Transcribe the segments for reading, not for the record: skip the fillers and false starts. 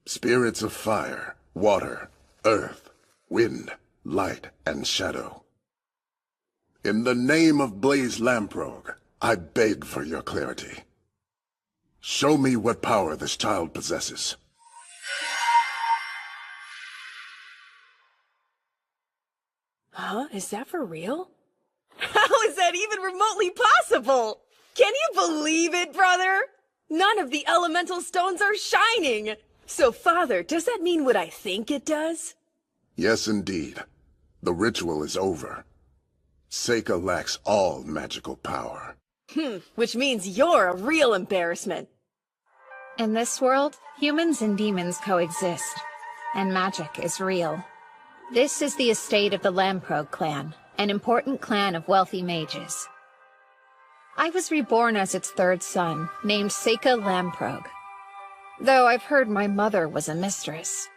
Spirits of fire, water, earth, wind, light, and shadow. In the name of Blaze Lamprogh, I beg for your clarity. Show me what power this child possesses. Huh? Is that for real? How is that even remotely possible? Can you believe it, brother? None of the elemental stones are shining! So, Father, does that mean what I think it does? Yes, indeed. The ritual is over. Seika lacks all magical power. Which means you're a real embarrassment. In this world, humans and demons coexist, and magic is real. This is the estate of the Lamprogh clan, an important clan of wealthy mages. I was reborn as its third son, named Seika Lamprogh. Though I've heard my mother was a mistress,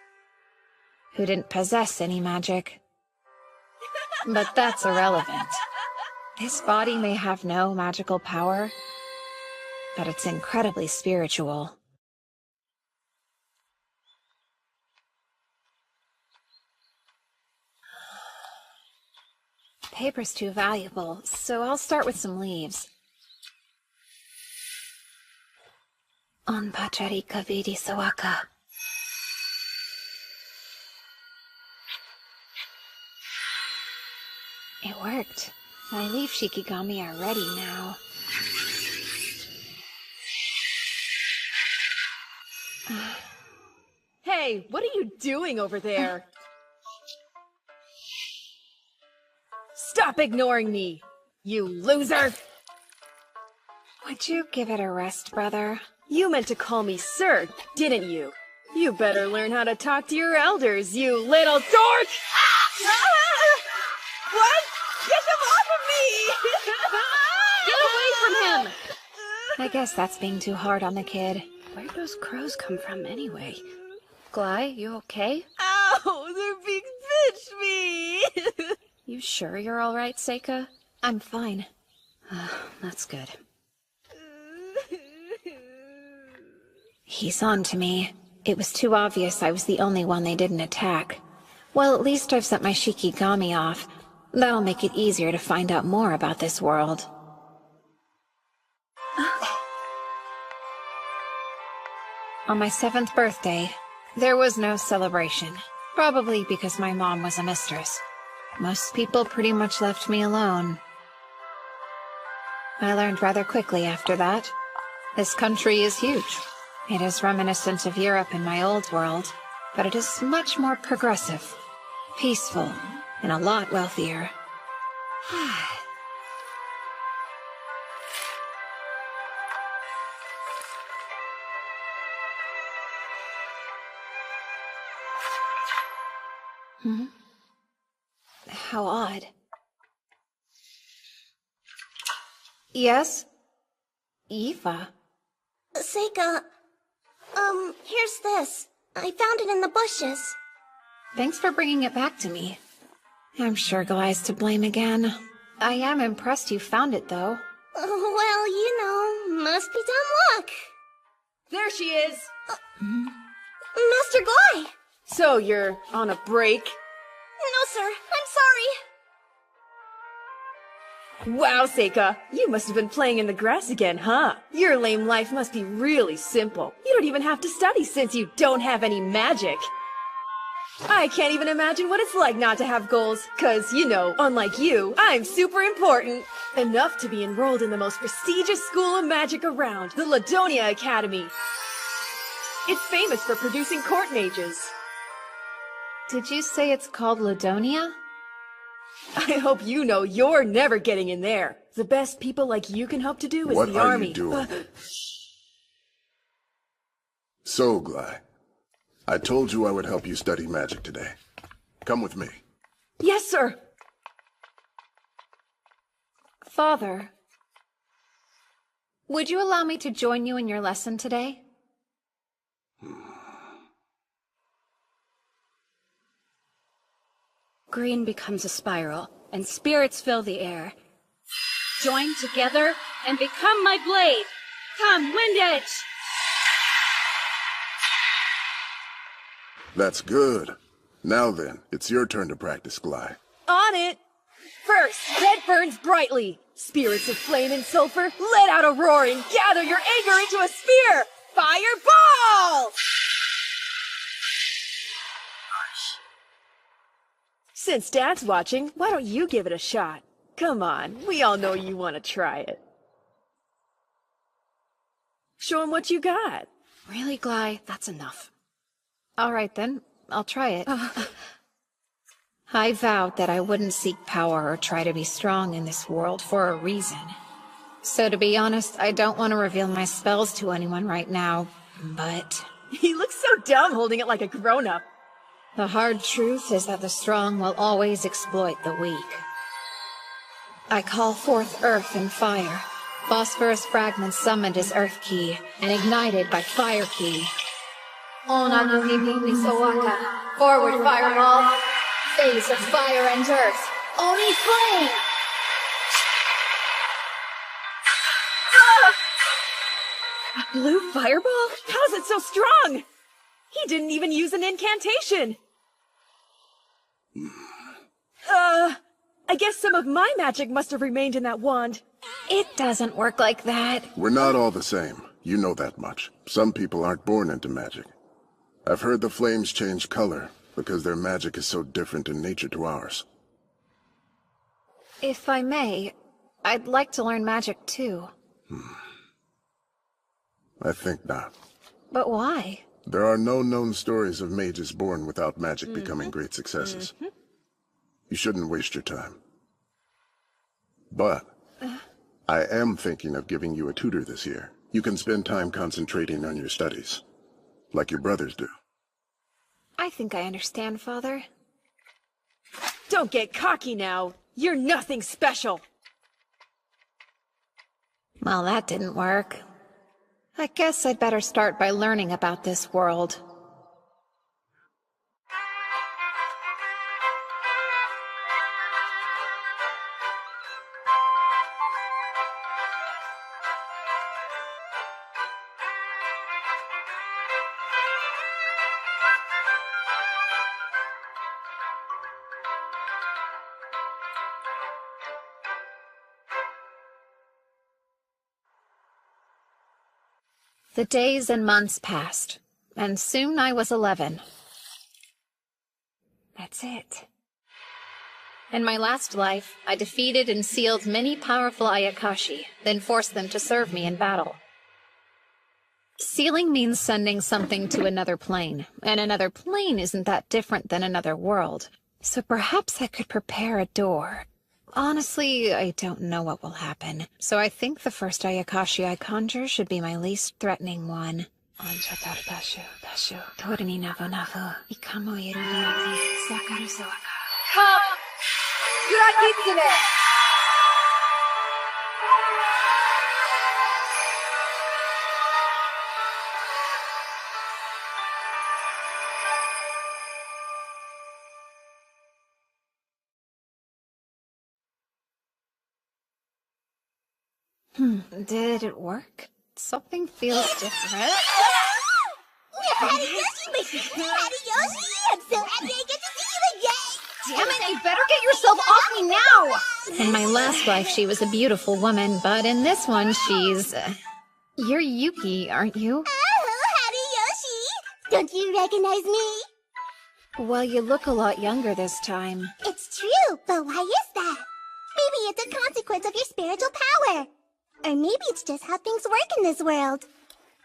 who didn't possess any magic. But that's irrelevant. This body may have no magical power, but it's incredibly spiritual. Paper's too valuable, so I'll start with some leaves. On Pacharika Vidi Sawaka. It worked. My leaf shikigami are ready now. Hey, what are you doing over there? Stop ignoring me, you loser! Would you give it a rest, brother? You meant to call me sir, didn't you? You better learn how to talk to your elders, you little dork! What? Get them off of me! Get away from him! I guess that's being too hard on the kid. Where'd those crows come from anyway? Gly, you okay? Ow! They're being bitch me! You sure you're all right, Seika? I'm fine. That's good. He's on to me. It was too obvious I was the only one they didn't attack. Well, at least I've set my shikigami off. That'll make it easier to find out more about this world. On my 7th birthday, there was no celebration. Probably because my mom was a mistress. Most people pretty much left me alone. I learned rather quickly after that. This country is huge. It is reminiscent of Europe in my old world, but it is much more progressive, peaceful, and a lot wealthier. How odd. Yes? Eva? Seika, here's this. I found it in the bushes. Thanks for bringing it back to me. I'm sure Gly's to blame again. I am impressed you found it, though. Well, you know, must be dumb luck. There she is! Master Gly! So you're on a break? No, sir, I'm sorry. Wow, Seika, you must have been playing in the grass again, huh? Your lame life must be really simple. You don't even have to study since you don't have any magic. I can't even imagine what it's like not to have goals, 'cause, you know, unlike you, I'm super important. Enough to be enrolled in the most prestigious school of magic around, the Ladonia Academy. It's famous for producing court mages. Did you say it's called Ladonia? I hope you know you're never getting in there. The best people like you can hope to do is What the are army. you doing? So, Gly, I told you I would help you study magic today. Come with me. Yes, sir. Father, would you allow me to join you in your lesson today? Green becomes a spiral, and spirits fill the air. Join together and become my blade! Come, Wind Edge! That's good. Now then, it's your turn to practice, Gly. On it! First, red burns brightly. Spirits of flame and sulfur, let out a roar and gather your anger into a sphere! Fireball! Since Dad's watching, why don't you give it a shot? Come on, we all know you want to try it. Show him what you got. Really, Gly? That's enough. All right then, I'll try it. I vowed that I wouldn't seek power or try to be strong in this world for a reason. So to be honest, I don't want to reveal my spells to anyone right now, but He looks so dumb holding it like a grown-up. the hard truth is that the strong will always exploit the weak. I call forth earth and fire. Phosphorus fragments summoned as earth key and ignited by fire key. Onanuhibi Sawaka. Forward fireball. Phase of fire and earth. Oni flame! A blue fireball? How's it so strong? He didn't even use an incantation. I guess some of my magic must have remained in that wand. It doesn't work like that. We're not all the same. You know that much. Some people aren't born into magic. I've heard the flames change color because their magic is so different in nature to ours. If I may, I'd like to learn magic too. I think not. But why? There are no known stories of mages born without magic becoming great successes. You shouldn't waste your time. But I am thinking of giving you a tutor this year. You can spend time concentrating on your studies, like your brothers do. I think I understand, Father. Don't get cocky now. You're nothing special. Well, that didn't work. I guess I'd better start by learning about this world. The days and months passed, and soon I was 11. That's it. In my last life, I defeated and sealed many powerful Ayakashi, then forced them to serve me in battle. Sealing means sending something to another plane, and another plane isn't that different than another world, so perhaps I could prepare a door. Honestly, I don't know what will happen, so I think the first Ayakashi I conjure should be my least threatening one. Come! Kurakitsune! Did it work? Something feels different. Hadayoshi! I'm so happy I get to see you again! Damn it, you better get yourself off me now! In my last life, she was a beautiful woman, but in this one, she's... You're Yuki, aren't you? Oh, Hadayoshi! Don't you recognize me? Well, you look a lot younger this time. It's true, but why is that? Maybe it's a consequence of your spiritual power. Or maybe it's just how things work in this world.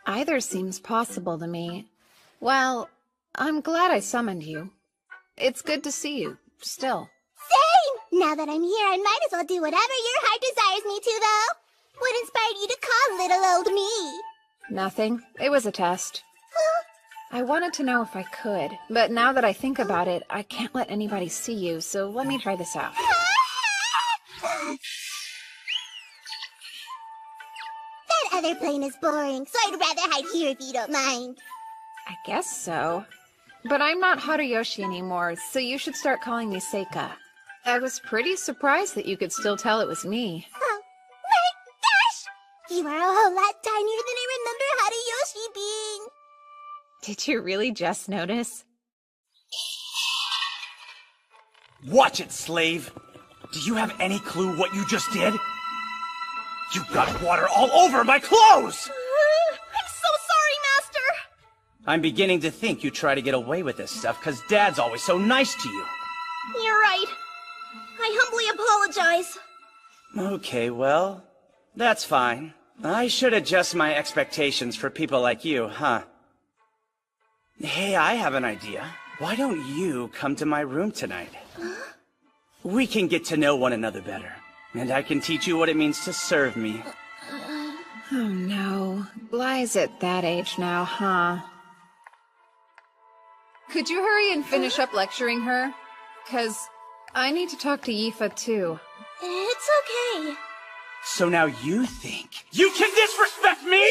Either seems possible to me. Well, I'm glad I summoned you. It's good to see you, still. Same! Now that I'm here, I might as well do whatever your heart desires me to, though. What inspired you to call little old me? Nothing. It was a test. I wanted to know if I could, but now that I think about it, I can't let anybody see you, so let me try this out. That other plane is boring, so I'd rather hide here if you don't mind. I guess so. But I'm not Hadayoshi anymore, so you should start calling me Seika. I was pretty surprised that you could still tell it was me. Oh, my gosh! You are a whole lot tinier than I remember Hadayoshi being. Did you really just notice? Watch it, slave! Do you have any clue what you just did? You got water all over my clothes! I'm so sorry, Master! I'm beginning to think you try to get away with this stuff because Dad's always so nice to you. You're right. I humbly apologize. Okay, well, that's fine. I should adjust my expectations for people like you, huh? Hey, I have an idea. Why don't you come to my room tonight? We can get to know one another better, and I can teach you what it means to serve me. Oh no. Bly's at that age now, huh? Could you hurry and finish up lecturing her? 'Cause I need to talk to Yifa too. It's okay. So now you think you can disrespect me?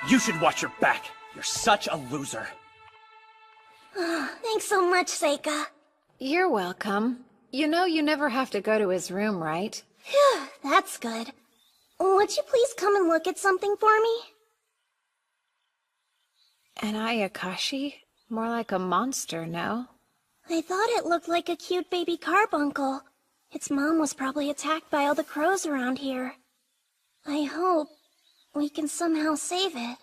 You should watch your back. You're such a loser. Thanks so much, Seika. You're welcome. You know you never have to go to his room, right? Phew, that's good. Would you please come and look at something for me? An Ayakashi? More like a monster, no? I thought it looked like a cute baby carbuncle. Its mom was probably attacked by all the crows around here. I hope we can somehow save it.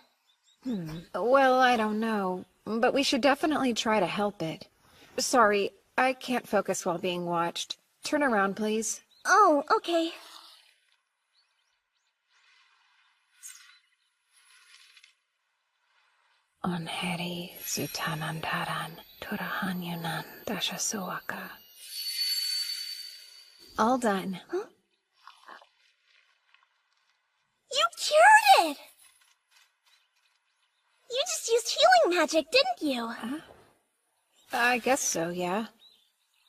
Well, I don't know, but we should definitely try to help it. Sorry, I can't focus while being watched. Turn around, please. Oh, okay. Onheri Zutanandaran Turahanyunan Dashasuaka. All done. Huh? You cured it! You just used healing magic, didn't you? I guess so, yeah.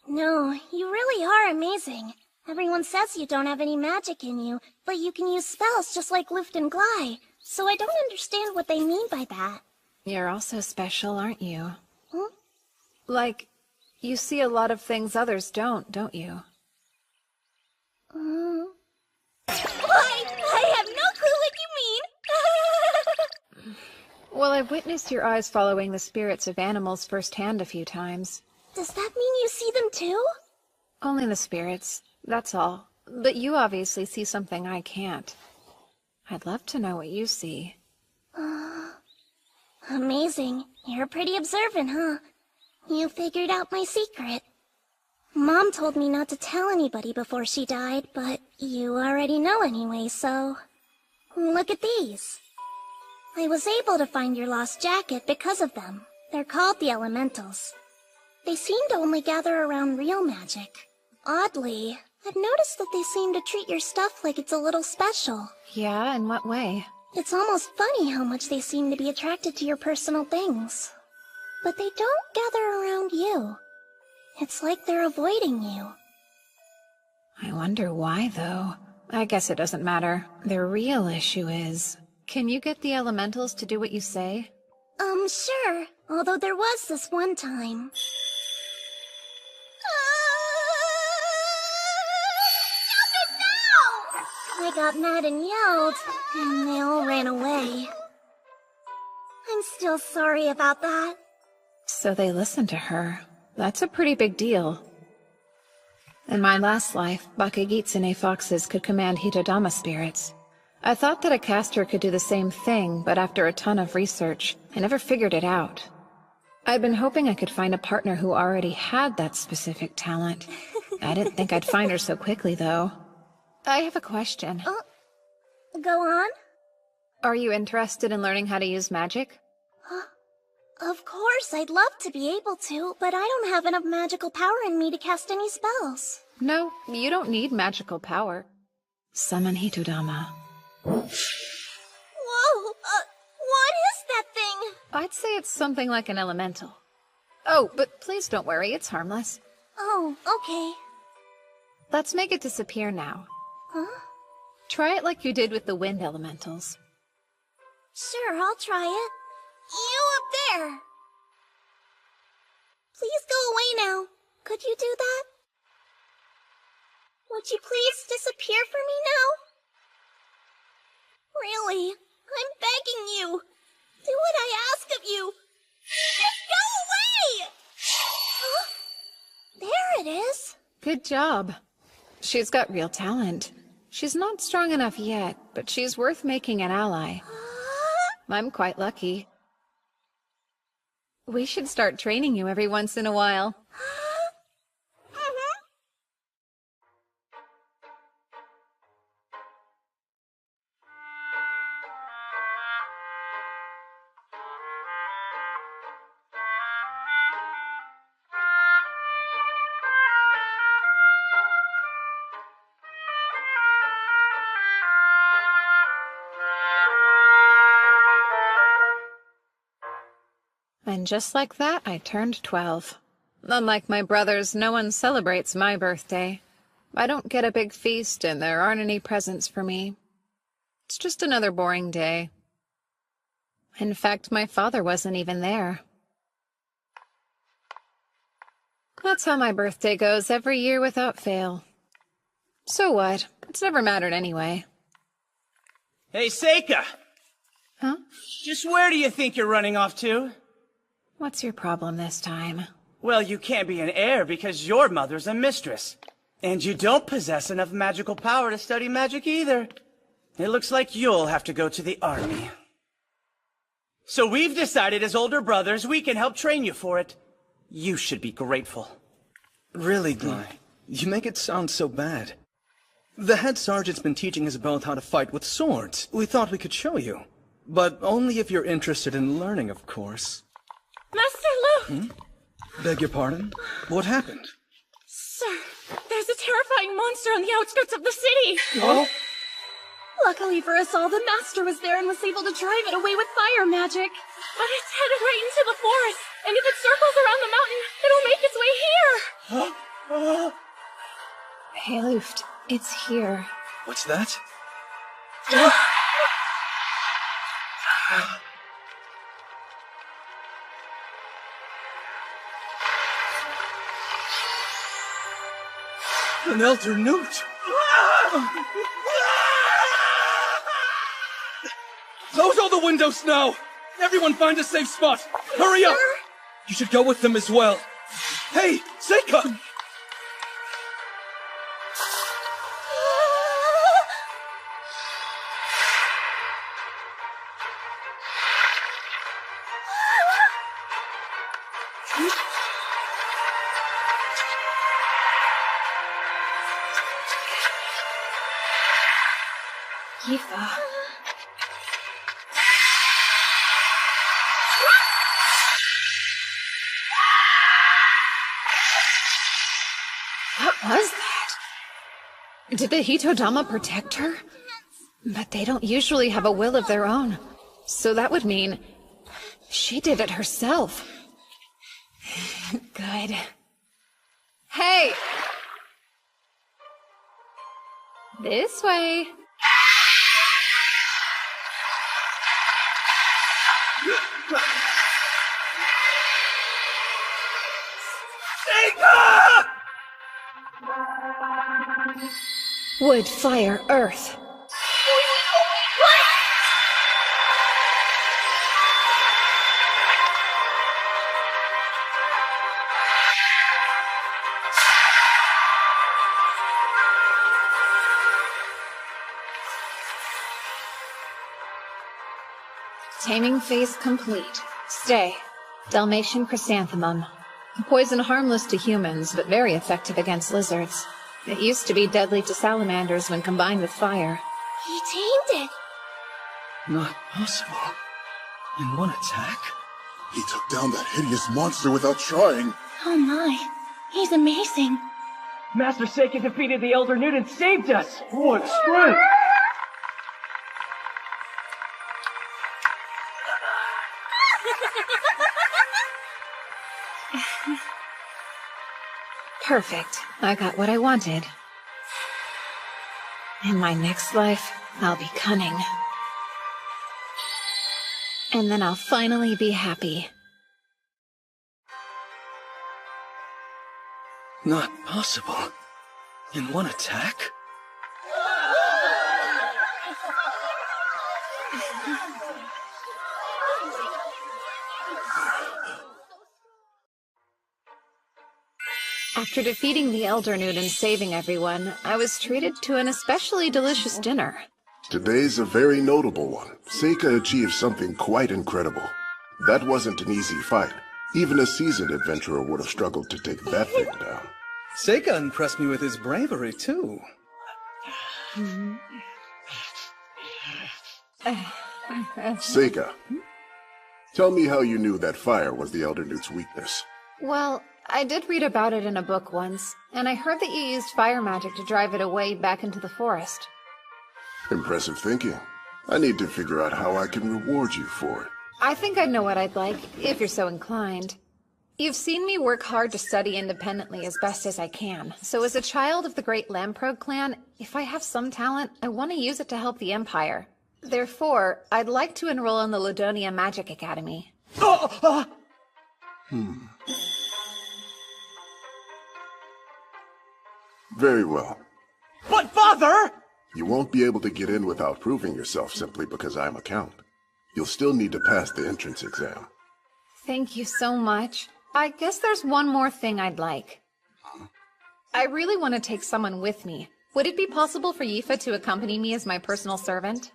No, you really are amazing. Everyone says you don't have any magic in you, but you can use spells just like Lift and Glide. So I don't understand what they mean by that. You're also special, aren't you? Huh? Like, you see a lot of things others don't you? I have no clue what you mean! Well, I've witnessed your eyes following the spirits of animals firsthand a few times. Does that mean you see them too? Only the spirits, that's all. But you obviously see something I can't. I'd love to know what you see. Amazing. You're pretty observant, huh? You figured out my secret. Mom told me not to tell anybody before she died, but you already know anyway, so... Look at these. I was able to find your lost jacket because of them. They're called the Elementals. They seem to only gather around real magic. Oddly, I've noticed that they seem to treat your stuff like it's a little special. Yeah, in what way? It's almost funny how much they seem to be attracted to your personal things. But they don't gather around you. It's like they're avoiding you. I wonder why, though. I guess it doesn't matter. The real issue is... Can you get the elementals to do what you say? Sure. Although there was this one time. Stop it now! I got mad and yelled, and they all ran away. I'm still sorry about that. So they listened to her. That's a pretty big deal. In my last life, Bakugitsune foxes could command Hitodama spirits. I thought that a caster could do the same thing, but after a ton of research, I never figured it out. I'd been hoping I could find a partner who already had that specific talent. I didn't think I'd find her so quickly, though. I have a question. Go on? Are you interested in learning how to use magic? Of course, I'd love to be able to, but I don't have enough magical power in me to cast any spells. No, you don't need magical power. Summon Hitodama. Whoa! What is that thing? I'd say it's something like an elemental. Oh, but please don't worry, it's harmless. Oh, okay. Let's make it disappear now. Huh? Try it like you did with the wind elementals. Sure, I'll try it. You up there! Please go away now. Could you do that? Would you please disappear for me now? Really, I'm begging you. Do what I ask of you! Just go away! Huh? There it is. Good job. She's got real talent. She's not strong enough yet, but she's worth making an ally. I'm quite lucky. We should start training you every once in a while. And just like that, I turned 12. Unlike my brothers, no one celebrates my birthday. I don't get a big feast, and there aren't any presents for me. It's just another boring day. In fact, my father wasn't even there. That's how my birthday goes every year without fail. So what? It's never mattered anyway. Hey, Seika! Huh? Just where do you think you're running off to? What's your problem this time? Well, you can't be an heir because your mother's a mistress. And you don't possess enough magical power to study magic either. It looks like you'll have to go to the army. So we've decided as older brothers we can help train you for it. You should be grateful. Really, Gly, you make it sound so bad. The head sergeant's been teaching us both how to fight with swords. We thought we could show you. But only if you're interested in learning, of course. Master Lu! Beg your pardon? What happened? Sir, there's a terrifying monster on the outskirts of the city! Oh? Luckily for us all, the Master was there and was able to drive it away with fire magic. But it's headed right into the forest, and if it circles around the mountain, it'll make its way here! Hey, Luft, it's here. What's that? An Elder Newt! Close all the windows now! Everyone find a safe spot! Hurry up! You should go with them as well. Hey, Seika! Yifa. What was that? Did the Hitodama protect her? But they don't usually have a will of their own. So that would mean she did it herself. Good. Hey! This way. Wood, fire, earth. Taming phase complete. Stay. Dalmatian chrysanthemum. Poison harmless to humans, but very effective against lizards. It used to be deadly to salamanders when combined with fire. He tamed it. Not possible. In one attack? He took down that hideous monster without trying. Oh my, he's amazing. Master Seika defeated the Elder Newt and saved us! What strength! Perfect. I got what I wanted. In my next life, I'll be cunning. And then I'll finally be happy. Not possible. In one attack? After defeating the Elder Newt and saving everyone, I was treated to an especially delicious dinner. Today's a very notable one. Seika achieved something quite incredible. That wasn't an easy fight. Even a seasoned adventurer would have struggled to take that thing down. Seika impressed me with his bravery, too. Seika, tell me how you knew that fire was the Elder Newt's weakness. Well, I did read about it in a book once, and I heard that you used fire magic to drive it away back into the forest. Impressive thinking. I need to figure out how I can reward you for it. I think I know what I'd like, if you're so inclined. You've seen me work hard to study independently as best as I can, so as a child of the great Lamprog clan, if I have some talent, I want to use it to help the Empire. Therefore, I'd like to enroll in the Ladonia Magic Academy. Very well. But Father! You won't be able to get in without proving yourself simply because I'm a count. You'll still need to pass the entrance exam. Thank you so much. I guess there's one more thing I'd like. I really want to take someone with me. Would it be possible for Yifa to accompany me as my personal servant?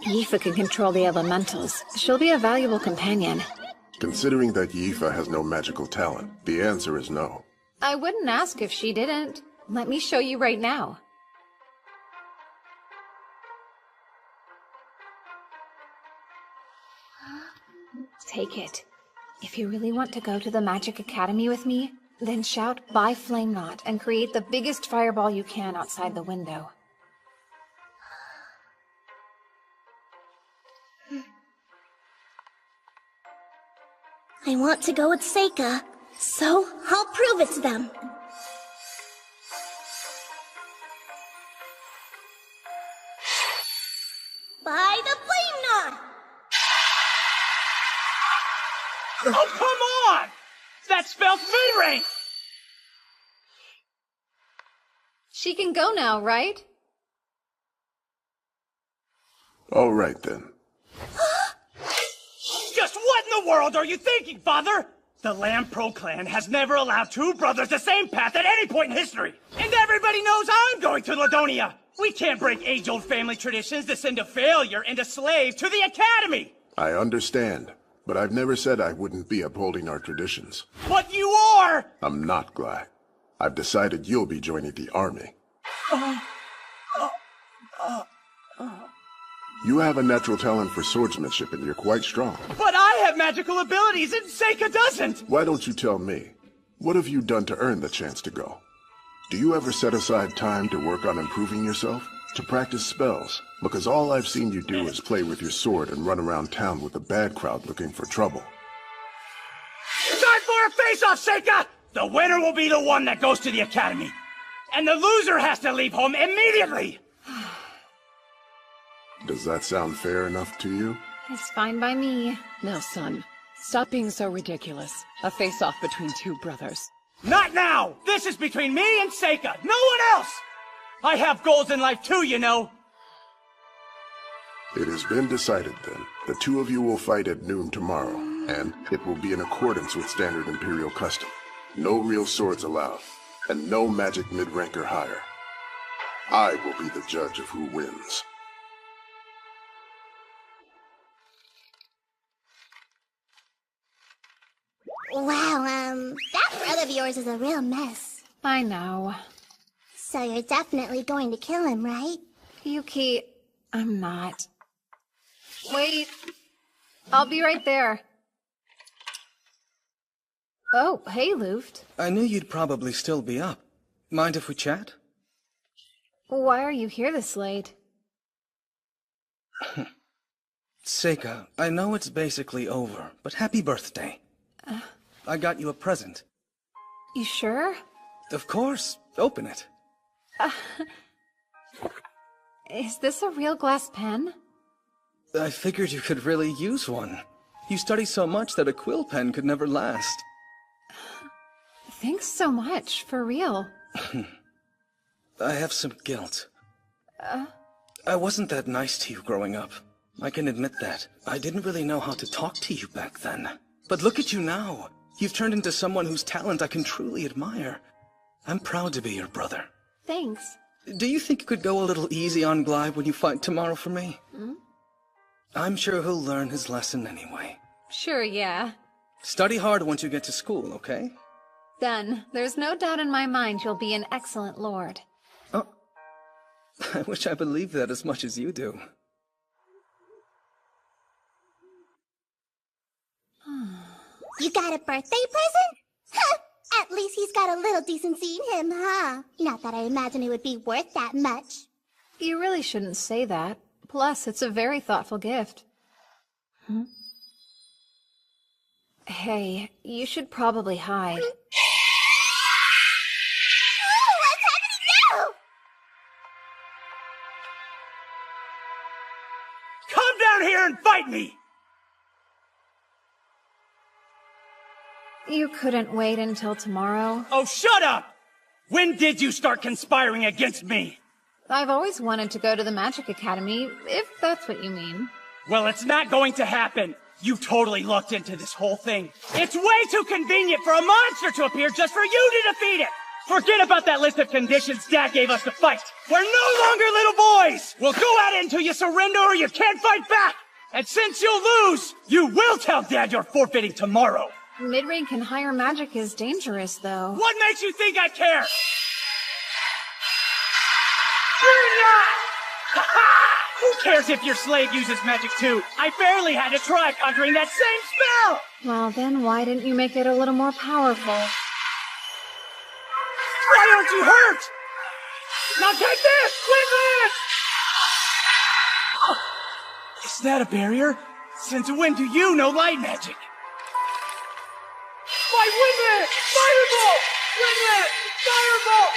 Yifa can control the elementals. She'll be a valuable companion. Considering that Yifa has no magical talent, the answer is no. I wouldn't ask if she didn't. Let me show you right now. Take it. If you really want to go to the Magic Academy with me, then shout "Buy Flame Knot" and create the biggest fireball you can outside the window. I want to go with Seika, so I'll prove it to them. By the Flame Knot! Oh, come on! That spells mid-range! She can go now, right? All right, then. Just what in the world are you thinking, Father? The Lamprog clan has never allowed two brothers the same path at any point in history. And everybody knows I'm going to Ladonia. We can't break age-old family traditions to send a failure and a slave to the academy. I understand, but I've never said I wouldn't be upholding our traditions. But you are! I'm not, Glai. I've decided you'll be joining the army. You have a natural talent for swordsmanship and you're quite strong. But I have magical abilities and Seika doesn't! Why don't you tell me? What have you done to earn the chance to go? Do you ever set aside time to work on improving yourself? To practice spells? Because all I've seen you do is play with your sword and run around town with a bad crowd looking for trouble. Time for a face-off, Seika! The winner will be the one that goes to the academy. And the loser has to leave home immediately! Does that sound fair enough to you? It's fine by me. Now, son, stop being so ridiculous. A face-off between two brothers. Not now! This is between me and Seika, no one else! I have goals in life too, you know! It has been decided then. The two of you will fight at noon tomorrow, and it will be in accordance with standard Imperial custom. No real swords allowed, and no magic mid-rank or higher. I will be the judge of who wins. Wow, that brother of yours is a real mess. I know. So you're definitely going to kill him, right? Yuki, I'm not. Wait. I'll be right there. Oh, hey, Luft. I knew you'd probably still be up. Mind if we chat? Why are you here this late? Seika, I know it's basically over, but happy birthday. I got you a present. You sure? Of course. Open it. Is this a real glass pen? I figured you could really use one. You study so much that a quill pen could never last. Thanks so much, for real. I have some guilt. I wasn't that nice to you growing up. I can admit that. I didn't really know how to talk to you back then. But look at you now. You've turned into someone whose talent I can truly admire. I'm proud to be your brother. Thanks. Do you think you could go a little easy on Glybe when you fight tomorrow for me? I'm sure he'll learn his lesson anyway. Sure, yeah. Study hard once you get to school, okay? Done. There's no doubt in my mind you'll be an excellent lord. Oh, I wish I believed that as much as you do. You got a birthday present? Huh! At least he's got a little decency in him, huh? Not that I imagine it would be worth that much. You really shouldn't say that. Plus, it's a very thoughtful gift. Hey, you should probably hide. Ooh, what's happening now? Come down here and fight me! You couldn't wait until tomorrow? Oh, shut up! When did you start conspiring against me? I've always wanted to go to the Magic Academy, if that's what you mean. Well, it's not going to happen. You totally lucked into this whole thing. It's way too convenient for a monster to appear just for you to defeat it! Forget about that list of conditions Dad gave us to fight! We're no longer little boys! We'll go at it until you surrender or you can't fight back! And since you'll lose, you will tell Dad you're forfeiting tomorrow! Mid-rank and higher magic is dangerous, though. What makes you think I care? You're not! Ha-ha! Who cares if your slave uses magic too? I barely had to try conjuring that same spell! Well, then why didn't you make it a little more powerful? Why aren't you hurt? Now take this! Quickly! Is that a barrier? Since when do you know light magic? My Windlet! Fireball! Windlet! Fireball!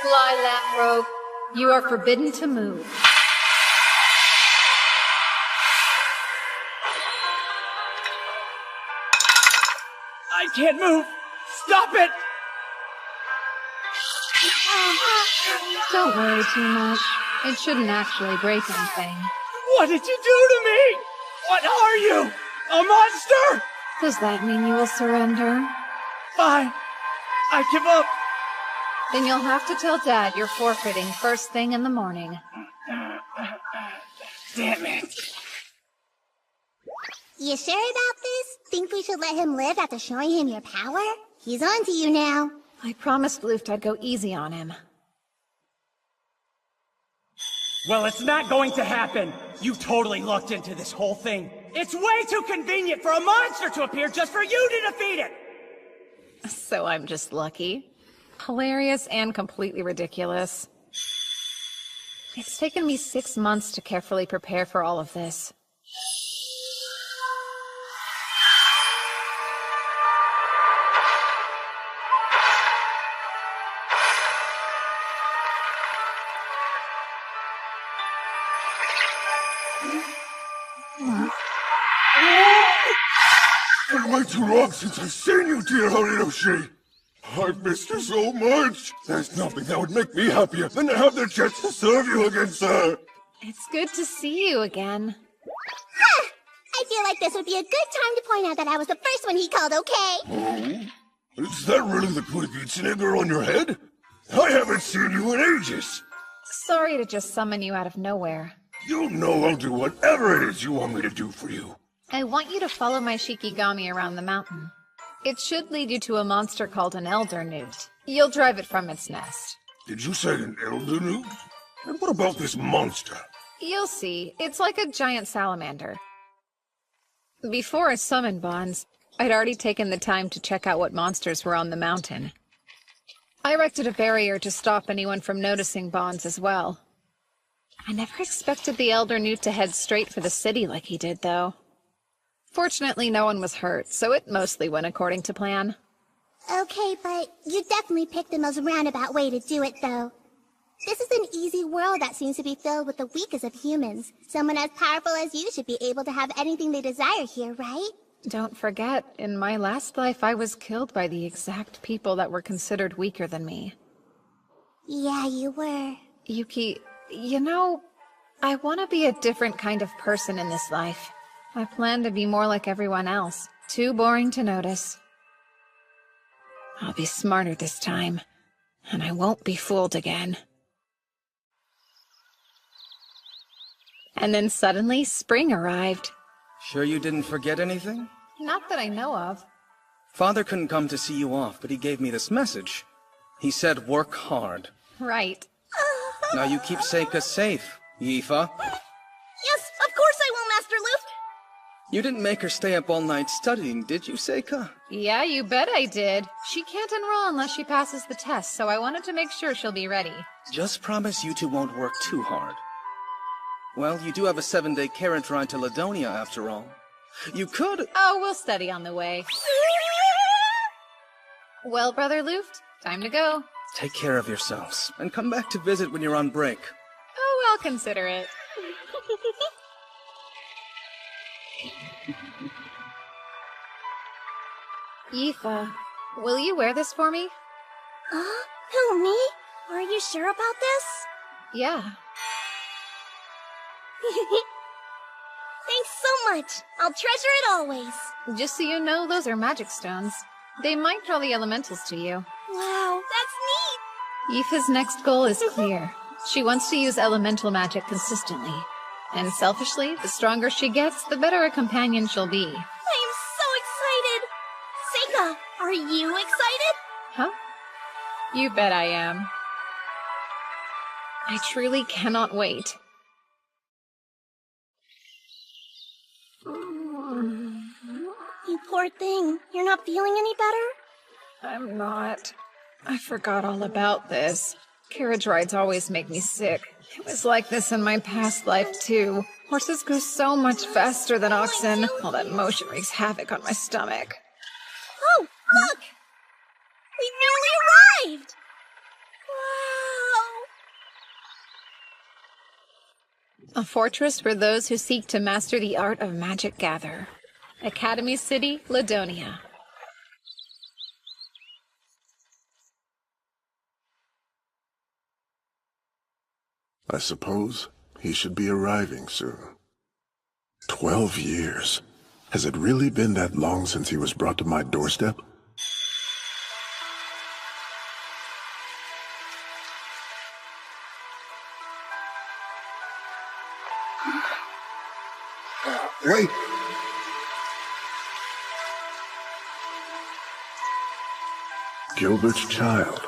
Fly, Lamprogue. You are forbidden to move. I can't move! Stop it! Don't worry too much. It shouldn't actually break anything. What did you do to me? What are you? A monster? Does that mean you will surrender? Fine. I give up. Then you'll have to tell Dad you're forfeiting first thing in the morning. Damn it. You sure about this? Think we should let him live after showing him your power? He's on to you now. I promised Luft I'd go easy on him. Well, it's not going to happen. You totally lucked into this whole thing. It's way too convenient for a monster to appear just for you to defeat it! So I'm just lucky. Hilarious and completely ridiculous. It's taken me 6 months to carefully prepare for all of this. It's been way too long since I've seen you, dear Horiyoshi. I've missed you so much. There's nothing that would make me happier than to have the chance to serve you again, sir. It's good to see you again. Ha! I feel like this would be a good time to point out that I was the first one he called, okay? Oh? Is that really the pretty kitsune girl on your head? I haven't seen you in ages. Sorry to just summon you out of nowhere. You know I'll do whatever it is you want me to do for you. I want you to follow my Shikigami around the mountain. It should lead you to a monster called an Elder Newt. You'll drive it from its nest. Did you say an elder newt? And what about this monster? You'll see. It's like a giant salamander. Before I summoned Bonds, I'd already taken the time to check out what monsters were on the mountain. I erected a barrier to stop anyone from noticing Bonds as well. I never expected the Elder Newt to head straight for the city like he did, though. Fortunately, no one was hurt, so it mostly went according to plan. Okay, but you definitely picked the most roundabout way to do it, though. This is an easy world that seems to be filled with the weakest of humans. Someone as powerful as you should be able to have anything they desire here, right? Don't forget, in my last life I was killed by the exact people that were considered weaker than me. Yeah, you were. Yuki, you know, I want to be a different kind of person in this life. I plan to be more like everyone else. Too boring to notice. I'll be smarter this time, and I won't be fooled again. And then suddenly, spring arrived. Sure you didn't forget anything? Not that I know of. Father couldn't come to see you off, but he gave me this message. He said work hard. Right. Now you keep Seika safe, Yifa. Yes, of course I will, Master Luft. You didn't make her stay up all night studying, did you, Seika? Yeah, you bet I did. She can't enroll unless she passes the test, so I wanted to make sure she'll be ready. Just promise you two won't work too hard. Well, you do have a 7-day carriage ride to Ladonia, after all. You could... Oh, we'll study on the way. Well, Brother Luft, time to go. Take care of yourselves, and come back to visit when you're on break. Oh, I'll consider it. Yifa, will you wear this for me? Who, me? Are you sure about this? Yeah. Thanks so much. I'll treasure it always. Just so you know, those are magic stones. They might draw the elementals to you. Wow, that's neat. Yifa's next goal is clear. She wants to use elemental magic consistently. And selfishly, the stronger she gets, the better a companion she'll be. I am so excited. Seika, are you excited? Huh? You bet I am. I truly cannot wait. You poor thing. You're not feeling any better? I'm not. I forgot all about this. Carriage rides always make me sick. It was like this in my past life, too. Horses go so much faster than oxen. All that motion wreaks havoc on my stomach. Oh, look! We nearly arrived! Wow! A fortress for those who seek to master the art of magic gather. Academy City, Ladonia. I suppose he should be arriving soon. 12 years. Has it really been that long since he was brought to my doorstep? Wait! Gilbert's child.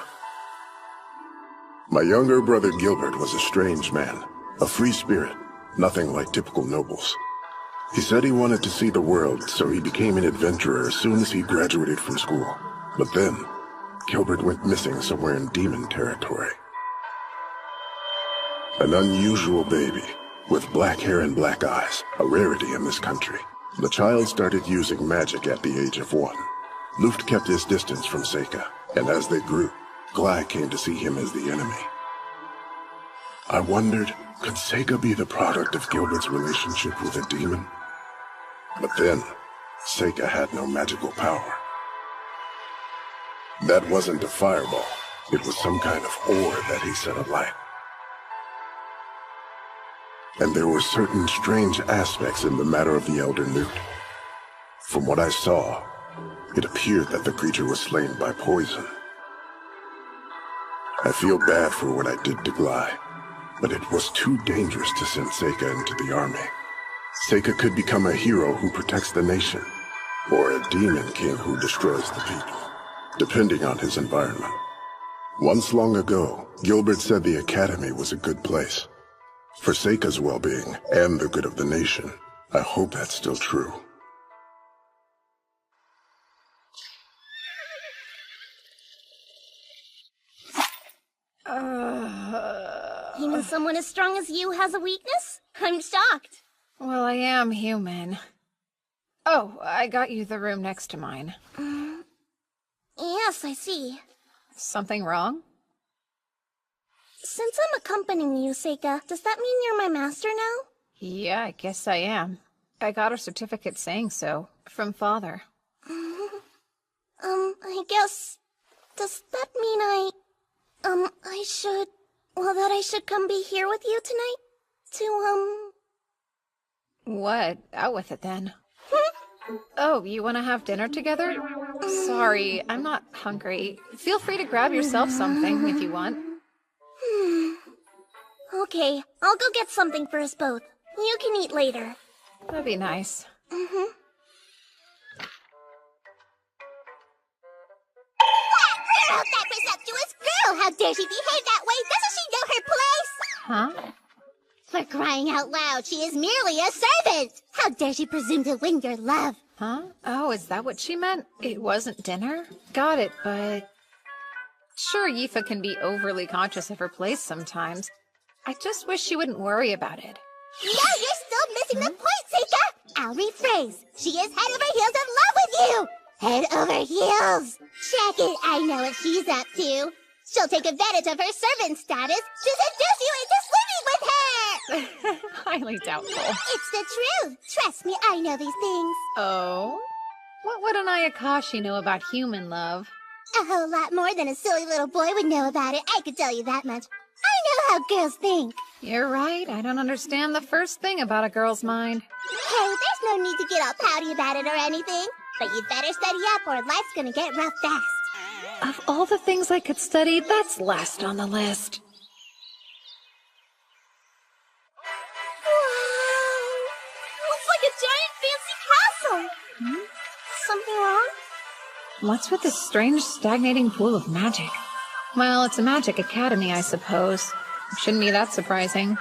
My younger brother Gilbert was a strange man, a free spirit, nothing like typical nobles. He said he wanted to see the world, so he became an adventurer as soon as he graduated from school. But then, Gilbert went missing somewhere in demon territory. An unusual baby, with black hair and black eyes, a rarity in this country. The child started using magic at the age of 1. Luft kept his distance from Seika, and as they grew, Glai came to see him as the enemy. I wondered, could Seika be the product of Gilbert's relationship with a demon? But then, Seika had no magical power. That wasn't a fireball. It was some kind of ore that he set alight. And there were certain strange aspects in the matter of the Elder Newt. From what I saw, it appeared that the creature was slain by poison. I feel bad for what I did to Glai, but it was too dangerous to send Seika into the army. Seika could become a hero who protects the nation, or a demon king who destroys the people, depending on his environment. Once long ago, Gilbert said the Academy was a good place. For Seika's well-being, and the good of the nation, I hope that's still true. Even someone as strong as you has a weakness? I'm shocked. Well, I am human. Oh, I got you the room next to mine. Yes, I see. Something wrong? Since I'm accompanying you, Seika, does that mean you're my master now? Yeah, I guess I am. I got a certificate saying so, from Father. I guess... Does that mean I should... Well, that I should come be here with you tonight? to, What? Out with it then. Oh, you want to have dinner together? Sorry, I'm not hungry. Feel free to grab yourself something if you want. Okay, I'll go get something for us both. You can eat later. That'd be nice. Girl, that presumptuous girl! How dare she behave that way? Doesn't she know her place? Huh? For crying out loud, she is merely a servant! How dare she presume to win your love? Huh? Oh, is that what she meant? It wasn't dinner? Got it, but... Sure, Yifa can be overly conscious of her place sometimes. I just wish she wouldn't worry about it. No, you're still missing the point, Seika! I'll rephrase. She is head over heels in love with you! Head over heels! Check it, I know what she's up to. She'll take advantage of her servant status to seduce you into sleeping with her! Highly doubtful. It's the truth. Trust me, I know these things. Oh? What would an Ayakashi know about human love? A whole lot more than a silly little boy would know about it, I could tell you that much. I know how girls think. You're right, I don't understand the first thing about a girl's mind. Hey, there's no need to get all pouty about it or anything. But you'd better study up or life's gonna get rough fast. Of all the things I could study, that's last on the list. Wow! Looks like a giant fancy castle! Something wrong? What's with this strange, stagnating pool of magic? Well, it's a magic academy, I suppose. Shouldn't be that surprising.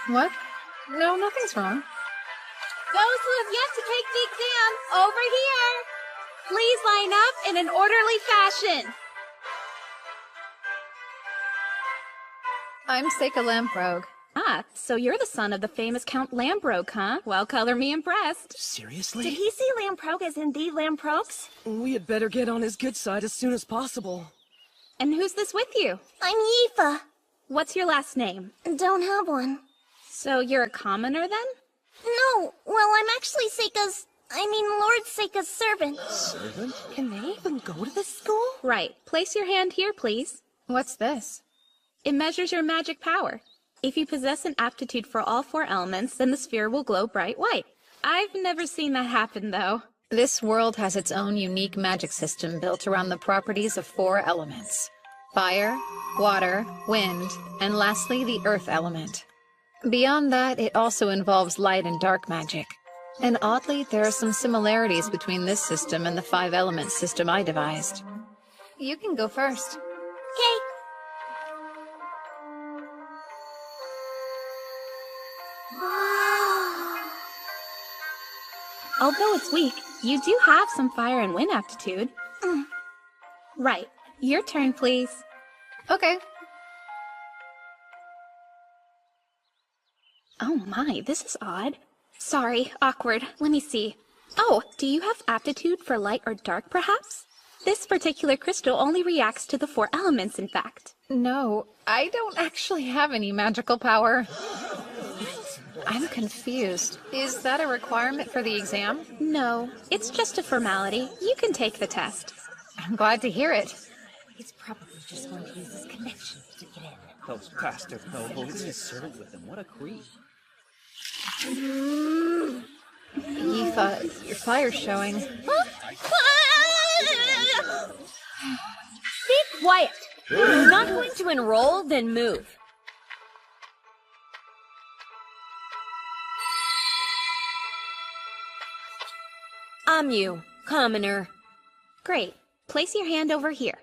What? No, nothing's wrong. Those who have yet to take the exam, over here! Please line up in an orderly fashion. I'm Seika Lamprogue. Ah, so you're the son of the famous Count Lamprogue, huh? Well, color me impressed. Seriously? Did he see Lamprogue as indeed Lamprogues? We had better get on his good side as soon as possible. And who's this with you? I'm Yifa. What's your last name? Don't have one. So you're a commoner then? No, well, I'm actually Lord Seika's servant. Servant? Can they even go to this school? Right. Place your hand here, please. What's this? It measures your magic power. If you possess an aptitude for all 4 elements, then the sphere will glow bright white. I've never seen that happen, though. This world has its own unique magic system built around the properties of 4 elements. Fire, water, wind, and lastly the earth element. Beyond that, it also involves light and dark magic. And oddly, there are some similarities between this system and the 5-element system I devised. You can go first. Okay. Although it's weak, you do have some fire and wind aptitude. Right. Your turn, please. Okay. Oh my, this is odd. Sorry, awkward. Let me see. Oh, do you have aptitude for light or dark, perhaps? This particular crystal only reacts to the 4 elements, in fact. No, I don't actually have any magical power. I'm confused. Is that a requirement for the exam? No, it's just a formality. You can take the test. I'm glad to hear it. He's probably just going to use his connections to get in. Those bastard nobles. His servant with him. What a creep. Yifa, your fire's showing. Be quiet! If you're not going to enroll, then move. I'm you, commoner. Great. Place your hand over here.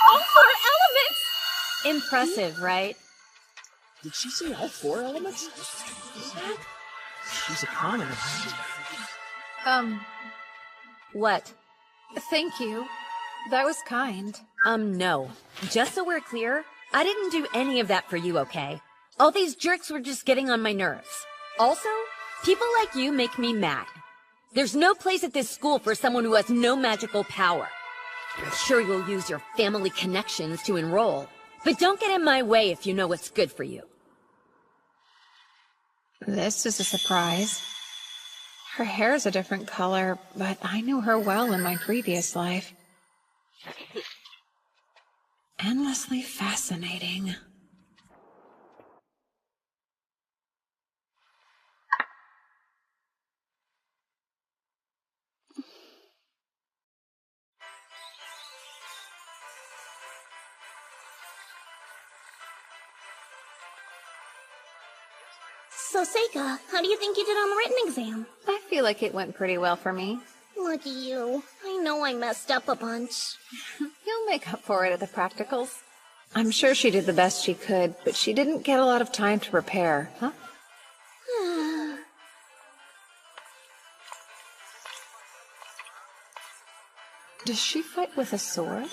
All 4 elements! Impressive, right? Did she say all 4 elements? She's a commoner. What? Thank you. That was kind. No. Just so we're clear, I didn't do any of that for you, okay? All these jerks were just getting on my nerves. Also, people like you make me mad. There's no place at this school for someone who has no magical power. I'm sure you'll use your family connections to enroll, but don't get in my way if you know what's good for you. This is a surprise. Her hair's a different color, but I knew her well in my previous life. Endlessly fascinating. So, Seika, how do you think you did on the written exam? I feel like it went pretty well for me. Lucky you. I know I messed up a bunch. You'll make up for it at the practicals. I'm sure she did the best she could, but she didn't get a lot of time to prepare, huh? Does she fight with a sword?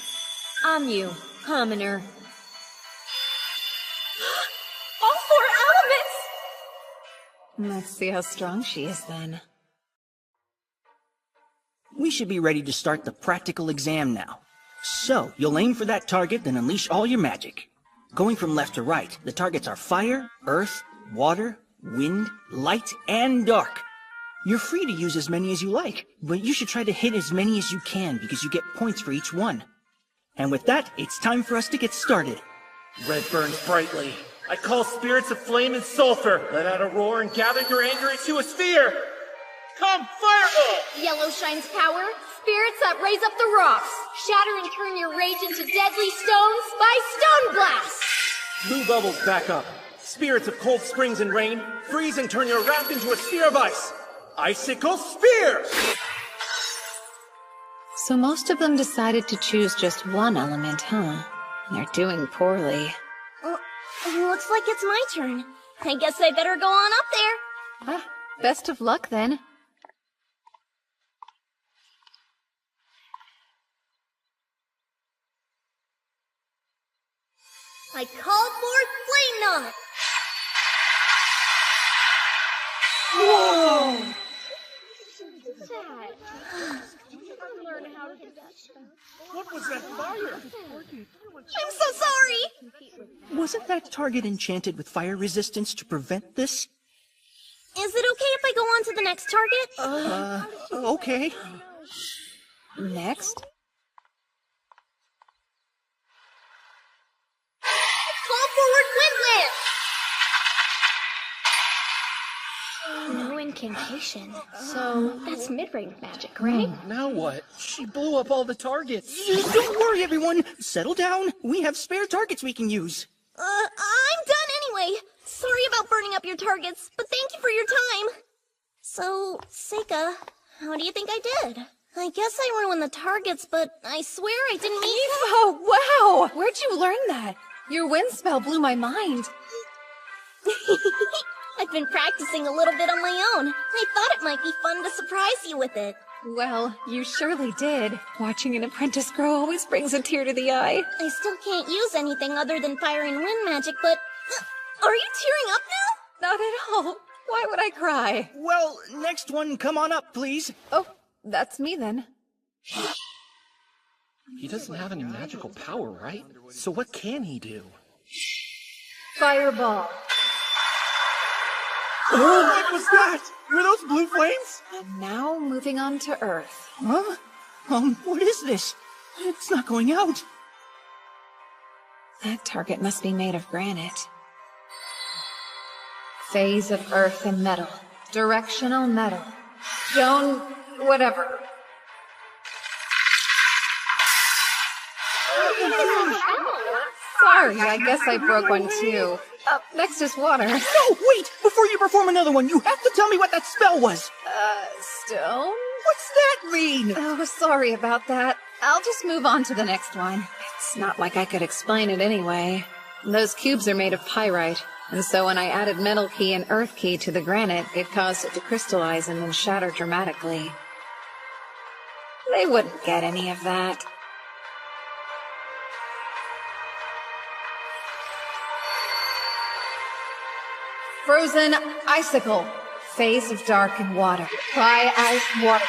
I'm you, commoner. All 4 elements! Let's see how strong she is then. We should be ready to start the practical exam now. So, you'll aim for that target, then unleash all your magic. Going from left to right, the targets are fire, earth, water, wind, light, and dark. You're free to use as many as you like, but you should try to hit as many as you can because you get points for each one. And with that, it's time for us to get started. Red burns brightly. I call spirits of flame and sulfur. Let out a roar and gather your anger into a sphere. Come, fireball! Yellow shines power. Spirits that raise up the rocks. Shatter and turn your rage into deadly stones by stone blast. Blue bubbles back up. Spirits of cold springs and rain. Freeze and turn your wrath into a sphere of ice. Icicle spear! So most of them decided to choose just one element, huh? They're doing poorly. Looks like it's my turn. I guess I better go on up there. Ah, best of luck then. I call forth Flame Knot! Whoa! What was that fire? I'm so sorry! Wasn't that target enchanted with fire resistance to prevent this? Is it okay if I go on to the next target? Okay. Next? Call forward Windland! No incantation. So, that's mid-range magic, right? Now what? She blew up all the targets. Don't worry, everyone. Settle down. We have spare targets we can use. I'm done anyway. Sorry about burning up your targets, but thank you for your time. So, Seika, how do you think I did? I guess I ruined the targets, but I swear I didn't mean to. Oh, wow! Where'd you learn that? Your wind spell blew my mind. I've been practicing a little bit on my own. I thought it might be fun to surprise you with it. Well, you surely did. Watching an apprentice grow always brings a tear to the eye. I still can't use anything other than fire and wind magic, but... Are you tearing up now? Not at all. Why would I cry? Well, next one, come on up, please. Oh, that's me then. He doesn't have any magical power, right? So what can he do? Fireball. Oh, what was that? Were those blue flames? And now moving on to Earth. Huh? What is this? It's not going out. That target must be made of granite. Phase of Earth and metal. Directional metal. Stone... whatever. Sorry, I guess I broke one too. Up next is water. No, wait! Before you perform another one, you have to tell me what that spell was. Stone? What's that mean? Oh, sorry about that. I'll just move on to the next one. It's not like I could explain it anyway. Those cubes are made of pyrite, and so when I added metal key and earth key to the granite, it caused it to crystallize and then shatter dramatically. They wouldn't get any of that. Frozen icicle. Phase of dark and water. Try as water.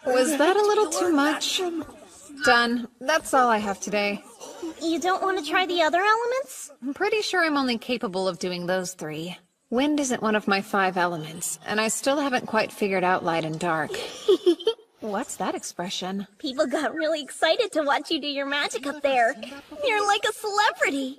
Was that a little too much? Done. That's all I have today. You don't want to try the other elements? I'm pretty sure I'm only capable of doing those three. Wind isn't one of my 5 elements, and I still haven't quite figured out light and dark. What's that expression? People got really excited to watch you do your magic up there. You're like a celebrity.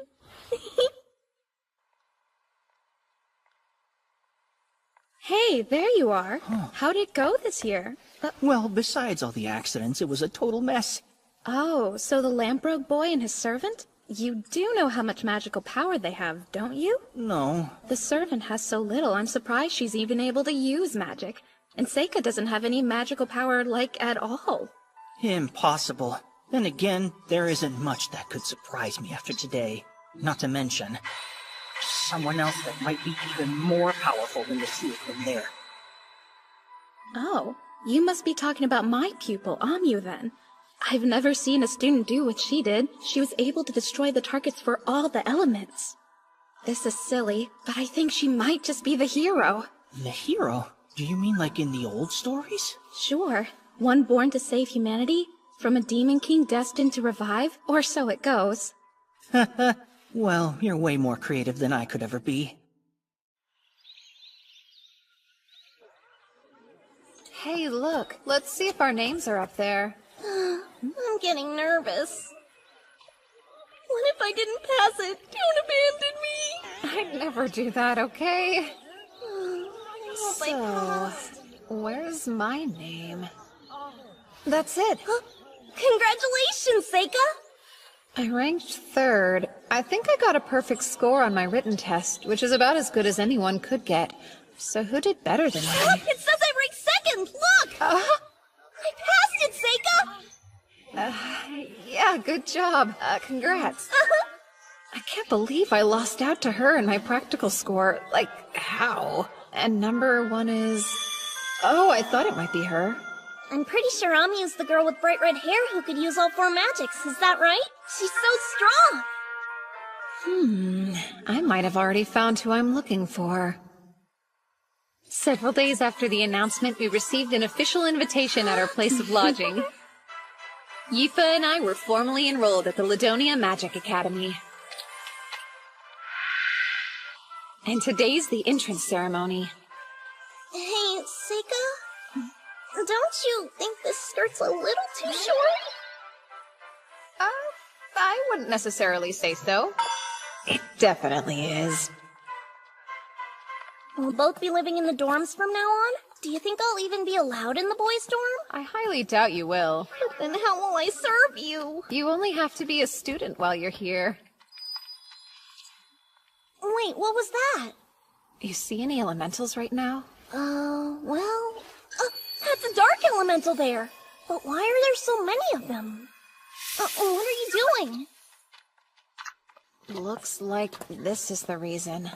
Hey, there you are. How'd it go this year? Well, besides all the accidents, it was a total mess. Oh, so the Lamprogue boy and his servant? You do know how much magical power they have, don't you? No. The servant has so little, I'm surprised she's even able to use magic. And Seika doesn't have any magical power, like, at all. Impossible. Then again, there isn't much that could surprise me after today. Not to mention, someone else that might be even more powerful than the two of them there. Oh, you must be talking about my pupil, Amu, then. I've never seen a student do what she did. She was able to destroy the targets for all the elements. This is silly, but I think she might just be the hero. The hero? Do you mean like in the old stories? Sure. One born to save humanity, from a demon king destined to revive, or so it goes. Well, you're way more creative than I could ever be. Hey, look. Let's see if our names are up there. I'm getting nervous. What if I didn't pass it? Don't abandon me! I'd never do that, okay? I hope I So, passed. where's my name? That's it. Congratulations, Seika! I ranked 3rd. I think I got a perfect score on my written test, which is about as good as anyone could get. So who did better than me? It says I ranked 2nd! Look! I passed it, Seika! Yeah, good job. Congrats. I can't believe I lost out to her in my practical score. Like, how? And number 1 is... Oh, I thought it might be her. I'm pretty sure Amiu's the girl with bright red hair who could use all 4 magics. Is that right? She's so strong! I might have already found who I'm looking for. Several days after the announcement, we received an official invitation at our place of lodging. Yifa and I were formally enrolled at the Ladonia Magic Academy. And today's the entrance ceremony. Hey, Seika? Don't you think this skirt's a little too short? I wouldn't necessarily say so. It definitely is. We'll both be living in the dorms from now on? Do you think I'll even be allowed in the boys' dorm? I highly doubt you will. But then how will I serve you? You only have to be a student while you're here. Wait, what was that? You see any elementals right now? Well... that's a dark elemental there! But why are there so many of them? What are you doing? Looks like this is the reason.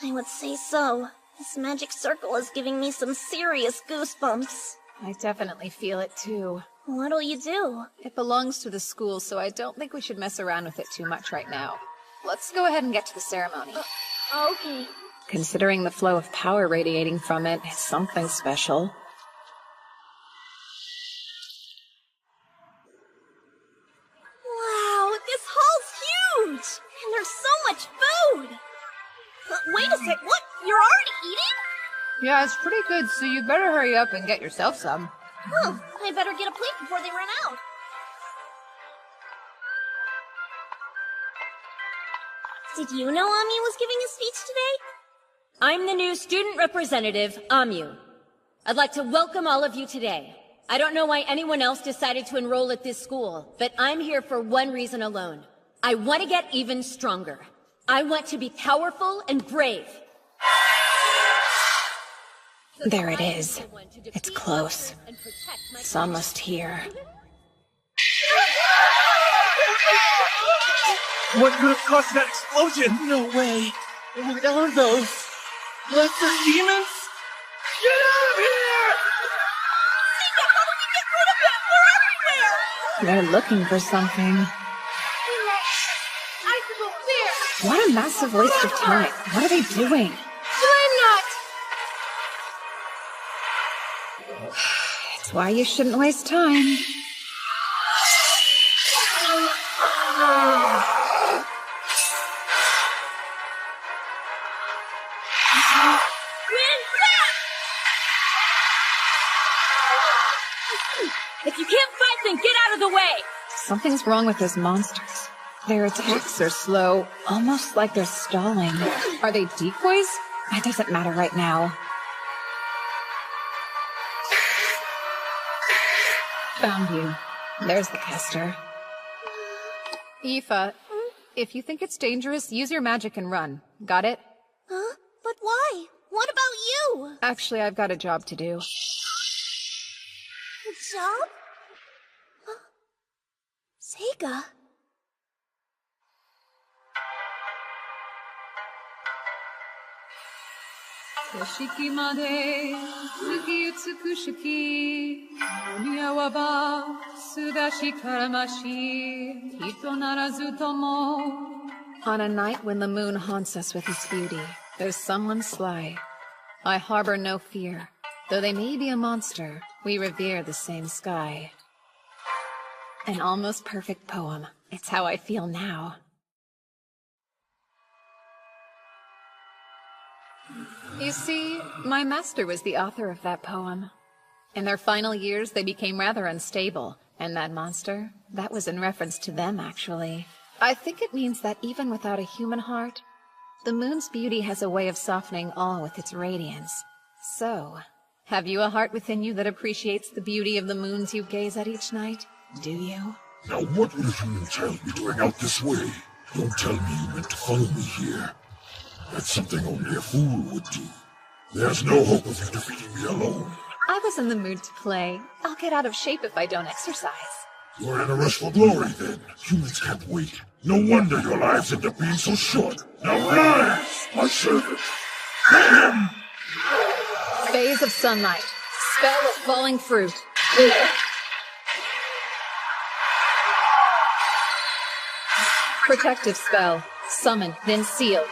I would say so. This magic circle is giving me some serious goosebumps. I definitely feel it too. What'll you do? It belongs to the school, so I don't think we should mess around with it too much right now. Let's go ahead and get to the ceremony. Okay. Considering the flow of power radiating from it, it's something special. Wow, this hall's huge! And there's so much food! Wait a sec, what? You're already eating? Yeah, it's pretty good, so you better hurry up and get yourself some. Oh, I better get a plate before they run out. Did you know Amu was giving a speech today? I'm the new student representative, Amu. I'd like to welcome all of you today. I don't know why anyone else decided to enroll at this school, but I'm here for one reason alone. I want to get even stronger. I want to be powerful and brave. There it is. It's close. It's almost here. What could have caused that explosion? No way. What are those? Lesser demons? Get out of here! Seika, how do we get rid of them? They're everywhere! They're looking for something. What a massive waste of time. What are they doing? It's why you shouldn't waste time. out of the way! Something's wrong with those monsters. Their attacks are slow, almost like they're stalling. Are they decoys? That doesn't matter right now. Found you. There's the caster. Aoife, if you think it's dangerous, use your magic and run. Got it? Huh? But why? What about you? Actually, I've got a job to do. A job? Seiga. On a night when the moon haunts us with its beauty, there's someone sly. I harbor no fear. Though they may be a monster, we revere the same sky. An almost perfect poem. It's how I feel now. You see, my master was the author of that poem. In their final years, they became rather unstable, and that monster, that was in reference to them, actually. I think it means that even without a human heart, the moon's beauty has a way of softening all with its radiance. So, have you a heart within you that appreciates the beauty of the moons you gaze at each night? Do you? Now what would a human child be doing out this way? Don't tell me you meant to follow me here. That's something only a fool would do. There's no hope of you defeating me alone. I was in the mood to play. I'll get out of shape if I don't exercise. You're in a rush for glory, then. Humans can't wait. No wonder your lives end up being so short. Now rise, my servant. Kill him! Phase of sunlight. Spell of falling fruit. Protective spell. Summon, then seal.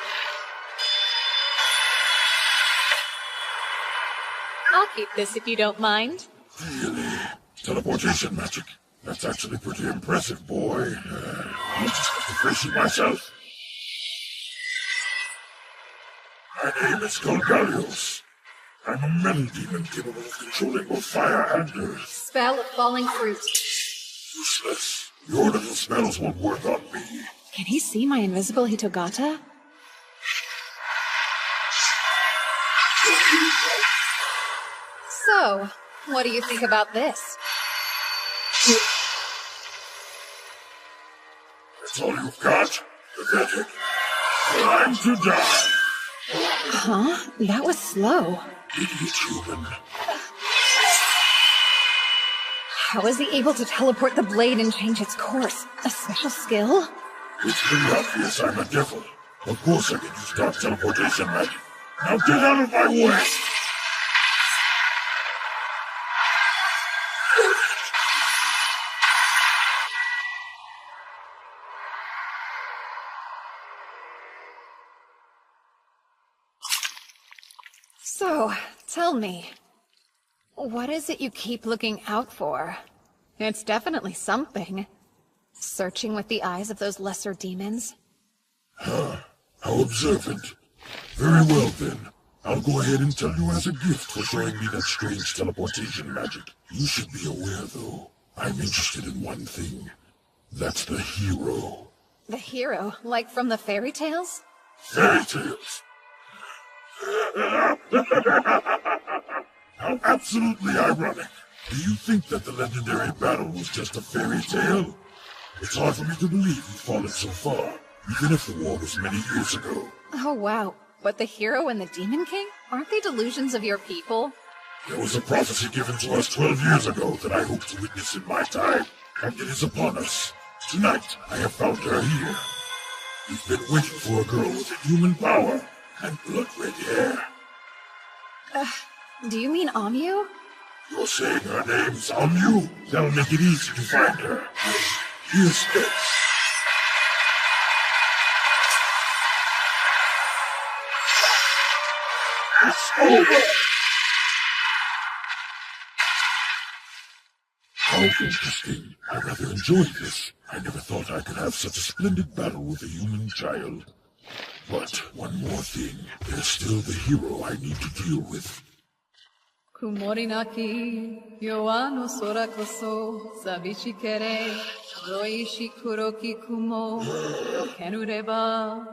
I'll keep this if you don't mind. Really? Teleportation magic? That's actually pretty impressive, boy. I'll just have to face it myself. My name is Golgarios. I'm a metal demon capable of controlling both fire and earth. Spell of falling fruit. Useless. Your little spells won't work on me. Can he see my invisible Hitogata? So, what do you think about this? That's all you've got? Pathetic. Time to die. Huh? That was slow. Idiot human. How is he able to teleport the blade and change its course? A special skill? It's pretty obvious I'm a devil. Of course I can use dark teleportation magic. Now get out of my way! So, tell me, what is it you keep looking out for? It's definitely something. Searching with the eyes of those lesser demons? Huh. How observant. Very well then. I'll go ahead and tell you as a gift for showing me that strange teleportation magic. You should be aware, though. I'm interested in one thing. That's the hero. The hero? Like from the fairy tales? Fairy tales? How absolutely ironic. Do you think that the legendary battle was just a fairy tale? It's hard for me to believe you've fallen so far, even if the war was many years ago. Oh wow, but the hero and the Demon King? Aren't they delusions of your people? There was a prophecy given to us 12 years ago that I hope to witness in my time, and it is upon us. Tonight, I have found her here. We've been waiting for a girl with a human power and blood-red hair. Do you mean Amu? You're saying her name's Amu? That'll make it easy to find her. Here's this. It's over! How interesting. I rather enjoyed this. I never thought I could have such a splendid battle with a human child. But one more thing. There's still the hero I need to deal with. Kumorinaki, Yoano sorakoso, Sabichi kere, Roishi kuroki kumo, no kenureba.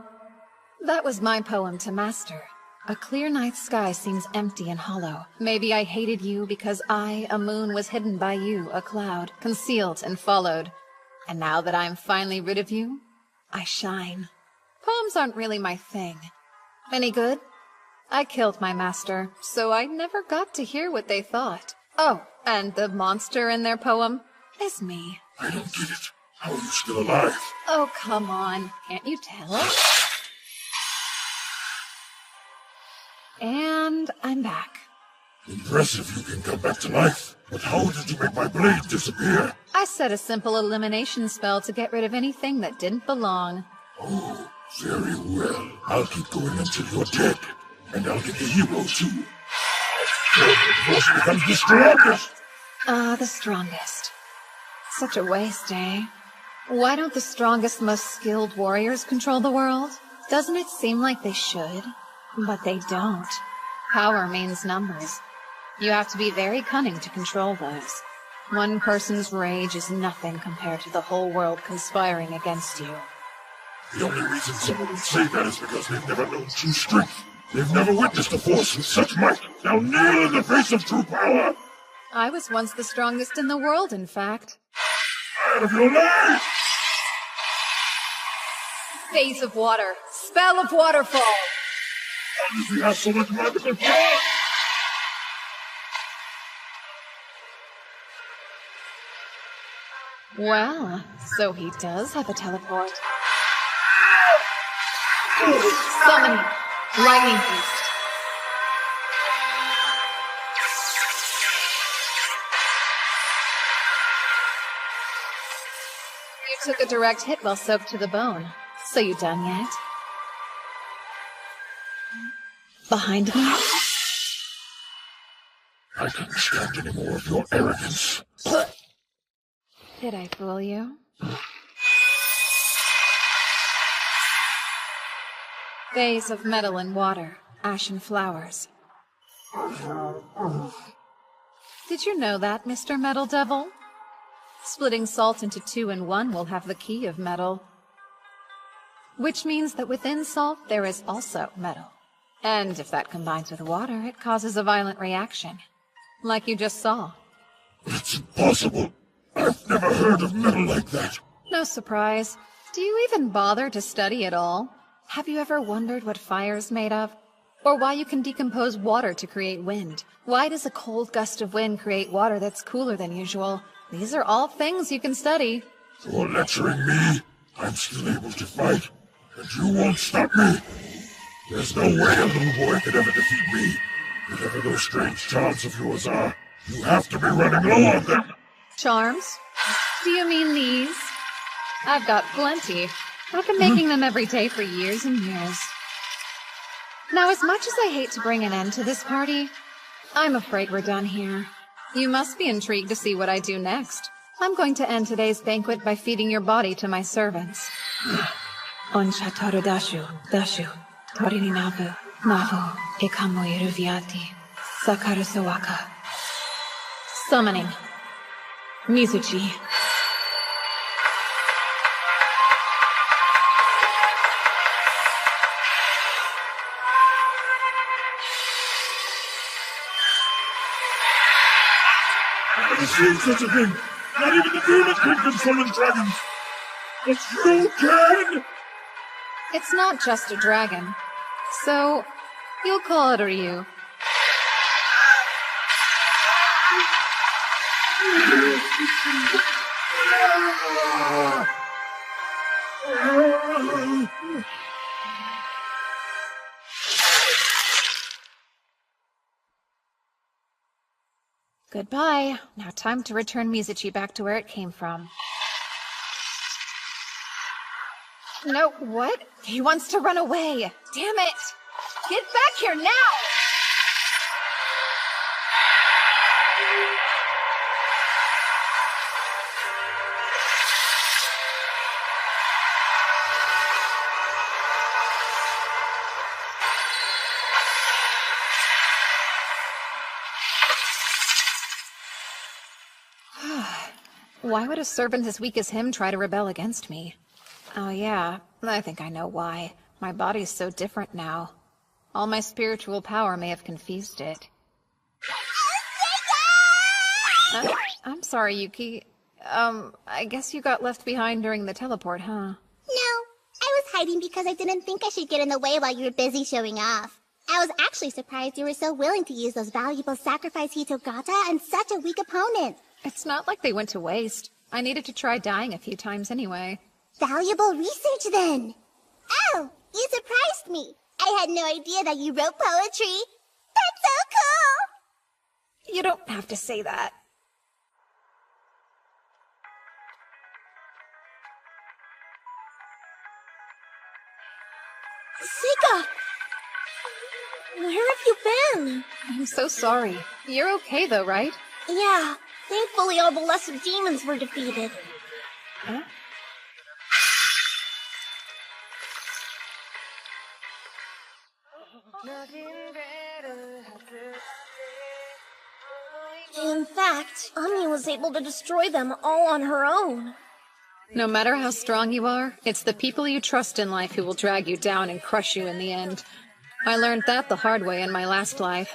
That was my poem to Master. A clear night sky seems empty and hollow. Maybe I hated you because I, a moon, was hidden by you, a cloud, concealed and followed. And now that I'm finally rid of you, I shine. Poems aren't really my thing. Any good? I killed my master, so I never got to hear what they thought. Oh, and the monster in their poem is me. I don't get it. How are you still alive? Oh, come on. Can't you tell? And I'm back. Impressive you can come back to life. But how did you make my blade disappear? I set a simple elimination spell to get rid of anything that didn't belong. Oh, very well. I'll keep going until you're dead. And I'll get the hero too. Force becomes the strongest! The strongest. Such a waste, eh? Why don't the strongest, most skilled warriors control the world? Doesn't it seem like they should? But they don't. Power means numbers. You have to be very cunning to control those. One person's rage is nothing compared to the whole world conspiring against you. The only reason someone would say that is because they've never known true strength. They've never witnessed a force with such might. Now kneel in the face of true power! I was once the strongest in the world, in fact. Out of your life! Phase of water. Spell of waterfall! How does he have so much magical power? Well, so he does have a teleport. Summoning. Lightning Beast. You took a direct hit while soaked to the bone. So you done yet? Behind me? I can't stand any more of your arrogance. Did I fool you? Vase of metal and water, ashen flowers. Did you know that, Mr. Metal Devil? Splitting salt into 2 and 1 will have the key of metal. Which means that within salt there is also metal. And if that combines with water, it causes a violent reaction. Like you just saw. It's impossible. I've never heard of metal like that. No surprise. Do you even bother to study at all? Have you ever wondered what fire's made of? Or why you can decompose water to create wind? Why does a cold gust of wind create water that's cooler than usual? These are all things you can study. For lecturing me, I'm still able to fight, and you won't stop me. There's no way a little boy could ever defeat me. Whatever those strange charms of yours are, you have to be running low on them. Charms? Do you mean these? I've got plenty. I've been making them every day for years and years. Now, as much as I hate to bring an end to this party, I'm afraid we're done here. You must be intrigued to see what I do next. I'm going to end today's banquet by feeding your body to my servants. Oncha taru dashu, dashu, torini navu, navu, ikamu iruviati, sakaru sawaka. Summoning. Mizuchi. I've never seen such a thing. Not even the demon king can summon dragons. But you can! It's not just a dragon. So, you'll call it a Ryu. Goodbye. Now time to return Mizuchi back to where it came from. No, what? He wants to run away. Damn it! Get back here now! Why would a servant as weak as him try to rebel against me? Oh yeah, I think I know why. My body's so different now. All my spiritual power may have confused it. I'm sorry, Yuki. I guess you got left behind during the teleport, huh? No, I was hiding because I didn't think I should get in the way while you were busy showing off. I was actually surprised you were so willing to use those valuable sacrifice Hitogata on such a weak opponent. It's not like they went to waste. I needed to try dying a few times anyway. Valuable research, then. Oh, you surprised me. I had no idea that you wrote poetry. That's so cool! You don't have to say that. Sika! Where have you been? I'm so sorry. You're okay though, right? Yeah, thankfully all the lesser demons were defeated. Huh? In fact, Ami was able to destroy them all on her own. No matter how strong you are, it's the people you trust in life who will drag you down and crush you in the end. I learned that the hard way in my last life.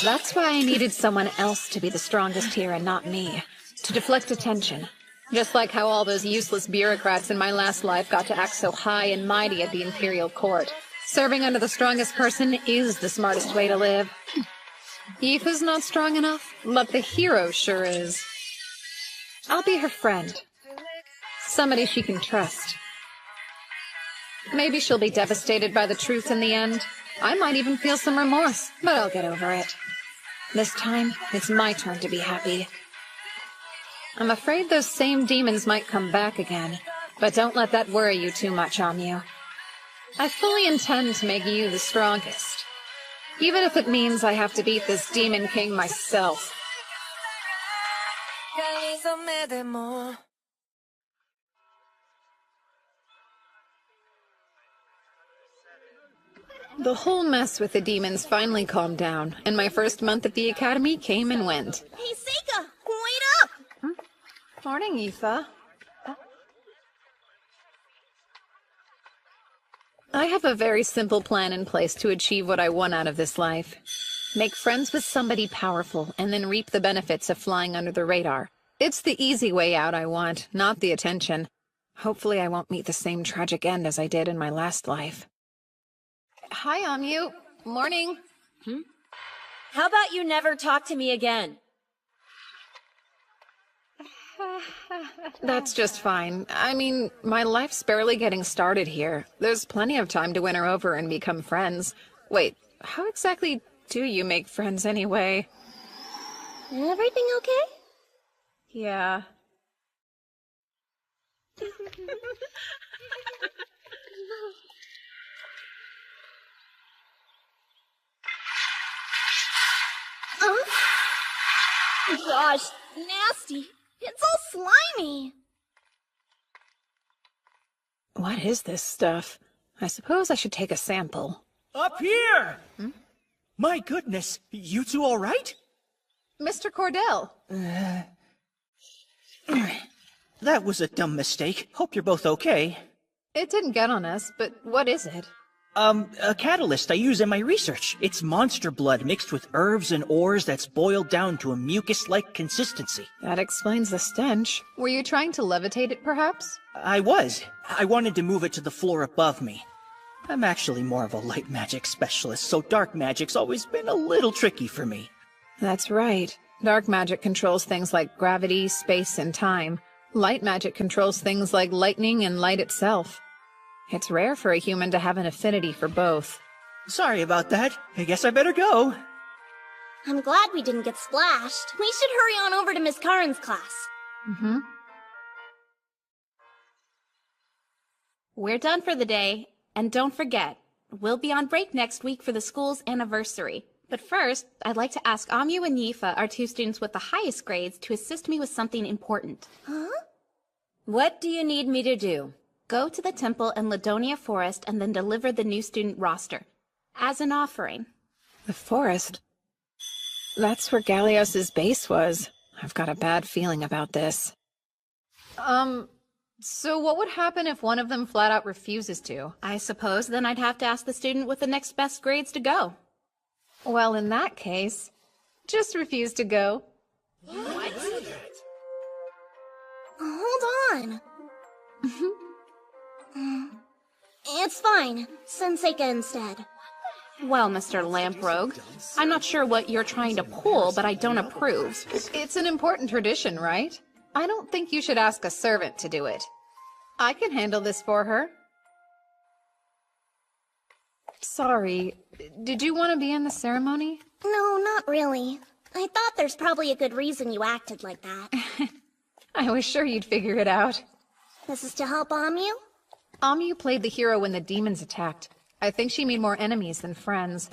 That's why I needed someone else to be the strongest here and not me, to deflect attention. Just like how all those useless bureaucrats in my last life got to act so high and mighty at the Imperial Court. Serving under the strongest person is the smartest way to live. Aoife's not strong enough, but the hero sure is. I'll be her friend. Somebody she can trust. Maybe she'll be devastated by the truth in the end. I might even feel some remorse, but I'll get over it. This time, it's my turn to be happy. I'm afraid those same demons might come back again, but don't let that worry you too much, Amyu. I fully intend to make you the strongest, even if it means I have to beat this Demon King myself. The whole mess with the demons finally calmed down, and my first month at the academy came and went. Hey, Sika! Wait up! Morning, Aoife. I have a very simple plan in place to achieve what I want out of this life. Make friends with somebody powerful, and then reap the benefits of flying under the radar. It's the easy way out I want, not the attention. Hopefully I won't meet the same tragic end as I did in my last life. Hi, Amyu. Morning. How about you never talk to me again? That's just fine. I mean, my life's barely getting started here. There's plenty of time to win her over and become friends. Wait, how exactly do you make friends anyway? Everything okay? Yeah. Gosh, nasty. It's all slimy. What is this stuff? I suppose I should take a sample. Up here! My goodness, you two all right? Mr. Cordell. That was a dumb mistake. Hope you're both okay. It didn't get on us, but what is it? A catalyst I use in my research. It's monster blood mixed with herbs and ores that's boiled down to a mucus-like consistency. That explains the stench. Were you trying to levitate it, perhaps? I was. I wanted to move it to the floor above me. I'm actually more of a light magic specialist, so dark magic's always been a little tricky for me. That's right. Dark magic controls things like gravity, space, and time. Light magic controls things like lightning and light itself. It's rare for a human to have an affinity for both. Sorry about that. I guess I better go. I'm glad we didn't get splashed. We should hurry on over to Miss Karen's class. We're done for the day. And don't forget, we'll be on break next week for the school's anniversary. But first, I'd like to ask Amyu and Aoife, our two students with the highest grades, to assist me with something important. Huh? What do you need me to do? Go to the temple in Ladonia Forest and then deliver the new student roster. As an offering. The forest? That's where Galios's base was. I've got a bad feeling about this. So what would happen if one of them flat out refuses to? I suppose then I'd have to ask the student with the next best grades to go. Well, in that case, just refuse to go. Hold on. It's fine. Send Seika instead. Well, Mr. Lamprogue, I'm not sure what you're trying to pull, but I don't approve. It's an important tradition, right? I don't think you should ask a servant to do it. I can handle this for her. Sorry, did you want to be in the ceremony? No, not really. I thought there's probably a good reason you acted like that. I was sure you'd figure it out. This is to help Amyu? Amyu played the hero when the demons attacked. I think she made more enemies than friends.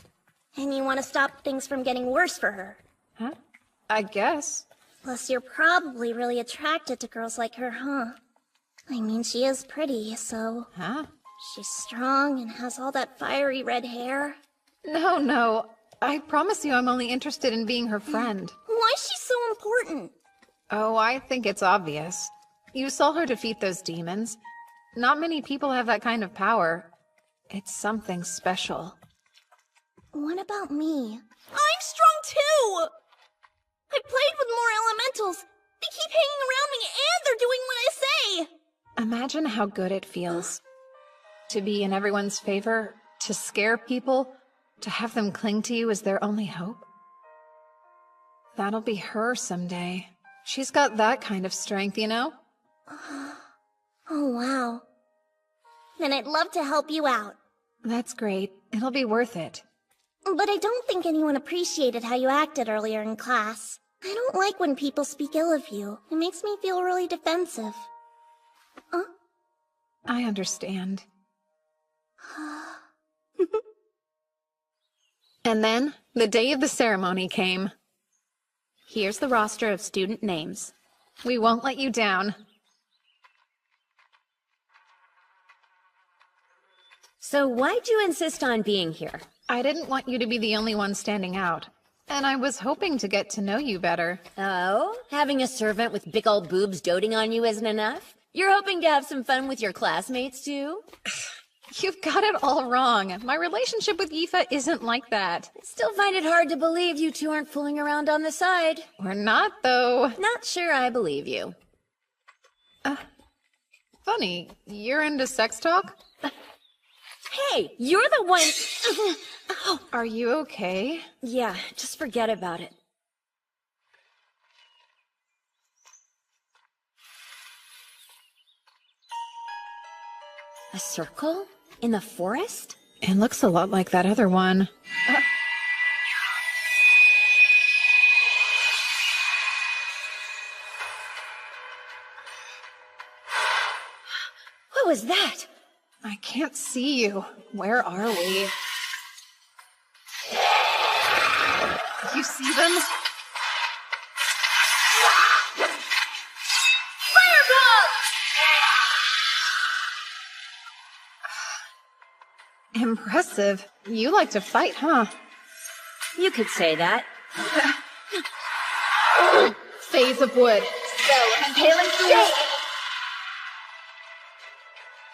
And you want to stop things from getting worse for her? Huh? I guess. Plus, you're probably really attracted to girls like her, huh? I mean, she is pretty, so... Huh? She's strong and has all that fiery red hair. No. I promise you I'm only interested in being her friend. Why is she so important? Oh, I think it's obvious. You saw her defeat those demons. Not many people have that kind of power. It's something special. What about me? I'm strong too! I played with more elementals. They keep hanging around me and they're doing what I say! Imagine how good it feels. To be in everyone's favor, to scare people, to have them cling to you as their only hope. That'll be her someday. She's got that kind of strength, you know? Oh, wow. Then I'd love to help you out. That's great. It'll be worth it. But I don't think anyone appreciated how you acted earlier in class. I don't like when people speak ill of you. It makes me feel really defensive. I understand. And then, the day of the ceremony came. Here's the roster of student names. We won't let you down. So why'd you insist on being here? I didn't want you to be the only one standing out. And I was hoping to get to know you better. Oh? Having a servant with big old boobs doting on you isn't enough? You're hoping to have some fun with your classmates, too? You've got it all wrong. My relationship with Yifa isn't like that. I still find it hard to believe you two aren't fooling around on the side. We're not, though. Not sure I believe you. Funny, you're into sex talk? Hey, you're the one... Oh, are you okay? Yeah, just forget about it. A circle? In the forest? It looks a lot like that other one. What was that? I can't see you. Where are we? You see them? Fireball! Impressive. You like to fight, huh? You could say that. Phase of wood. Spell impaling stake.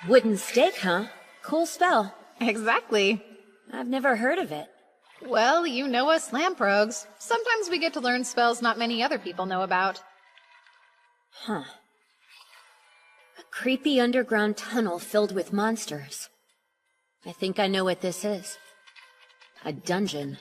Wooden stake, huh? Cool spell. Exactly. I've never heard of it. Well, you know us Lamprogues. Sometimes we get to learn spells not many other people know about. Huh. A creepy underground tunnel filled with monsters. I think I know what this is. A dungeon.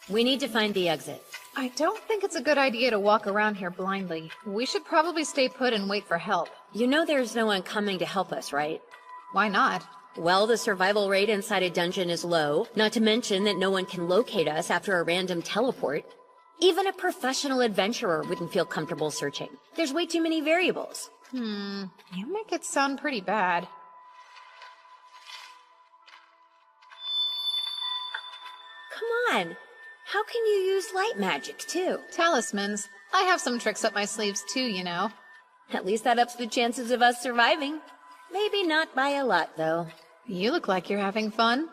We need to find the exit. I don't think it's a good idea to walk around here blindly. We should probably stay put and wait for help. You know there's no one coming to help us, right? Why not? Well, the survival rate inside a dungeon is low, not to mention that no one can locate us after a random teleport. Even a professional adventurer wouldn't feel comfortable searching. There's way too many variables. You make it sound pretty bad. Come on. How can you use light magic, too? Talismans. I have some tricks up my sleeves, too, you know. At least that ups the chances of us surviving. Maybe not by a lot, though. You look like you're having fun.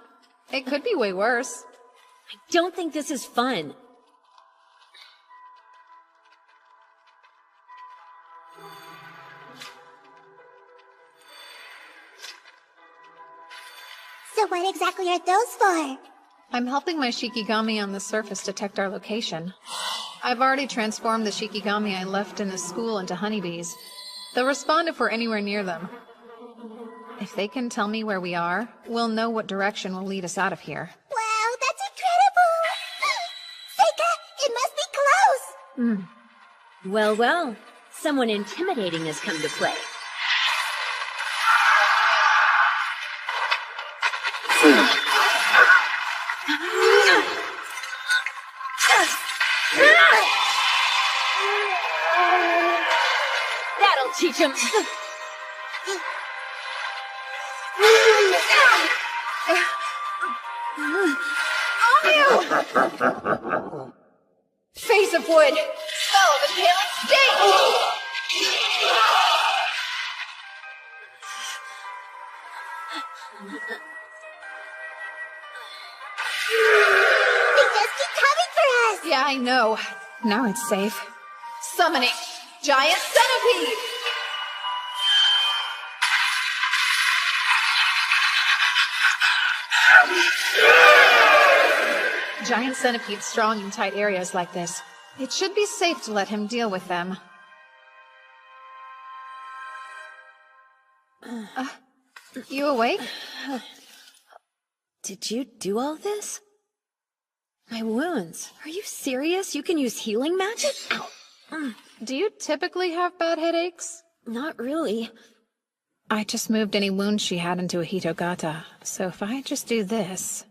It could be way worse. I don't think this is fun. So what exactly are those for? I'm helping my Shikigami on the surface detect our location. I've already transformed the Shikigami I left in the school into honeybees. They'll respond if we're anywhere near them. If they can tell me where we are, we'll know what direction will lead us out of here. Wow, that's incredible! Seika, it must be close! Well, well. Someone intimidating has come to play. That'll teach him. Face of wood! Smell of inhaling steak! They just keep coming for us! Yeah, I know. Now it's safe. Summoning Giant Centipede! Giant Centipede's strong in tight areas like this. It should be safe to let him deal with them. You awake? Did you do all this? My wounds. Are you serious? You can use healing magic? Ow. Do you typically have bad headaches? Not really. I just moved any wounds she had into a Hitogata, so if I just do this...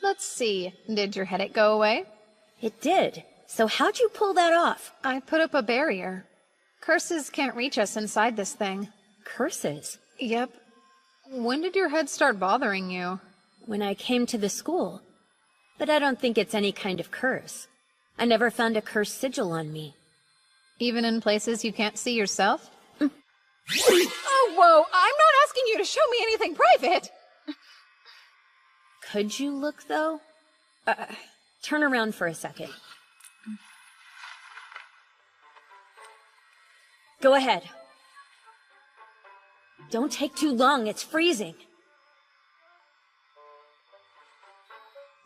Let's see, did your headache go away? It did. So how'd you pull that off? I put up a barrier. Curses can't reach us inside this thing. Curses? Yep. When did your head start bothering you? When I came to the school. But I don't think it's any kind of curse. I never found a curse sigil on me. Even in places you can't see yourself? Oh, whoa! I'm not asking you to show me anything private! Could you look, though? Turn around for a second. Go ahead. Don't take too long, it's freezing.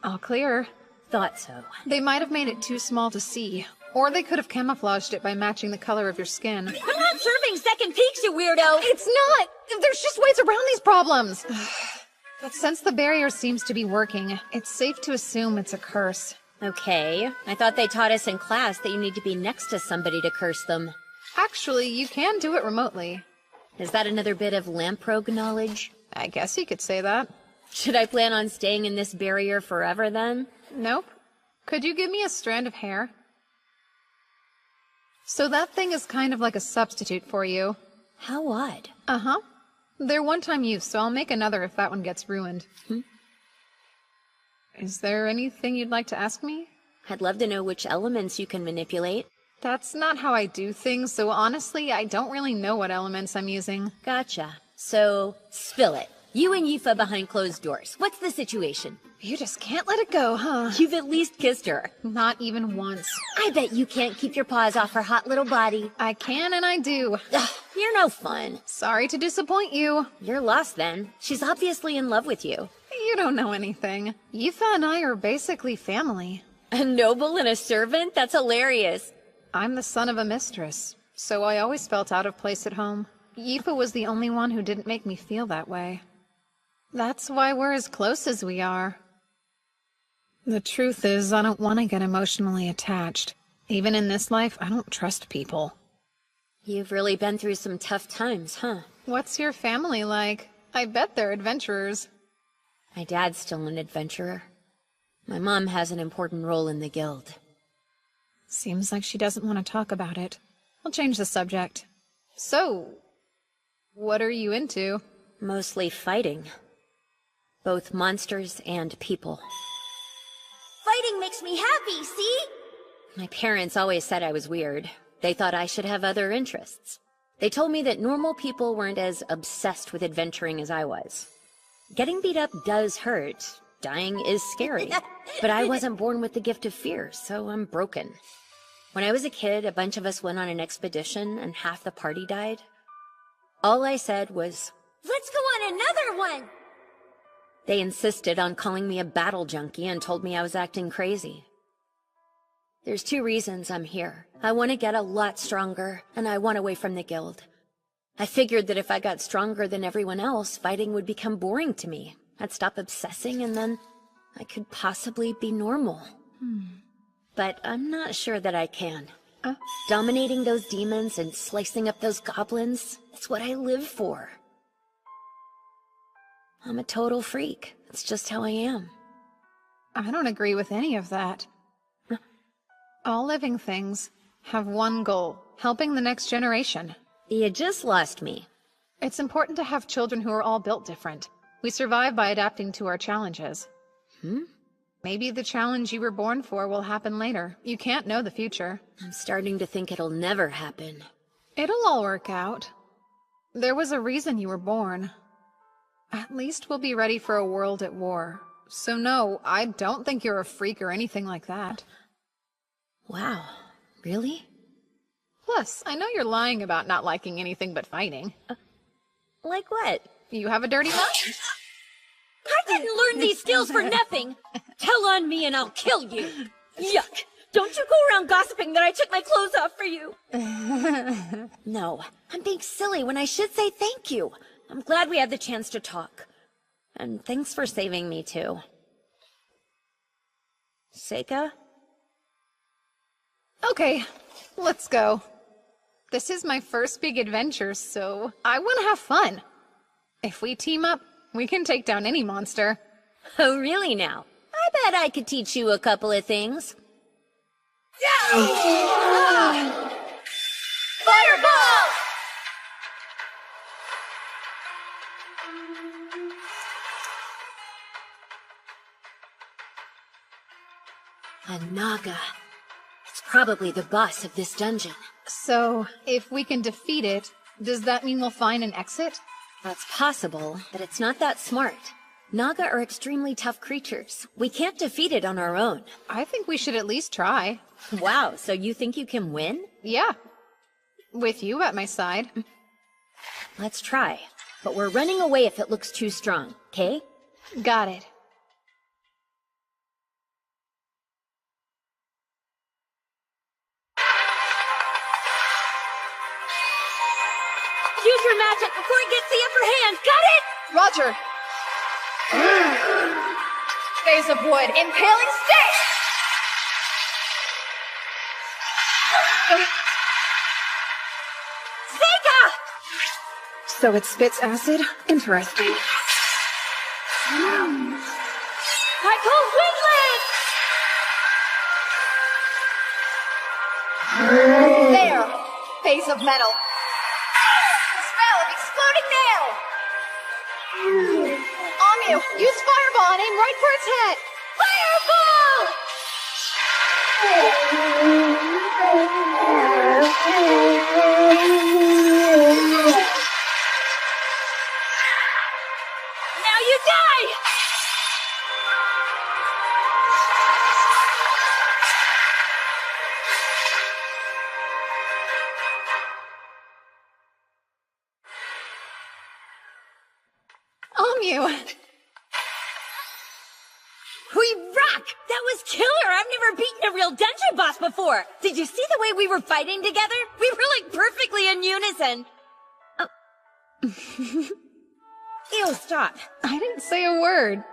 All clear. Thought so. They might have made it too small to see, or they could have camouflaged it by matching the color of your skin. I'm not serving second peeks, you weirdo! It's not! There's just ways around these problems! But since the barrier seems to be working, it's safe to assume it's a curse. Okay. I thought they taught us in class that you need to be next to somebody to curse them. Actually, you can do it remotely. Is that another bit of Lamprogue knowledge? I guess you could say that. Should I plan on staying in this barrier forever, then? Nope. Could you give me a strand of hair? So that thing is kind of like a substitute for you. How odd. Uh-huh. They're one-time use, so I'll make another if that one gets ruined. Is there anything you'd like to ask me? I'd love to know which elements you can manipulate. That's not how I do things, so honestly, I don't really know what elements I'm using. Gotcha. So, spill it. You and Yifa behind closed doors. What's the situation? You just can't let it go, huh? You've at least kissed her. Not even once. I bet you can't keep your paws off her hot little body. I can and I do. Ugh, you're no fun. Sorry to disappoint you. You're lost then. She's obviously in love with you. You don't know anything. Yifa and I are basically family. A noble and a servant? That's hilarious. I'm the son of a mistress, so I always felt out of place at home. Yifa was the only one who didn't make me feel that way. That's why we're as close as we are. The truth is, I don't want to get emotionally attached. Even in this life, I don't trust people. You've really been through some tough times, huh? What's your family like? I bet they're adventurers. My dad's still an adventurer. My mom has an important role in the guild. Seems like she doesn't want to talk about it. I'll change the subject. So, what are you into? Mostly fighting. Both monsters and people. Fighting makes me happy, see? My parents always said I was weird. They thought I should have other interests. They told me that normal people weren't as obsessed with adventuring as I was. Getting beat up does hurt. Dying is scary. But I wasn't born with the gift of fear, so I'm broken. When I was a kid, a bunch of us went on an expedition and half the party died. All I said was, "Let's go on another one!" They insisted on calling me a battle junkie and told me I was acting crazy. There's 2 reasons I'm here. I want to get a lot stronger, and I want away from the guild. I figured that if I got stronger than everyone else, fighting would become boring to me. I'd stop obsessing, and then I could possibly be normal. But I'm not sure that I can. Dominating those demons and slicing up those goblins, it's what I live for. I'm a total freak. It's just how I am. I don't agree with any of that. All living things have one goal, helping the next generation. You just lost me. It's important to have children who are all built different. We survive by adapting to our challenges. Maybe the challenge you were born for will happen later. You can't know the future. I'm starting to think it'll never happen. It'll all work out. There was a reason you were born. At least we'll be ready for a world at war. So no, I don't think you're a freak or anything like that. Wow, really? Plus, I know you're lying about not liking anything but fighting. Like what? You have a dirty mouth? I didn't learn these skills for nothing! Tell on me and I'll kill you! Yuck! Don't you go around gossiping that I took my clothes off for you! No, I'm being silly when I should say thank you. I'm glad we had the chance to talk. And thanks for saving me, too. Seika? Okay, let's go. This is my first big adventure, so I want to have fun. If we team up, we can take down any monster. Oh, really now? I bet I could teach you a couple of things. Fireball! A Naga. It's probably the boss of this dungeon. So, if we can defeat it, does that mean we'll find an exit? That's possible, but it's not that smart. Naga are extremely tough creatures. We can't defeat it on our own. I think we should at least try. Wow, so you think you can win? Yeah. With you at my side. Let's try. But we're running away if it looks too strong, okay? Got it. Use your magic before it gets the upper hand, got it? Roger! Phase of wood, impaling stick! Seika! So it spits acid? Interesting. I call Windland! There! Phase of metal. Spell of exploding nail! Amyu, use fireball and aim right for its head! Fireball! Now you die! Amyu! We rock! That was killer! I've never beaten a real dungeon boss before! Did you see the way we were fighting together? We were like perfectly in unison! Ew, stop. I didn't say a word.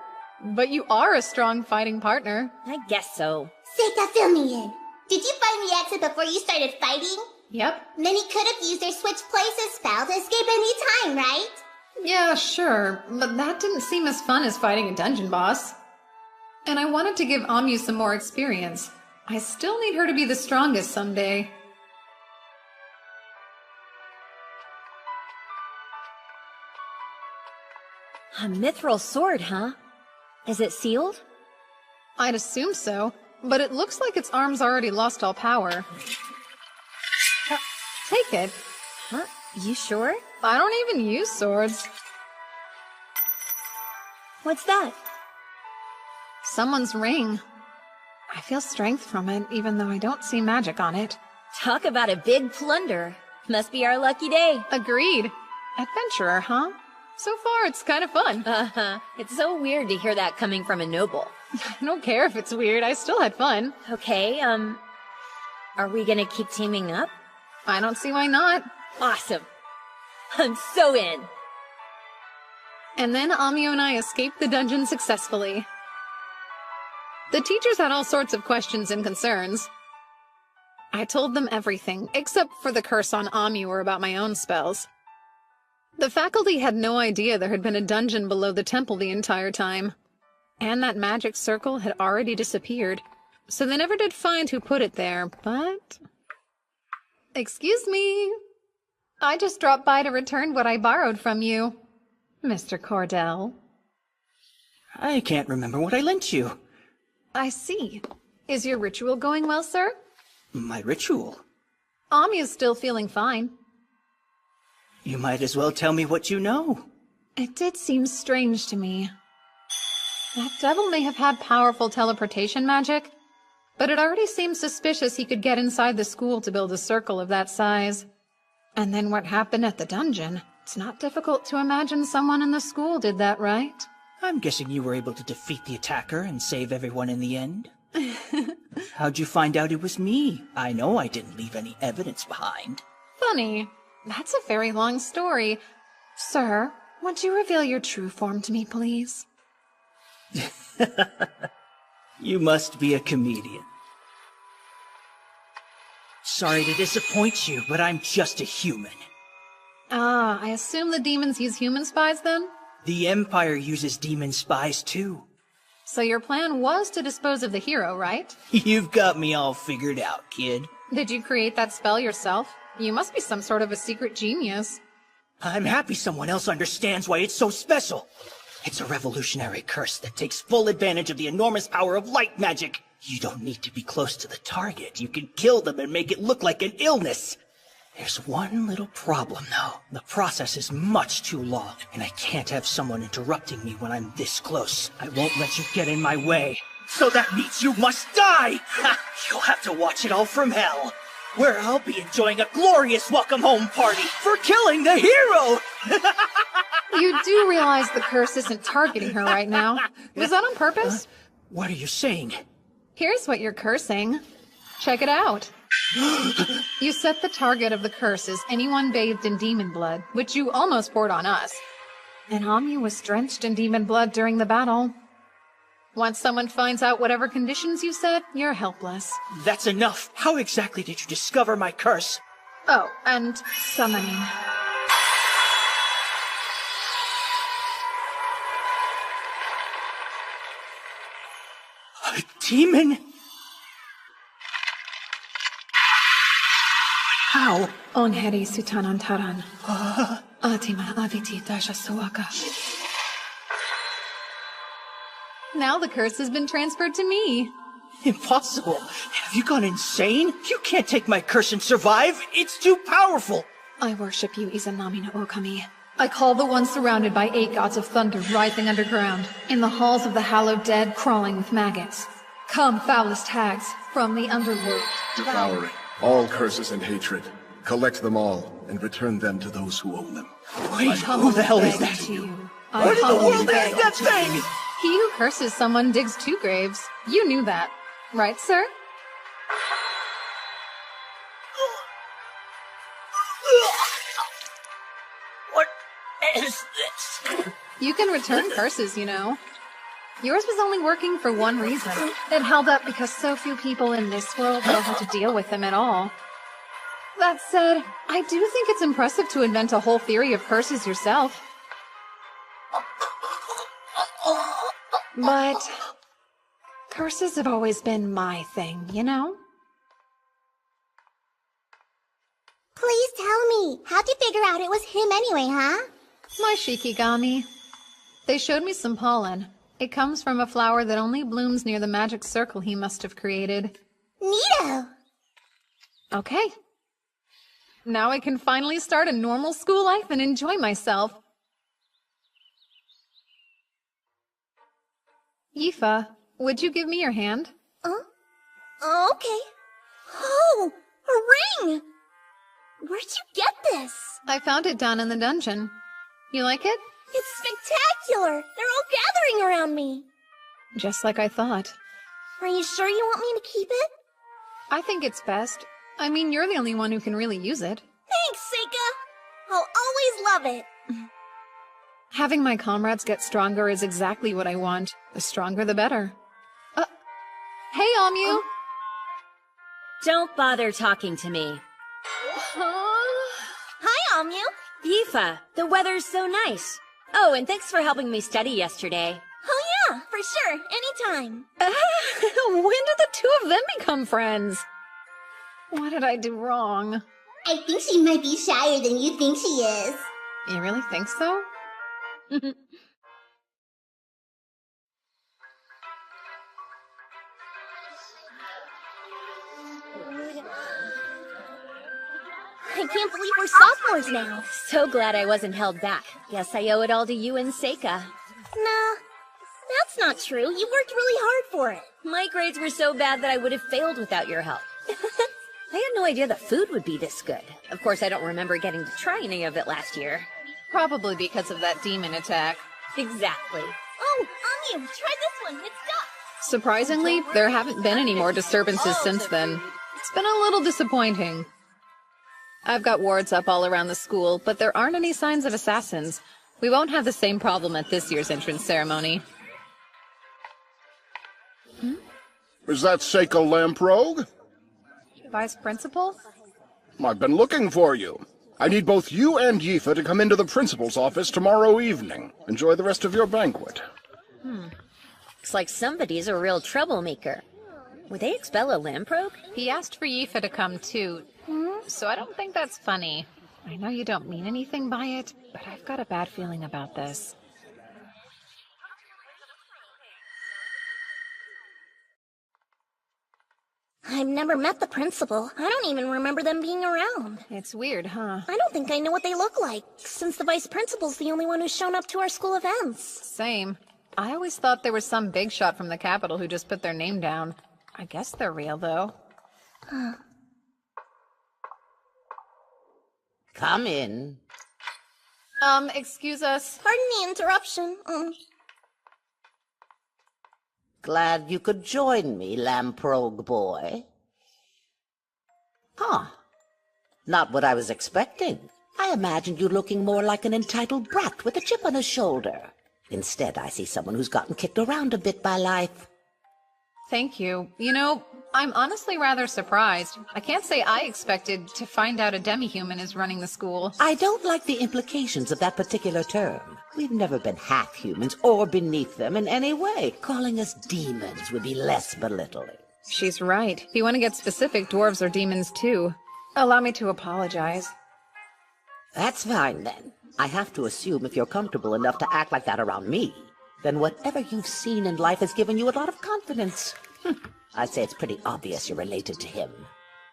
But you are a strong fighting partner. I guess so. Seika, fill me in. Did you find the exit before you started fighting? Yep. Then he could have used their switch places spell to escape any time, right? Yeah, sure, but that didn't seem as fun as fighting a dungeon boss. And I wanted to give Amyu some more experience. I still need her to be the strongest someday. A mithril sword, huh? Is it sealed? I'd assume so, but it looks like its arms already lost all power. Take it. Huh? You sure? I don't even use swords. What's that? Someone's ring. I feel strength from it, even though I don't see magic on it. Talk about a big plunder. Must be our lucky day. Agreed. Adventurer, huh? So far, it's kind of fun. Uh-huh. It's so weird to hear that coming from a noble. I don't care if it's weird, I still had fun. Okay, are we gonna keep teaming up? I don't see why not. Awesome. I'm so in. And then Amio and I escaped the dungeon successfully. The teachers had all sorts of questions and concerns. I told them everything, except for the curse on Amio about my own spells. The faculty had no idea there had been a dungeon below the temple the entire time. And that magic circle had already disappeared, so they never did find who put it there, but... Excuse me. I just dropped by to return what I borrowed from you, Mr. Cordell. I can't remember what I lent you. I see. Is your ritual going well, sir? My ritual? Ami is still feeling fine. You might as well tell me what you know. It did seem strange to me. That devil may have had powerful teleportation magic, but it already seemed suspicious he could get inside the school to build a circle of that size. And then what happened at the dungeon? It's not difficult to imagine someone in the school did that, right? I'm guessing you were able to defeat the attacker and save everyone in the end. How'd you find out it was me? I know I didn't leave any evidence behind. Funny. That's a very long story. Sir, would you reveal your true form to me, please? You must be a comedian. Sorry to disappoint you, but I'm just a human. Ah, I assume the demons use human spies then? The Empire uses demon spies too. So your plan was to dispose of the hero, right? You've got me all figured out, kid. Did you create that spell yourself? You must be some sort of a secret genius. I'm happy someone else understands why it's so special. It's a revolutionary curse that takes full advantage of the enormous power of light magic. You don't need to be close to the target. You can kill them and make it look like an illness. There's one little problem, though. The process is much too long, and I can't have someone interrupting me when I'm this close. I won't let you get in my way. So that means you must die! Ha! You'll have to watch it all from hell, where I'll be enjoying a glorious welcome home party for killing the hero! You do realize the curse isn't targeting her right now. Was that on purpose? What are you saying? Here's what you're cursing. Check it out. You set the target of the curse as anyone bathed in demon blood, which you almost poured on us. And Amyu was drenched in demon blood during the battle. Once someone finds out whatever conditions you set, you're helpless. That's enough. How exactly did you discover my curse? Oh, and summoning. A demon? How? Onheri Sutanantaran. Atima Aviti Dashasawaka. Now the curse has been transferred to me. Impossible. Have you gone insane? You can't take my curse and survive. It's too powerful. I worship you, Izanami no Okami. I call the one surrounded by 8 gods of thunder writhing underground, in the halls of the hallowed dead crawling with maggots. Come, foulest hags, from the underworld. Devouring all curses and hatred. Collect them all, and return them to those who own them. Wait, who the hell is that? What in the world is that thing? He who curses someone digs 2 graves. You knew that, right, sir? What is this? You can return curses, you know. Yours was only working for one reason. It held up because so few people in this world know how to deal with them at all. That said, I do think it's impressive to invent a whole theory of curses yourself. But curses have always been my thing, you know? Please tell me, how'd you figure out it was him anyway, huh? My Shikigami. They showed me some pollen. It comes from a flower that only blooms near the magic circle he must have created. Neato! Okay. Now I can finally start a normal school life and enjoy myself. Yifa, would you give me your hand? Okay. Oh, a ring! Where'd you get this? I found it down in the dungeon. You like it? It's spectacular! They're all gathering around me! Just like I thought. Are you sure you want me to keep it? I think it's best. I mean, you're the only one who can really use it. Thanks, Seika! I'll always love it! Having my comrades get stronger is exactly what I want. The stronger the better. Hey, Amyu! Don't bother talking to me. Hi, Amyu! Yifa, the weather's so nice. Oh, and thanks for helping me study yesterday. Oh yeah, for sure, anytime. When did the two of them become friends? What did I do wrong? I think she might be shyer than you think she is. You really think so? I can't believe we're sophomores now. So glad I wasn't held back. Guess I owe it all to you and Seika. Nah, that's not true. You worked really hard for it. My grades were so bad that I would have failed without your help. I had no idea the food would be this good. Of course, I don't remember getting to try any of it last year. Probably because of that demon attack. Exactly. Oh, Amyu, try this one. It's duck. Surprisingly, there haven't been any more disturbances since then. It's been a little disappointing. I've got wards up all around the school, but there aren't any signs of assassins. We won't have the same problem at this year's entrance ceremony. Is that Seika Lamprogue? Vice Principal? I've been looking for you. I need both you and Yifa to come into the principal's office tomorrow evening. Enjoy the rest of your banquet. Looks like somebody's a real troublemaker. Would they expel a Lamprogue? He asked for Yifa to come too, so I don't think that's funny. I know you don't mean anything by it, but I've got a bad feeling about this. I've never met the principal. I don't even remember them being around. It's weird, huh? I don't think I know what they look like, since the vice principal's the only one who's shown up to our school events. Same. I always thought there was some big shot from the Capitol who just put their name down. I guess they're real, though. Come in. Excuse us. Pardon the interruption. Glad you could join me, Lamprogue boy. Huh. Not what I was expecting. I imagined you looking more like an entitled brat with a chip on his shoulder. Instead, I see someone who's gotten kicked around a bit by life. Thank you. You know, I'm honestly rather surprised. I can't say I expected to find out a demi-human is running the school. I don't like the implications of that particular term. We've never been half-humans or beneath them in any way. Calling us demons would be less belittling. She's right. If you want to get specific, dwarves are demons too. Allow me to apologize. That's fine then. I have to assume if you're comfortable enough to act like that around me, then whatever you've seen in life has given you a lot of confidence. I'd say it's pretty obvious you're related to him.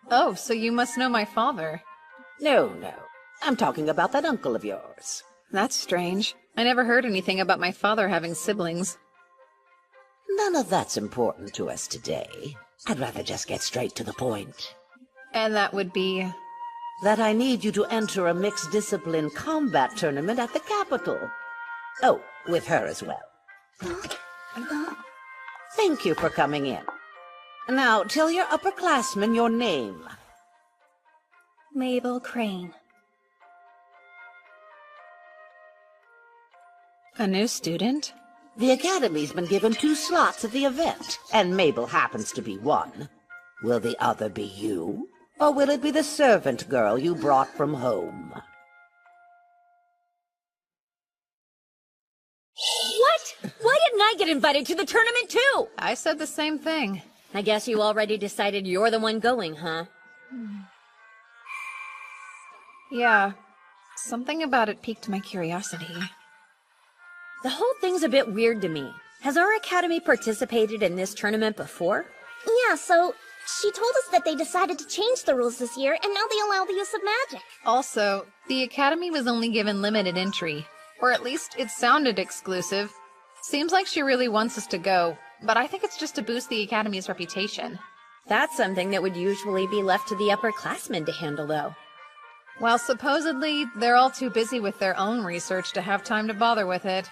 Oh, so you must know my father. No. I'm talking about that uncle of yours. That's strange. I never heard anything about my father having siblings. None of that's important to us today. I'd rather just get straight to the point. And that would be? That I need you to enter a mixed-discipline combat tournament at the Capitol. Oh, with her as well. Thank you for coming in. Now, tell your upperclassmen your name. Mabel Crane. A new student? The Academy's been given 2 slots at the event, and Mabel happens to be one. Will the other be you? Or will it be the servant girl you brought from home? What? Why didn't I get invited to the tournament too? I said the same thing. I guess you already decided you're the one going, huh? Yeah. Something about it piqued my curiosity. The whole thing's a bit weird to me. Has our academy participated in this tournament before? Yeah, so she told us that they decided to change the rules this year, and now they allow the use of magic. Also, the academy was only given limited entry. Or at least it sounded exclusive. Seems like she really wants us to go, but I think it's just to boost the Academy's reputation. That's something that would usually be left to the upperclassmen to handle, though. Well, supposedly, they're all too busy with their own research to have time to bother with it.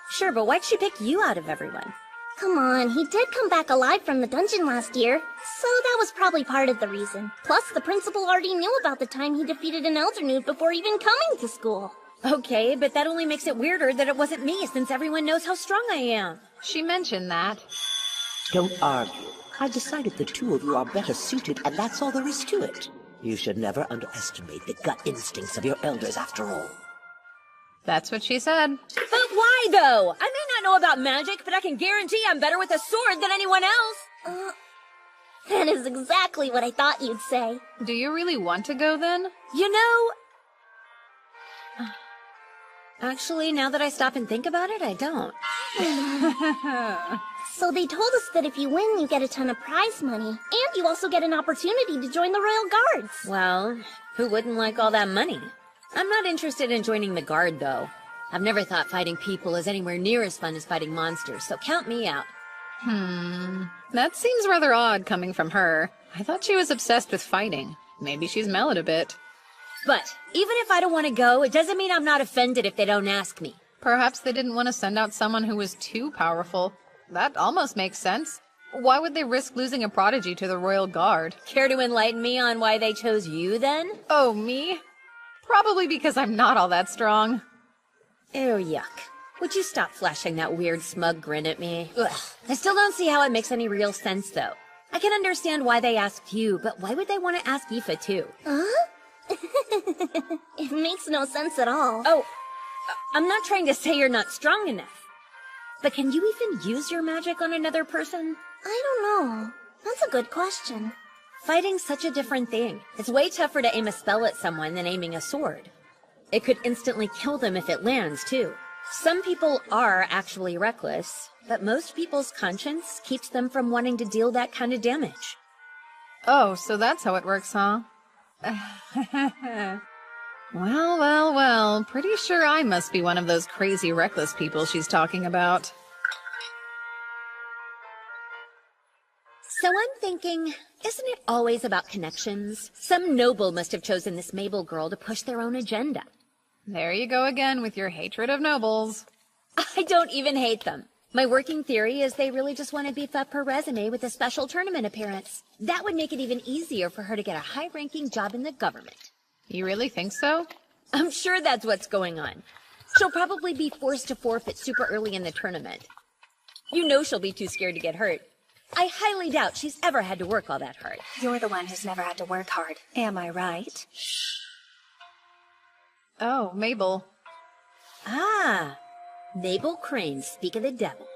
Sure, but why'd she pick you out of everyone? Come on, he did come back alive from the dungeon last year, so that was probably part of the reason. Plus, the principal already knew about the time he defeated an Elder Nude before even coming to school. Okay, but that only makes it weirder that it wasn't me, since everyone knows how strong I am. She mentioned that. Don't argue. I decided the two of you are better suited, and that's all there is to it. You should never underestimate the gut instincts of your elders, after all. That's what she said. But why, though? I may not know about magic, but I can guarantee I'm better with a sword than anyone else. That is exactly what I thought you'd say. Do you really want to go, then? You know... Actually, now that I stop and think about it, I don't. So they told us that if you win, you get a ton of prize money, and you also get an opportunity to join the Royal Guards. Well, who wouldn't like all that money? I'm not interested in joining the Guard, though. I've never thought fighting people is anywhere near as fun as fighting monsters, so count me out. That seems rather odd coming from her. I thought she was obsessed with fighting. Maybe she's mellowed a bit. But even if I don't want to go, it doesn't mean I'm not offended if they don't ask me. Perhaps they didn't want to send out someone who was too powerful. That almost makes sense. Why would they risk losing a prodigy to the Royal Guard? Care to enlighten me on why they chose you, then? Oh, me? Probably because I'm not all that strong. Ew, yuck. Would you stop flashing that weird smug grin at me? Ugh. I still don't see how it makes any real sense, though. I can understand why they asked you, but why would they want to ask Aoife, too? Huh? It makes no sense at all. Oh, I'm not trying to say you're not strong enough. But can you even use your magic on another person? I don't know. That's a good question. Fighting's such a different thing. It's way tougher to aim a spell at someone than aiming a sword. It could instantly kill them if it lands, too. Some people are actually reckless, but most people's conscience keeps them from wanting to deal that kind of damage. Oh, so that's how it works, huh? Well, pretty sure I must be one of those crazy reckless people she's talking about. So I'm thinking, isn't it always about connections? Some noble must have chosen this Mabel girl to push their own agenda. There you go again with your hatred of nobles. I don't even hate them. My working theory is they really just want to beef up her resume with a special tournament appearance. That would make it even easier for her to get a high-ranking job in the government. You really think so? I'm sure that's what's going on. She'll probably be forced to forfeit super early in the tournament. You know she'll be too scared to get hurt. I highly doubt she's ever had to work all that hard. You're the one who's never had to work hard. Am I right? Oh, Mabel. Ah, Mabel Crane, speak of the devil.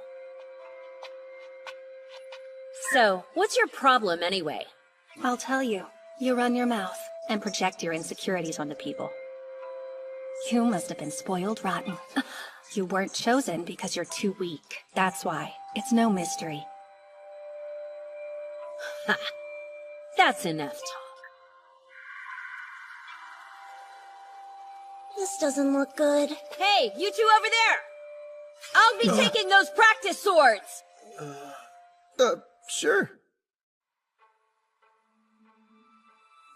So, what's your problem anyway? I'll tell you. You run your mouth and project your insecurities onto people. You must have been spoiled rotten. You weren't chosen because you're too weak. That's why. It's no mystery. Ha! That's enough talk. This doesn't look good. Hey, you two over there! I'll be taking those practice swords! Sure.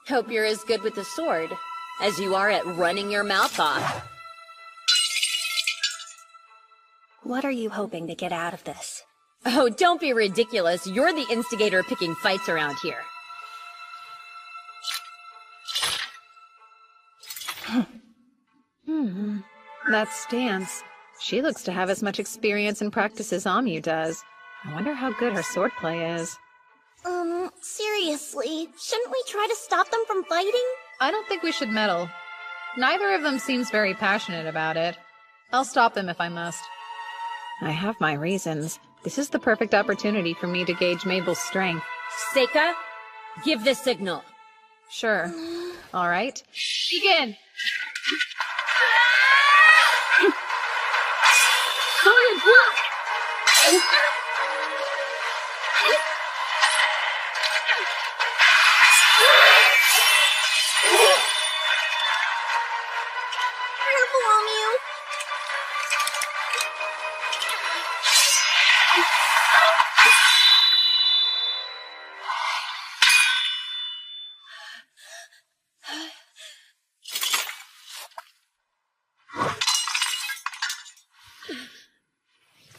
Hope you're as good with the sword as you are at running your mouth off. What are you hoping to get out of this? Oh, don't be ridiculous. You're the instigator picking fights around here. That stance. She looks to have as much experience and practice as Amyu does. I wonder how good her swordplay is. Seriously, shouldn't we try to stop them from fighting? I don't think we should meddle. Neither of them seems very passionate about it. I'll stop them if I must. I have my reasons. This is the perfect opportunity for me to gauge Mabel's strength. Seika, give the signal. Sure. All right. Begin! Solid block! Careful, Amyu.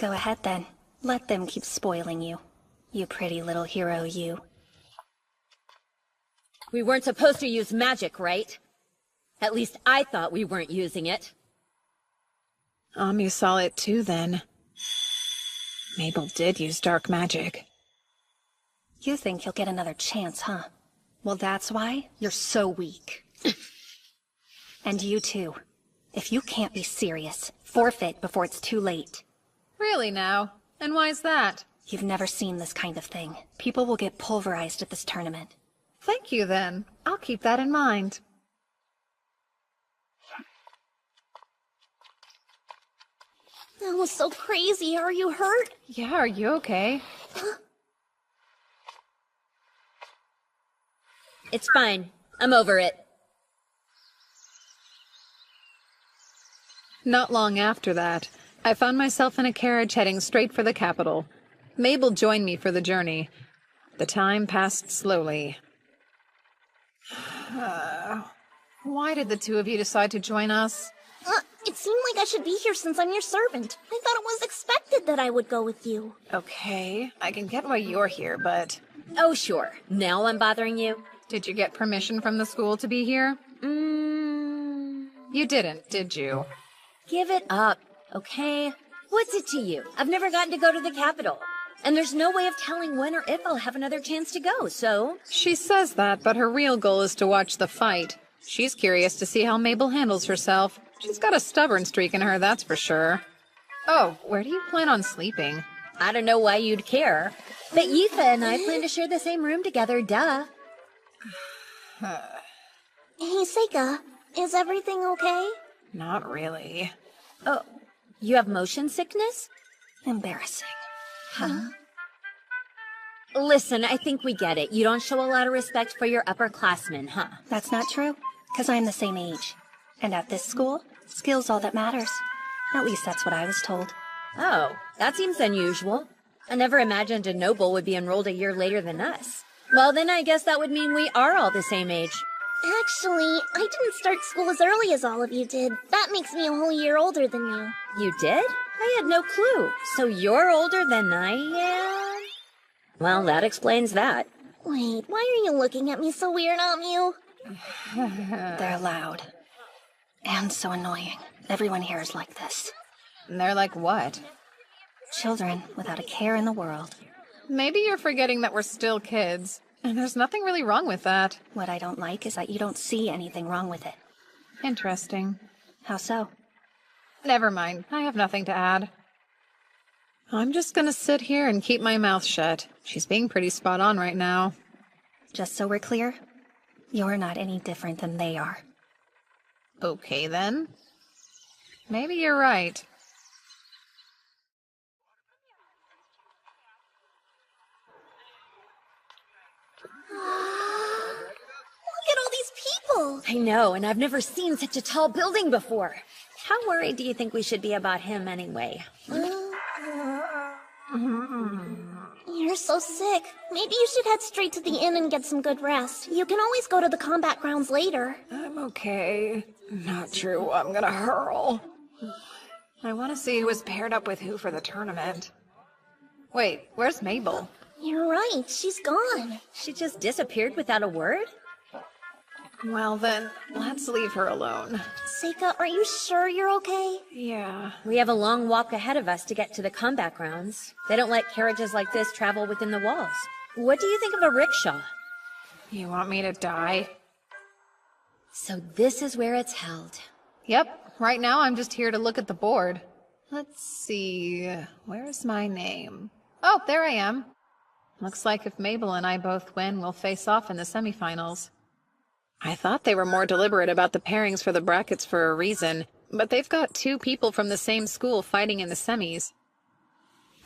Go ahead then. Let them keep spoiling you. You pretty little hero, you. We weren't supposed to use magic, right? At least I thought we weren't using it. Amyu saw it too, then. Mabel did use dark magic. You think you'll get another chance, huh? Well, that's why you're so weak. And you too. If you can't be serious, forfeit before it's too late. Really now? And why's that? You've never seen this kind of thing. People will get pulverized at this tournament. Thank you, then. I'll keep that in mind. That was so crazy. Are you hurt? Yeah, are you okay? It's fine. I'm over it. Not long after that, I found myself in a carriage heading straight for the capital. Mabel joined me for the journey. The time passed slowly. Why did the two of you decide to join us? It seemed like I should be here since I'm your servant. I thought it was expected that I would go with you. Okay, I can get why you're here, but... Oh, sure. Now I'm bothering you? Did you get permission from the school to be here? You didn't, did you? Give it up, okay? What's it to you? I've never gotten to go to the capital. And there's no way of telling when or if I'll have another chance to go, so... She says that, but her real goal is to watch the fight. She's curious to see how Mabel handles herself. She's got a stubborn streak in her, that's for sure. Oh, where do you plan on sleeping? I don't know why you'd care. But Yifa and I plan to share the same room together, duh. Hey, Seika, is everything okay? Not really. Oh, you have motion sickness? Embarrassing. Huh? Listen, I think we get it. You don't show a lot of respect for your upperclassmen, huh? That's not true, because I'm the same age. And at this school, skill's all that matters. At least that's what I was told. Oh, that seems unusual. I never imagined a noble would be enrolled a year later than us. Well, then I guess that would mean we are all the same age. Actually, I didn't start school as early as all of you did. That makes me a whole year older than you. You did? I had no clue. So you're older than I am? Well, that explains that. Wait, why are you looking at me so weird, Amyu? They're loud. And so annoying. Everyone here is like this. And they're like what? Children without a care in the world. Maybe you're forgetting that we're still kids. And there's nothing really wrong with that. What I don't like is that you don't see anything wrong with it. Interesting. How so? Never mind. I have nothing to add. I'm just gonna sit here and keep my mouth shut. She's being pretty spot on right now. Just so we're clear, you're not any different than they are. Okay, then. Maybe you're right. Look at all these people! I know, and I've never seen such a tall building before. How worried do you think we should be about him anyway? You're so sick. Maybe you should head straight to the inn and get some good rest. You can always go to the combat grounds later. I'm okay. Not true. I'm gonna hurl. I want to see who was paired up with who for the tournament. Wait, where's Mabel? You're right. She's gone. She just disappeared without a word? Well then, let's leave her alone. Seika, are you sure you're okay? Yeah. We have a long walk ahead of us to get to the combat grounds. They don't let carriages like this travel within the walls. What do you think of a rickshaw? You want me to die? So this is where it's held. Yep. Right now I'm just here to look at the board. Let's see. Where's my name? Oh, there I am. Looks like if Mabel and I both win, we'll face off in the semifinals. I thought they were more deliberate about the pairings for the brackets for a reason, but they've got two people from the same school fighting in the semis.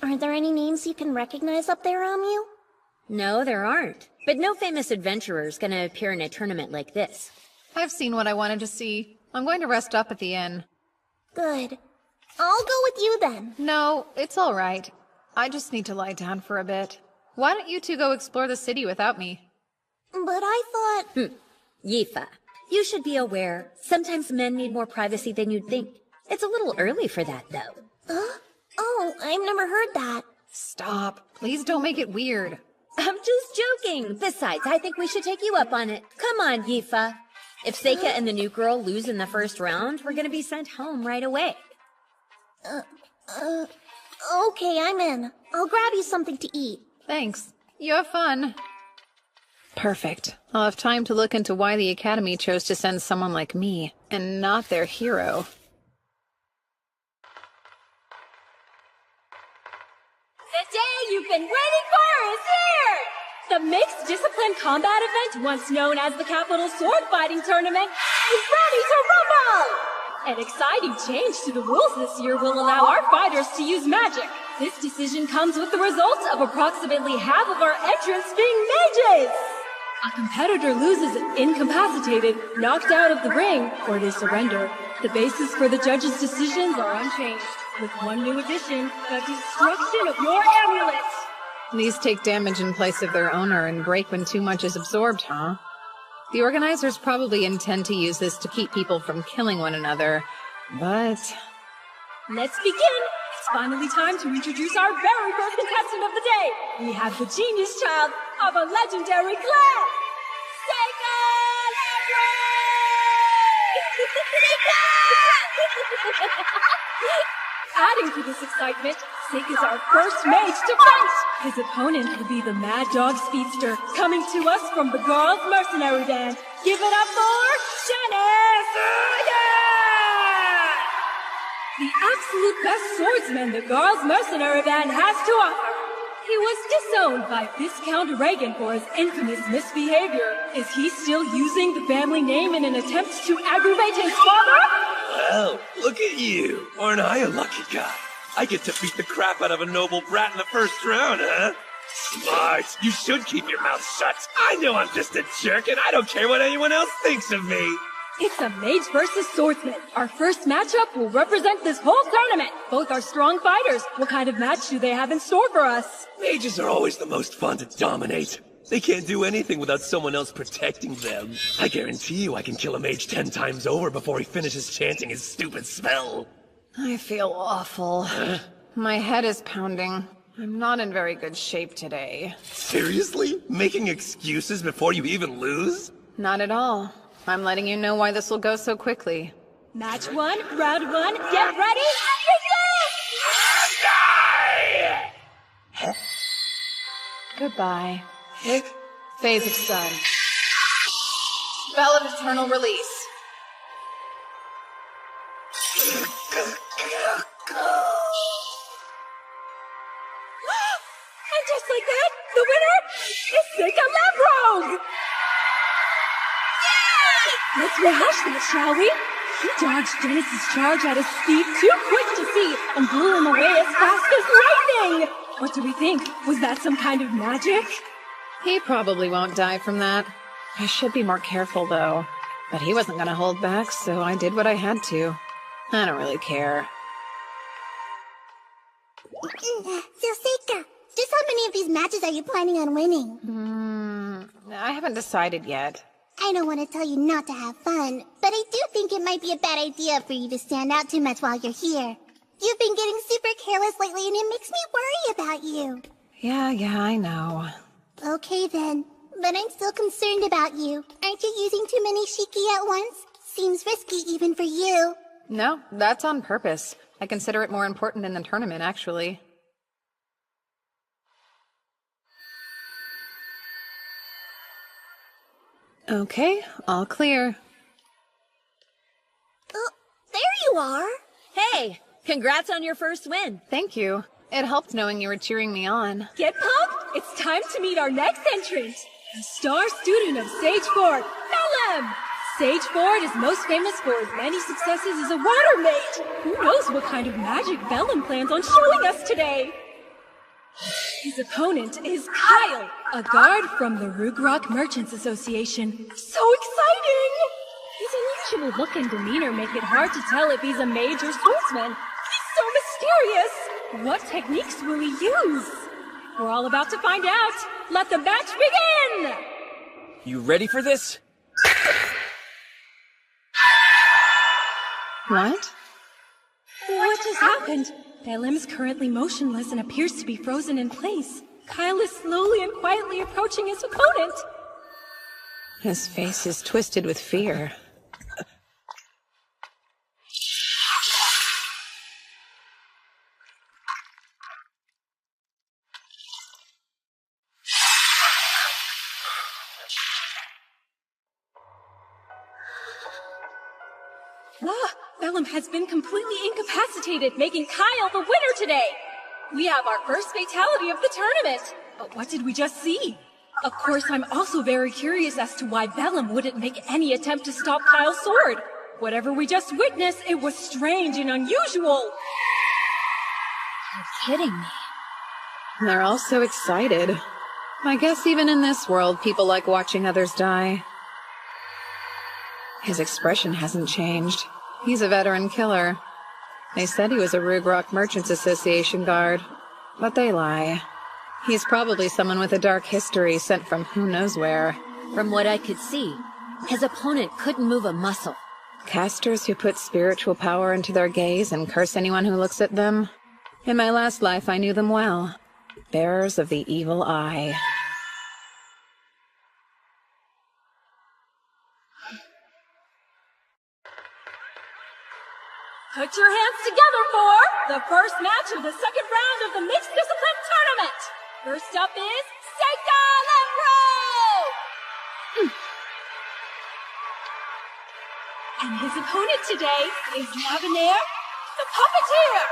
Are there any names you can recognize up there, Amyu? No, there aren't. But no famous adventurer's gonna appear in a tournament like this. I've seen what I wanted to see. I'm going to rest up at the inn. Good. I'll go with you then. No, it's all right. I just need to lie down for a bit. Why don't you two go explore the city without me? But I thought... Yifa, you should be aware, sometimes men need more privacy than you'd think. It's a little early for that, though. Oh, I've never heard that. Stop. Please don't make it weird. I'm just joking. Besides, I think we should take you up on it. Come on, Yifa. If Seika and the new girl lose in the first round, we're gonna be sent home right away. Okay, I'm in. I'll grab you something to eat. Thanks. You have fun. Perfect. I'll have time to look into why the Academy chose to send someone like me, and not their hero. The day you've been waiting for is here! The Mixed Discipline Combat event, once known as the Capital Sword Fighting Tournament, is ready to rumble! An exciting change to the rules this year will allow our fighters to use magic. This decision comes with the result of approximately half of our entrants being mages! A competitor loses incapacitated, knocked out of the ring, or they surrender. The basis for the judges' decisions are unchanged, with one new addition, the destruction of your amulet! These take damage in place of their owner and break when too much is absorbed, huh? The organizers probably intend to use this to keep people from killing one another, but... Let's begin! It's finally time to introduce our very first contestant of the day! We have the genius child of a legendary clan! Seika Adding to this excitement, Seika's our first mage to fight! His opponent will be the Mad Dog Speedster, coming to us from the Girls' Mercenary Band. Give it up for Shanasuya! The absolute best swordsman the Girls' Mercenary Band has to offer. He was disowned by Viscount Reagan for his infamous misbehavior. Is he still using the family name in an attempt to aggravate his father? Well, look at you. Aren't I a lucky guy? I get to beat the crap out of a noble brat in the first round, huh? Smart. You should keep your mouth shut. I know I'm just a jerk, and I don't care what anyone else thinks of me. It's a mage versus swordsman. Our first matchup will represent this whole tournament. Both are strong fighters. What kind of match do they have in store for us? Mages are always the most fun to dominate. They can't do anything without someone else protecting them. I guarantee you I can kill a mage 10 times over before he finishes chanting his stupid spell. I feel awful. Huh? My head is pounding. I'm not in very good shape today. Seriously? Making excuses before you even lose? Not at all. I'm letting you know why this will go so quickly. Match 1, round 1, get ready, begin! Goodbye. Phase of Sun. Spell of Eternal Release. And just like that, the winner is Seika Lamprogue! Let's rehash that, shall we? He dodged Genesis' charge at a speed too quick to see and blew him away as fast as lightning! What do we think? Was that some kind of magic? He probably won't die from that. I should be more careful, though. But he wasn't gonna hold back, so I did what I had to. I don't really care. So, Seika, just how many of these matches are you planning on winning? I haven't decided yet. I don't want to tell you not to have fun, but I do think it might be a bad idea for you to stand out too much while you're here. You've been getting super careless lately and it makes me worry about you. Yeah, I know. Okay then, but I'm still concerned about you. Aren't you using too many Shiki at once? Seems risky even for you. No, that's on purpose. I consider it more important than the tournament, actually. Okay, all clear. Oh, there you are. Hey, congrats on your first win. Thank you. It helped knowing you were cheering me on. Get pumped! It's time to meet our next entrant, a star student of Sage Ford, Bellum! Sage Ford is most famous for his many successes as a water mage. Who knows what kind of magic Bellum plans on showing us today? His opponent is Kyle, a guard from the Rugrok Merchants Association. So exciting! His unusual look and demeanor make it hard to tell if he's a mage or swordsman. He's so mysterious! What techniques will he use? We're all about to find out. Let the match begin! You ready for this? What? What just happened? Belim is currently motionless and appears to be frozen in place. Kyle is slowly and quietly approaching his opponent. His face is twisted with fear. Belim has been completely incapacitated, making Kyle the winner today. We have our first fatality of the tournament. But what did we just see? Of course, I'm also very curious as to why Belim wouldn't make any attempt to stop Kyle's sword. Whatever we just witnessed, it was strange and unusual. You're kidding me. They're all so excited. I guess even in this world, people like watching others die. His expression hasn't changed. He's a veteran killer. They said he was a Rugrok Merchants Association guard, but they lie. He's probably someone with a dark history sent from who knows where. From what I could see, his opponent couldn't move a muscle. Casters who put spiritual power into their gaze and curse anyone who looks at them. In my last life, I knew them well. Bearers of the evil eye. Put your hands together for the first match of the second round of the Mixed Discipline Tournament. First up is Seika Lempro! And his opponent today is Lavinaire, the Puppeteer.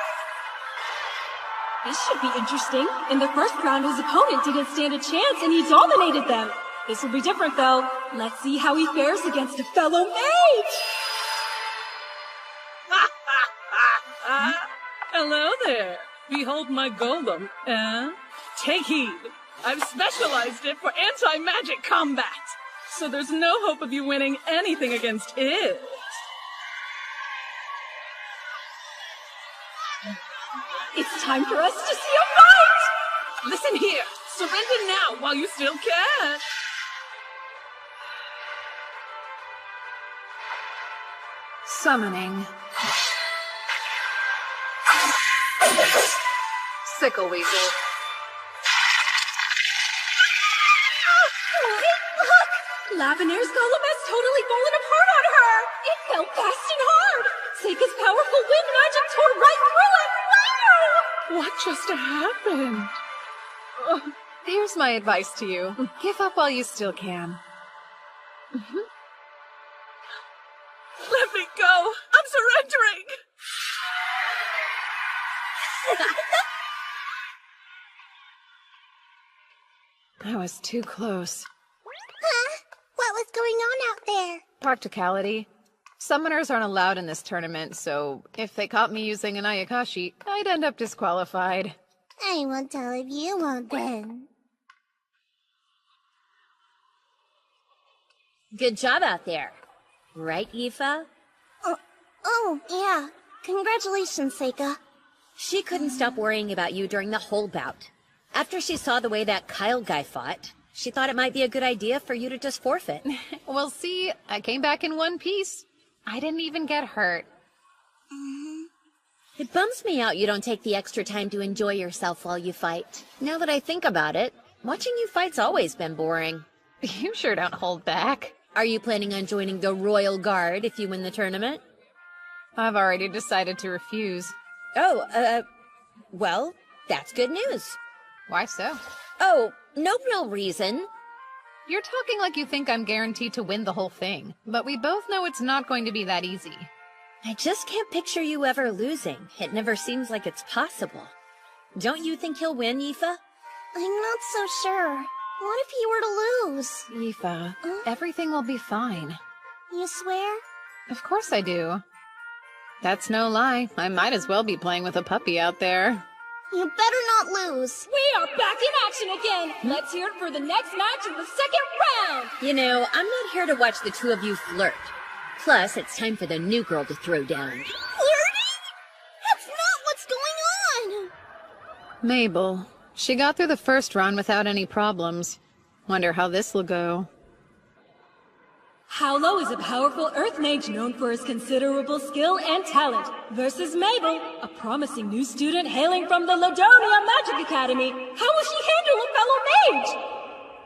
This should be interesting. In the first round, his opponent didn't stand a chance and he dominated them. This will be different though. Let's see how he fares against a fellow mage. Hello there. Behold my golem. Take heed. I've specialized it for anti-magic combat. So there's no hope of you winning anything against it. It's time for us to see a fight! Listen here. Surrender now while you still can. Summoning. Sickle Weasel. Wait, look! Lavenaire's golem has totally fallen apart on her! It fell fast and hard! Seika's powerful wind magic tore right through it! Wow! What just happened? Here's my advice to you. Give up while you still can. Let me go! I'm surrendering! I was too close. Huh? What was going on out there? Practicality. Summoners aren't allowed in this tournament, so if they caught me using an Ayakashi, I'd end up disqualified. I won't tell if you won't then. Good job out there. Right, Aoife? Oh, yeah. Congratulations, Seika. She couldn't stop worrying about you during the whole bout. After she saw the way that Kyle guy fought, she thought it might be a good idea for you to just forfeit. Well, see, I came back in one piece. I didn't even get hurt. It bums me out you don't take the extra time to enjoy yourself while you fight. Now that I think about it, watching you fight's always been boring. You sure don't hold back. Are you planning on joining the Royal Guard if you win the tournament? I've already decided to refuse. Oh, well, that's good news. Why so? Oh, no real reason. You're talking like you think I'm guaranteed to win the whole thing, but we both know it's not going to be that easy. I just can't picture you ever losing. It never seems like it's possible. Don't you think he'll win, Aoife? I'm not so sure. What if he were to lose? Aoife, everything will be fine. You swear? Of course I do. That's no lie. I might as well be playing with a puppy out there. You better not lose. We are back in action again. Let's hear it for the next match of the second round. You know, I'm not here to watch the two of you flirt. Plus, it's time for the new girl to throw down. Flirting? That's not what's going on. Mabel. She got through the first round without any problems. Wonder how this will go. Howlo is a powerful Earth Mage known for his considerable skill and talent, versus Mabel, a promising new student hailing from the Ladonia Magic Academy. How will she handle a fellow mage?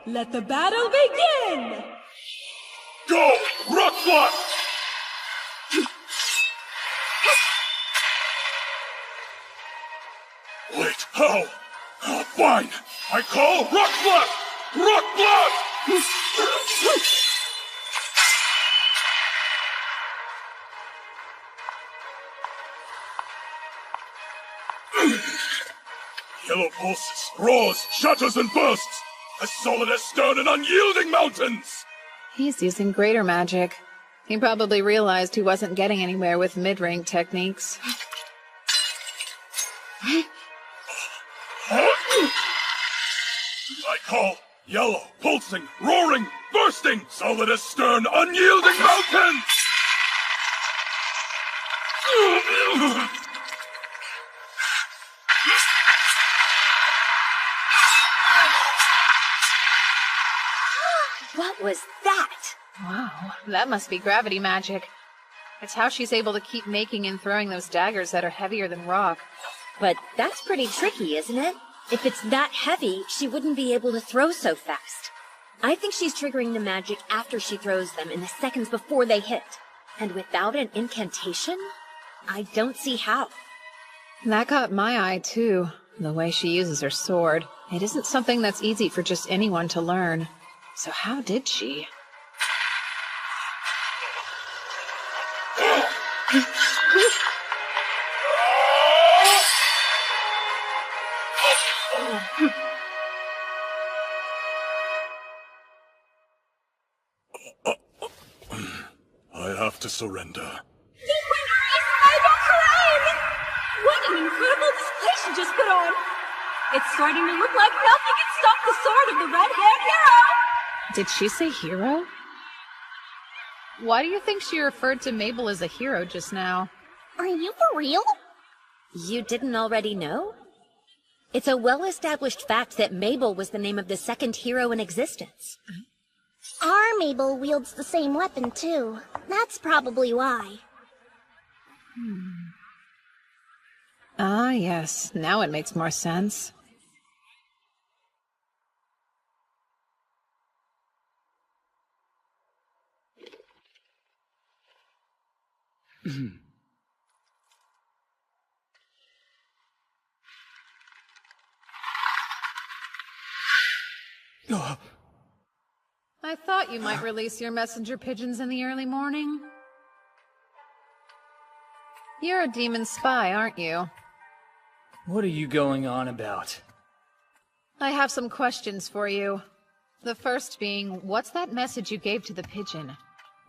Let the battle begin! Go! Rock block! Wait, how? Oh, fine! I call Rock block! Rock block! Yellow pulses, roars, shatters, and bursts! As solid as stone and unyielding mountains! He's using greater magic. He probably realized he wasn't getting anywhere with mid-rank techniques. I call yellow, pulsing, roaring, bursting, solid as stern, unyielding mountains! What was that? Wow, that must be gravity magic. It's how she's able to keep making and throwing those daggers that are heavier than rock. But that's pretty tricky, isn't it? If it's that heavy, she wouldn't be able to throw so fast. I think she's triggering the magic after she throws them in the seconds before they hit. And without an incantation, I don't see how. That caught my eye, too. The way she uses her sword. It isn't something that's easy for just anyone to learn. So how did she? I have to surrender. What an incredible display she just put on! It's starting to look like nothing can stop the sword of the red-haired hero! Did she say hero? Why do you think she referred to Mabel as a hero just now? Are you for real? You didn't already know? It's a well-established fact that Mabel was the name of the second hero in existence. Our Mabel wields the same weapon, too. That's probably why. Ah, yes. Now it makes more sense. I thought you might release your messenger pigeons in the early morning. You're a demon spy, aren't you? What are you going on about? I have some questions for you. The first being, what's that message you gave to the pigeon?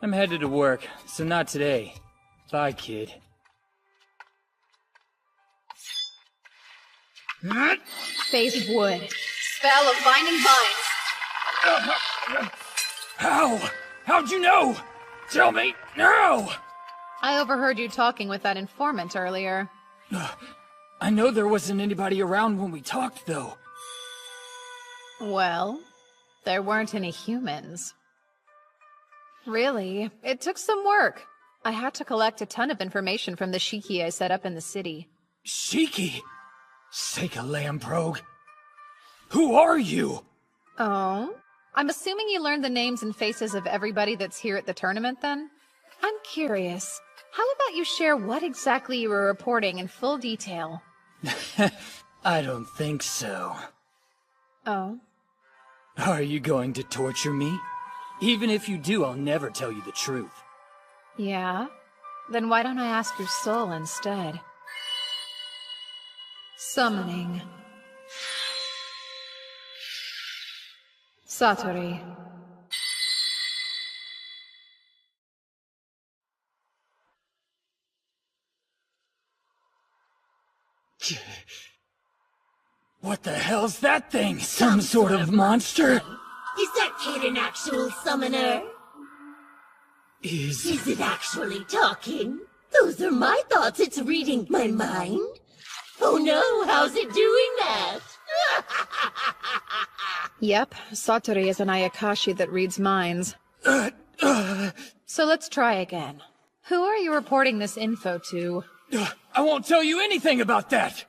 I'm headed to work, so not today. Bye, kid. Phase of wood. Spell of binding vines. How? How'd you know? Tell me now! I overheard you talking with that informant earlier. I know there wasn't anybody around when we talked, though. Well, there weren't any humans. Really, it took some work. I had to collect a ton of information from the Shiki I set up in the city. Shiki? Seka Lamprogue? Who are you? Oh? I'm assuming you learned the names and faces of everybody that's here at the tournament, then? I'm curious. How about you share what exactly you were reporting in full detail? I don't think so. Oh? Are you going to torture me? Even if you do, I'll never tell you the truth. Yeah? Then why don't I ask your soul instead? Summoning. Satori. What the hell's that thing? Some sort of monster? Is that kid an actual summoner? Is it actually talking? Those are my thoughts. It's reading my mind. Oh no, how's it doing that? Yep, Satori is an Ayakashi that reads minds. So let's try again. Who are you reporting this info to? I won't tell you anything about that!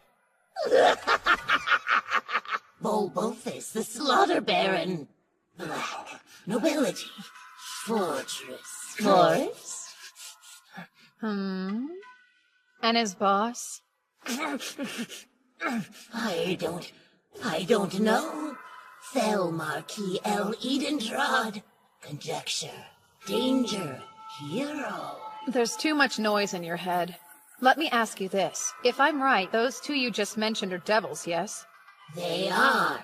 Bulbofist, the Slaughter Baron. Black. Nobility. Fortress. Forest. And his boss? I don't know. Fell Marquis L. Edentrod. Conjecture. Danger. Hero. There's too much noise in your head. Let me ask you this. If I'm right, those two you just mentioned are devils, yes? They are.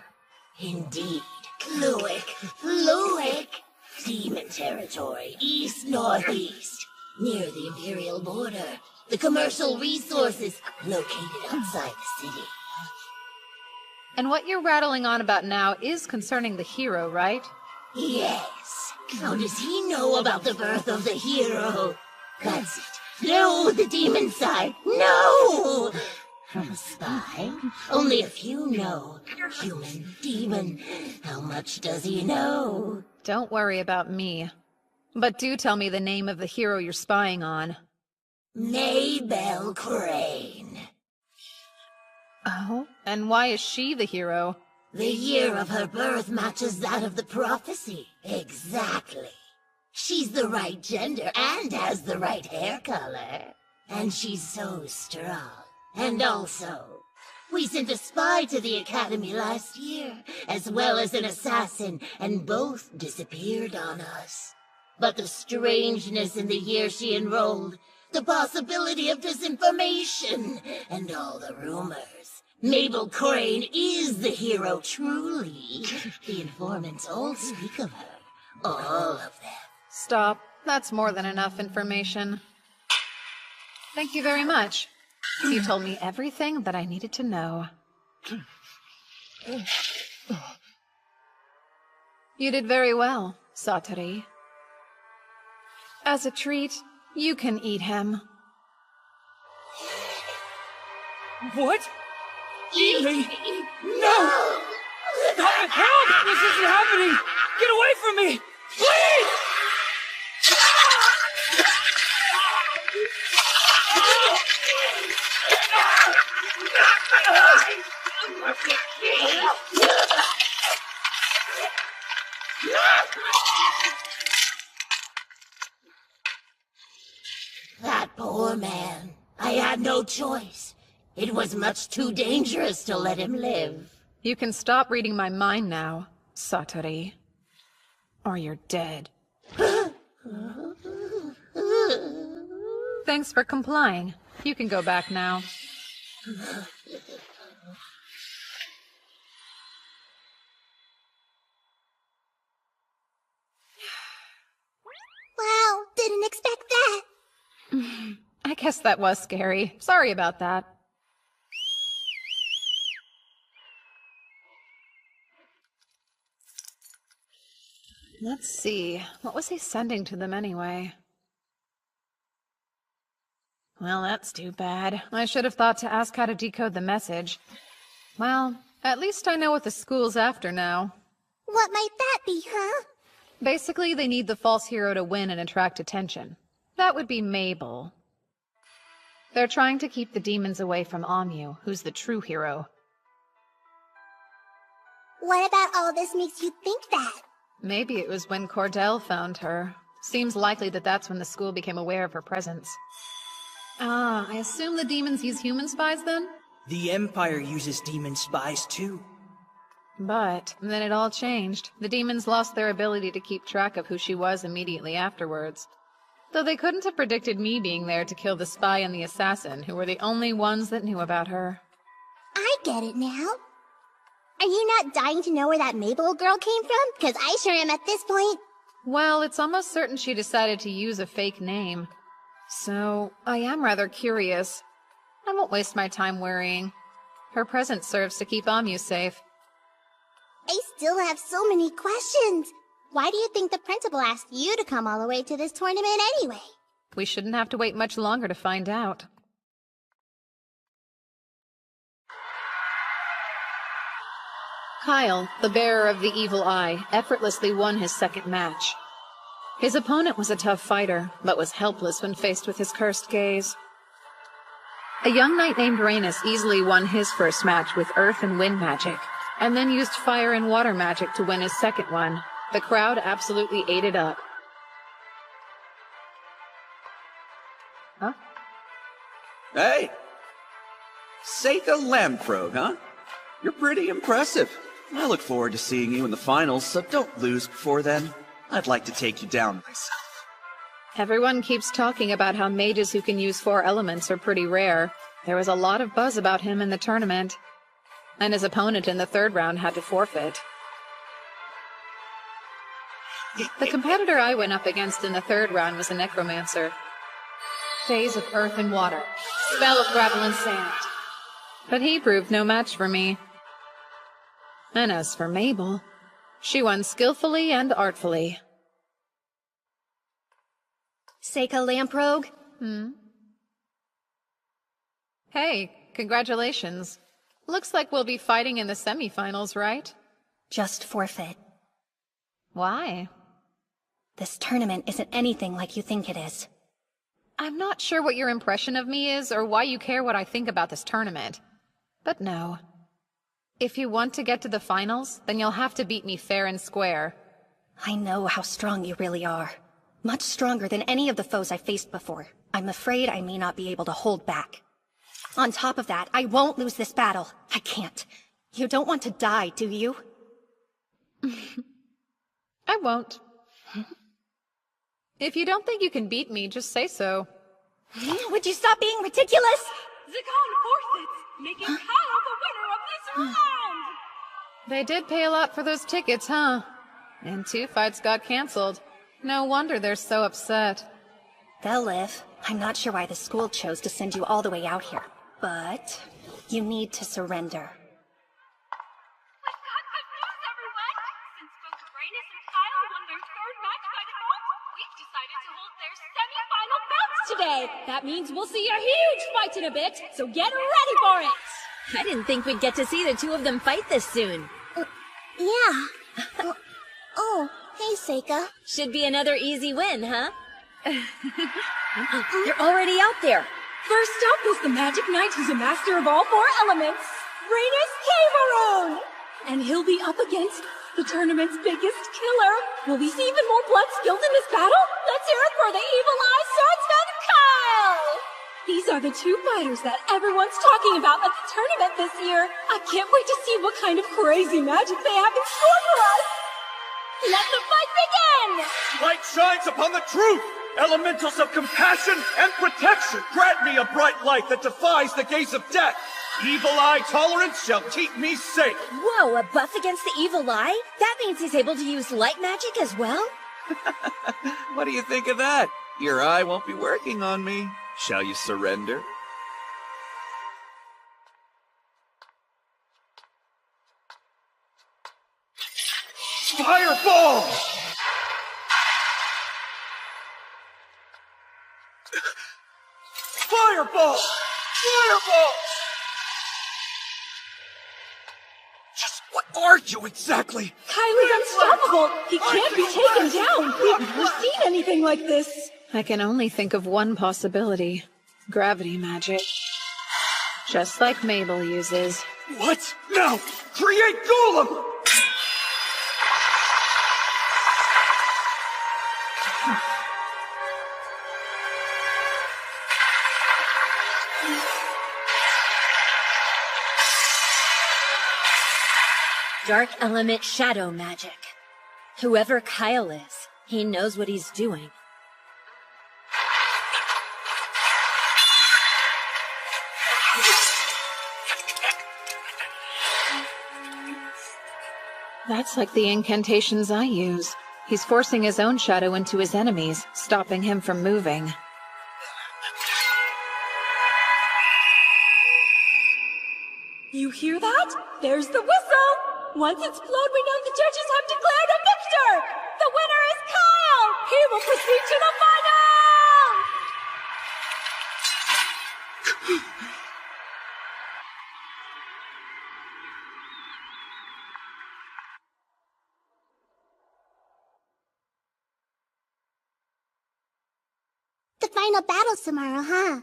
Indeed. Fluick. Demon territory, east-northeast. Near the Imperial border. The commercial resources located outside the city. And what you're rattling on about now is concerning the hero, right? Yes. How does he know about the birth of the hero? That's it. No, the demon side. No! From a spy? Only a few know. Human, demon. How much does he know? Don't worry about me. But do tell me the name of the hero you're spying on. Maybelle Crane. Oh? And why is she the hero? The year of her birth matches that of the prophecy. Exactly. She's the right gender and has the right hair color. And she's so strong. And also, we sent a spy to the Academy last year, as well as an assassin, and both disappeared on us. But the strangeness in the year she enrolled, the possibility of disinformation, and all the rumors. Mabel Crane is the hero, truly. The informants all speak of her. All of them. Stop. That's more than enough information. Thank you very much. You told me everything that I needed to know. You did very well, Satoru. As a treat, you can eat him. What? Eat me? No! Help! This isn't happening! Get away from me! Please! That poor man. I had no choice. It was much too dangerous to let him live. You can stop reading my mind now, Satoru. Or you're dead. Thanks for complying. You can go back now. Wow, didn't expect that. I guess that was scary. Sorry about that. Let's see. What was he sending to them anyway? Well, that's too bad. I should have thought to ask how to decode the message. Well, at least I know what the school's after now. What might that be, huh? Basically, they need the false hero to win and attract attention. That would be Mabel. They're trying to keep the demons away from Amu, who's the true hero. What about all this makes you think that? Maybe it was when Cordell found her. Seems likely that that's when the school became aware of her presence. Ah, I assume the demons use human spies then? The Empire uses demon spies too. But then it all changed. The demons lost their ability to keep track of who she was immediately afterwards. Though they couldn't have predicted me being there to kill the spy and the assassin, who were the only ones that knew about her. I get it now. Are you not dying to know where that Mabel girl came from? Because I sure am at this point. Well, it's almost certain she decided to use a fake name. So, I am rather curious. I won't waste my time worrying. Her presence serves to keep Amu safe. I still have so many questions. Why do you think the principal asked you to come all the way to this tournament anyway? We shouldn't have to wait much longer to find out. Kyle, the bearer of the evil eye, effortlessly won his second match. His opponent was a tough fighter, but was helpless when faced with his cursed gaze. A young knight named Rhaenys easily won his first match with earth and wind magic, and then used fire and water magic to win his second one. The crowd absolutely ate it up. Huh? Hey! Seika Lamprog, huh? You're pretty impressive. I look forward to seeing you in the finals, so don't lose before then. I'd like to take you down myself. Everyone keeps talking about how mages who can use 4 elements are pretty rare. There was a lot of buzz about him in the tournament, and his opponent in the 3rd round had to forfeit. The competitor I went up against in the 3rd round was a necromancer. Phase of earth and water, spell of gravel and sand. But he proved no match for me. And as for Mabel, she won skillfully and artfully. Seika Lamprogue? Hey, congratulations. Looks like we'll be fighting in the semifinals, right? Just forfeit. Why? This tournament isn't anything like you think it is. I'm not sure what your impression of me is or why you care what I think about this tournament. But no. If you want to get to the finals, then you'll have to beat me fair and square. I know how strong you really are. Much stronger than any of the foes I faced before. I'm afraid I may not be able to hold back. On top of that, I won't lose this battle. I can't. You don't want to die, do you? I won't. If you don't think you can beat me, just say so. Would you stop being ridiculous? Zagon forfeits, making Kyle the winner of this round! They did pay a lot for those tickets, huh? And 2 fights got canceled. No wonder they're so upset. They'll live. I'm not sure why the school chose to send you all the way out here. But you need to surrender. We've got good news, everyone! Since both Rhaenys and Kyle won their 3rd match by default, we've decided to hold their semi-final bouts Today, that means we'll see a huge fight in a bit, so get ready for it! I didn't think we'd get to see the 2 of them fight this soon. Yeah. Oh, hey, Seika. Should be another easy win, huh? You're already out there. First up is the Magic Knight who's a master of all 4 elements, Rhaenys Cameron! And he'll be up against the tournament's biggest killer. Will we see even more blood spilled in this battle? Let's hear it for the Evil Eye Swordsman Kyle! These are the 2 fighters that everyone's talking about at the tournament this year. I can't wait to see what kind of crazy magic they have in store for us. Let the fight begin! Light shines upon the truth! Elementals of compassion and protection! Grant me a bright light that defies the gaze of death! Evil eye tolerance shall keep me safe! Whoa, a buff against the evil eye? That means he's able to use light magic as well? What do you think of that? Your eye won't be working on me. Shall you surrender? Fireball! Fireball! Fireball! Just what are you exactly? Kylie's unstoppable! He can't be taken down! We've never seen anything like this! I can only think of one possibility. Gravity magic. Just like Mabel uses. What? Now! Create Golem! Dark element shadow magic. Whoever Kyle is, he knows what he's doing. That's like the incantations I use. He's forcing his own shadow into his enemies, stopping him from moving. You hear that? There's the whistle! Once it's blown, we know the judges have declared a victor! The winner is Kyle! He will proceed to the final! the final battles tomorrow, huh?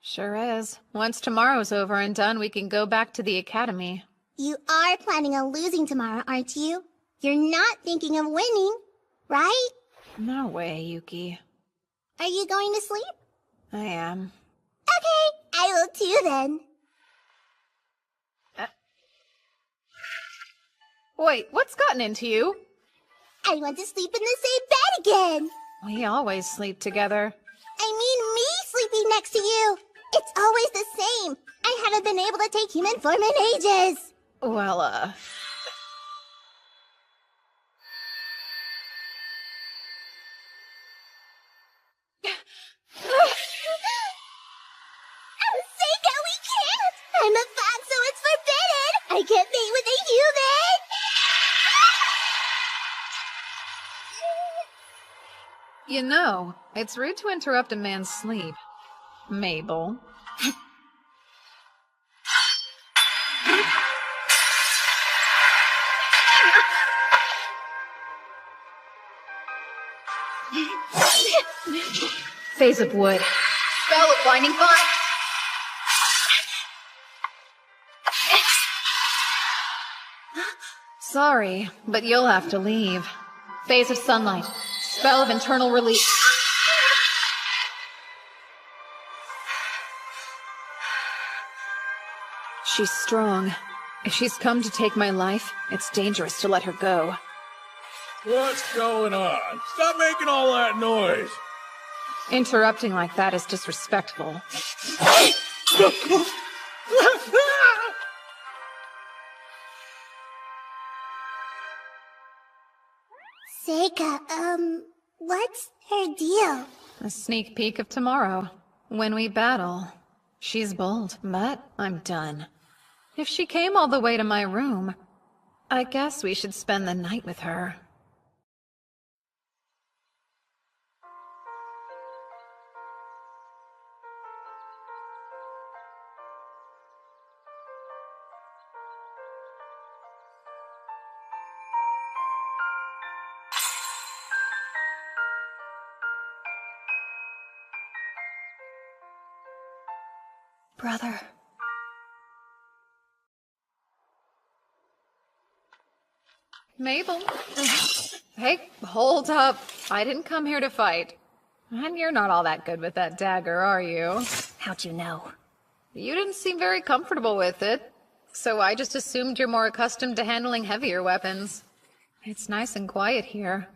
Sure is. Once tomorrow's over and done, we can go back to the academy. You are planning on losing tomorrow, aren't you? You're not thinking of winning, right? No way, Yuki. Are you going to sleep? I am. Okay, I will too then. Wait, what's gotten into you? I want to sleep in the same bed again. We always sleep together. I mean me sleeping next to you. It's always the same. I haven't been able to take human form in ages. Well, I Seika, we can't! I'm a fox, so it's forbidden! I can't mate with a human! you know, it's rude to interrupt a man's sleep. Mabel. Phase of wood. Spell of blinding fire. Sorry, but you'll have to leave. Phase of sunlight. Spell of internal release. She's strong. If she's come to take my life, it's dangerous to let her go. What's going on? Stop making all that noise! Interrupting like that is disrespectful. Seika, what's her deal? A sneak peek of tomorrow, when we battle. She's bold, but I'm done. If she came all the way to my room, I guess we should spend the night with her. Brother. Mabel. Hey, hold up. I didn't come here to fight. And you're not all that good with that dagger, are you? How'd you know? You didn't seem very comfortable with it, so I just assumed you're more accustomed to handling heavier weapons. It's nice and quiet here.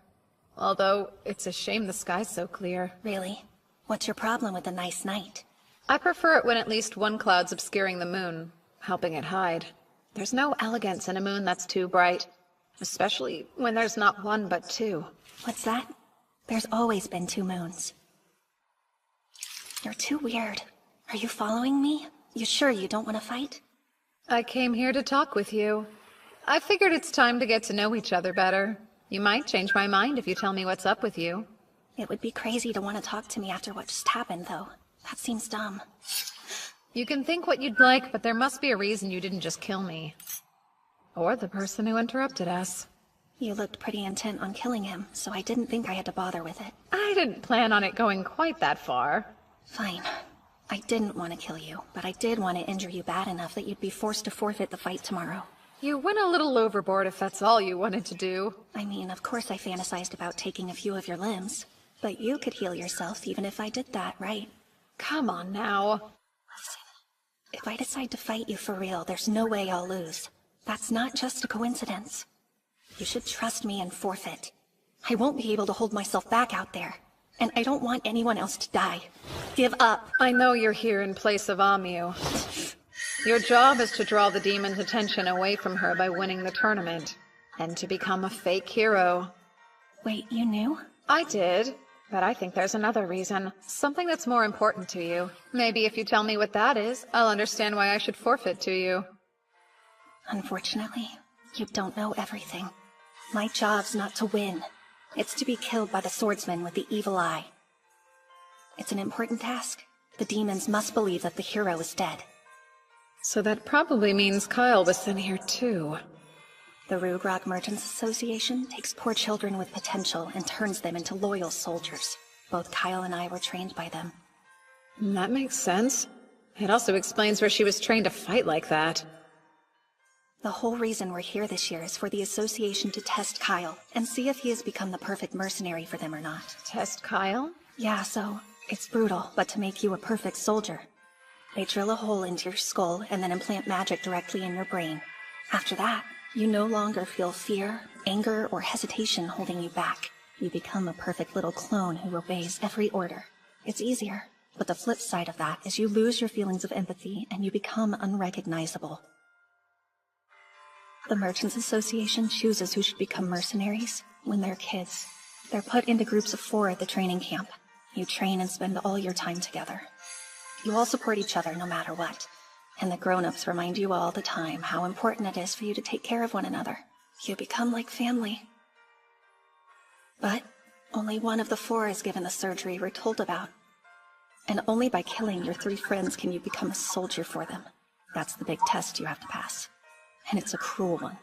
Although, it's a shame the sky's so clear. Really? What's your problem with a nice night? I prefer it when at least one cloud's obscuring the moon, helping it hide. There's no elegance in a moon that's too bright, especially when there's not one but two. What's that? There's always been two moons. You're too weird. Are you following me? You sure you don't want to fight? I came here to talk with you. I figured it's time to get to know each other better. You might change my mind if you tell me what's up with you. It would be crazy to want to talk to me after what just happened, though. That seems dumb. You can think what you'd like, but there must be a reason you didn't just kill me. Or the person who interrupted us. You looked pretty intent on killing him, so I didn't think I had to bother with it. I didn't plan on it going quite that far. Fine. I didn't want to kill you, but I did want to injure you bad enough that you'd be forced to forfeit the fight tomorrow. You went a little overboard if that's all you wanted to do. I mean, of course I fantasized about taking a few of your limbs. But you could heal yourself even if I did that, right? Come on now. Listen, if I decide to fight you for real, there's no way I'll lose. That's not just a coincidence. You should trust me and forfeit. I won't be able to hold myself back out there. And I don't want anyone else to die. Give up. I know you're here in place of Amu. Your job is to draw the demon's attention away from her by winning the tournament. And to become a fake hero. Wait, you knew? I did. But I think there's another reason. Something that's more important to you. Maybe if you tell me what that is, I'll understand why I should forfeit to you. Unfortunately, you don't know everything. My job's not to win. It's to be killed by the swordsman with the evil eye. It's an important task. The demons must believe that the hero is dead. So that probably means Kyle was sent here too. The Rugrog Merchants Association takes poor children with potential and turns them into loyal soldiers. Both Kyle and I were trained by them. That makes sense. It also explains where she was trained to fight like that. The whole reason we're here this year is for the Association to test Kyle and see if he has become the perfect mercenary for them or not. Test Kyle? Yeah, so it's brutal, but to make you a perfect soldier. They drill a hole into your skull and then implant magic directly in your brain. After that, you no longer feel fear, anger, or hesitation holding you back. You become a perfect little clone who obeys every order. It's easier, but the flip side of that is you lose your feelings of empathy and you become unrecognizable. The Merchants Association chooses who should become mercenaries when they're kids. They're put into groups of 4 at the training camp. You train and spend all your time together. You all support each other no matter what. And the grown-ups remind you all the time how important it is for you to take care of one another. You become like family. But only one of the 4 is given the surgery we're told about. And only by killing your 3 friends can you become a soldier for them. That's the big test you have to pass. And it's a cruel one.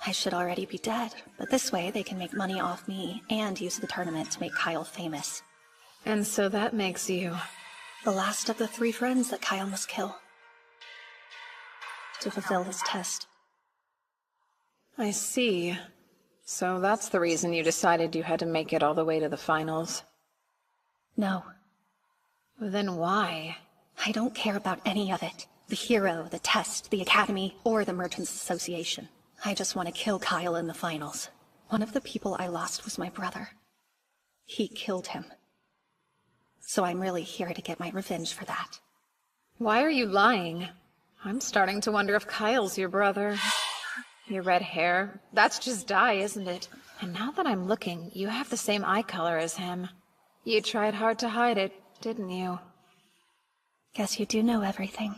I should already be dead, but this way they can make money off me and use the tournament to make Kyle famous. And so that makes you... the last of the 3 friends that Kyle must kill. To fulfill his test. I see. So that's the reason you decided you had to make it all the way to the finals. No. Then why? I don't care about any of it. The hero, the test, the academy, or the Merchants Association. I just want to kill Kyle in the finals. One of the people I lost was my brother. He killed him. So I'm really here to get my revenge for that. Why are you lying? I'm starting to wonder if Kyle's your brother. Your red hair, that's just dye, isn't it? And now that I'm looking, you have the same eye color as him. You tried hard to hide it, didn't you? Guess you do know everything.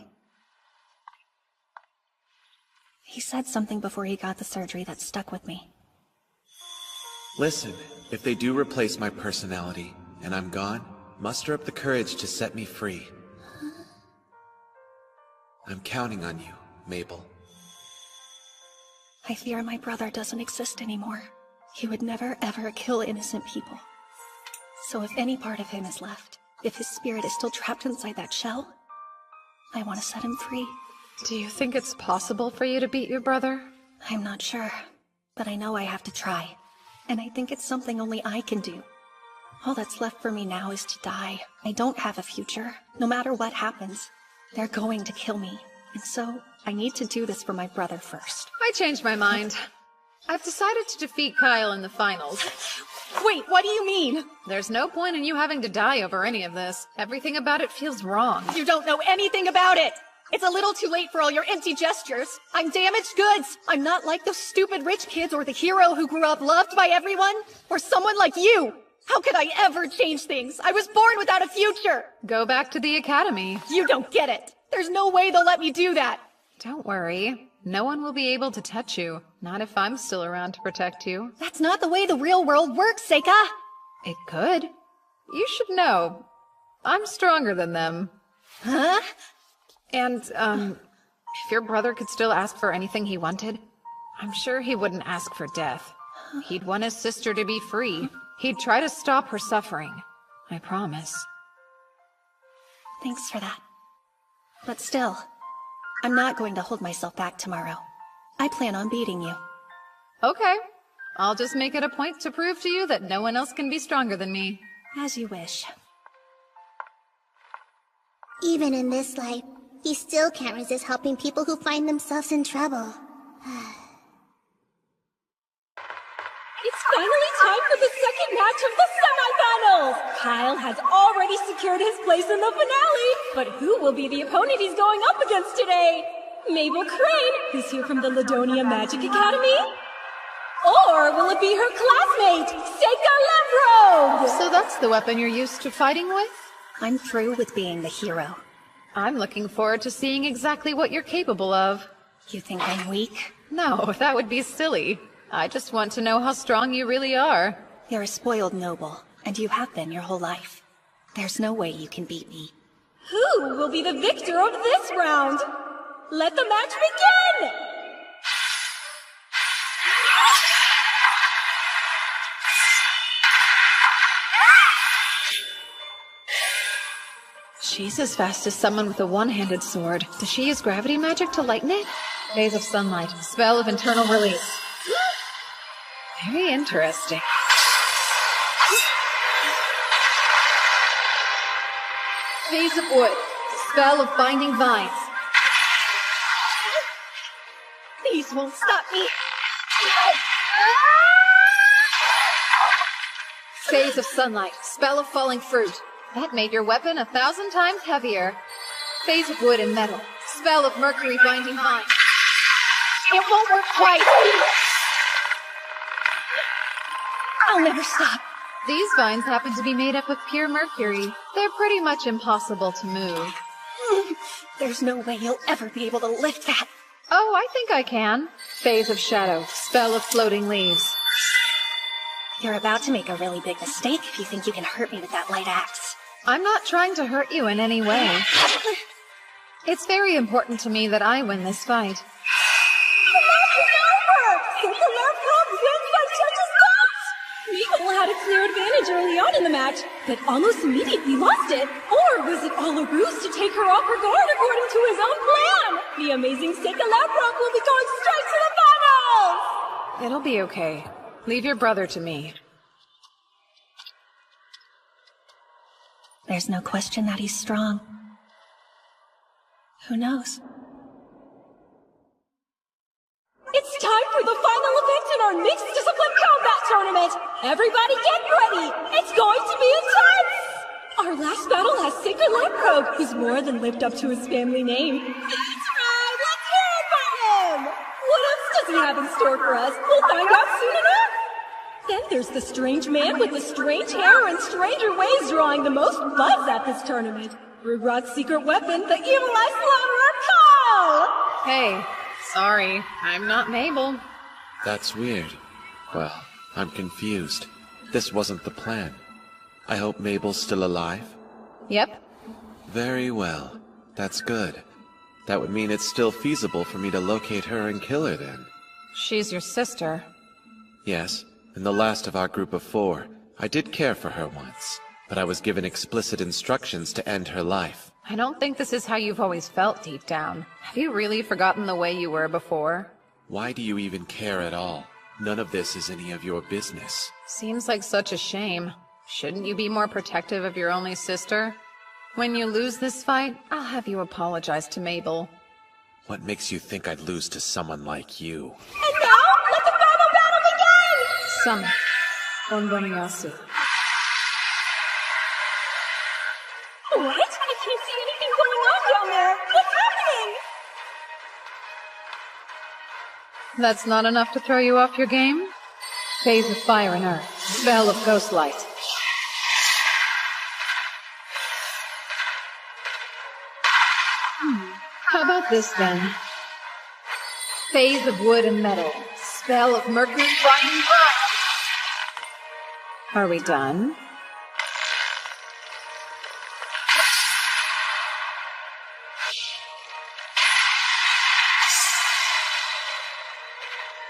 He said something before he got the surgery that stuck with me. Listen, if they do replace my personality, and I'm gone, muster up the courage to set me free. I'm counting on you, Mabel. I fear my brother doesn't exist anymore. He would never ever kill innocent people. So if any part of him is left, if his spirit is still trapped inside that shell, I want to set him free. Do you think it's possible for you to beat your brother? I'm not sure, but I know I have to try. And I think it's something only I can do. All that's left for me now is to die. I don't have a future. No matter what happens, they're going to kill me. And so, I need to do this for my brother first. I changed my mind. I've decided to defeat Kyle in the finals. Wait, what do you mean? There's no point in you having to die over any of this. Everything about it feels wrong. You don't know anything about it! It's a little too late for all your empty gestures. I'm damaged goods. I'm not like those stupid rich kids or the hero who grew up loved by everyone. Or someone like you. How could I ever change things? I was born without a future. Go back to the academy. You don't get it. There's no way they'll let me do that. Don't worry. No one will be able to touch you. Not if I'm still around to protect you. That's not the way the real world works, Seika. It could. You should know. I'm stronger than them. Huh? And, if your brother could still ask for anything he wanted, I'm sure he wouldn't ask for death. He'd want his sister to be free. He'd try to stop her suffering. I promise. Thanks for that. But still, I'm not going to hold myself back tomorrow. I plan on beating you. Okay. I'll just make it a point to prove to you that no one else can be stronger than me. As you wish. Even in this life, he still can't resist helping people who find themselves in trouble. It's finally time for the second match of the semifinals! Kyle has already secured his place in the finale! But who will be the opponent he's going up against today? Mabel Crane, who's here from the Ladonia Magic Academy? Or will it be her classmate, Seika Lemprobe? So that's the weapon you're used to fighting with? I'm through with being the hero. I'm looking forward to seeing exactly what you're capable of. You think I'm weak? No, that would be silly. I just want to know how strong you really are. You're a spoiled noble, and you have been your whole life. There's no way you can beat me. Who will be the victor of this round? Let the match begin! She's as fast as someone with a one-handed sword. Does she use gravity magic to lighten it? Phase of sunlight. Spell of internal release. Very interesting. Phase of wood. Spell of binding vines. These won't stop me. Phase of sunlight. Spell of falling fruit. That made your weapon 1,000 times heavier. Phase of wood and metal. Spell of mercury binding vines. It won't work twice. I'll never stop. These vines happen to be made up of pure mercury. They're pretty much impossible to move. There's no way you'll ever be able to lift that. Oh, I think I can. Phase of shadow. Spell of floating leaves. You're about to make a really big mistake if you think you can hurt me with that light axe. I'm not trying to hurt you in any way. It's very important to me that I win this fight. Meeple had a clear advantage early on in the match, but almost immediately lost it. Or was it all a ruse to take her off her guard according to his own plan? The amazing Seika Lamprobe will be going straight to the finals! It'll be okay. Leave your brother to me. There's no question that he's strong. Who knows? It's time for the final event in our mixed discipline combat tournament! Everybody get ready! It's going to be intense! Our last battle has Seika Lamprobe, who's more than lived up to his family name. That's right! Let's hear it from him! What else does he have in store for us? We'll find out soon enough! Then there's the strange man with the strange hair and stranger ways drawing the most buzz at this tournament. Rugrod's secret weapon, the Evil Eye Slaughterer Call! Hey, sorry, I'm not Mabel. That's weird. Well, I'm confused. This wasn't the plan. I hope Mabel's still alive? Yep. Very well. That's good. That would mean it's still feasible for me to locate her and kill her then. She's your sister. Yes, and the last of our group of 4. I did care for her once, but I was given explicit instructions to end her life. I don't think this is how you've always felt deep down. Have you really forgotten the way you were before? Why do you even care at all? None of this is any of your business. Seems like such a shame. Shouldn't you be more protective of your only sister? When you lose this fight, I'll have you apologize to Mabel. What makes you think I'd lose to someone like you? And now, let the final battle begin! Summon. Bonboniasu. What? I can't see anything going on down there! What's happening? That's not enough to throw you off your game? Phase of fire and earth. Spell of ghost light. How about this then? Phase of wood and metal. Spell of mercury binding vines. Are we done?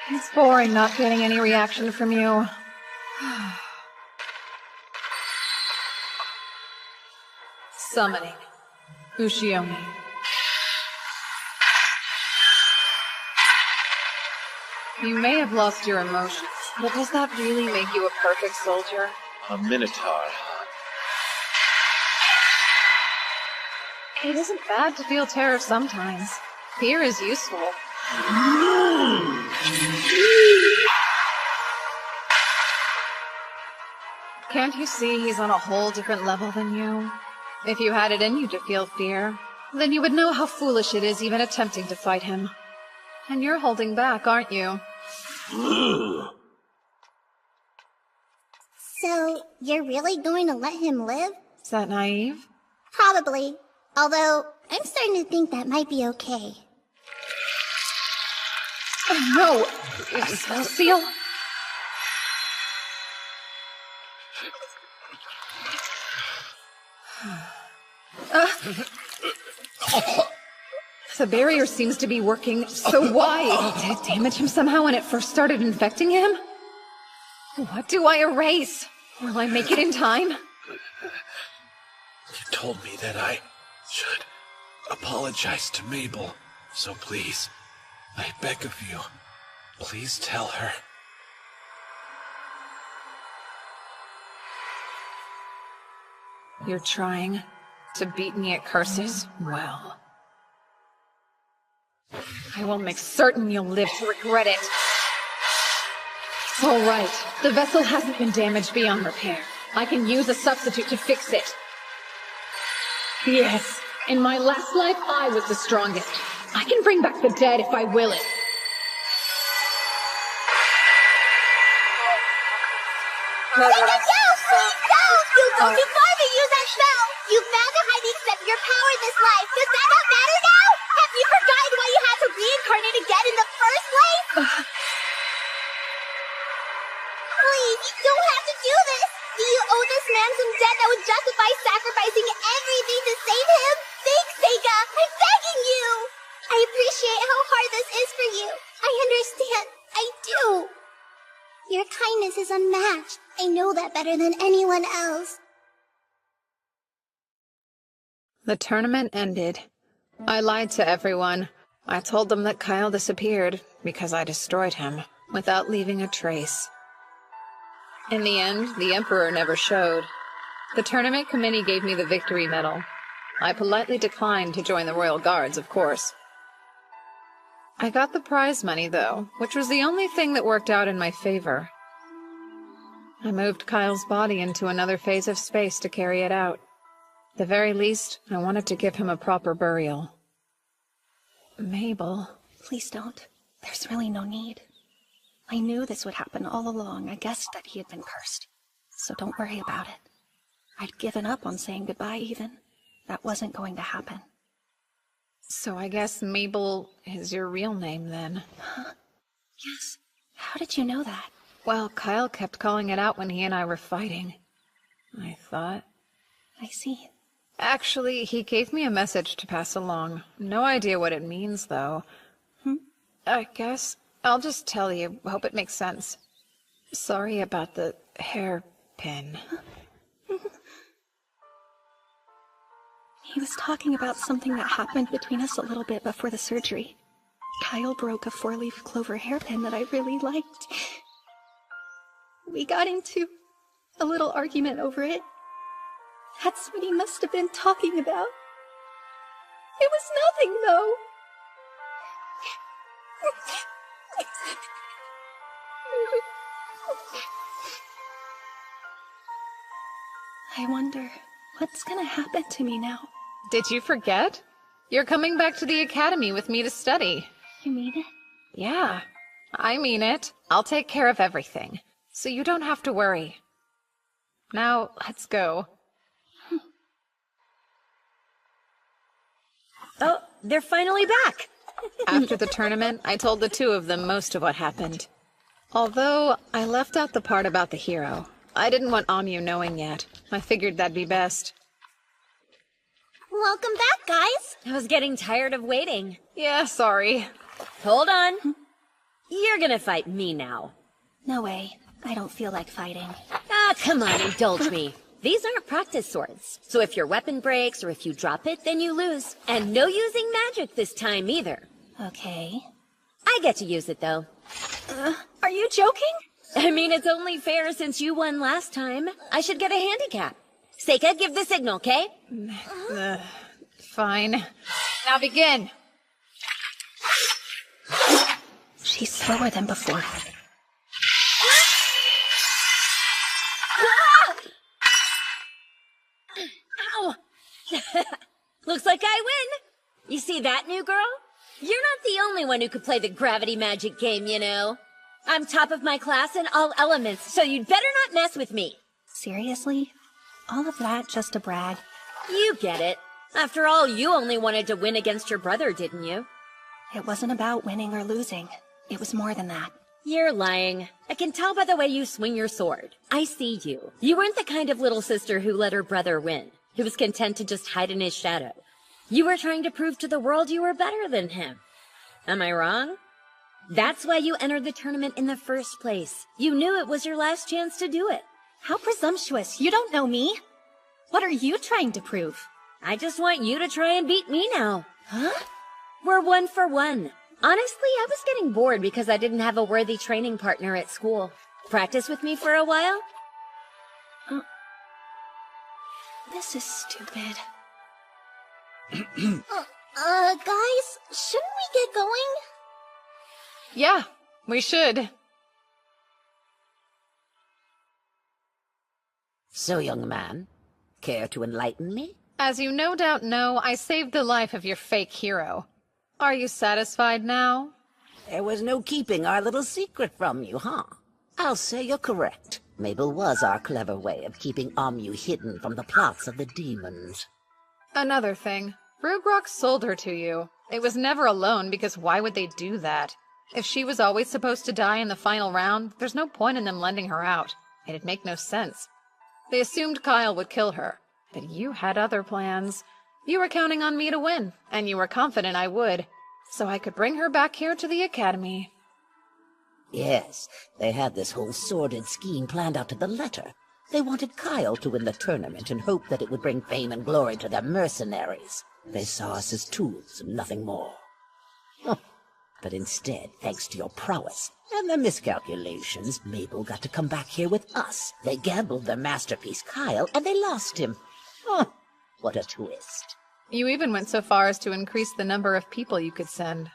It's boring not getting any reaction from you. Summoning. Ushiomi. You may have lost your emotions, but does that really make you a perfect soldier? A minotaur. It isn't bad to feel terror sometimes. Fear is useful. Can't you see he's on a whole different level than you? If you had it in you to feel fear, then you would know how foolish it is even attempting to fight him. And you're holding back, aren't you? So, you're really going to let him live? Is that naive? Probably. Although, I'm starting to think that might be okay. Oh no! Is this Seal? The barrier seems to be working, so why? Did it damage him somehow when it first started infecting him? What do I erase? Will I make it in time? You told me that I should apologize to Mabel. So please, I beg of you, please tell her. You're trying to beat me at curses? Well, I will make certain you'll live to regret it. All right, the vessel hasn't been damaged beyond repair. I can use a substitute to fix it. Yes, in my last life, I was the strongest. I can bring back the dead if I will it. No, please don't! You'll go too far to use that spell! You found a hiding except your power in this life. Does that not matter now? Have you forgotten why you had to reincarnate again in the first place? Please, you don't have to do this! Do you owe this man some debt that would justify sacrificing everything to save him? Think, Sega! I'm begging you! I appreciate how hard this is for you. I understand. I do. Your kindness is unmatched. I know that better than anyone else. The tournament ended. I lied to everyone. I told them that Kyle disappeared because I destroyed him without leaving a trace. In the end, the Emperor never showed. The tournament committee gave me the victory medal. I politely declined to join the Royal Guards, of course. I got the prize money, though, which was the only thing that worked out in my favor. I moved Kyle's body into another phase of space to carry it out. At the very least, I wanted to give him a proper burial. Mabel. Please don't. There's really no need. I knew this would happen all along. I guessed that he had been cursed. So don't worry about it. I'd given up on saying goodbye, even. That wasn't going to happen. So I guess Mabel is your real name, then? Huh? Yes. How did you know that? Well, Kyle kept calling it out when he and I were fighting. I thought... I see. Actually, he gave me a message to pass along. No idea what it means, though. I guess I'll just tell you. Hope it makes sense. Sorry about the hairpin. He was talking about something that happened between us a little bit before the surgery. Kyle broke a 4-leaf clover hairpin that I really liked. We got into a little argument over it. That's what he must have been talking about. It was nothing, though. I wonder what's gonna happen to me now. Did you forget? You're coming back to the academy with me to study. You mean it? Yeah, I mean it. I'll take care of everything, so you don't have to worry. Now, let's go. Oh, they're finally back! After the tournament, I told the two of them most of what happened. Although, I left out the part about the hero. I didn't want Amyu knowing yet. I figured that'd be best. Welcome back, guys! I was getting tired of waiting. Yeah, sorry. Hold on. You're gonna fight me now. No way. I don't feel like fighting. Ah, come on, indulge me. These aren't practice swords, so if your weapon breaks or if you drop it, then you lose. And no using magic this time either. Okay. I get to use it, though. Are you joking? I mean, it's only fair since you won last time. I should get a handicap. Seika, give the signal, okay? Fine. Now begin. She's slower than before. Ow! Looks like I win. You see that, new girl? You're not the only one who could play the gravity magic game, you know. I'm top of my class in all elements, so you'd better not mess with me. Seriously? All of that just to brag? You get it. After all, you only wanted to win against your brother, didn't you? It wasn't about winning or losing. It was more than that. You're lying. I can tell by the way you swing your sword. I see you. You weren't the kind of little sister who let her brother win, who was content to just hide in his shadow. You were trying to prove to the world you were better than him. Am I wrong? That's why you entered the tournament in the first place. You knew it was your last chance to do it. How presumptuous. You don't know me. What are you trying to prove? I just want you to try and beat me now. Huh? We're 1 for 1. Honestly, I was getting bored because I didn't have a worthy training partner at school. Practice with me for a while? This is stupid. Guys, shouldn't we get going? Yeah, we should. So, young man, care to enlighten me? As you no doubt know, I saved the life of your fake hero. Are you satisfied now? There was no keeping our little secret from you, huh? I'll say you're correct. Mabel was our clever way of keeping Amu hidden from the plots of the demons. Another thing. Rugrok sold her to you. It was never alone, because why would they do that? If she was always supposed to die in the final round, there's no point in them lending her out. It'd make no sense. They assumed Kyle would kill her, but you had other plans. You were counting on me to win, and you were confident I would, so I could bring her back here to the academy. Yes, they had this whole sordid scheme planned out to the letter. They wanted Kyle to win the tournament and hoped that it would bring fame and glory to their mercenaries. They saw us as tools and nothing more. But instead, thanks to your prowess and their miscalculations, Mabel got to come back here with us. They gambled their masterpiece, Kyle, and they lost him. What a twist. You even went so far as to increase the number of people you could send.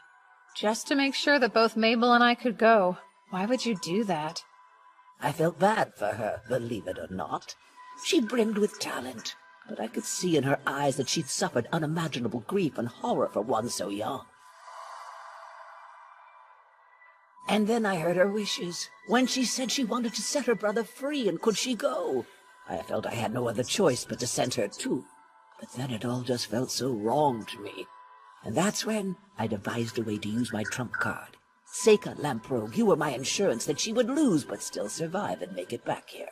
Just to make sure that both Mabel and I could go. Why would you do that? I felt bad for her, believe it or not. She brimmed with talent, but I could see in her eyes that she'd suffered unimaginable grief and horror for one so young. And then I heard her wishes, when she said she wanted to set her brother free, and could she go? I felt I had no other choice but to send her too. But then it all just felt so wrong to me. And that's when I devised a way to use my trump card. Seika Lamprogue, you were my insurance that she would lose but still survive and make it back here.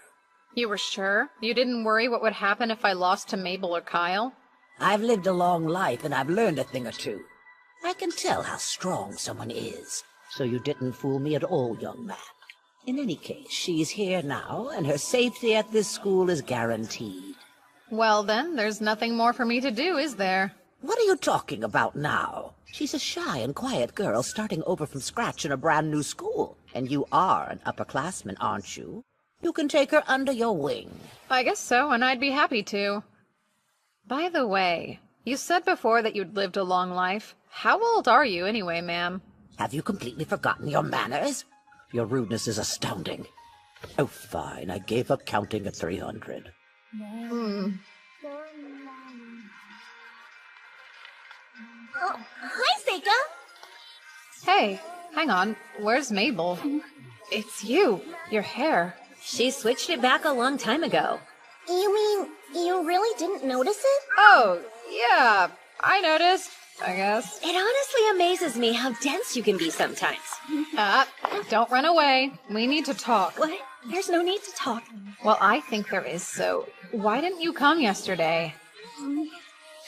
You were sure? You didn't worry what would happen if I lost to Mabel or Kyle? I've lived a long life and I've learned a thing or two. I can tell how strong someone is. So you didn't fool me at all, young man. In any case, she's here now, and her safety at this school is guaranteed. Well then, there's nothing more for me to do, is there? What are you talking about now? She's a shy and quiet girl starting over from scratch in a brand new school. And you are an upperclassman, aren't you? You can take her under your wing. I guess so, and I'd be happy to. By the way, you said before that you'd lived a long life. How old are you anyway, ma'am? Have you completely forgotten your manners? Your rudeness is astounding. Oh, fine. I gave up counting at 300. Oh, hi, Seika! Hey, hang on. Where's Mabel? It's you. Your hair. She switched it back a long time ago. You mean, you really didn't notice it? Oh, yeah. I noticed, I guess. It honestly amazes me how dense you can be sometimes. Don't run away. We need to talk. What? There's no need to talk. Well, I think there is, so why didn't you come yesterday?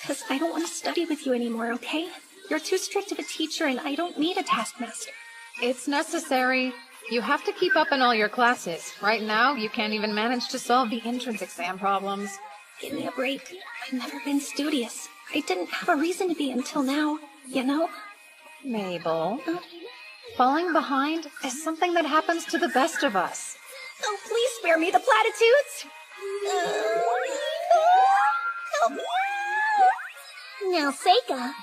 Because I don't want to study with you anymore, okay? You're too strict of a teacher and I don't need a taskmaster. It's necessary. You have to keep up in all your classes. Right now, you can't even manage to solve the entrance exam problems. Give me a break. I've never been studious. I didn't have a reason to be until now, you know? Mabel, falling behind is something that happens to the best of us. Oh, please spare me the platitudes! Help me. Now, Seika,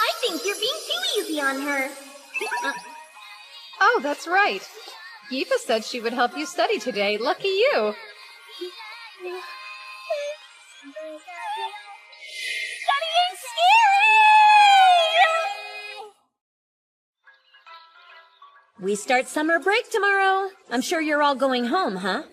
I think you're being too easy on her. Oh, that's right. Yifa said she would help you study today. Lucky you. Studying scary! We start summer break tomorrow. I'm sure you're all going home, huh?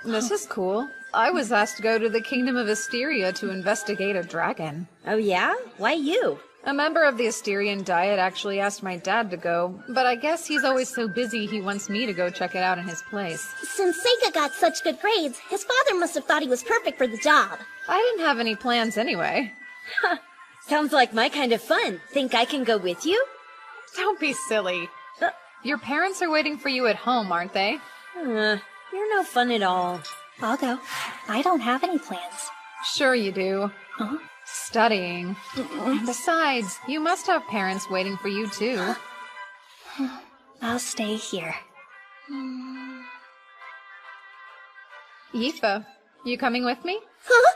This is cool. I was asked to go to the Kingdom of Asteria to investigate a dragon. Oh yeah? Why you? A member of the Asterian Diet actually asked my dad to go, but I guess he's always so busy he wants me to go check it out in his place. Since Seika got such good grades, his father must have thought he was perfect for the job. I didn't have any plans anyway. Sounds like my kind of fun. Think I can go with you? Don't be silly. Your parents are waiting for you at home, aren't they? You're no fun at all. I'll go. I don't have any plans. Sure you do. Huh? Studying. Besides, you must have parents waiting for you too. I'll stay here. Yifa, you coming with me? Huh?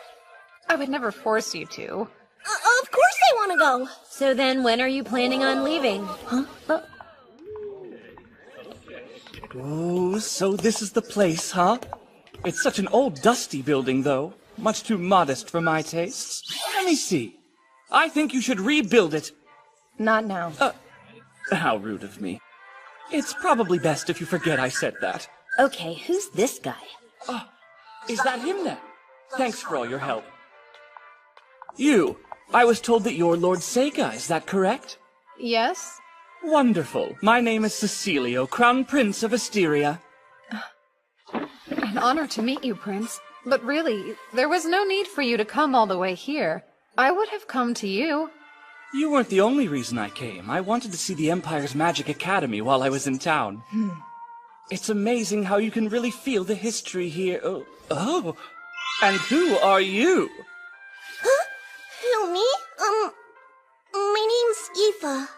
I would never force you to. Of course I want to go. So then, when are you planning on leaving? Huh? Oh, so this is the place, huh? It's such an old, dusty building, though. Much too modest for my tastes. Let me see. I think you should rebuild it. Not now. How rude of me. It's probably best if you forget I said that. Okay, who's this guy? Is that him then? Thanks for all your help. You. I was told that you're Lord Sega, is that correct? Yes. Wonderful. My name is Cecilio, Crown Prince of Asteria. An honor to meet you, Prince. But really, there was no need for you to come all the way here. I would have come to you. You weren't the only reason I came. I wanted to see the Empire's Magic Academy while I was in town. It's amazing how you can really feel the history here. Oh. And who are you? Huh? Who, me? My name's Yifa.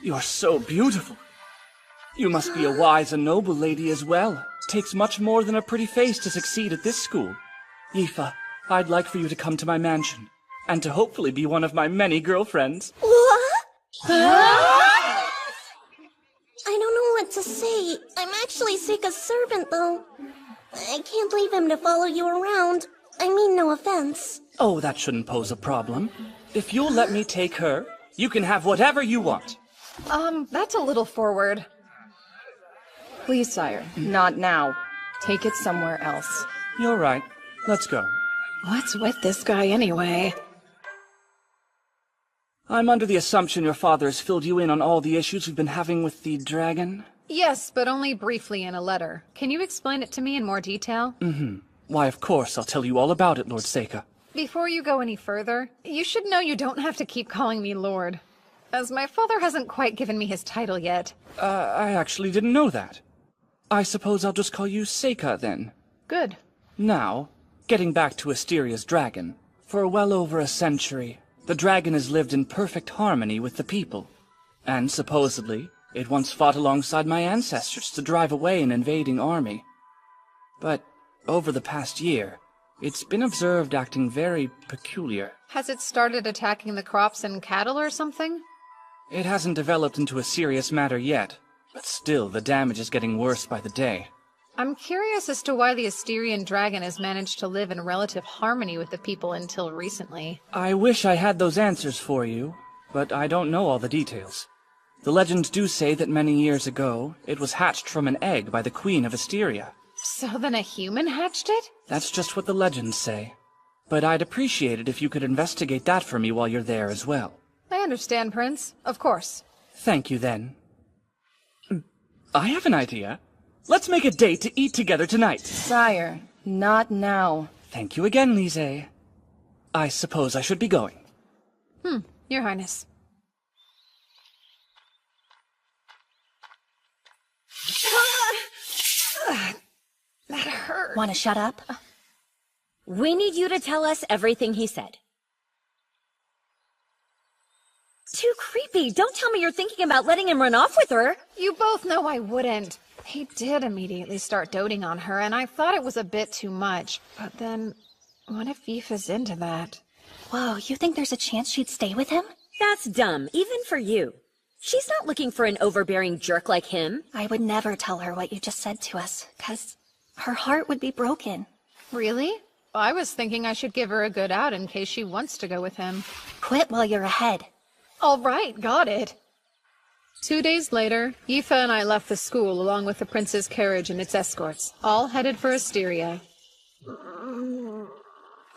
You're so beautiful. You must be a wise and noble lady as well. Takes much more than a pretty face to succeed at this school. Yifa, I'd like for you to come to my mansion, and to hopefully be one of my many girlfriends. What? I don't know what to say. I'm actually Seika's servant, though. I can't leave him to follow you around. I mean, no offense. Oh, that shouldn't pose a problem. If you'll let me take her, you can have whatever you want. That's a little forward. Please, sire, not now. Take it somewhere else. You're right. Let's go. What's with this guy anyway? I'm under the assumption your father has filled you in on all the issues we've been having with the dragon? Yes, but only briefly in a letter. Can you explain it to me in more detail? Why, of course, I'll tell you all about it, Lord Seika. Before you go any further, you should know you don't have to keep calling me Lord, as my father hasn't quite given me his title yet. I actually didn't know that. I suppose I'll just call you Seika, then. Good. Now, getting back to Asteria's dragon. For well over a century, the dragon has lived in perfect harmony with the people. And supposedly, it once fought alongside my ancestors to drive away an invading army. But over the past year, it's been observed acting very peculiar. Has it started attacking the crops and cattle or something? It hasn't developed into a serious matter yet, but still the damage is getting worse by the day. I'm curious as to why the Asterian dragon has managed to live in relative harmony with the people until recently. I wish I had those answers for you, but I don't know all the details. The legends do say that many years ago, it was hatched from an egg by the Queen of Asteria. So then a human hatched it? That's just what the legends say. But I'd appreciate it if you could investigate that for me while you're there as well. I understand, Prince. Of course. Thank you, then. I have an idea. Let's make a date to eat together tonight. Sire, not now. Thank you again, Lise. I suppose I should be going. Your Highness. That hurt. Want to shut up? We need you to tell us everything he said. Too creepy. Don't tell me you're thinking about letting him run off with her. You both know I wouldn't. He did immediately start doting on her, and I thought it was a bit too much. But then, what if Yifa's into that? Whoa, you think there's a chance she'd stay with him? That's dumb, even for you. She's not looking for an overbearing jerk like him. I would never tell her what you just said to us, 'cause her heart would be broken. Really? I was thinking I should give her a good out in case she wants to go with him. Quit while you're ahead. All right, got it. 2 days later, Yifa and I left the school along with the prince's carriage and its escorts, all headed for Asteria.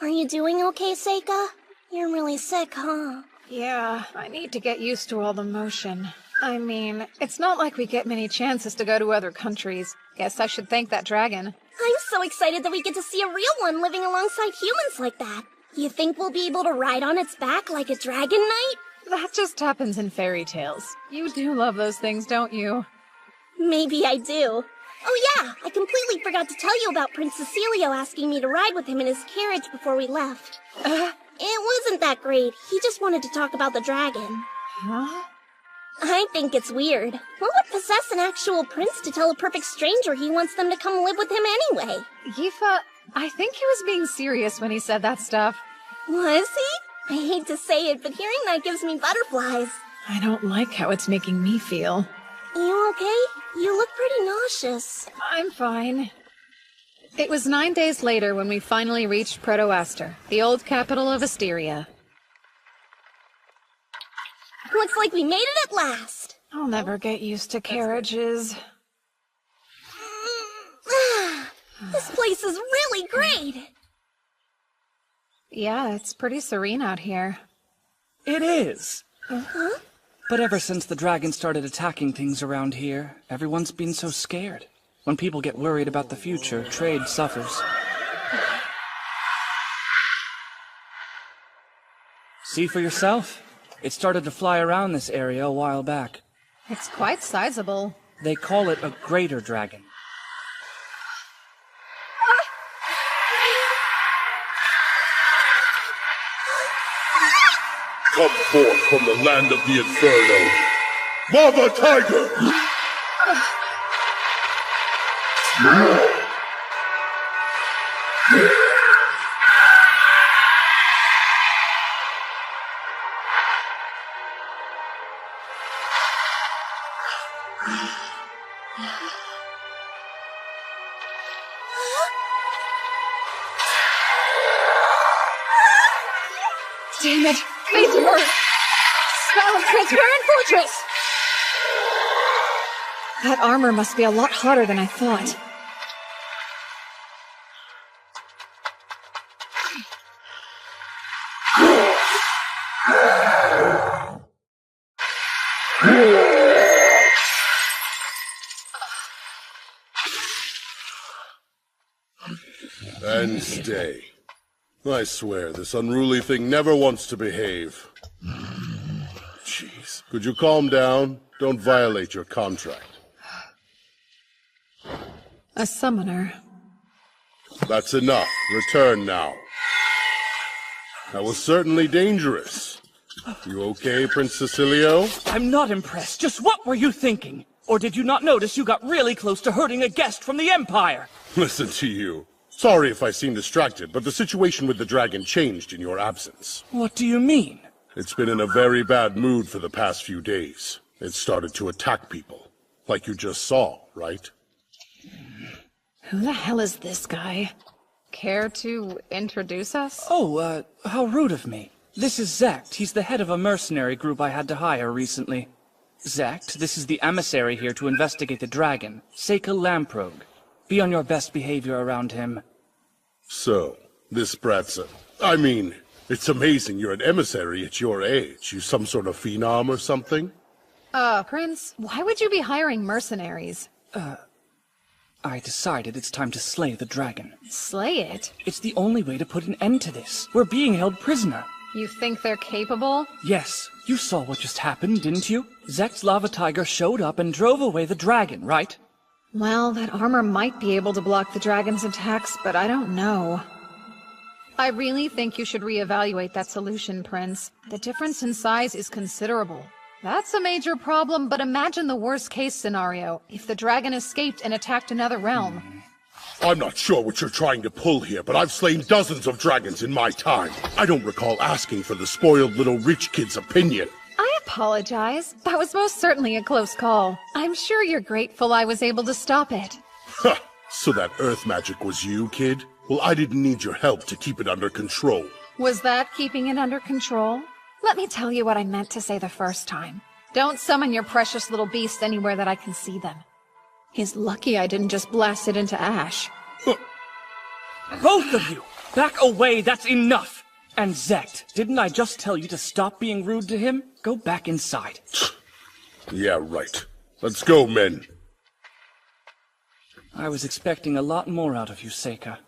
Are you doing okay, Seika? You're really sick, huh? Yeah, I need to get used to all the motion. I mean, it's not like we get many chances to go to other countries. Guess I should thank that dragon. I'm so excited that we get to see a real one living alongside humans like that. You think we'll be able to ride on its back like a dragon knight? That just happens in fairy tales. You do love those things, don't you? Maybe I do. Oh yeah, I completely forgot forgot to tell you about Prince Cecilio asking me to ride with him in his carriage before we left. It wasn't that great. He just wanted to talk about the dragon. Huh? I think it's weird. What would possess an actual prince to tell a perfect stranger he wants them to come live with him anyway? Yifa, I think he was being serious when he said that stuff. Was he? I hate to say it, but hearing that gives me butterflies. I don't like how it's making me feel. You okay? You look pretty nauseous. I'm fine. It was 9 days later when we finally reached Proto-Aster, the old capital of Asteria. Looks like we made it at last. I'll never get used to carriages. This place is really great. Yeah, it's pretty serene out here. It is. Uh-huh. But ever since the dragon started attacking things around here, everyone's been so scared. When people get worried about the future, trade suffers. See for yourself. It started to fly around this area a while back. It's quite sizable. They call it a greater dragon. Come forth from the land of the Inferno. Lava Tiger! Damn it! Face work! Spell of Transparent Fortress! That armor must be a lot hotter than I thought. And stay. I swear, this unruly thing never wants to behave. Jeez. Could you calm down? Don't violate your contract. A summoner. That's enough. Return now. That was certainly dangerous. You okay, Prince Cecilio? I'm not impressed. Just what were you thinking? Or did you not notice you got really close to hurting a guest from the Empire? Listen to you. Sorry if I seem distracted, but the situation with the dragon changed in your absence. What do you mean? It's been in a very bad mood for the past few days. It started to attack people. Like you just saw, right? Who the hell is this guy? Care to introduce us? Oh, how rude of me. This is Zect. He's the head of a mercenary group I had to hire recently. Zect, this is the emissary here to investigate the dragon, Seika Lamprogue. Be on your best behavior around him. So, this brat's I mean, it's amazing you're an emissary at your age. You some sort of phenom or something? Prince, why would you be hiring mercenaries? I decided it's time to slay the dragon. Slay it? It's the only way to put an end to this. We're being held prisoner. You think they're capable? Yes. You saw what just happened, didn't you? Zekt's lava tiger showed up and drove away the dragon, right? Well, that armor might be able to block the dragon's attacks, but I don't know. I really think you should reevaluate that solution, Prince. The difference in size is considerable. That's a major problem, but imagine the worst-case scenario, if the dragon escaped and attacked another realm. I'm not sure what you're trying to pull here, but I've slain dozens of dragons in my time. I don't recall asking for the spoiled little rich kid's opinion. I apologize. That was most certainly a close call. I'm sure you're grateful I was able to stop it. Ha! So that earth magic was you, kid? Well, I didn't need your help to keep it under control. Was that keeping it under control? Let me tell you what I meant to say the first time. Don't summon your precious little beasts anywhere that I can see them. He's lucky I didn't just blast it into ash. Both of you! Back away, that's enough! And Zect, didn't I just tell you to stop being rude to him? Go back inside. Yeah, right. Let's go, men. I was expecting a lot more out of you, Seika.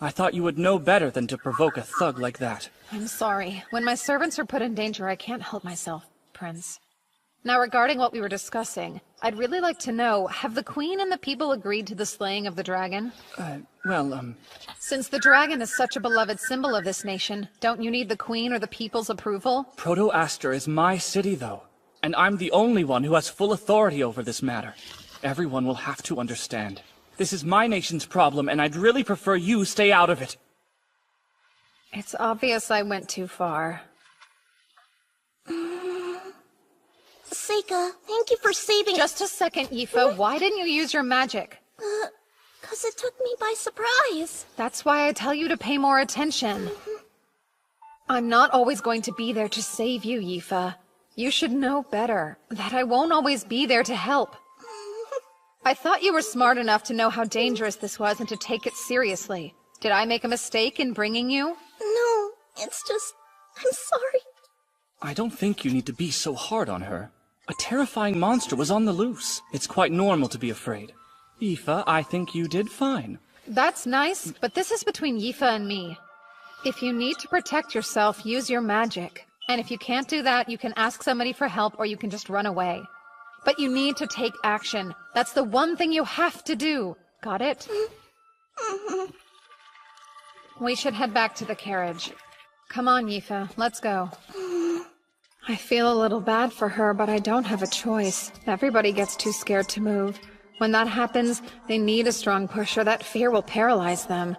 I thought you would know better than to provoke a thug like that. I'm sorry. When my servants are put in danger, I can't help myself, Prince. Now, regarding what we were discussing, I'd really like to know, have the Queen and the people agreed to the slaying of the dragon? Since the dragon is such a beloved symbol of this nation, don't you need the Queen or the people's approval? Proto-Aster is my city, though, and I'm the only one who has full authority over this matter. Everyone will have to understand. This is my nation's problem, and I'd really prefer you stay out of it. It's obvious I went too far. Seika, thank you for saving— Just a second, Yifa. Why didn't you use your magic? 'Cause it took me by surprise. That's why I tell you to pay more attention. I'm not always going to be there to save you, Yifa. You should know better, that I won't always be there to help. I thought you were smart enough to know how dangerous this was and to take it seriously. Did I make a mistake in bringing you? No, it's just— I'm sorry. I don't think you need to be so hard on her. A terrifying monster was on the loose. It's quite normal to be afraid. Yifa, I think you did fine. That's nice, but this is between Yifa and me. If you need to protect yourself, use your magic. And if you can't do that, you can ask somebody for help or you can just run away. But you need to take action. That's the one thing you have to do. Got it? We should head back to the carriage. Come on, Yifa, let's go. I feel a little bad for her, but I don't have a choice. Everybody gets too scared to move. When that happens, they need a strong push or that fear will paralyze them.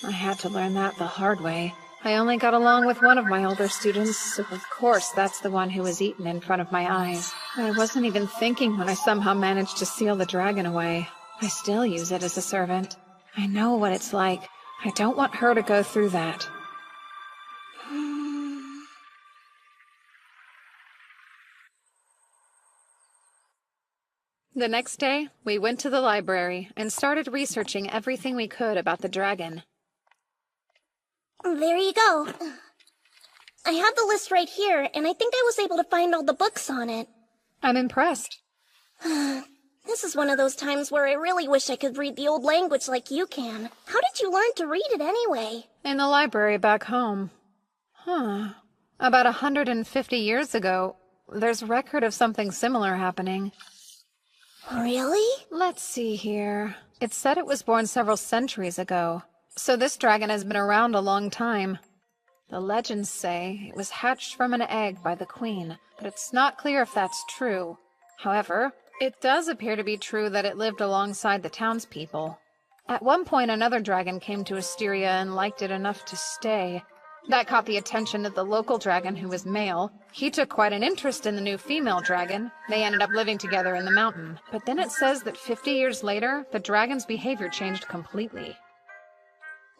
I had to learn that the hard way. I only got along with one of my older students, so of course that's the one who was eaten in front of my eyes. I wasn't even thinking when I somehow managed to seal the dragon away. I still use it as a servant. I know what it's like. I don't want her to go through that. The next day, we went to the library and started researching everything we could about the dragon. There you go. I have the list right here, and I think I was able to find all the books on it. I'm impressed. This is one of those times where I really wish I could read the old language like you can. How did you learn to read it anyway? In the library back home. About 150 years ago, there's record of something similar happening. Really? Let's see here. It said it was born several centuries ago, so this dragon has been around a long time. The legends say it was hatched from an egg by the queen, but it's not clear if that's true. However, it does appear to be true that it lived alongside the townspeople. At one point, another dragon came to Asteria and liked it enough to stay. That caught the attention of the local dragon, who was male. He took quite an interest in the new female dragon. They ended up living together in the mountain. But then it says that 50 years later, the dragon's behavior changed completely.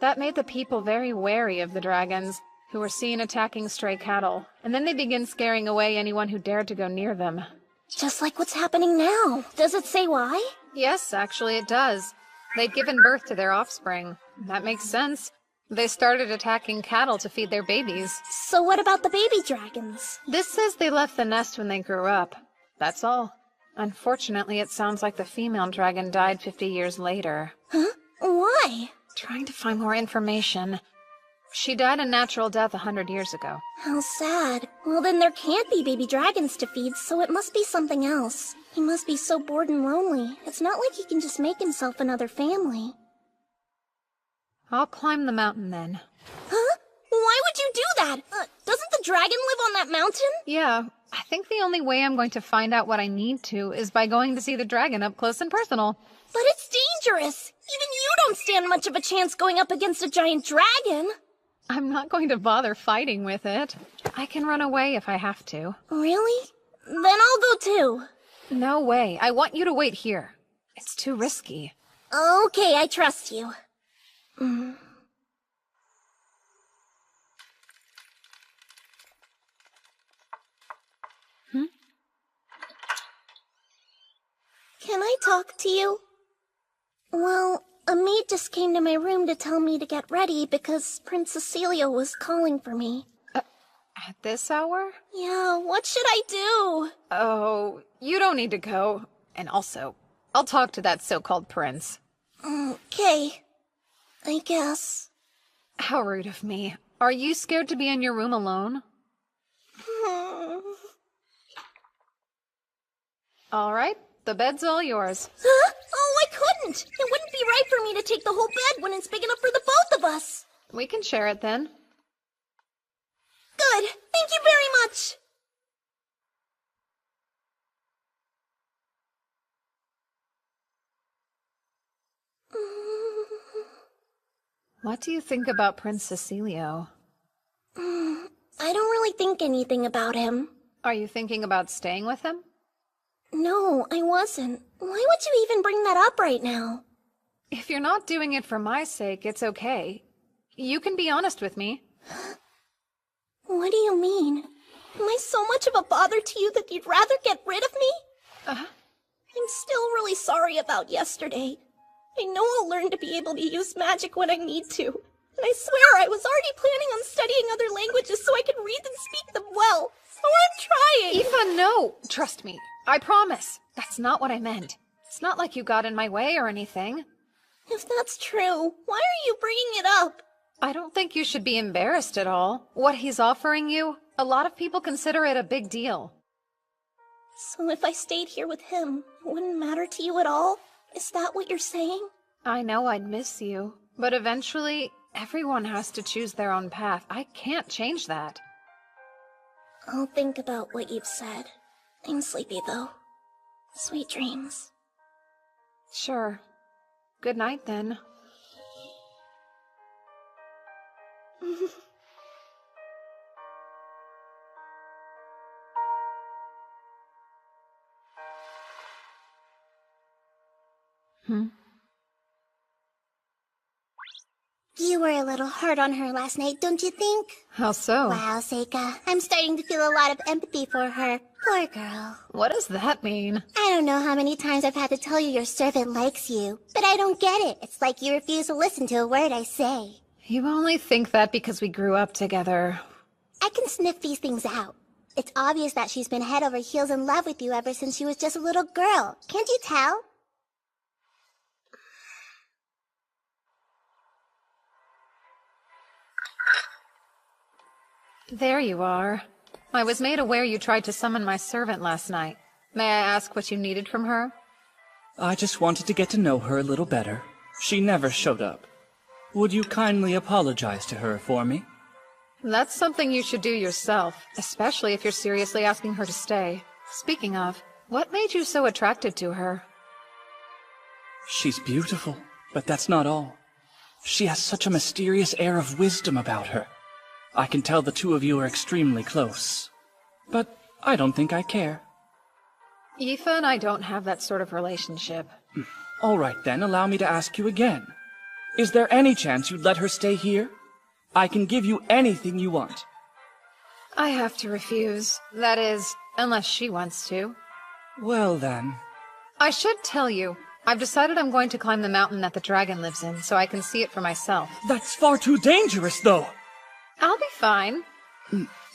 That made the people very wary of the dragons, who were seen attacking stray cattle, and then they began scaring away anyone who dared to go near them. Just like what's happening now. Does it say why? Yes, actually it does. They'd given birth to their offspring. That makes sense. They started attacking cattle to feed their babies. So what about the baby dragons? This says they left the nest when they grew up. That's all. Unfortunately, it sounds like the female dragon died 50 years later. Huh? Why? Trying to find more information. She died a natural death 100 years ago. How sad. Well, then there can't be baby dragons to feed, so it must be something else. He must be so bored and lonely. It's not like he can just make himself another family. I'll climb the mountain then. Huh? Why would you do that? Doesn't the dragon live on that mountain? Yeah, I think the only way I'm going to find out what I need to is by going to see the dragon up close and personal. But it's dangerous. Even you don't stand much of a chance going up against a giant dragon. I'm not going to bother fighting with it. I can run away if I have to. Really? Then I'll go too. No way. I want you to wait here. It's too risky. Okay, I trust you. Can I talk to you? Well, a maid just came to my room to tell me to get ready because Princess Celia was calling for me. At this hour? Yeah, what should I do? Oh, you don't need to go. And also, I'll talk to that so-called prince. Okay. I guess. How rude of me. Are you scared to be in your room alone? All right, the bed's all yours. Huh? Oh, I couldn't! It wouldn't be right for me to take the whole bed when it's big enough for the both of us! We can share it then. Good! Thank you very much! What do you think about Prince Cecilio? I don't really think anything about him. Are you thinking about staying with him? No, I wasn't. Why would you even bring that up right now? If you're not doing it for my sake, it's okay. You can be honest with me. What do you mean? Am I so much of a bother to you that you'd rather get rid of me? I'm still really sorry about yesterday. I know I'll learn to be able to use magic when I need to. And I swear I was already planning on studying other languages so I could read and speak them well. So I'm trying! Aoife, no! Trust me. I promise. That's not what I meant. It's not like you got in my way or anything. If that's true, why are you bringing it up? I don't think you should be embarrassed at all. What he's offering you, a lot of people consider it a big deal. So if I stayed here with him, it wouldn't matter to you at all? Is that what you're saying? I know I'd miss you, but eventually, everyone has to choose their own path. I can't change that. I'll think about what you've said. I'm sleepy, though. Sweet dreams. Sure. Good night, then. You were a little hard on her last night, don't you think? How so? Wow, Seika. I'm starting to feel a lot of empathy for her. Poor girl. What does that mean? I don't know how many times I've had to tell you your servant likes you, but I don't get it. It's like you refuse to listen to a word I say. You only think that because we grew up together. I can sniff these things out. It's obvious that she's been head over heels in love with you ever since she was just a little girl. Can't you tell? There you are. I was made aware you tried to summon my servant last night. May I ask what you needed from her? I just wanted to get to know her a little better. She never showed up. Would you kindly apologize to her for me? That's something you should do yourself, especially if you're seriously asking her to stay. Speaking of, what made you so attracted to her? She's beautiful, but that's not all. She has such a mysterious air of wisdom about her. I can tell the two of you are extremely close. But I don't think I care. Aoife and I don't have that sort of relationship. All right then, allow me to ask you again. Is there any chance you'd let her stay here? I can give you anything you want. I have to refuse. That is, unless she wants to. Well then. I should tell you, I've decided I'm going to climb the mountain that the dragon lives in so I can see it for myself. That's far too dangerous, though! I'll be fine.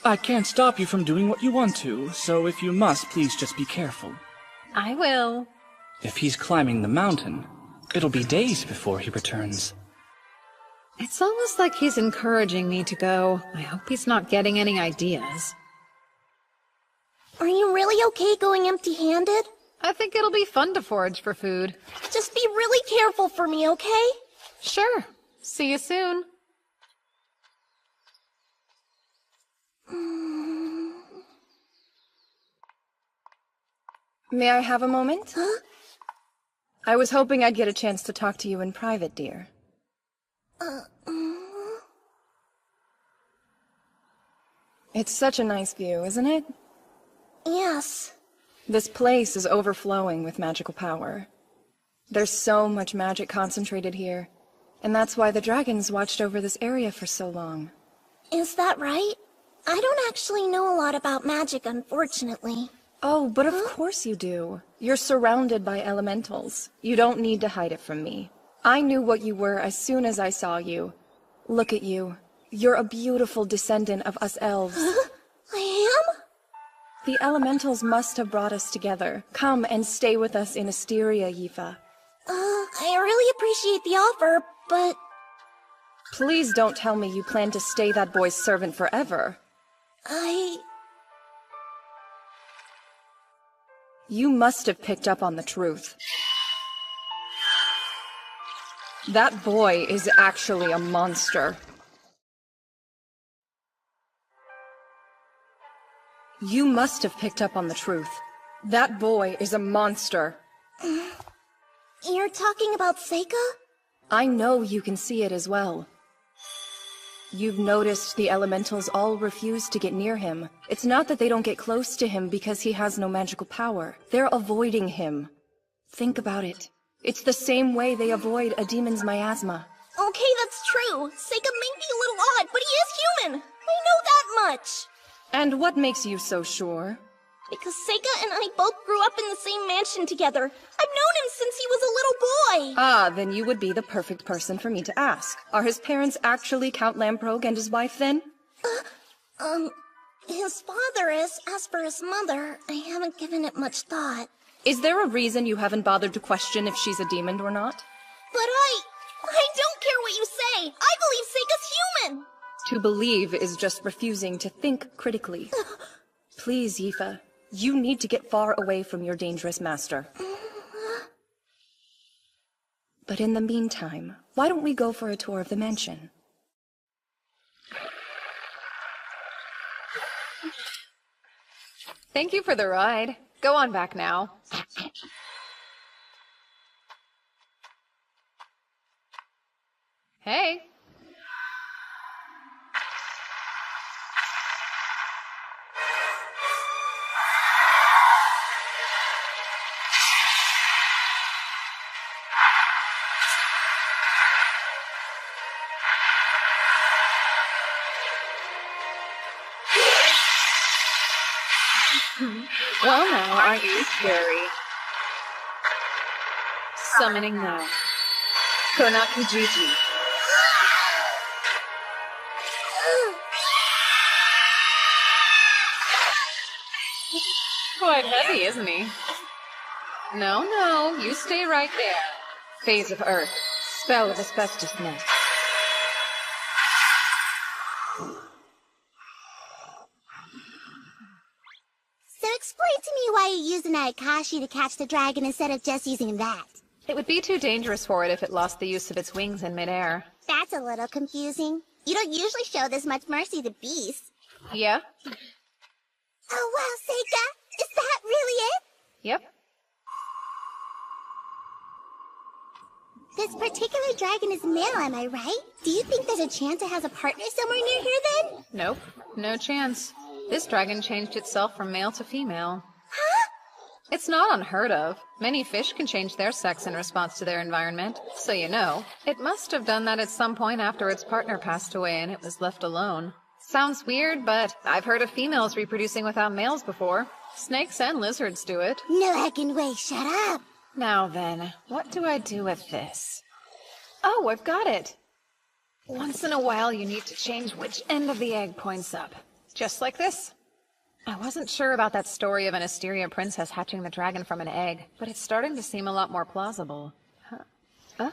I can't stop you from doing what you want to, so if you must, please just be careful. I will. If he's climbing the mountain, it'll be days before he returns. It's almost like he's encouraging me to go. I hope he's not getting any ideas. Are you really okay going empty-handed? I think it'll be fun to forage for food. Just be really careful for me, okay? Sure. See you soon. May I have a moment? Huh? I was hoping I'd get a chance to talk to you in private, dear. It's such a nice view, isn't it? Yes. This place is overflowing with magical power. There's so much magic concentrated here, and that's why the dragons watched over this area for so long. Is that right? I don't actually know a lot about magic, unfortunately. Oh, but of course you do. You're surrounded by elementals. You don't need to hide it from me. I knew what you were as soon as I saw you. Look at you. You're a beautiful descendant of us elves. I am? The elementals must have brought us together. Come and stay with us in Asteria, Aoife. I really appreciate the offer, but... Please don't tell me you plan to stay that boy's servant You must have picked up on the truth. That boy is actually a monster. You must have picked up on the truth. That boy is a monster. You're talking about Seika? I know you can see it as well. You've noticed the elementals all refuse to get near him. It's not that they don't get close to him because he has no magical power. They're avoiding him. Think about it. It's the same way they avoid a demon's miasma. Okay, that's true. Seika may be a little odd, but he is human. I know that much. And what makes you so sure? Because Seika and I both grew up in the same mansion together. I've known him since he was a little boy. Ah, then you would be the perfect person for me to ask. Are his parents actually Count Lamprogh and his wife, then? His father is. As for his mother, I haven't given it much thought. Is there a reason you haven't bothered to question if she's a demon or not? But I don't care what you say. I believe Seika's human. To believe is just refusing to think critically. Please, Yifa, you need to get far away from your dangerous master. But in the meantime, why don't we go for a tour of the mansion? Thank you for the ride. Go on back now. Hey. Well now, aren't you scary? Summoning now. Konakujiji. Quite heavy, isn't he? No, you stay right there. Phase of Earth. Spell of Asbestos Net. So explain to me why you used an Aikashi to catch the dragon instead of just using that. It would be too dangerous for it if it lost the use of its wings in midair. That's a little confusing. You don't usually show this much mercy to beasts. Yeah? Oh wow, Seika! Is that really it? Yep. This particular dragon is male, am I right? Do you think there's a chance it has a partner somewhere near here then? Nope. No chance. This dragon changed itself from male to female. Huh? It's not unheard of. Many fish can change their sex in response to their environment. So you know, it must have done that at some point after its partner passed away and it was left alone. Sounds weird, but I've heard of females reproducing without males before. Snakes and lizards do it. No heckin' way, shut up! Now then, what do I do with this? Oh, I've got it! Once in a while you need to change which end of the egg points up. Just like this. I wasn't sure about that story of an Asteria princess hatching the dragon from an egg, but it's starting to seem a lot more plausible. Huh?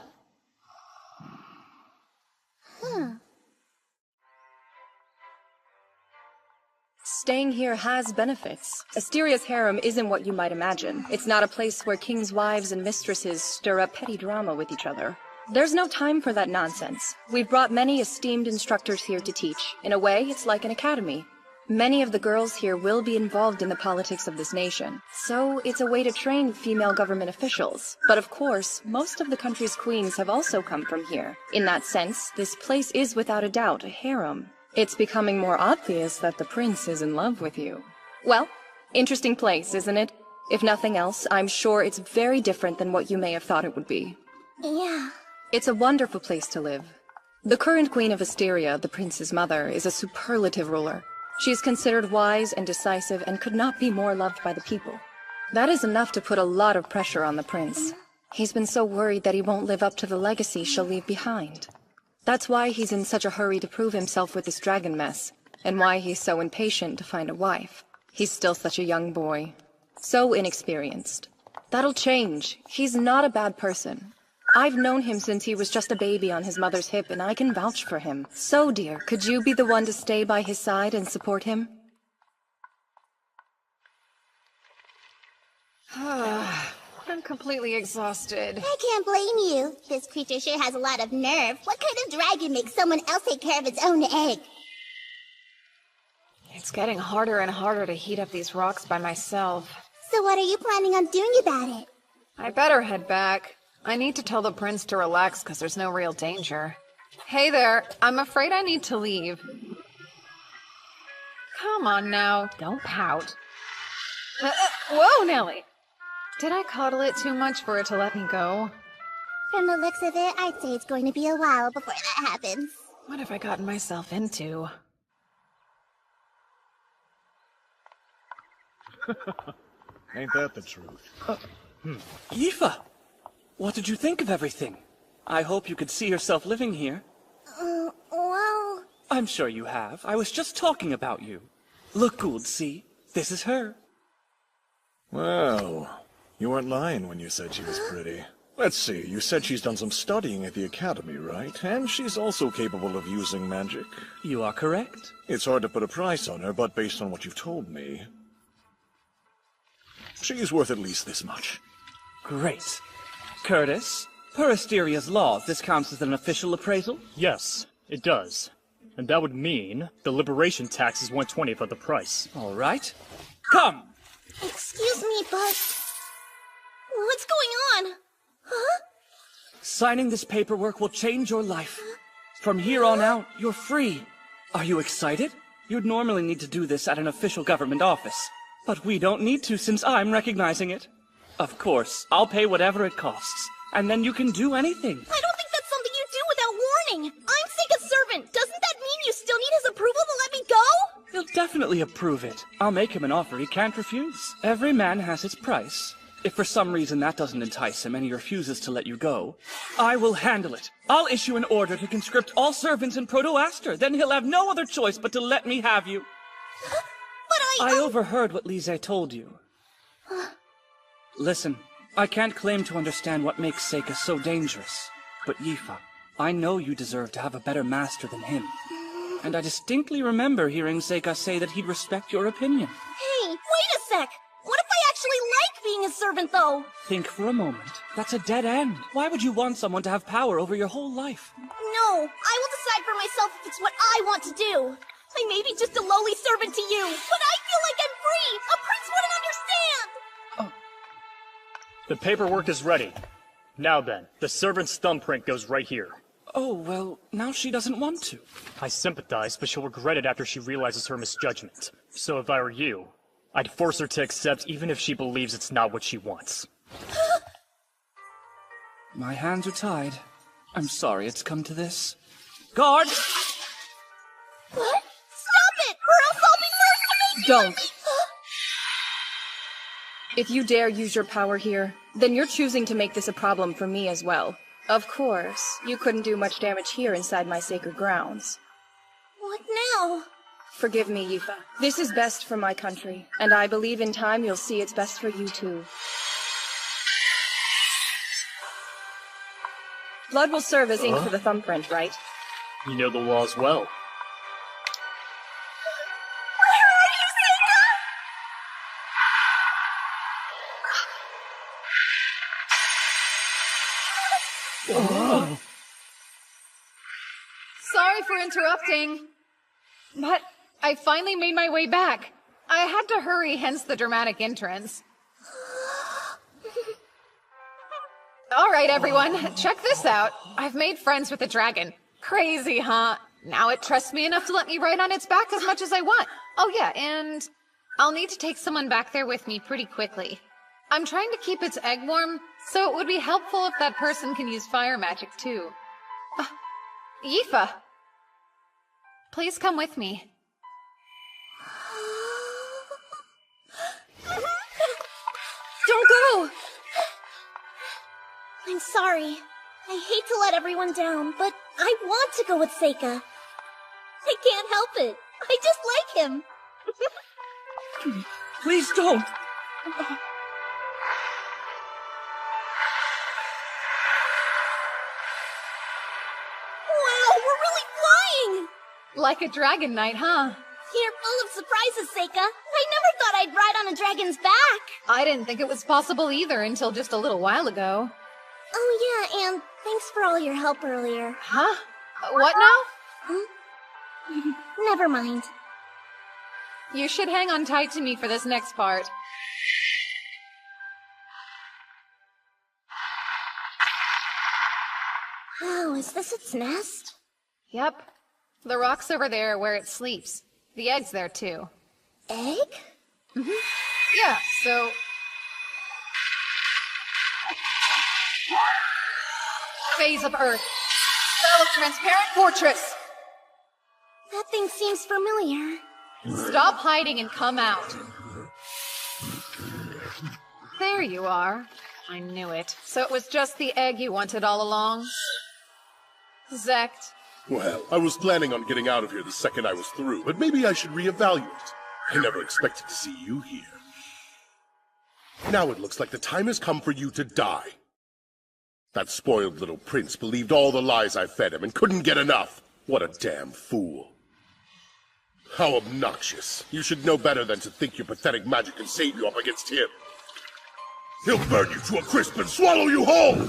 Staying here has benefits. Asteria's harem isn't what you might imagine. It's not a place where kings' wives and mistresses stir up petty drama with each other. There's no time for that nonsense. We've brought many esteemed instructors here to teach. In a way, it's like an academy. Many of the girls here will be involved in the politics of this nation, so it's a way to train female government officials. But of course, most of the country's queens have also come from here. In that sense, this place is without a doubt a harem. It's becoming more obvious that the prince is in love with you. Well, interesting place, isn't it? If nothing else, I'm sure it's very different than what you may have thought it would be. Yeah. It's a wonderful place to live. The current queen of Asteria, the prince's mother, is a superlative ruler. She is considered wise and decisive and could not be more loved by the people. That is enough to put a lot of pressure on the prince. He's been so worried that he won't live up to the legacy she'll leave behind. That's why he's in such a hurry to prove himself with this dragon mess, and why he's so impatient to find a wife. He's still such a young boy. So inexperienced. That'll change. He's not a bad person. I've known him since he was just a baby on his mother's hip, and I can vouch for him. So, dear, could you be the one to stay by his side and support him? I'm completely exhausted. I can't blame you. This creature sure has a lot of nerve. What kind of dragon makes someone else take care of its own egg? It's getting harder and harder to heat up these rocks by myself. So what are you planning on doing about it? I better head back. I need to tell the prince to relax because there's no real danger. Hey there, I'm afraid I need to leave. Come on now, don't pout. Whoa, Nellie! Did I coddle it too much for it to let me go? From the looks of it, I'd say it's going to be a while before that happens. What have I gotten myself into? Ain't that the truth? Yifa! What did you think of everything? I hope you could see yourself living here. Well... I'm sure you have. I was just talking about you. Look, Gould, see? This is her. Well, you weren't lying when you said she was pretty. Let's see, you said she's done some studying at the academy, right? And she's also capable of using magic. You are correct. It's hard to put a price on her, but based on what you've told me, she's worth at least this much. Great. Curtis, per Asteria's laws, this counts as an official appraisal? Yes, it does. And that would mean the liberation tax is 1/20th of the price. All right. Come! Excuse me, but... what's going on? Huh? Signing this paperwork will change your life. From here on out, you're free. Are you excited? You'd normally need to do this at an official government office. But we don't need to since I'm recognizing it. Of course, I'll pay whatever it costs. And then you can do anything. I don't think that's something you do without warning. I'm Seika's servant. Doesn't that mean you still need his approval to let me go? He'll definitely approve it. I'll make him an offer he can't refuse. Every man has his price. If for some reason that doesn't entice him and he refuses to let you go, I will handle it. I'll issue an order to conscript all servants in Proto-Aster. Then he'll have no other choice but to let me have you. But I overheard what Lise told you. Listen, I can't claim to understand what makes Seika so dangerous. But Yifa, I know you deserve to have a better master than him. And I distinctly remember hearing Seika say that he'd respect your opinion. Hey, wait a sec! What if I actually like being his servant, though? Think for a moment. That's a dead end. Why would you want someone to have power over your whole life? No, I will decide for myself if it's what I want to do. I may be just a lowly servant to you, but I feel like I'm free! A prince wouldn't understand! The paperwork is ready. Now then, the servant's thumbprint goes right here. Oh, well, now she doesn't want to. I sympathize, but she'll regret it after she realizes her misjudgment. So if I were you, I'd force her to accept even if she believes it's not what she wants. My hands are tied. I'm sorry it's come to this. Guard! What? Stop it, or else I'll be forced to make you Don't. If you dare use your power here, then you're choosing to make this a problem for me as well. Of course, you couldn't do much damage here inside my sacred grounds. What now? Forgive me, Yifa. This is best for my country, and I believe in time you'll see it's best for you too. Blood will serve as ink for the thumbprint, right? You know the laws well. Oh. Sorry for interrupting, but I finally made my way back. I had to hurry, hence the dramatic entrance. All right, everyone, check this out. I've made friends with a dragon. Crazy, huh? Now it trusts me enough to let me ride on its back as much as I want. Oh yeah, and I'll need to take someone back there with me pretty quickly. I'm trying to keep its egg warm, so it would be helpful if that person can use fire magic too. Yifa, please come with me. Don't go! I'm sorry. I hate to let everyone down, but I want to go with Seika. I can't help it. I just like him. Please don't! Wow, we're really flying! Like a dragon knight, huh? You're full of surprises, Seika. I never thought I'd ride on a dragon's back. I didn't think it was possible either until just a little while ago. Oh yeah, and thanks for all your help earlier. Huh? What now? Never mind. You should hang on tight to me for this next part. Oh, is this its nest? Yep. The rock's over there where it sleeps. The egg's there too. Egg? Yeah, so... Phase of Earth. Spell of Transparent Fortress. That thing seems familiar. Stop hiding and come out. There you are. I knew it. So it was just the egg you wanted all along? Zect. Well, I was planning on getting out of here the second I was through, but maybe I should reevaluate. I never expected to see you here. Now it looks like the time has come for you to die. That spoiled little prince believed all the lies I fed him and couldn't get enough. What a damn fool. How obnoxious. You should know better than to think your pathetic magic can save you up against him. He'll burn you to a crisp and swallow you whole!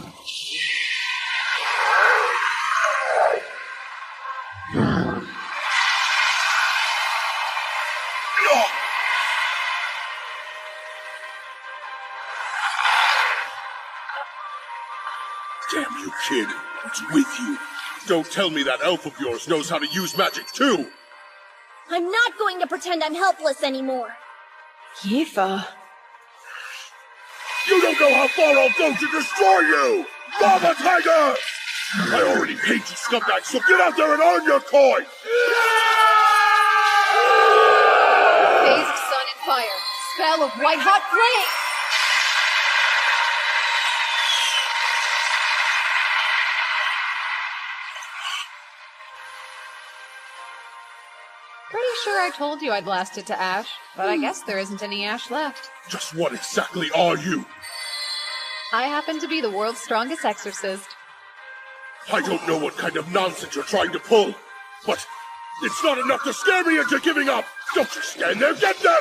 Damn you, kid. What's with you? Don't tell me that elf of yours knows how to use magic too! I'm not going to pretend I'm helpless anymore. Yifa. You don't know how far I'll go to destroy you! Lava Tiger! I already paid you, scumbag, so get out there and earn your coin! Phased Sun and Fire. Spell of White Hot Flame! Pretty sure I told you I'd blast it to ash, but I guess there isn't any ash left. Just what exactly are you? I happen to be the world's strongest exorcist. I don't know what kind of nonsense you're trying to pull, but it's not enough to scare me into giving up! Don't just stand there, get them!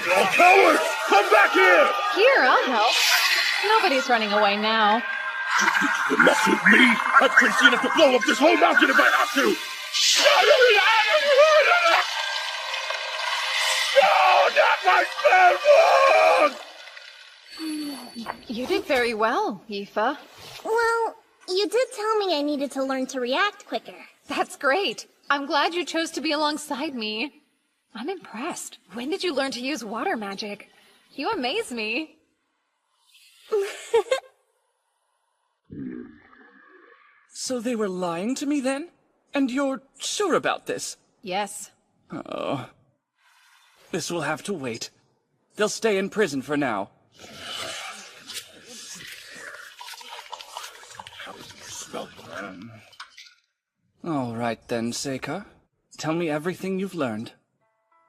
You all cowards! Come back here! Here, I'll help. Nobody's running away now. You think you can mess with me? I'm crazy enough to blow up this whole mountain if I have to! No, not my spell book! You did very well, Yifa. Well, you did tell me I needed to learn to react quicker. That's great. I'm glad you chose to be alongside me. I'm impressed. When did you learn to use water magic? You amaze me. So they were lying to me then? And you're sure about this? Yes. Oh. This will have to wait. They'll stay in prison for now. All right then, Seika. Tell me everything you've learned.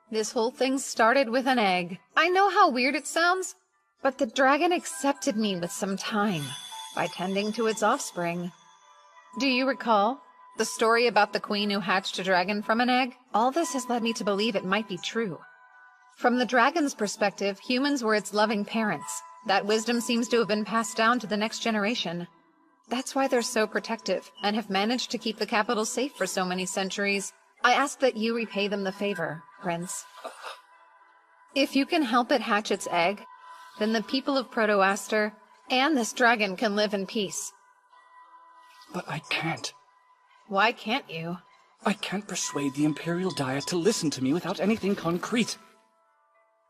This whole thing started with an egg. I know how weird it sounds, but the dragon accepted me with some time by tending to its offspring. Do you recall the story about the queen who hatched a dragon from an egg? All this has led me to believe it might be true. From the dragon's perspective, humans were its loving parents. That wisdom seems to have been passed down to the next generation. That's why they're so protective and have managed to keep the capital safe for so many centuries. I ask that you repay them the favor, Prince. If you can help it hatch its egg, then the people of Proto-Aster and this dragon can live in peace. But I can't. Why can't you? I can't persuade the Imperial Diet to listen to me without anything concrete.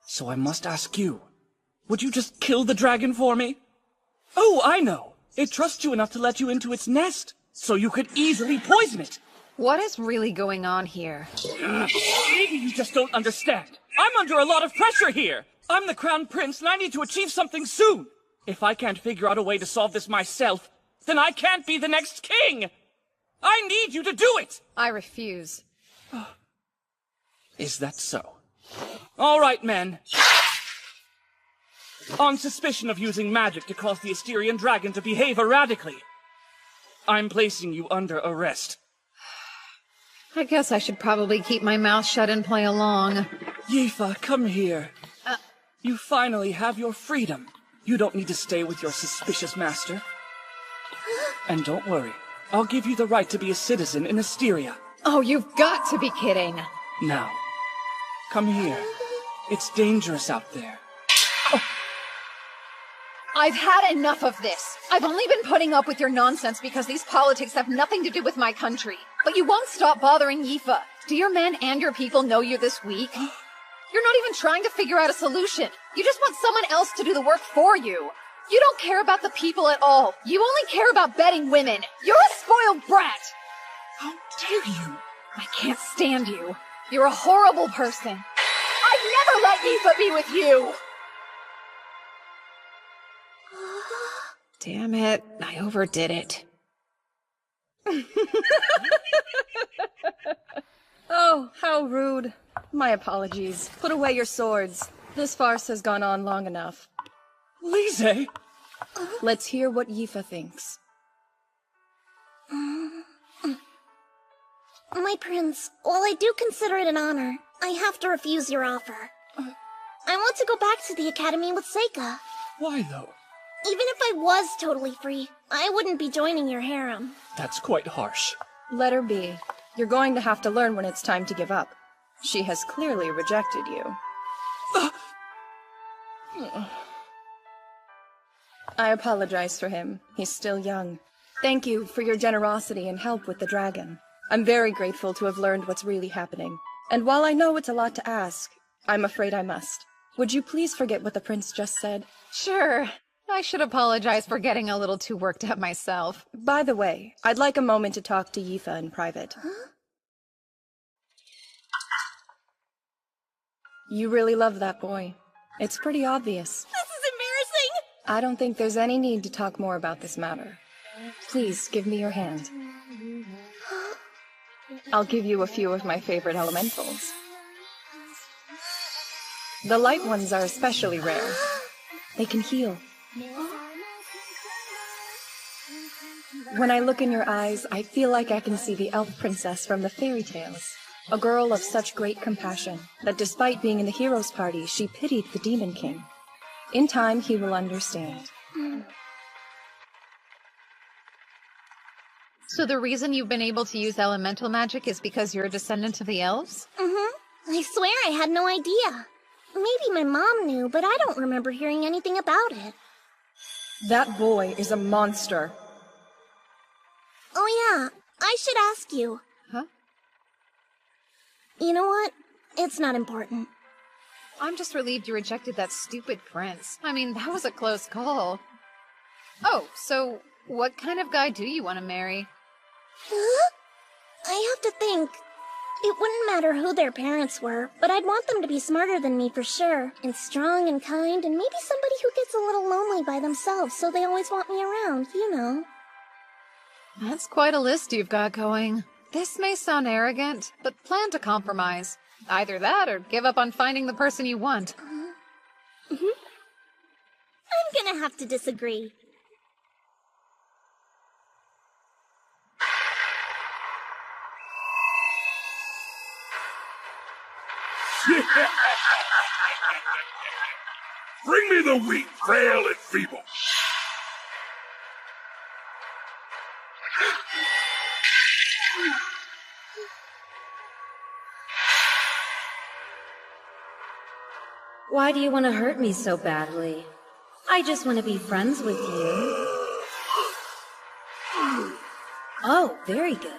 So I must ask you, would you just kill the dragon for me? Oh, I know! It trusts you enough to let you into its nest, so you could easily poison it! What is really going on here? Maybe you just don't understand. I'm under a lot of pressure here! I'm the Crown Prince and I need to achieve something soon! If I can't figure out a way to solve this myself, then I can't be the next king! I need you to do it! I refuse. Is that so? All right, men. On suspicion of using magic to cause the Asterian dragon to behave erratically, I'm placing you under arrest. I guess I should probably keep my mouth shut and play along. Yifa, come here. You finally have your freedom. You don't need to stay with your suspicious master. And don't worry, I'll give you the right to be a citizen in Asteria. Oh, you've got to be kidding. Now, come here. It's dangerous out there. I've had enough of this. I've only been putting up with your nonsense because these politics have nothing to do with my country. But you won't stop bothering Yifa. Do your men and your people know you're this weak? You're not even trying to figure out a solution. You just want someone else to do the work for you. You don't care about the people at all. You only care about betting women. You're a spoiled brat. How dare you? I can't stand you. You're a horrible person. I'd never let Yifa be with you. Damn it, I overdid it. Oh, how rude. My apologies. Put away your swords. This farce has gone on long enough. Lise! Let's hear what Yifa thinks. My prince, while I do consider it an honor, I have to refuse your offer. I want to go back to the academy with Seika. Why, though? Even if I was totally free, I wouldn't be joining your harem. That's quite harsh. Let her be. You're going to have to learn when it's time to give up. She has clearly rejected you. I apologize for him. He's still young. Thank you for your generosity and help with the dragon. I'm very grateful to have learned what's really happening. And while I know it's a lot to ask, I'm afraid I must. Would you please forget what the prince just said? Sure. I should apologize for getting a little too worked up myself. By the way, I'd like a moment to talk to Yifa in private. Huh? You really love that boy. It's pretty obvious. This is embarrassing! I don't think there's any need to talk more about this matter. Please, give me your hand. I'll give you a few of my favorite elementals. The light ones are especially rare. They can heal. When I look in your eyes, I feel like I can see the elf princess from the fairy tales. A girl of such great compassion that despite being in the hero's party, she pitied the Demon King. In time, he will understand. So the reason you've been able to use elemental magic is because you're a descendant of the elves? I swear I had no idea. Maybe my mom knew, but I don't remember hearing anything about it. That boy is a monster. Oh yeah, I should ask you. Huh? You know what? It's not important. I'm just relieved you rejected that stupid prince. I mean, that was a close call. Oh, so what kind of guy do you want to marry? I have to think. It wouldn't matter who their parents were, but I'd want them to be smarter than me for sure, and strong and kind, and maybe somebody who gets a little lonely by themselves, so they always want me around, you know. That's quite a list you've got going. This may sound arrogant, but plan to compromise. Either that or give up on finding the person you want. I'm gonna have to disagree. Bring me the wheat, frail and feeble. Why do you want to hurt me so badly? I just want to be friends with you. Oh, very good.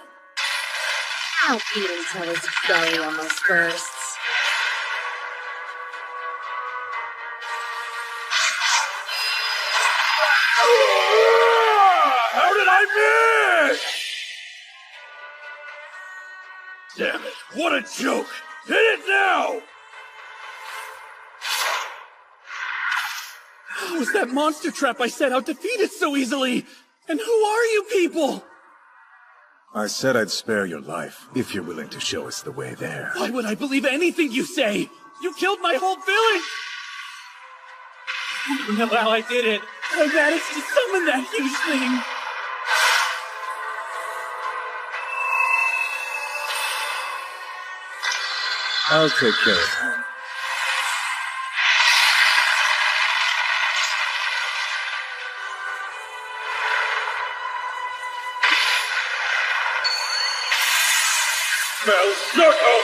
I'll eat until his belly almost bursts. How did I miss? Damn it, what a joke! Hit it now! How was that monster trap I set out defeated so easily? And who are you people? I said I'd spare your life, if you're willing to show us the way there. Why would I believe anything you say? You killed my whole village! I don't know how I did it. I managed to summon that huge thing. I'll take care of him. Spell circle!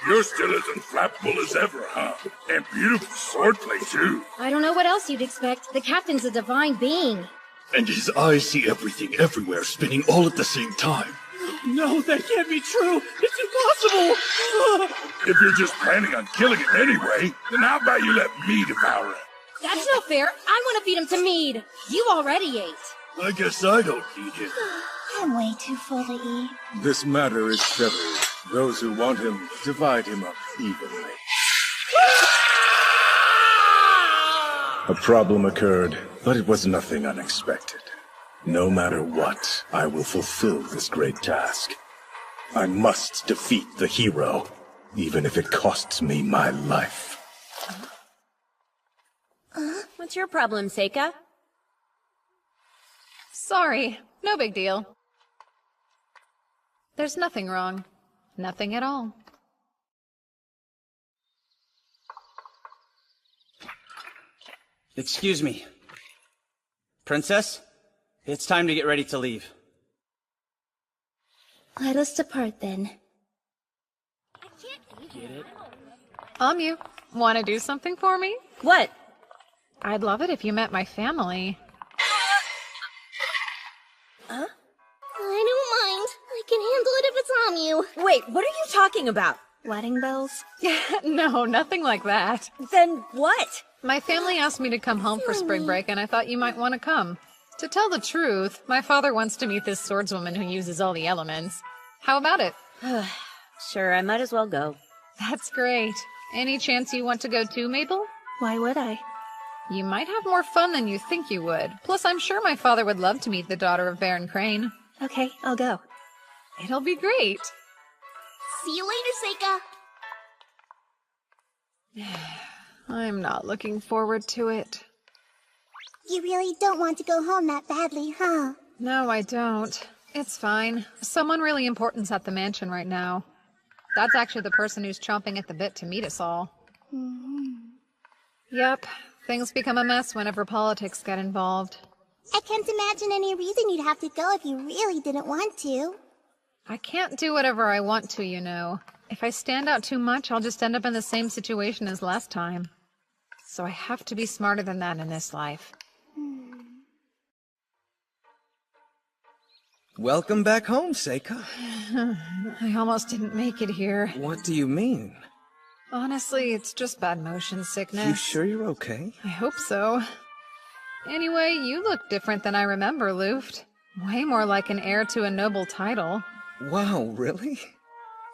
You're still as unflappable as ever, huh? And beautiful swordplay, too. I don't know what else you'd expect. The captain's a divine being. And his eyes see everything everywhere, spinning all at the same time. No, that can't be true! It's impossible! If you're just planning on killing it anyway, then how about you let me devour it? That's not fair. I want to feed him to Mead. You already ate. I guess I don't need him. I'm way too full to eat. This matter is settled. Those who want him, divide him up evenly. A problem occurred, but it was nothing unexpected. No matter what, I will fulfill this great task. I must defeat the hero, even if it costs me my life. What's your problem, Seika? Sorry, no big deal. There's nothing wrong. Nothing at all. Excuse me. Princess, it's time to get ready to leave. Let us depart then. Get it? You want to do something for me? What? I'd love it if you met my family. I don't mind. I can handle it if it's on you. Wait, what are you talking about? Wedding bells? No, nothing like that. Then what? My family asked me to come home for spring break, and I thought you might want to come. To tell the truth, my father wants to meet this swordswoman who uses all the elements. How about it? Sure, I might as well go. That's great. Any chance you want to go too, Mabel? Why would I? You might have more fun than you think you would. Plus, I'm sure my father would love to meet the daughter of Baron Crane. Okay, I'll go. It'll be great. See you later, Seika. I'm not looking forward to it. You really don't want to go home that badly, huh? No, I don't. It's fine. Someone really important's at the mansion right now. That's actually the person who's chomping at the bit to meet us all. Yep. Things become a mess whenever politics get involved. I can't imagine any reason you'd have to go if you really didn't want to. I can't do whatever I want to, you know. If I stand out too much, I'll just end up in the same situation as last time. So I have to be smarter than that in this life. Welcome back home, Seika. I almost didn't make it here. What do you mean? Honestly, it's just bad motion sickness. You sure you're okay? I hope so. Anyway, you look different than I remember, Luft. Way more like an heir to a noble title. Wow, really?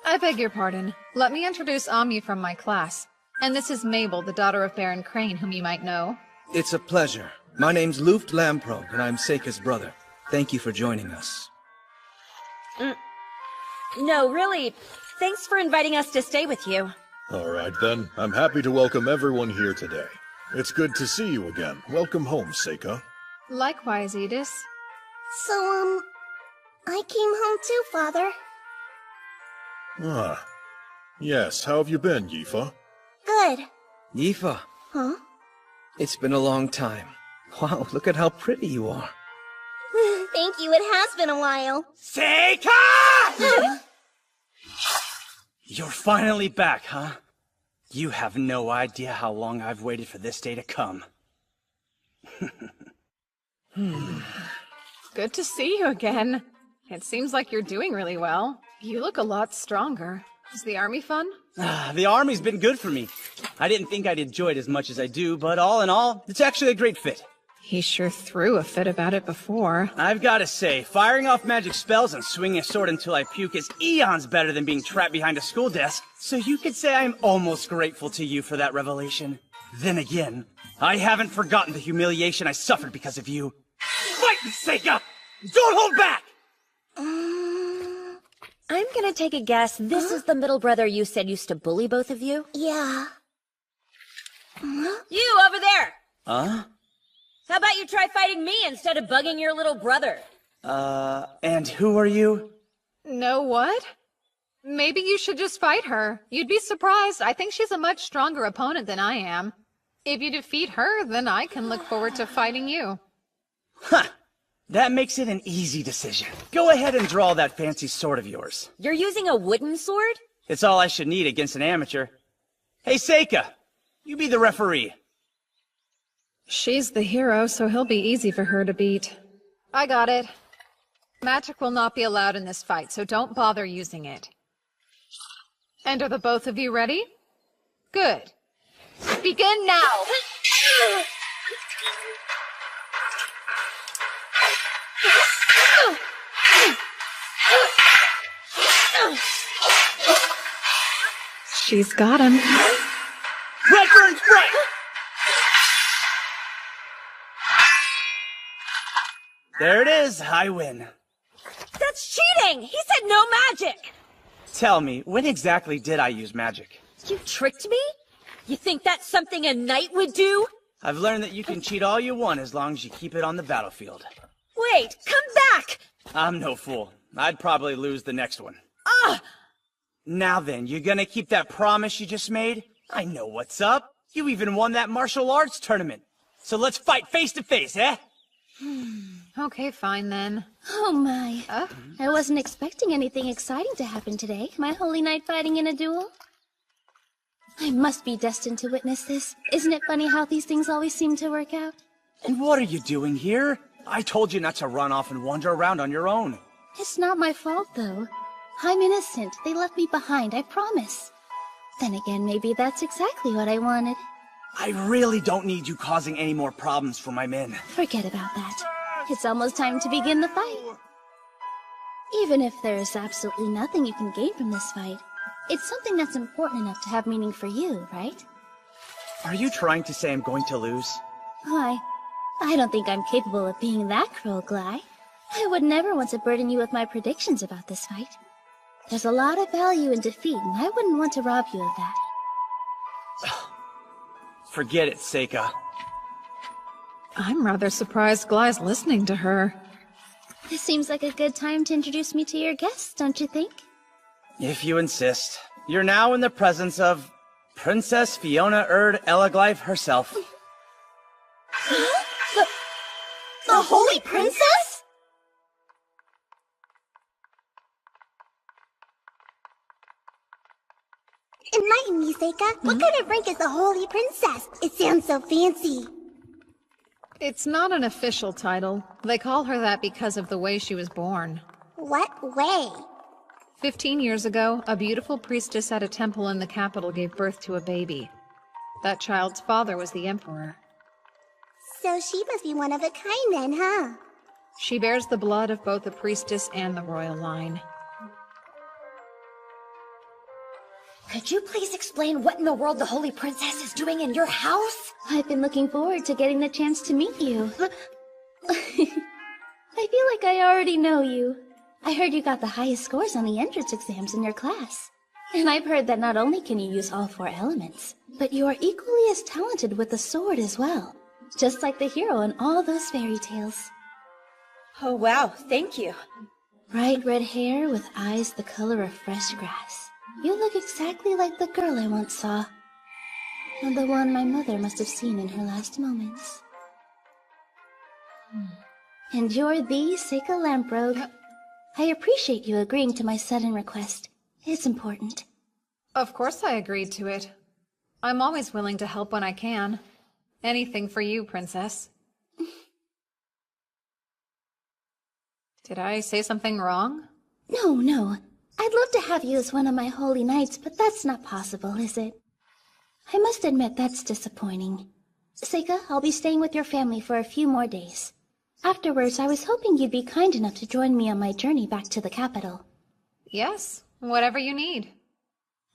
I beg your pardon. Let me introduce Amu from my class. And this is Mabel, the daughter of Baron Crane, whom you might know. It's a pleasure. My name's Luft Lamprog, and I'm Seika's brother. Thank you for joining us. No, really. Thanks for inviting us to stay with you. All right, then. I'm happy to welcome everyone here today. It's good to see you again. Welcome home, Seika. Likewise, Edis. So, I came home too, Father. Ah. Yes, how have you been, Yifa? Good. Yifa, Huh? it's been a long time. Wow, look at how pretty you are. Thank you, it has been a while. Seika! You're finally back, huh? You have no idea how long I've waited for this day to come. Good to see you again. It seems like you're doing really well. You look a lot stronger. Is the army fun? The army's been good for me. I didn't think I'd enjoy it as much as I do, but all in all, it's actually a great fit. He sure threw a fit about it before. I've gotta say, firing off magic spells and swinging a sword until I puke is eons better than being trapped behind a school desk, so you could say I'm almost grateful to you for that revelation. Then again, I haven't forgotten the humiliation I suffered because of you. Fight me, Seika! Don't hold back! I'm gonna take a guess. This is the middle brother you said used to bully both of you? Yeah. You over there! Huh? How about you try fighting me instead of bugging your little brother? And who are you? Know what? Maybe you should just fight her. You'd be surprised. I think she's a much stronger opponent than I am. If you defeat her, then I can look forward to fighting you. Huh. That makes it an easy decision. Go ahead and draw that fancy sword of yours. You're using a wooden sword? It's all I should need against an amateur. Hey, Seika, you be the referee. She's the hero, so he'll be easy for her to beat. I got it. Magic will not be allowed in this fight, so don't bother using it. And are the both of you ready? Good. Begin now! She's got him. Red burns bright! There it is, I win. That's cheating! He said no magic! Tell me, when exactly did I use magic? You tricked me? You think that's something a knight would do? I've learned that you can cheat all you want as long as you keep it on the battlefield. Wait, come back! I'm no fool. I'd probably lose the next one. Ah! Now then, you gonna keep that promise you just made? I know what's up. You even won that martial arts tournament. So let's fight face to face, eh? Okay, fine then. Oh my. I wasn't expecting anything exciting to happen today. My holy knight fighting in a duel? I must be destined to witness this. Isn't it funny how these things always seem to work out? And what are you doing here? I told you not to run off and wander around on your own. It's not my fault, though. I'm innocent. They left me behind, I promise. Then again, maybe that's exactly what I wanted. I really don't need you causing any more problems for my men. Forget about that. It's almost time to begin the fight. Even if there is absolutely nothing you can gain from this fight, it's something that's important enough to have meaning for you, right? Are you trying to say I'm going to lose? Why, I don't think I'm capable of being that cruel, Gly. I would never want to burden you with my predictions about this fight. There's a lot of value in defeat, and I wouldn't want to rob you of that. Forget it, Seika. I'm rather surprised Gly's listening to her. This seems like a good time to introduce me to your guests, don't you think? If you insist. You're now in the presence of Princess Fiona Erd Elaglyph herself. The Holy Princess? Enlighten me, Seika. What kind of rank is the Holy Princess? It sounds so fancy. It's not an official title. They call her that because of the way she was born. What way? 15 years ago, a beautiful priestess at a temple in the capital gave birth to a baby. That child's father was the emperor. So she must be one of a kind then, huh? She bears the blood of both the priestess and the royal line. Could you please explain what in the world the Holy Princess is doing in your house? I've been looking forward to getting the chance to meet you. I feel like I already know you. I heard you got the highest scores on the entrance exams in your class. And I've heard that not only can you use all 4 elements, but you are equally as talented with the sword as well. Just like the hero in all those fairy tales. Oh wow, thank you. Bright red hair with eyes the color of fresh grass. You look exactly like the girl I once saw. And the one my mother must have seen in her last moments. And you're the Seika Lamprogue. I appreciate you agreeing to my sudden request. It's important. Of course I agreed to it. I'm always willing to help when I can. Anything for you, Princess. Did I say something wrong? No. I'd love to have you as one of my holy knights, but that's not possible, is it? I must admit that's disappointing. Seika, I'll be staying with your family for a few more days. Afterwards, I was hoping you'd be kind enough to join me on my journey back to the capital. Yes, whatever you need.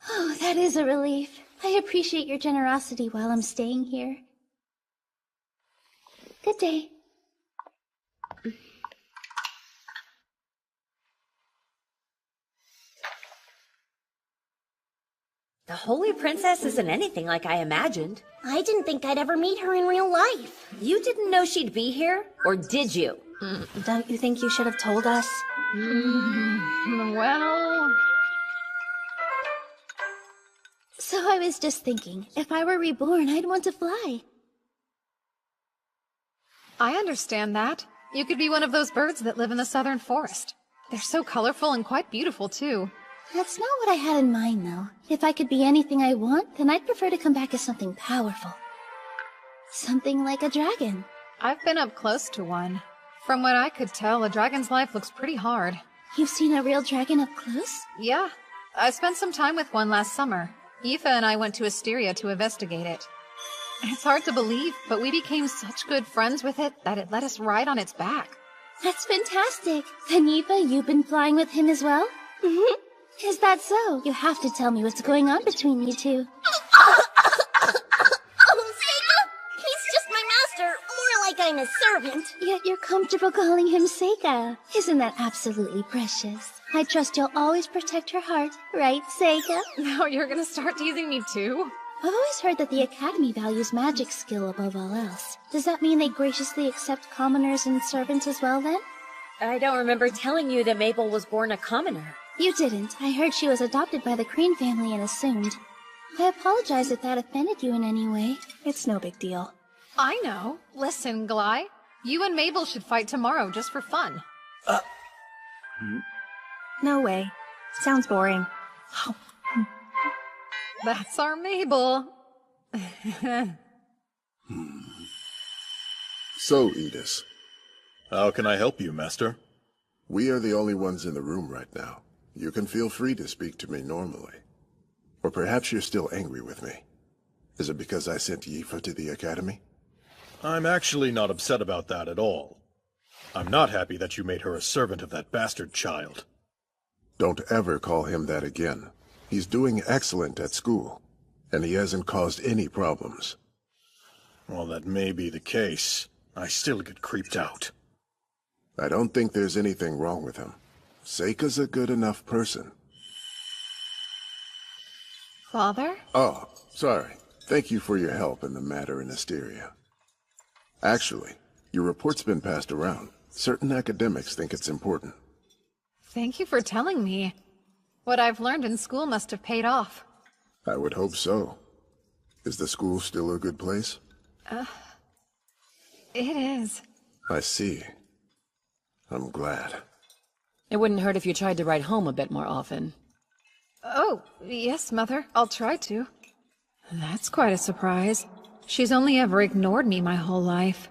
Oh, that is a relief. I appreciate your generosity while I'm staying here. Good day. The Holy Princess isn't anything like I imagined. I didn't think I'd ever meet her in real life. You didn't know she'd be here? Or did you? Don't you think you should have told us? Well... So I was just thinking, if I were reborn, I'd want to fly. I understand that. You could be one of those birds that live in the southern forest. They're so colorful and quite beautiful, too. That's not what I had in mind, though. If I could be anything I want, then I'd prefer to come back as something powerful. Something like a dragon. I've been up close to one. From what I could tell, a dragon's life looks pretty hard. You've seen a real dragon up close? Yeah. I spent some time with one last summer. Aoife and I went to Asteria to investigate it. It's hard to believe, but we became such good friends with it that it let us ride on its back. That's fantastic. Then Aoife, you've been flying with him as well? Is that so? You have to tell me what's going on between you two. Oh, Seika! He's just my master. More like I'm his servant. Yet you're comfortable calling him Seika. Isn't that absolutely precious? I trust you'll always protect her heart, right, Seika? Now you're gonna start teasing me too? I've always heard that the Academy values magic skill above all else. Does that mean they graciously accept commoners and servants as well, then? I don't remember telling you that Mabel was born a commoner. You didn't. I heard she was adopted by the Crane family and assumed. I apologize if that offended you in any way. It's no big deal. I know. Listen, Gly. You and Mabel should fight tomorrow just for fun. No way. Sounds boring. That's our Mabel. So, Edis. How can I help you, Master? We are the only ones in the room right now. You can feel free to speak to me normally. Or perhaps you're still angry with me. Is it because I sent Aoife to the Academy? I'm actually not upset about that at all. I'm not happy that you made her a servant of that bastard child. Don't ever call him that again. He's doing excellent at school, and he hasn't caused any problems. Well, that may be the case. I still get creeped out. I don't think there's anything wrong with him. Seika's a good enough person. Father? Oh, sorry. Thank you for your help in the matter in Asteria. Actually, your report's been passed around. Certain academics think it's important. Thank you for telling me. What I've learned in school must have paid off. I would hope so. Is the school still a good place? It is. I see. I'm glad. It wouldn't hurt if you tried to write home a bit more often. Oh, yes, Mother. I'll try to. That's quite a surprise. She's only ever ignored me my whole life.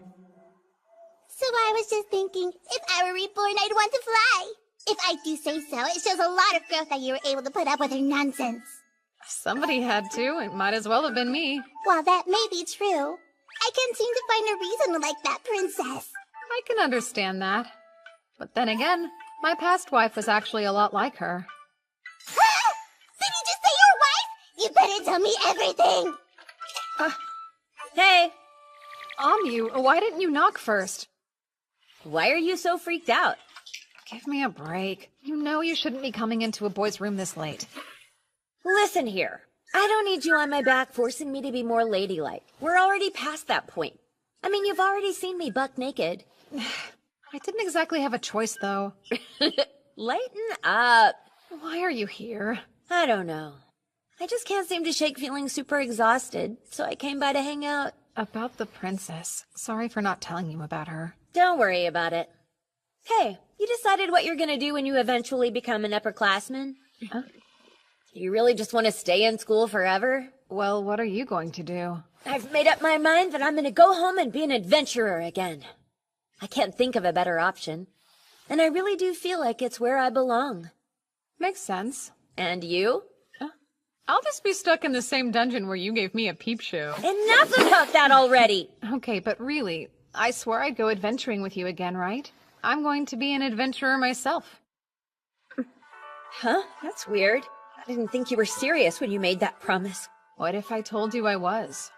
So I was just thinking, if I were reborn, I'd want to fly. If I do say so, it shows a lot of growth that you were able to put up with her nonsense. Somebody had to. It might as well have been me. While that may be true, I can't seem to find a reason to like that princess. I can understand that. But then again, my past wife was actually a lot like her. Did you just say your wife? You better tell me everything. Hey! Amyu, why didn't you knock first? Why are you so freaked out? Give me a break. You know you shouldn't be coming into a boy's room this late. Listen here. I don't need you on my back forcing me to be more ladylike. We're already past that point. I mean, you've already seen me buck naked. I didn't exactly have a choice, though. Lighten up. Why are you here? I don't know. I just can't seem to shake feeling super exhausted, so I came by to hang out. About the princess. Sorry for not telling you about her. Don't worry about it. Hey, you decided what you're gonna do when you eventually become an upperclassman? Huh? You really just want to stay in school forever? Well, what are you going to do? I've made up my mind that I'm gonna go home and be an adventurer again. I can't think of a better option. And I really do feel like it's where I belong. Makes sense. And you? I'll just be stuck in the same dungeon where you gave me a peep show. Enough about that already! Okay, but really, I swore I'd go adventuring with you again, right? I'm going to be an adventurer myself. Huh? That's weird. I didn't think you were serious when you made that promise. What if I told you I was?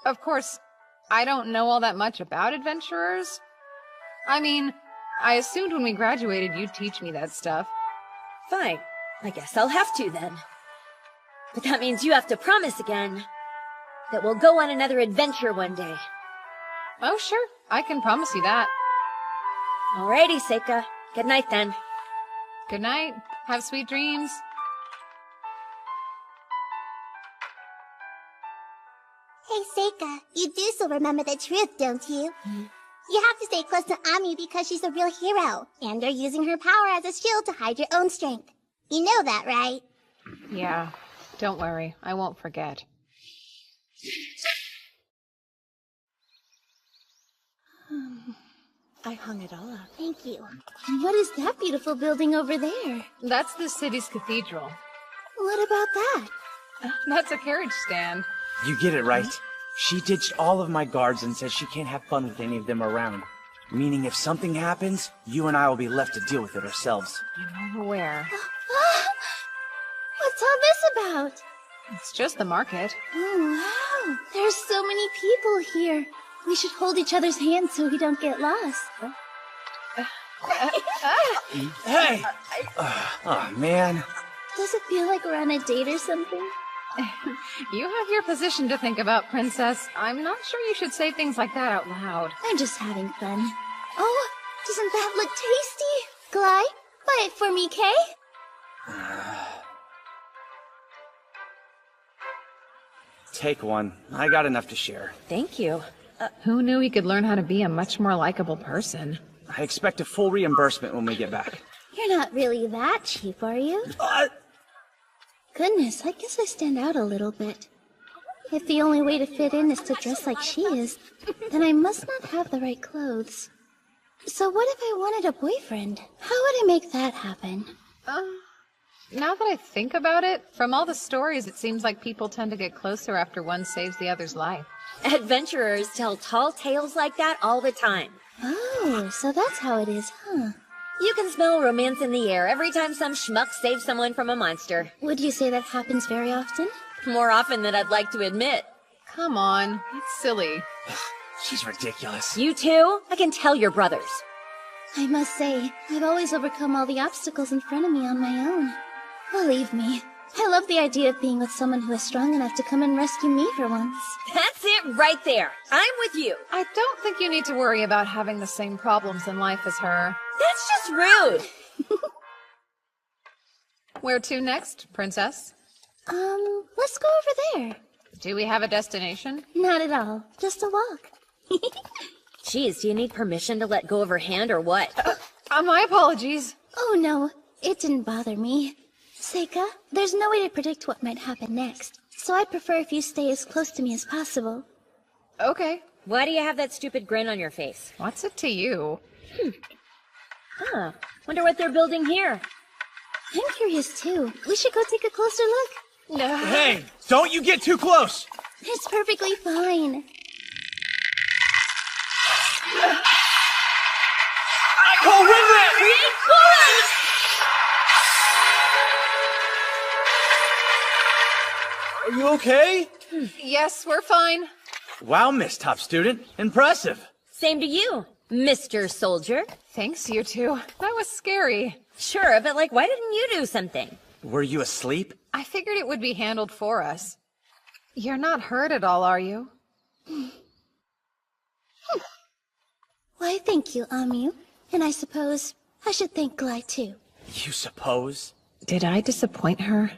Of course, I don't know all that much about adventurers. I mean, I assumed when we graduated you'd teach me that stuff. Fine. I guess I'll have to then. But that means you have to promise again that we'll go on another adventure one day. Oh, sure. I can promise you that. Alrighty, Seika. Good night, then. Good night. Have sweet dreams. Hey, Seika, you do still remember the truth, don't you? You have to stay close to Ami because she's a real hero, and you're using her power as a shield to hide your own strength. You know that, right? Yeah. Don't worry. I won't forget. I hung it all up. Thank you. And what is that beautiful building over there? That's the city's cathedral. What about that? That's a carriage stand. You get it, right? She ditched all of my guards and says she can't have fun with any of them around. Meaning if something happens, you and I will be left to deal with it ourselves. I'm aware. What's all this about? It's just the market. Oh, wow. There's so many people here. We should hold each other's hands so we don't get lost. Hey! Oh, man. Does it feel like we're on a date or something? You have your position to think about, Princess. I'm not sure you should say things like that out loud. I'm just having fun. Oh, doesn't that look tasty? Glide, buy it for me, Kay? Take one. I got enough to share. Thank you. Who knew he could learn how to be a much more likable person? I expect a full reimbursement when we get back. You're not really that cheap, are you? Goodness, I guess I stand out a little bit. If the only way to fit in is to dress like she is, then I must not have the right clothes. So what if I wanted a boyfriend? How would I make that happen? Now that I think about it, from all the stories, it seems like people tend to get closer after one saves the other's life. Adventurers tell tall tales like that all the time. Oh, so that's how it is, huh? You can smell romance in the air every time some schmuck saves someone from a monster. Would you say that happens very often? More often than I'd like to admit. Come on, it's silly. She's ridiculous. You too? I can tell you're brothers. I must say, I've always overcome all the obstacles in front of me on my own. Believe me, I love the idea of being with someone who is strong enough to come and rescue me for once. That's it right there. I'm with you. I don't think you need to worry about having the same problems in life as her. That's just rude. Where to next, Princess? Let's go over there. Do we have a destination? Not at all. Just a walk. Jeez, do you need permission to let go of her hand or what? My apologies. Oh no, it didn't bother me. Seika, there's no way to predict what might happen next, so I'd prefer if you stay as close to me as possible. Okay. Why do you have that stupid grin on your face? What's it to you? Huh. Wonder what they're building here. I'm curious too. We should go take a closer look. No. Hey, don't you get too close! It's perfectly fine. I call Ringlet! Are you okay? Yes, we're fine. Wow, Miss Top Student. Impressive. Same to you, Mr. Soldier. Thanks, you two. That was scary. Sure, but why didn't you do something? Were you asleep? I figured it would be handled for us. You're not hurt at all, are you? Why, thank you, Amu. And I suppose I should thank Glide too. You suppose? Did I disappoint her?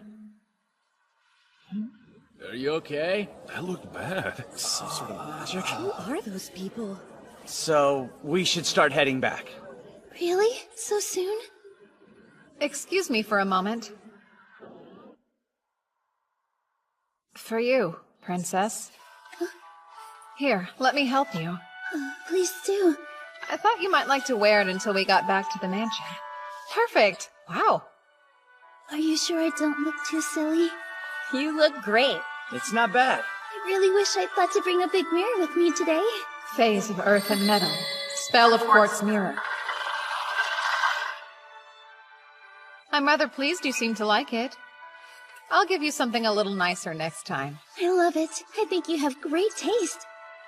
Are you okay? That looked bad. Some sort of magic? Who are those people? So, we should start heading back. Really? So soon? Excuse me for a moment. For you, Princess. Here, let me help you. Please do. I thought you might like to wear it until we got back to the mansion. Perfect! Wow. Are you sure I don't look too silly? You look great. It's not bad. I really wish I'd thought to bring a big mirror with me today. Phase of earth and metal. Spell of quartz mirror. I'm rather pleased you seem to like it. I'll give you something a little nicer next time. I love it. I think you have great taste.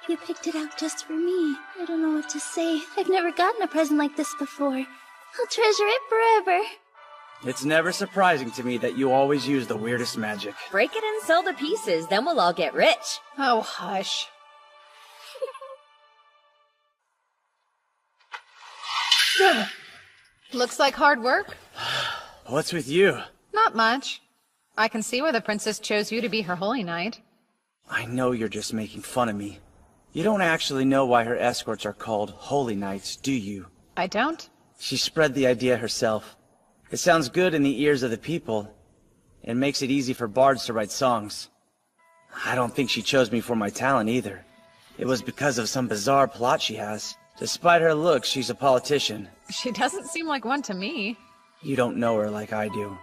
You picked it out just for me. I don't know what to say. I've never gotten a present like this before. I'll treasure it forever. It's never surprising to me that you always use the weirdest magic. Break it and sell the pieces, then we'll all get rich. Oh, hush. Looks like hard work. What's with you? Not much. I can see why the princess chose you to be her holy knight. I know you're just making fun of me. You don't actually know why her escorts are called holy knights, do you? I don't? She spread the idea herself. It sounds good in the ears of the people. It makes it easy for bards to write songs. I don't think she chose me for my talent either. It was because of some bizarre plot she has. Despite her looks, she's a politician. She doesn't seem like one to me. You don't know her like I do.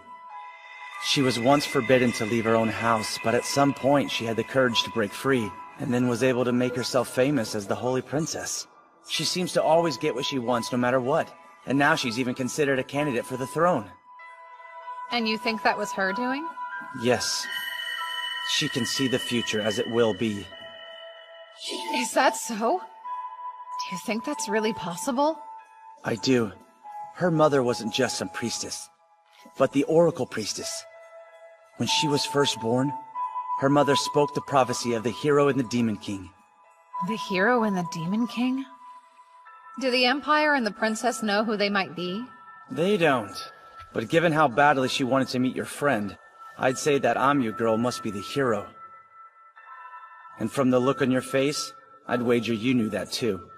She was once forbidden to leave her own house, but at some point she had the courage to break free, and then was able to make herself famous as the Holy Princess. She seems to always get what she wants no matter what, and now she's even considered a candidate for the throne. And you think that was her doing? Yes. She can see the future as it will be. Is that so? Do you think that's really possible? I do. Her mother wasn't just some priestess, but the Oracle Priestess. When she was first born, her mother spoke the prophecy of the hero and the Demon King. The hero and the Demon King? Do the Empire and the princess know who they might be? They don't. But given how badly she wanted to meet your friend, I'd say that Amyu girl must be the hero. And from the look on your face, I'd wager you knew that too.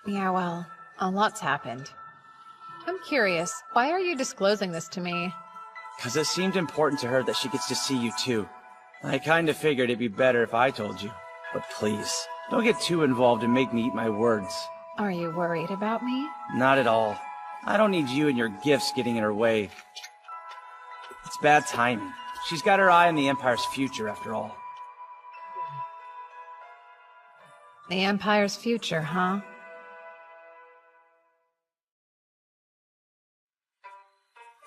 Yeah, well, a lot's happened. I'm curious, why are you disclosing this to me? 'Cause it seemed important to her that she gets to see you too. I kinda figured it'd be better if I told you. But please, don't get too involved and make me eat my words. Are you worried about me? Not at all. I don't need you and your gifts getting in her way. It's bad timing. She's got her eye on the Empire's future, after all. The Empire's future, huh?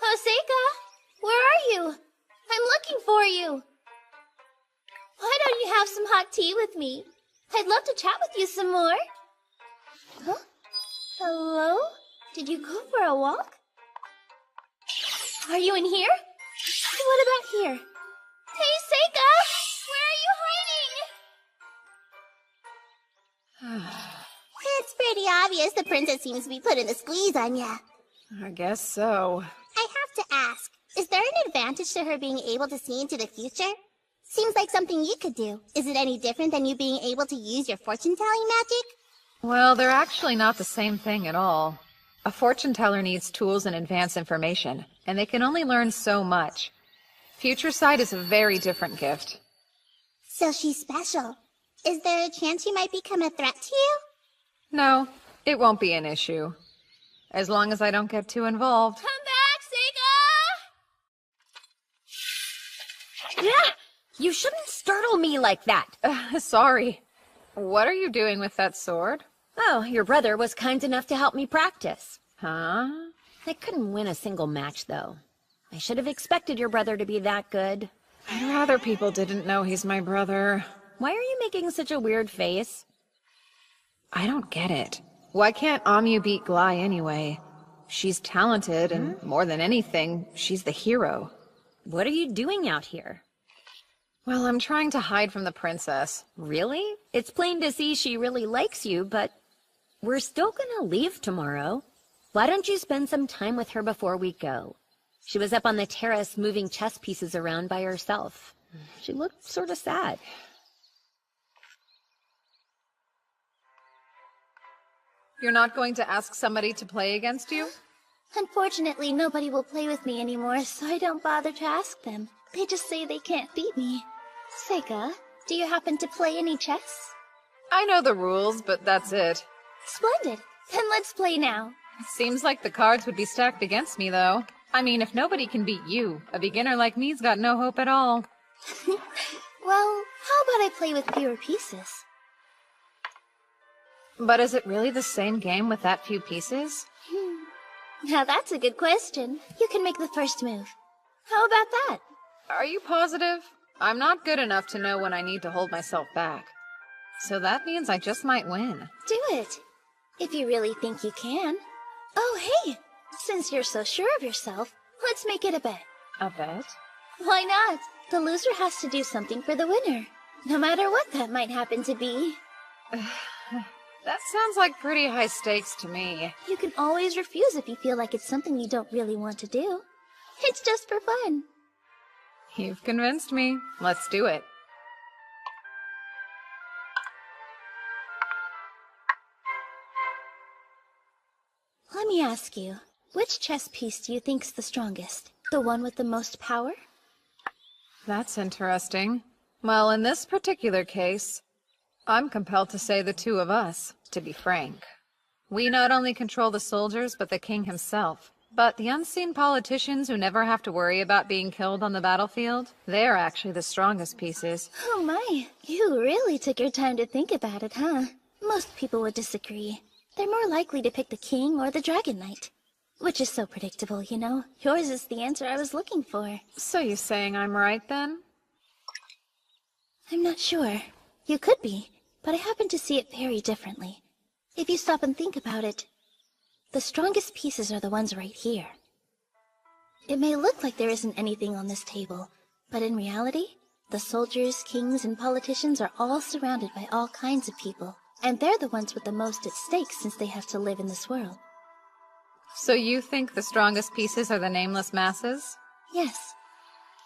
Hoseika, where are you? I'm looking for you. Why don't you have some hot tea with me? I'd love to chat with you some more. Huh? Hello? Did you go for a walk? Are you in here? What about here? Hey, Seika! Where are you hiding? It's pretty obvious the princess seems to be putting the squeeze on ya. I guess so. I have to ask, is there an advantage to her being able to see into the future? Seems like something you could do. Is it any different than you being able to use your fortune-telling magic? Well, they're actually not the same thing at all. A fortune teller needs tools and advanced information, and they can only learn so much. Future sight is a very different gift. So she's special. Is there a chance she might become a threat to you? No, it won't be an issue. As long as I don't get too involved. Come back, Seika! Yeah! You shouldn't startle me like that. Sorry. What are you doing with that sword? Oh, your brother was kind enough to help me practice. Huh? I couldn't win a single match, though. I should have expected your brother to be that good. I'd rather people didn't know he's my brother. Why are you making such a weird face? I don't get it. Why can't Amyu beat Glai anyway? She's talented, and more than anything, she's the hero. What are you doing out here? Well, I'm trying to hide from the princess. Really? It's plain to see she really likes you, but we're still gonna leave tomorrow. Why don't you spend some time with her before we go? She was up on the terrace moving chess pieces around by herself. She looked sort of sad. You're not going to ask somebody to play against you? Unfortunately, nobody will play with me anymore, so I don't bother to ask them. They just say they can't beat me. Seika, do you happen to play any chess? I know the rules, but that's it. Splendid. Then let's play now. Seems like the cards would be stacked against me, though. I mean, if nobody can beat you, a beginner like me's got no hope at all. Well, how about I play with fewer pieces? But is it really the same game with that few pieces? Now that's a good question. You can make the first move. How about that? Are you positive? I'm not good enough to know when I need to hold myself back. So that means I just might win. Do it. If you really think you can. Oh, hey! Since you're so sure of yourself, Let's make it a bet. A bet? Why not? The loser has to do something for the winner, no matter what that might happen to be. That sounds like pretty high stakes to me. You can always refuse if you feel like it's something you don't really want to do. It's just for fun. You've convinced me. Let's do it. Let me ask you, which chess piece do you think's the strongest? The one with the most power? That's interesting. Well, in this particular case, I'm compelled to say the two of us, to be frank. We not only control the soldiers, but the king himself. But the unseen politicians who never have to worry about being killed on the battlefield, they're actually the strongest pieces. Oh my, you really took your time to think about it, huh? Most people would disagree. They're more likely to pick the king or the dragon knight. Which is so predictable, you know? Yours is the answer I was looking for. So you're saying I'm right, then? I'm not sure. You could be, but I happen to see it very differently. If you stop and think about it, the strongest pieces are the ones right here. It may look like there isn't anything on this table, but in reality, the soldiers, kings, and politicians are all surrounded by all kinds of people, and they're the ones with the most at stake since they have to live in this world. So you think the strongest pieces are the nameless masses? Yes.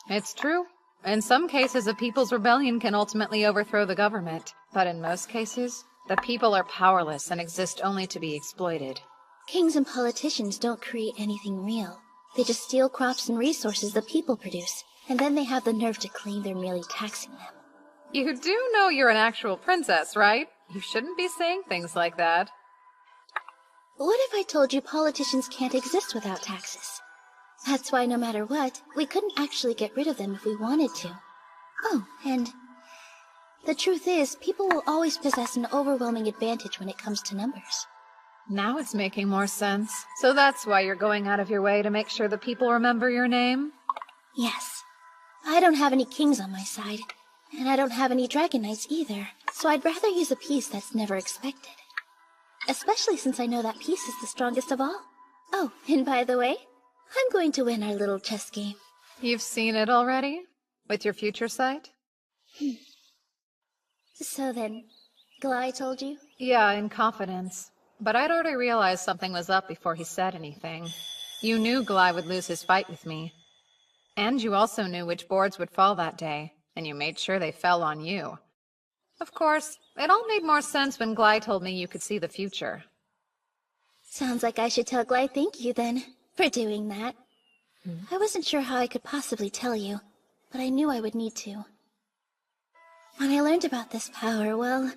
It's true. In some cases, a people's rebellion can ultimately overthrow the government, but in most cases, the people are powerless and exist only to be exploited. Kings and politicians don't create anything real. They just steal crops and resources the people produce, and then they have the nerve to claim they're merely taxing them. You do know you're an actual princess, right? You shouldn't be saying things like that. What if I told you politicians can't exist without taxes? That's why no matter what, we couldn't actually get rid of them if we wanted to. Oh, and the truth is, people will always possess an overwhelming advantage when it comes to numbers. Now it's making more sense. So that's why you're going out of your way to make sure the people remember your name? Yes. I don't have any kings on my side, and I don't have any dragon knights either, so I'd rather use a piece that's never expected. Especially since I know that piece is the strongest of all. Oh, and by the way, I'm going to win our little chess game. You've seen it already? With your future sight? So then, Glai told you? Yeah, in confidence. But I'd already realized something was up before he said anything. You knew Glai would lose his fight with me. And you also knew which boards would fall that day, and you made sure they fell on you. Of course, it all made more sense when Glai told me you could see the future. Sounds like I should tell Glai thank you then, for doing that. I wasn't sure how I could possibly tell you, but I knew I would need to. When I learned about this power, well,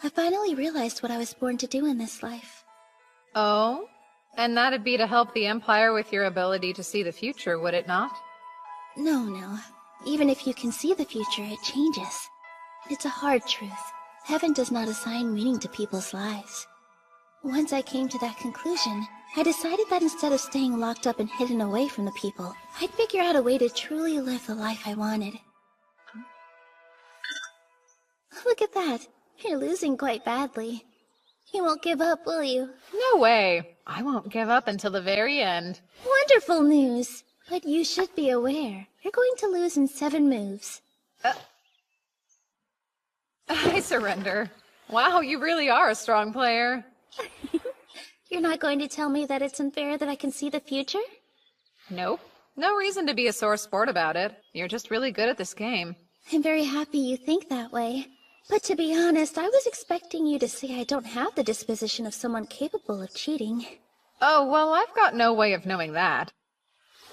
I finally realized what I was born to do in this life. Oh? And that'd be to help the Empire with your ability to see the future, would it not? No. Even if you can see the future, it changes. It's a hard truth. Heaven does not assign meaning to people's lives. Once I came to that conclusion, I decided that instead of staying locked up and hidden away from the people, I'd figure out a way to truly live the life I wanted. Look at that. You're losing quite badly. You won't give up, will you? No way. I won't give up until the very end. Wonderful news. But you should be aware. You're going to lose in 7 moves. I surrender. Wow, you really are a strong player. You're not going to tell me that it's unfair that I can see the future? Nope. No reason to be a sore sport about it. You're just really good at this game. I'm very happy you think that way. But to be honest, I was expecting you to say I don't have the disposition of someone capable of cheating. Oh, well, I've got no way of knowing that.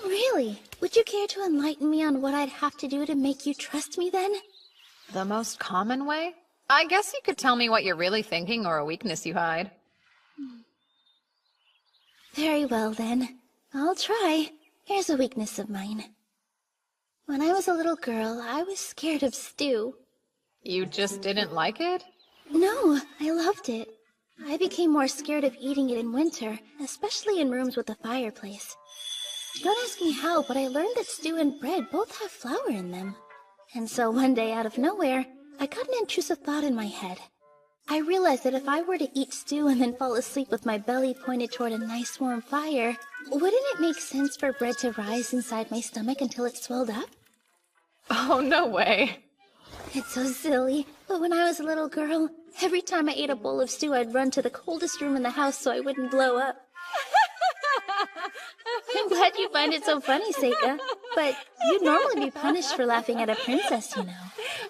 Really? Would you care to enlighten me on what I'd have to do to make you trust me then? The most common way? I guess you could tell me what you're really thinking or a weakness you hide. Very well then. I'll try. Here's a weakness of mine. When I was a little girl, I was scared of stew. You just didn't like it? No, I loved it. I became more scared of eating it in winter, especially in rooms with a fireplace. Don't ask me how, but I learned that stew and bread both have flour in them. And so one day, out of nowhere, I got an intrusive thought in my head. I realized that if I were to eat stew and then fall asleep with my belly pointed toward a nice warm fire, wouldn't it make sense for bread to rise inside my stomach until it swelled up? Oh, no way. It's so silly, but when I was a little girl, every time I ate a bowl of stew, I'd run to the coldest room in the house so I wouldn't blow up. I'm glad you find it so funny, Seika. But you'd normally be punished for laughing at a princess, you know.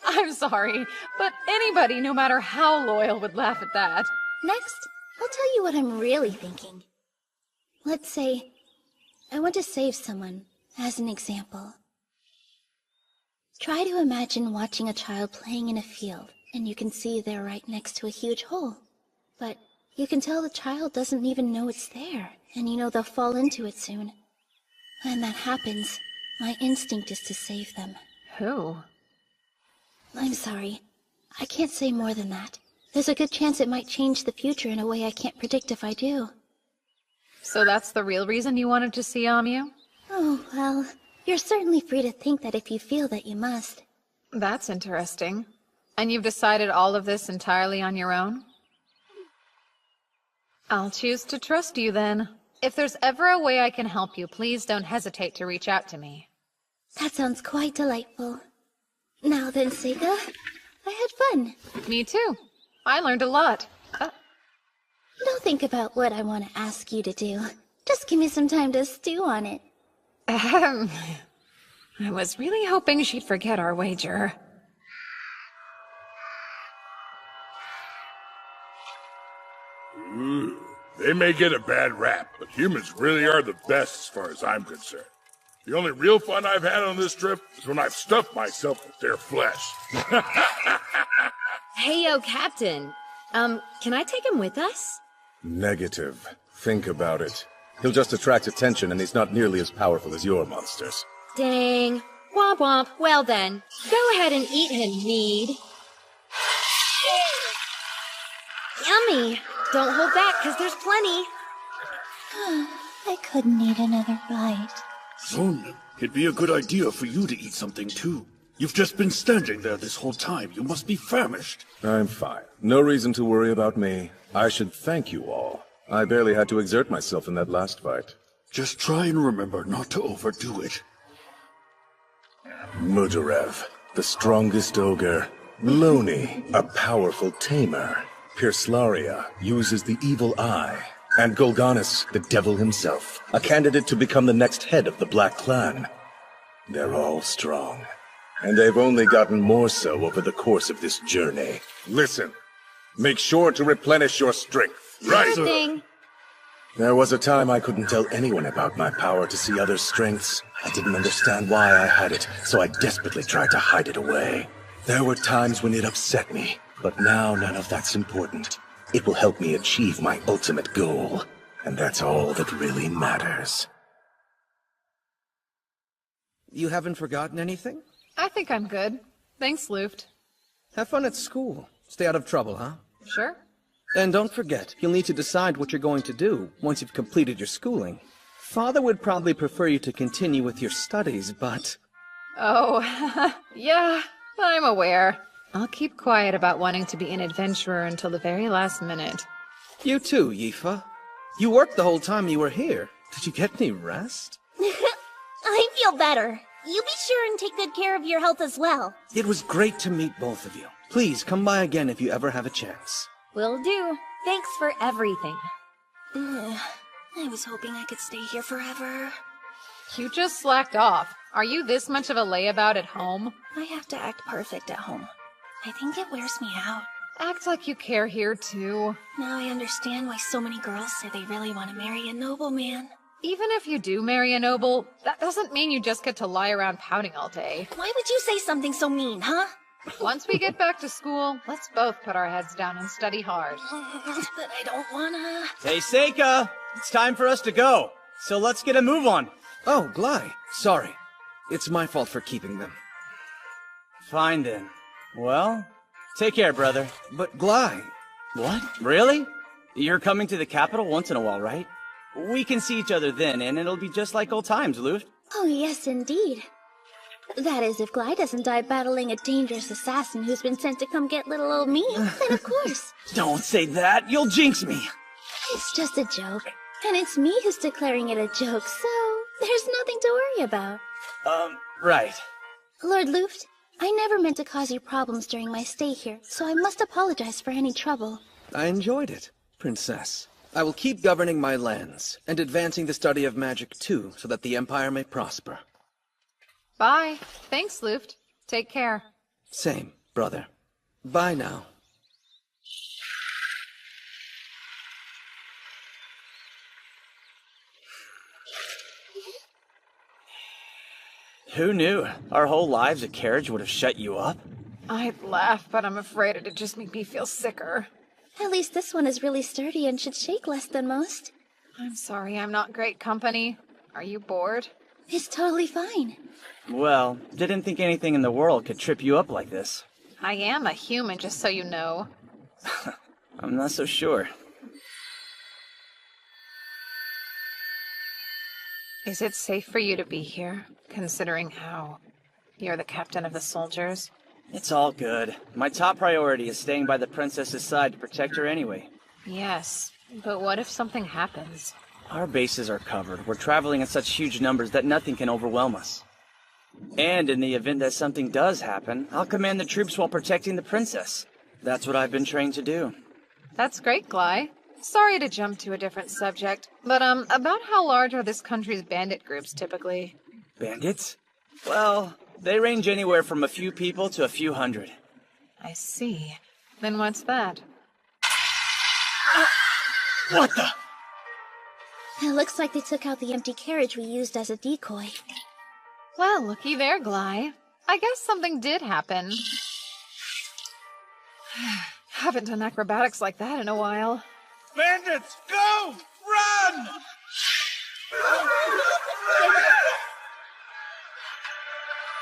I'm sorry, but anybody, no matter how loyal, would laugh at that. Next, I'll tell you what I'm really thinking. Let's say I want to save someone, as an example. Try to imagine watching a child playing in a field, and you can see they're right next to a huge hole. But you can tell the child doesn't even know it's there, and you know they'll fall into it soon. When that happens, my instinct is to save them. Who? I'm sorry. I can't say more than that. There's a good chance it might change the future in a way I can't predict if I do. So that's the real reason you wanted to see Amyu? Oh, well, you're certainly free to think that if you feel that you must. That's interesting. And you've decided all of this entirely on your own? I'll choose to trust you then. If there's ever a way I can help you, please don't hesitate to reach out to me. That sounds quite delightful. Now then, Seika, I had fun. Me too. I learned a lot. Don't think about what I want to ask you to do. Just give me some time to stew on it. I was really hoping she'd forget our wager. Ooh, they may get a bad rap, but humans really are the best as far as I'm concerned. The only real fun I've had on this trip is when I've stuffed myself with their flesh. Hey, yo, Captain. Can I take him with us? Negative. Think about it. He'll just attract attention, and he's not nearly as powerful as your monsters. Dang. Womp womp. Well then, go ahead and eat him, Mead. Yummy. Don't hold back, 'cause there's plenty. I couldn't eat another bite. Son, it'd be a good idea for you to eat something too. You've just been standing there this whole time. You must be famished. I'm fine. No reason to worry about me. I should thank you all. I barely had to exert myself in that last fight. Just try and remember not to overdo it. Mudarev, the strongest ogre. Loni, a powerful tamer. Pirslaria uses the evil eye. And Golganis, the devil himself, a candidate to become the next head of the Black Clan. They're all strong. And they've only gotten more so over the course of this journey. Listen, make sure to replenish your strength. Right, Sure thing. There was a time I couldn't tell anyone about my power to see others' strengths. I didn't understand why I had it, so I desperately tried to hide it away. There were times when it upset me, but now none of that's important. It will help me achieve my ultimate goal, and that's all that really matters. You haven't forgotten anything? I think I'm good. Thanks, Luft. Have fun at school. Stay out of trouble, huh? Sure. And don't forget, you'll need to decide what you're going to do once you've completed your schooling. Father would probably prefer you to continue with your studies, but... Oh, yeah, I'm aware. I'll keep quiet about wanting to be an adventurer until the very last minute. You too, Yifa. You worked the whole time you were here. Did you get any rest? I feel better. You be sure and take good care of your health as well. It was great to meet both of you. Please come by again if you ever have a chance. Will do. Thanks for everything. I was hoping I could stay here forever. You just slacked off. Are you this much of a layabout at home? I have to act perfect at home. I think it wears me out. Act like you care here, too. Now I understand why so many girls say they really want to marry a nobleman. Even if you do marry a noble, that doesn't mean you just get to lie around pouting all day. Why would you say something so mean, huh? Once we get back to school, let's both put our heads down and study hard. But I don't wanna... Hey, Seika! It's time for us to go. So let's get a move on. Oh, Glai. Sorry. It's my fault for keeping them. Fine then. Well, take care, brother. But Glai... What? Really? You're coming to the capital once in a while, right? We can see each other then, and it'll be just like old times, Luft. Oh, yes, indeed. That is, if Gly doesn't die battling a dangerous assassin who's been sent to come get little old me, then of course. Don't say that, you'll jinx me. It's just a joke. And it's me who's declaring it a joke, so there's nothing to worry about. Right. Lord Luft, I never meant to cause you problems during my stay here, so I must apologize for any trouble. I enjoyed it, Princess. I will keep governing my lands, and advancing the study of magic too, so that the Empire may prosper. Bye. Thanks, Luft. Take care. Same, brother. Bye now. Who knew? Our whole lives a carriage would have shut you up? I'd laugh, but I'm afraid it'd just make me feel sicker. At least this one is really sturdy and should shake less than most. I'm sorry, I'm not great company. Are you bored? It's totally fine. Well, didn't think anything in the world could trip you up like this. I am a human, just so you know. I'm not so sure. Is it safe for you to be here, considering how you're the captain of the soldiers? It's all good. My top priority is staying by the princess's side to protect her anyway. Yes, but what if something happens? Our bases are covered. We're traveling in such huge numbers that nothing can overwhelm us. And in the event that something does happen, I'll command the troops while protecting the princess. That's what I've been trained to do. That's great, Gly. Sorry to jump to a different subject, but about how large are this country's bandit groups typically? Bandits? Well, they range anywhere from a few people to a few hundred. I see. Then what's that? What the? It looks like they took out the empty carriage we used as a decoy. Well, looky there, Gly. I guess something did happen. Haven't done acrobatics like that in a while. Bandits, go! Run!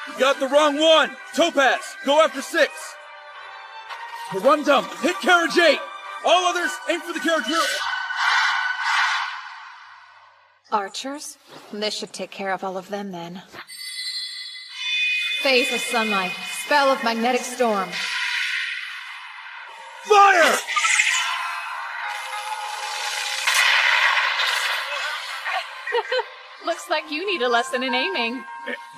You got the wrong one! Topaz, go after 6! Run dump, hit carriage 8! All others, aim for the carriage rear! Archers? This should take care of all of them then. Phase of sunlight, spell of magnetic storm. Fire! Looks like you need a lesson in aiming.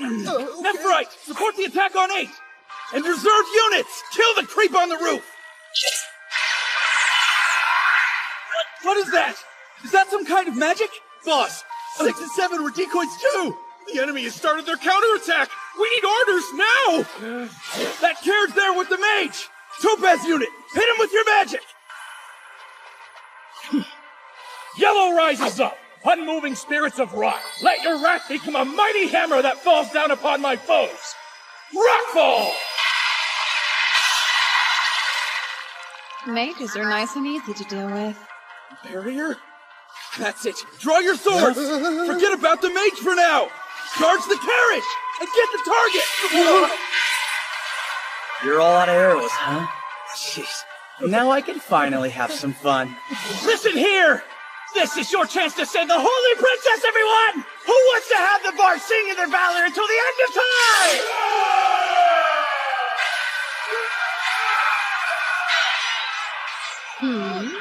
Left, right! Support the attack on 8! And reserve units! Kill the creep on the roof! What is that? Is that some kind of magic? Boss, 6 and 7 were decoys too! The enemy has started their counterattack! We need orders now! That carriage there with the mage! Topaz unit, hit him with your magic! Yellow rises up! Unmoving spirits of rock, let your wrath become a mighty hammer that falls down upon my foes! Rockfall! Mages are nice and easy to deal with. Barrier? That's it. Draw your swords! Forget about the mage for now! Charge the carriage! And get the target! You're all out of arrows, huh? Jeez. Now I can finally have some fun. Listen here! This is your chance to save the Holy Princess, everyone! Who wants to have the bard singing their valor until the end of time?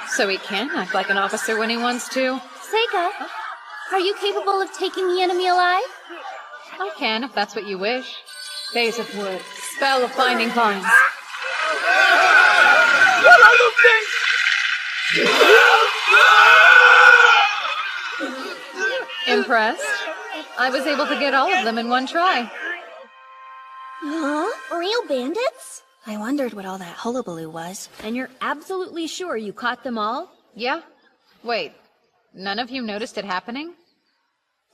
So he can act like an officer when he wants to. Sega, are you capable of taking the enemy alive? I can, if that's what you wish. Phase of wood, spell of binding vines. What are those things? Impressed? I was able to get all of them in one try. Huh? Real bandits? I wondered what all that hullabaloo was. And you're absolutely sure you caught them all? Yeah. Wait, none of you noticed it happening?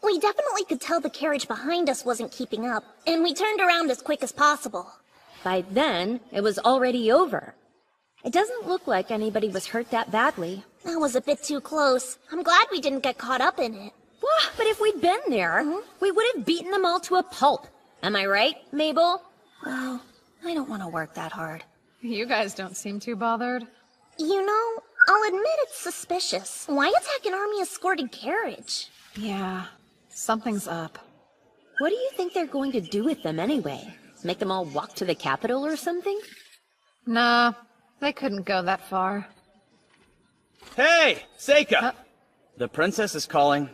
We definitely could tell the carriage behind us wasn't keeping up, and we turned around as quick as possible. By then, it was already over. It doesn't look like anybody was hurt that badly. That was a bit too close. I'm glad we didn't get caught up in it. But if we'd been there, we would have beaten them all to a pulp. Am I right, Mabel? Well, I don't want to work that hard. You guys don't seem too bothered. You know, I'll admit it's suspicious. Why attack an army-escorted carriage? Yeah, something's up. What do you think they're going to do with them anyway? Make them all walk to the Capitol or something? Nah, they couldn't go that far. Hey, Seika! The princess is calling.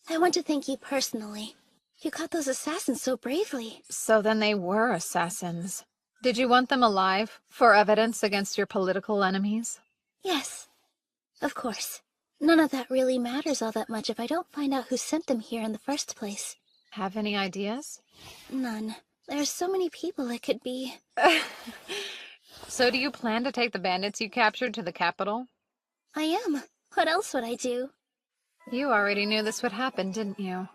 I want to thank you personally. You caught those assassins so bravely. So then they were assassins. Did you want them alive, for evidence against your political enemies? Yes, of course. None of that really matters all that much if I don't find out who sent them here in the first place. Have any ideas? None. There are so many people it could be. So do you plan to take the bandits you captured to the Capitol? I am. What else would I do? You already knew this would happen, didn't you?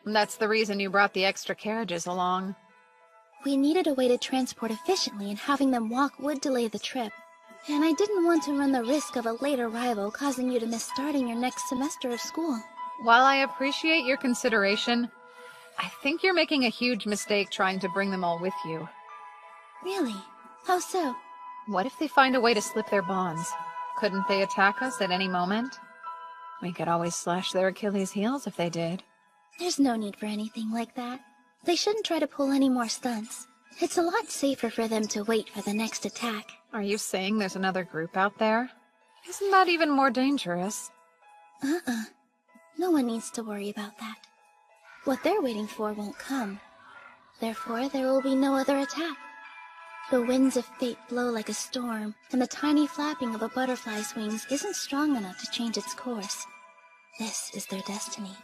That's the reason you brought the extra carriages along. We needed a way to transport efficiently, and having them walk would delay the trip. And I didn't want to run the risk of a late arrival causing you to miss starting your next semester of school. While I appreciate your consideration, I think you're making a huge mistake trying to bring them all with you. Really? How so? What if they find a way to slip their bonds? Couldn't they attack us at any moment? We could always slash their Achilles' heels if they did. There's no need for anything like that. They shouldn't try to pull any more stunts. It's a lot safer for them to wait for the next attack. Are you saying there's another group out there? Isn't that even more dangerous? No one needs to worry about that. What they're waiting for won't come. Therefore, there will be no other attack. The winds of fate blow like a storm, and the tiny flapping of a butterfly's wings isn't strong enough to change its course. This is their destiny.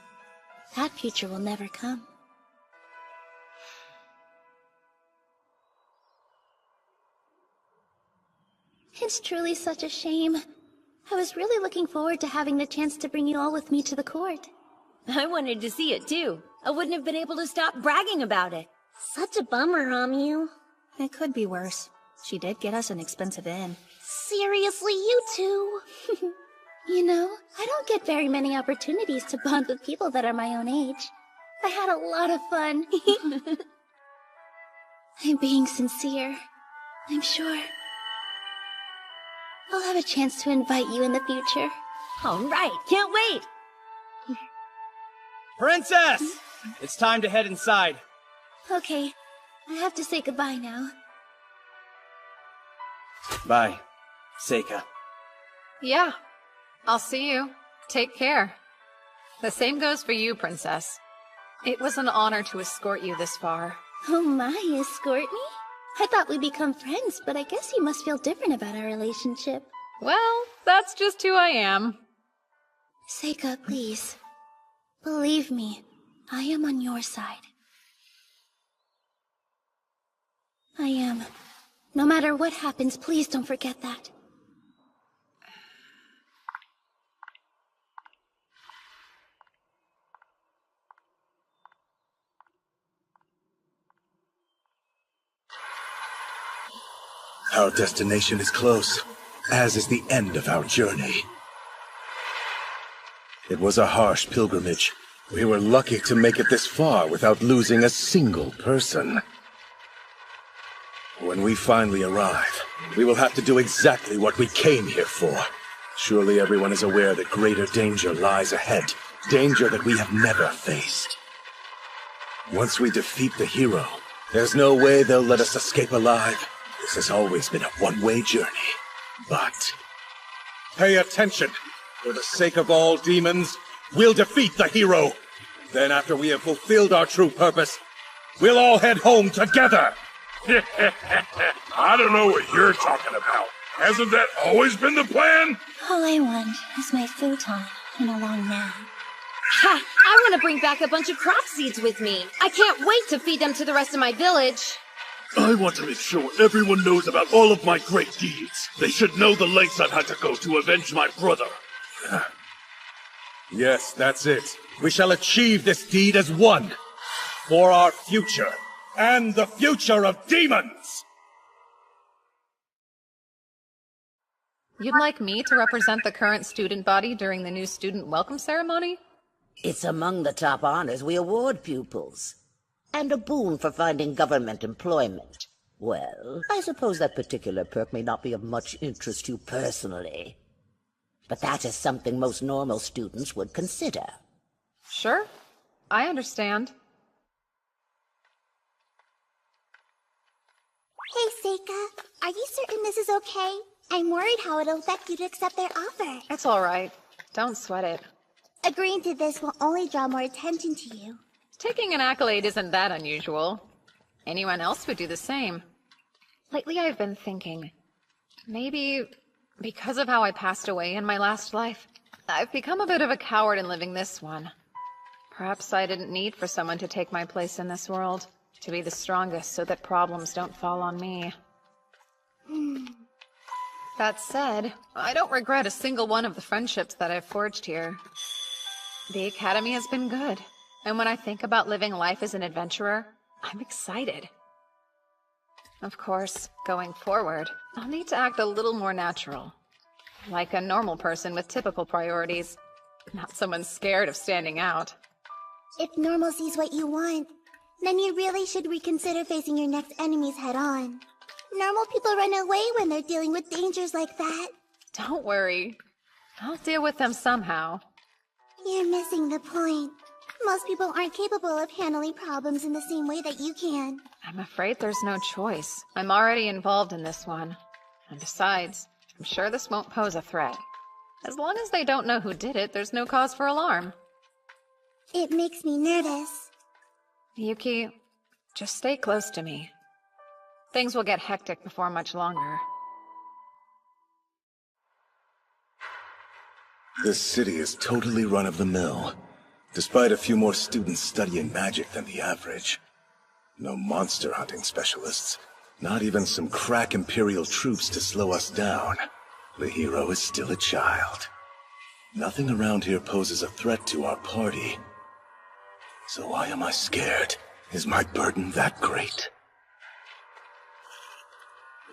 That future will never come. It's truly such a shame. I was really looking forward to having the chance to bring you all with me to the court. I wanted to see it too. I wouldn't have been able to stop bragging about it. Such a bummer, Amu. It could be worse. She did get us an expensive inn. Seriously, you two? You know, I don't get very many opportunities to bond with people that are my own age. I had a lot of fun. I'm being sincere. I'm sure I'll have a chance to invite you in the future. All right, can't wait! Princess! It's time to head inside. Okay, I have to say goodbye now. Bye, Seika. Yeah, I'll see you. Take care. The same goes for you, Princess. It was an honor to escort you this far. Oh my, escort me? I thought we'd become friends, but I guess you must feel different about our relationship. Well, that's just who I am. Seika, please. Believe me, I am on your side. I am. No matter what happens, please don't forget that. Our destination is close, as is the end of our journey. It was a harsh pilgrimage. We were lucky to make it this far without losing a single person. When we finally arrive, we will have to do exactly what we came here for. Surely everyone is aware that greater danger lies ahead. Danger that we have never faced. Once we defeat the hero, there's no way they'll let us escape alive. This has always been a one-way journey. But pay attention. For the sake of all demons, we'll defeat the hero. Then after we have fulfilled our true purpose, we'll all head home together. I don't know what you're talking about. Hasn't that always been the plan? All I want is my futon and a long nap. Ha! I want to bring back a bunch of crop seeds with me. I can't wait to feed them to the rest of my village. I want to make sure everyone knows about all of my great deeds. They should know the lengths I've had to go to avenge my brother. Yes, that's it. We shall achieve this deed as one. For our future, and the future of demons! You'd like me to represent the current student body during the new student welcome ceremony? It's among the top honors we award pupils. And a boon for finding government employment. Well, I suppose that particular perk may not be of much interest to you personally. But that is something most normal students would consider. Sure. I understand. Hey, Seika. Are you certain this is okay? I'm worried how it'll affect you to accept their offer. It's alright. Don't sweat it. Agreeing to this will only draw more attention to you. Taking an accolade isn't that unusual. Anyone else would do the same. Lately I've been thinking, maybe because of how I passed away in my last life, I've become a bit of a coward in living this one. Perhaps I didn't need for someone to take my place in this world, to be the strongest so that problems don't fall on me. That said, I don't regret a single one of the friendships that I've forged here. The Academy has been good, and when I think about living life as an adventurer, I'm excited. Of course, going forward, I'll need to act a little more natural. Like a normal person with typical priorities, not someone scared of standing out. If normalcy's what you want, then you really should reconsider facing your next enemies head-on. Normal people run away when they're dealing with dangers like that. Don't worry. I'll deal with them somehow. You're missing the point. Most people aren't capable of handling problems in the same way that you can. I'm afraid there's no choice. I'm already involved in this one. And besides, I'm sure this won't pose a threat. As long as they don't know who did it, there's no cause for alarm. It makes me nervous. Yuki, just stay close to me. Things will get hectic before much longer. This city is totally run-of-the-mill, despite a few more students studying magic than the average. No monster hunting specialists, not even some crack Imperial troops to slow us down. The hero is still a child. Nothing around here poses a threat to our party. So why am I scared? Is my burden that great?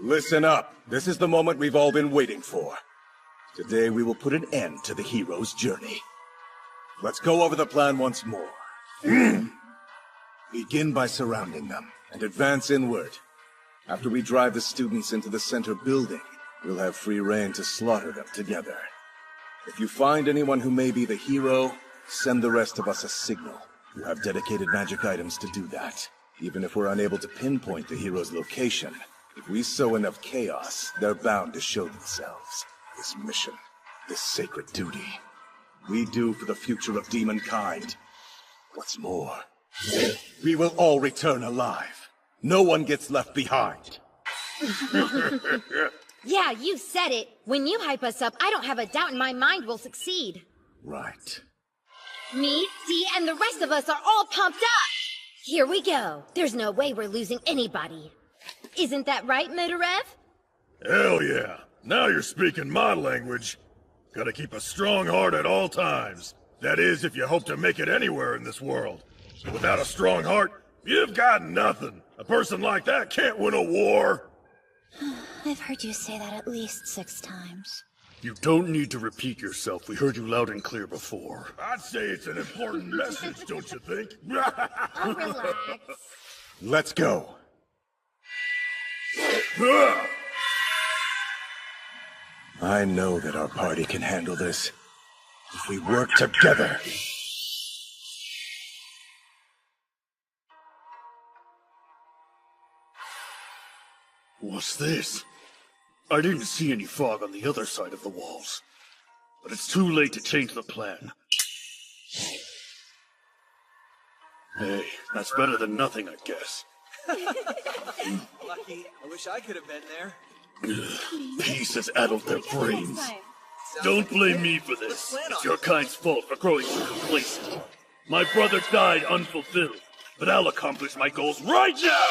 Listen up. This is the moment we've all been waiting for. Today we will put an end to the hero's journey. Let's go over the plan once more. Begin by surrounding them, and advance inward. After we drive the students into the center building, we'll have free rein to slaughter them together. If you find anyone who may be the hero, send the rest of us a signal. You have dedicated magic items to do that. Even if we're unable to pinpoint the hero's location, if we sow enough chaos, they're bound to show themselves. This mission, this sacred duty, we do for the future of demonkind. What's more, we will all return alive. No one gets left behind. Yeah, you said it. When you hype us up, I don't have a doubt in my mind we'll succeed. Right. Me, Dee, and the rest of us are all pumped up! Here we go. There's no way we're losing anybody. Isn't that right, Medarev? Hell yeah. Now you're speaking my language. Gotta keep a strong heart at all times. That is, if you hope to make it anywhere in this world. Without a strong heart, you've got nothing. A person like that can't win a war. I've heard you say that at least 6 times. You don't need to repeat yourself. We heard you loud and clear before. I'd say it's an important message, don't you think? Oh, relax. Let's go. I know that our party can handle this, if we work together. What's this? I didn't see any fog on the other side of the walls. But it's too late to change the plan. Hey, that's better than nothing, I guess. Lucky. I wish I could have been there. Peace has addled their brains. Don't blame me for this. It's your kind's fault for growing so complacent. My brother died unfulfilled, but I'll accomplish my goals right now!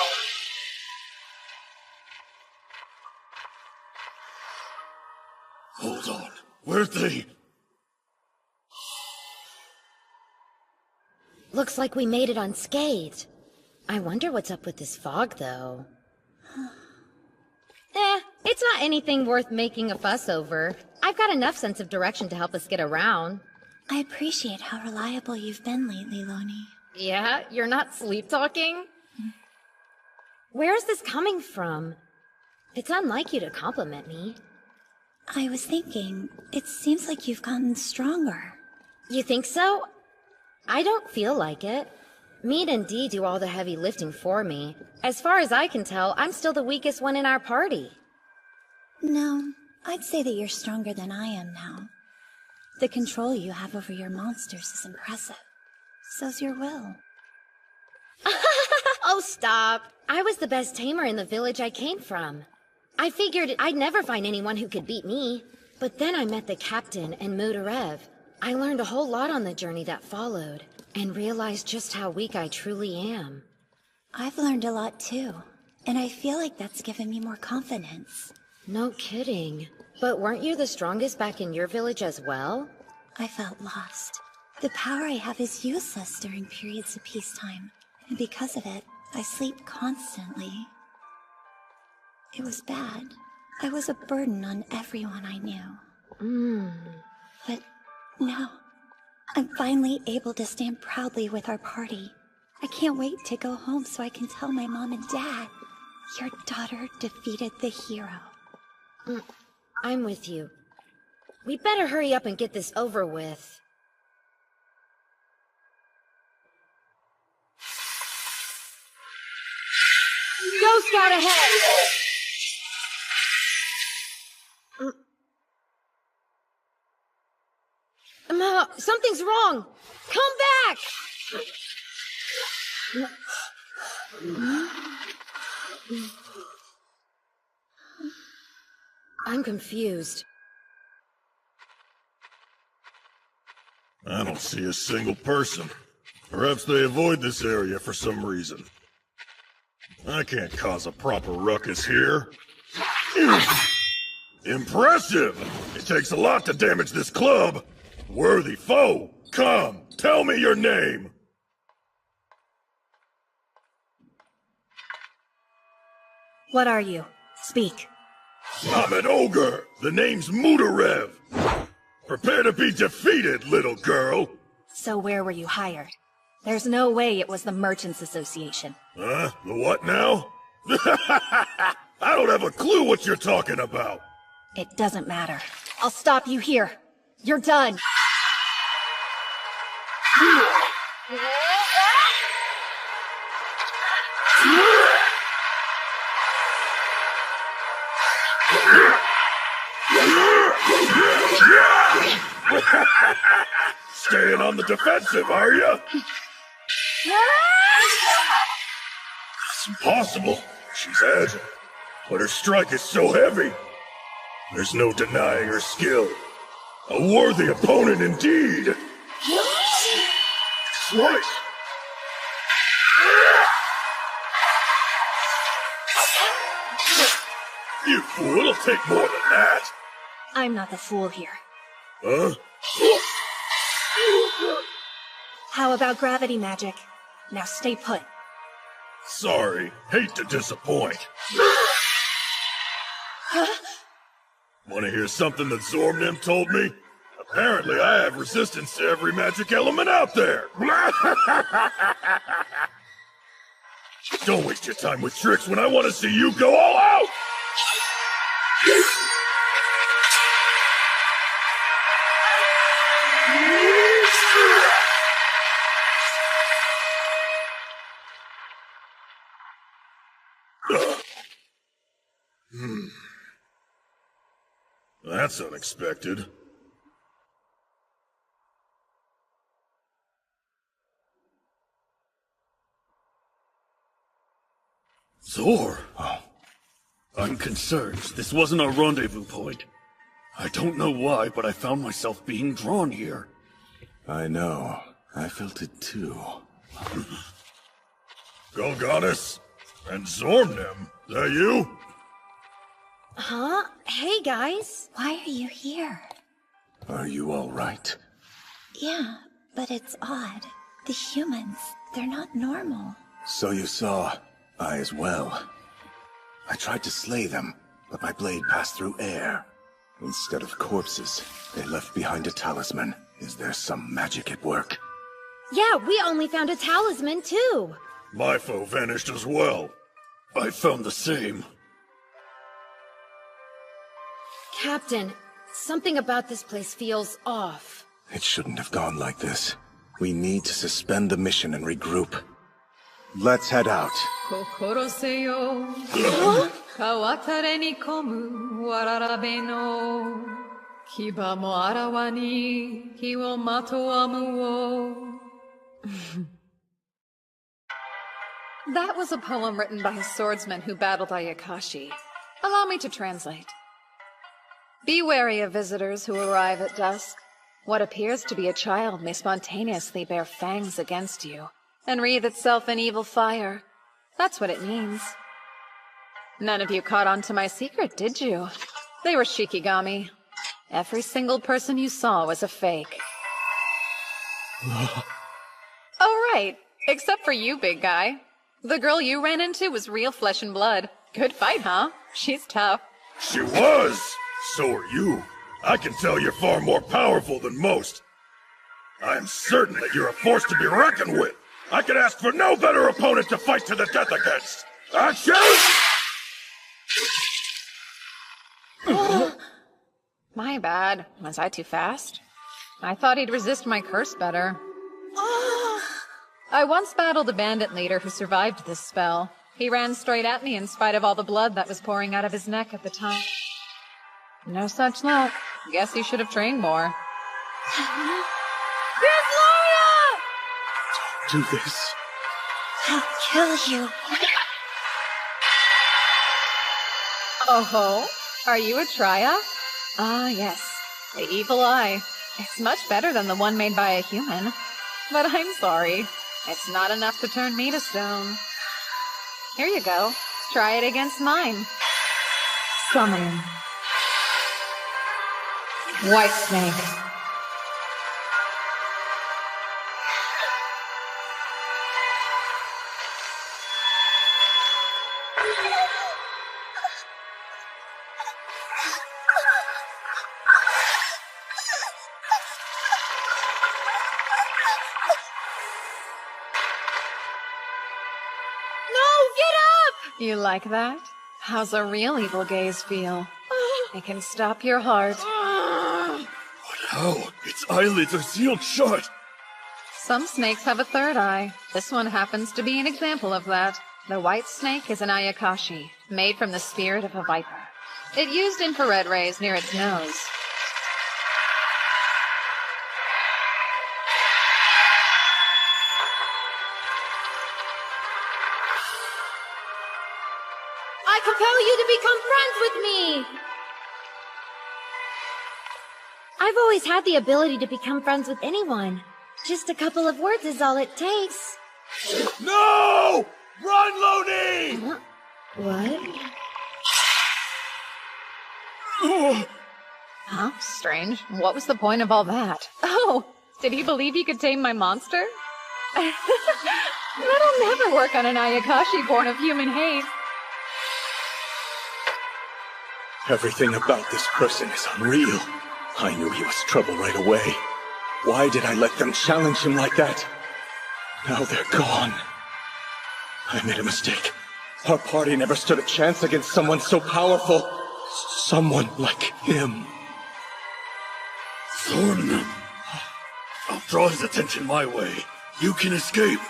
Hold on. Where'd they... Looks like we made it unscathed. I wonder what's up with this fog, though. It's not anything worth making a fuss over. I've got enough sense of direction to help us get around. I appreciate how reliable you've been lately, Loni. Yeah? You're not sleep-talking? Where is this coming from? It's unlike you to compliment me. I was thinking, it seems like you've gotten stronger. You think so? I don't feel like it. Mead and Dee do all the heavy lifting for me. As far as I can tell, I'm still the weakest one in our party. No, I'd say that you're stronger than I am now. The control you have over your monsters is impressive. So's your will. Oh, stop. I was the best tamer in the village I came from. I figured I'd never find anyone who could beat me. But then I met the captain and Mudarev. I learned a whole lot on the journey that followed, and realized just how weak I truly am. I've learned a lot too, and I feel like that's given me more confidence. No kidding. But weren't you the strongest back in your village as well? I felt lost. The power I have is useless during periods of peacetime, and because of it, I sleep constantly. It was bad. I was a burden on everyone I knew. But now, I'm finally able to stand proudly with our party. I can't wait to go home so I can tell my mom and dad, your daughter defeated the hero. I'm with you. We better hurry up and get this over with. Go Scout ahead! Something's wrong! Come back! I'm confused. I don't see a single person. Perhaps they avoid this area for some reason. I can't cause a proper ruckus here. Impressive! It takes a lot to damage this club. Worthy foe, come, tell me your name. What are you? Speak. I'm an ogre. The name's Mudarev. Prepare to be defeated, little girl. So where were you hired? There's no way it was the Merchants Association. Huh? The what now? I don't have a clue what you're talking about. It doesn't matter. I'll stop you here. You're done. Staying on the defensive, are you? It's impossible. She's agile, but her strike is so heavy. There's no denying her skill. A worthy opponent indeed. Slice. You fool, it'll take more than that. I'm not the fool here. Huh? How about gravity magic? Now stay put. Sorry, hate to disappoint. Want to hear something that Zormnim told me? Apparently I have resistance to every magic element out there. Don't waste your time with tricks when I want to see you go all out! That's unexpected. Zor! Oh. I'm concerned. This wasn't our rendezvous point. I don't know why, but I found myself being drawn here. I know. I felt it too. Golgonis and Zormnim, that you? Huh? Hey, guys. Why are you here? Are you all right? Yeah, but it's odd. The humans, they're not normal. So you saw. I as well. I tried to slay them, but my blade passed through air. Instead of corpses, they left behind a talisman. Is there some magic at work? Yeah, we only found a talisman, too. My foe vanished as well. I found the same. Captain, something about this place feels off. It shouldn't have gone like this. We need to suspend the mission and regroup. Let's head out. 心せよ川垂に込むわららべの牙もあらわに火をまとわむを That was a poem written by a swordsman who battled Ayakashi. Allow me to translate. Be wary of visitors who arrive at dusk. What appears to be a child may spontaneously bear fangs against you and wreathe itself in evil fire. That's what it means. None of you caught on to my secret, did you? They were Shikigami. Every single person you saw was a fake. Oh, right. Except for you, big guy. The girl you ran into was real flesh and blood. Good fight, huh? She's tough. She was! So are you. I can tell you're far more powerful than most. I am certain that you're a force to be reckoned with. I could ask for no better opponent to fight to the death against. Action! My bad. Was I too fast? I thought he'd resist my curse better. I once battled a bandit leader who survived this spell. He ran straight at me in spite of all the blood that was pouring out of his neck at the time. No such luck. Guess he should have trained more. Do this. I'll kill you. Oh ho? Are you a Triumph? Ah, yes. The evil eye. It's much better than the one made by a human. But I'm sorry. It's not enough to turn me to stone. Here you go. Try it against mine. Summon. White Snake. You like that? How's a real evil gaze feel? It can stop your heart. How? Its eyelids are sealed shut. Some snakes have a third eye. This one happens to be an example of that. The white snake is an Ayakashi, made from the spirit of a viper. It used infrared rays near its nose. I compel you to become friends with me! I've always had the ability to become friends with anyone. Just a couple of words is all it takes. No! Run, Looney! What? Huh? Strange. What was the point of all that? Oh, did he believe he could tame my monster? That'll never work on an Ayakashi born of human hate. Everything about this person is unreal. I knew he was trouble right away. Why did I let them challenge him like that? Now they're gone. I made a mistake. Our party never stood a chance against someone so powerful. Someone like him. Thorn. I'll draw his attention my way. You can escape.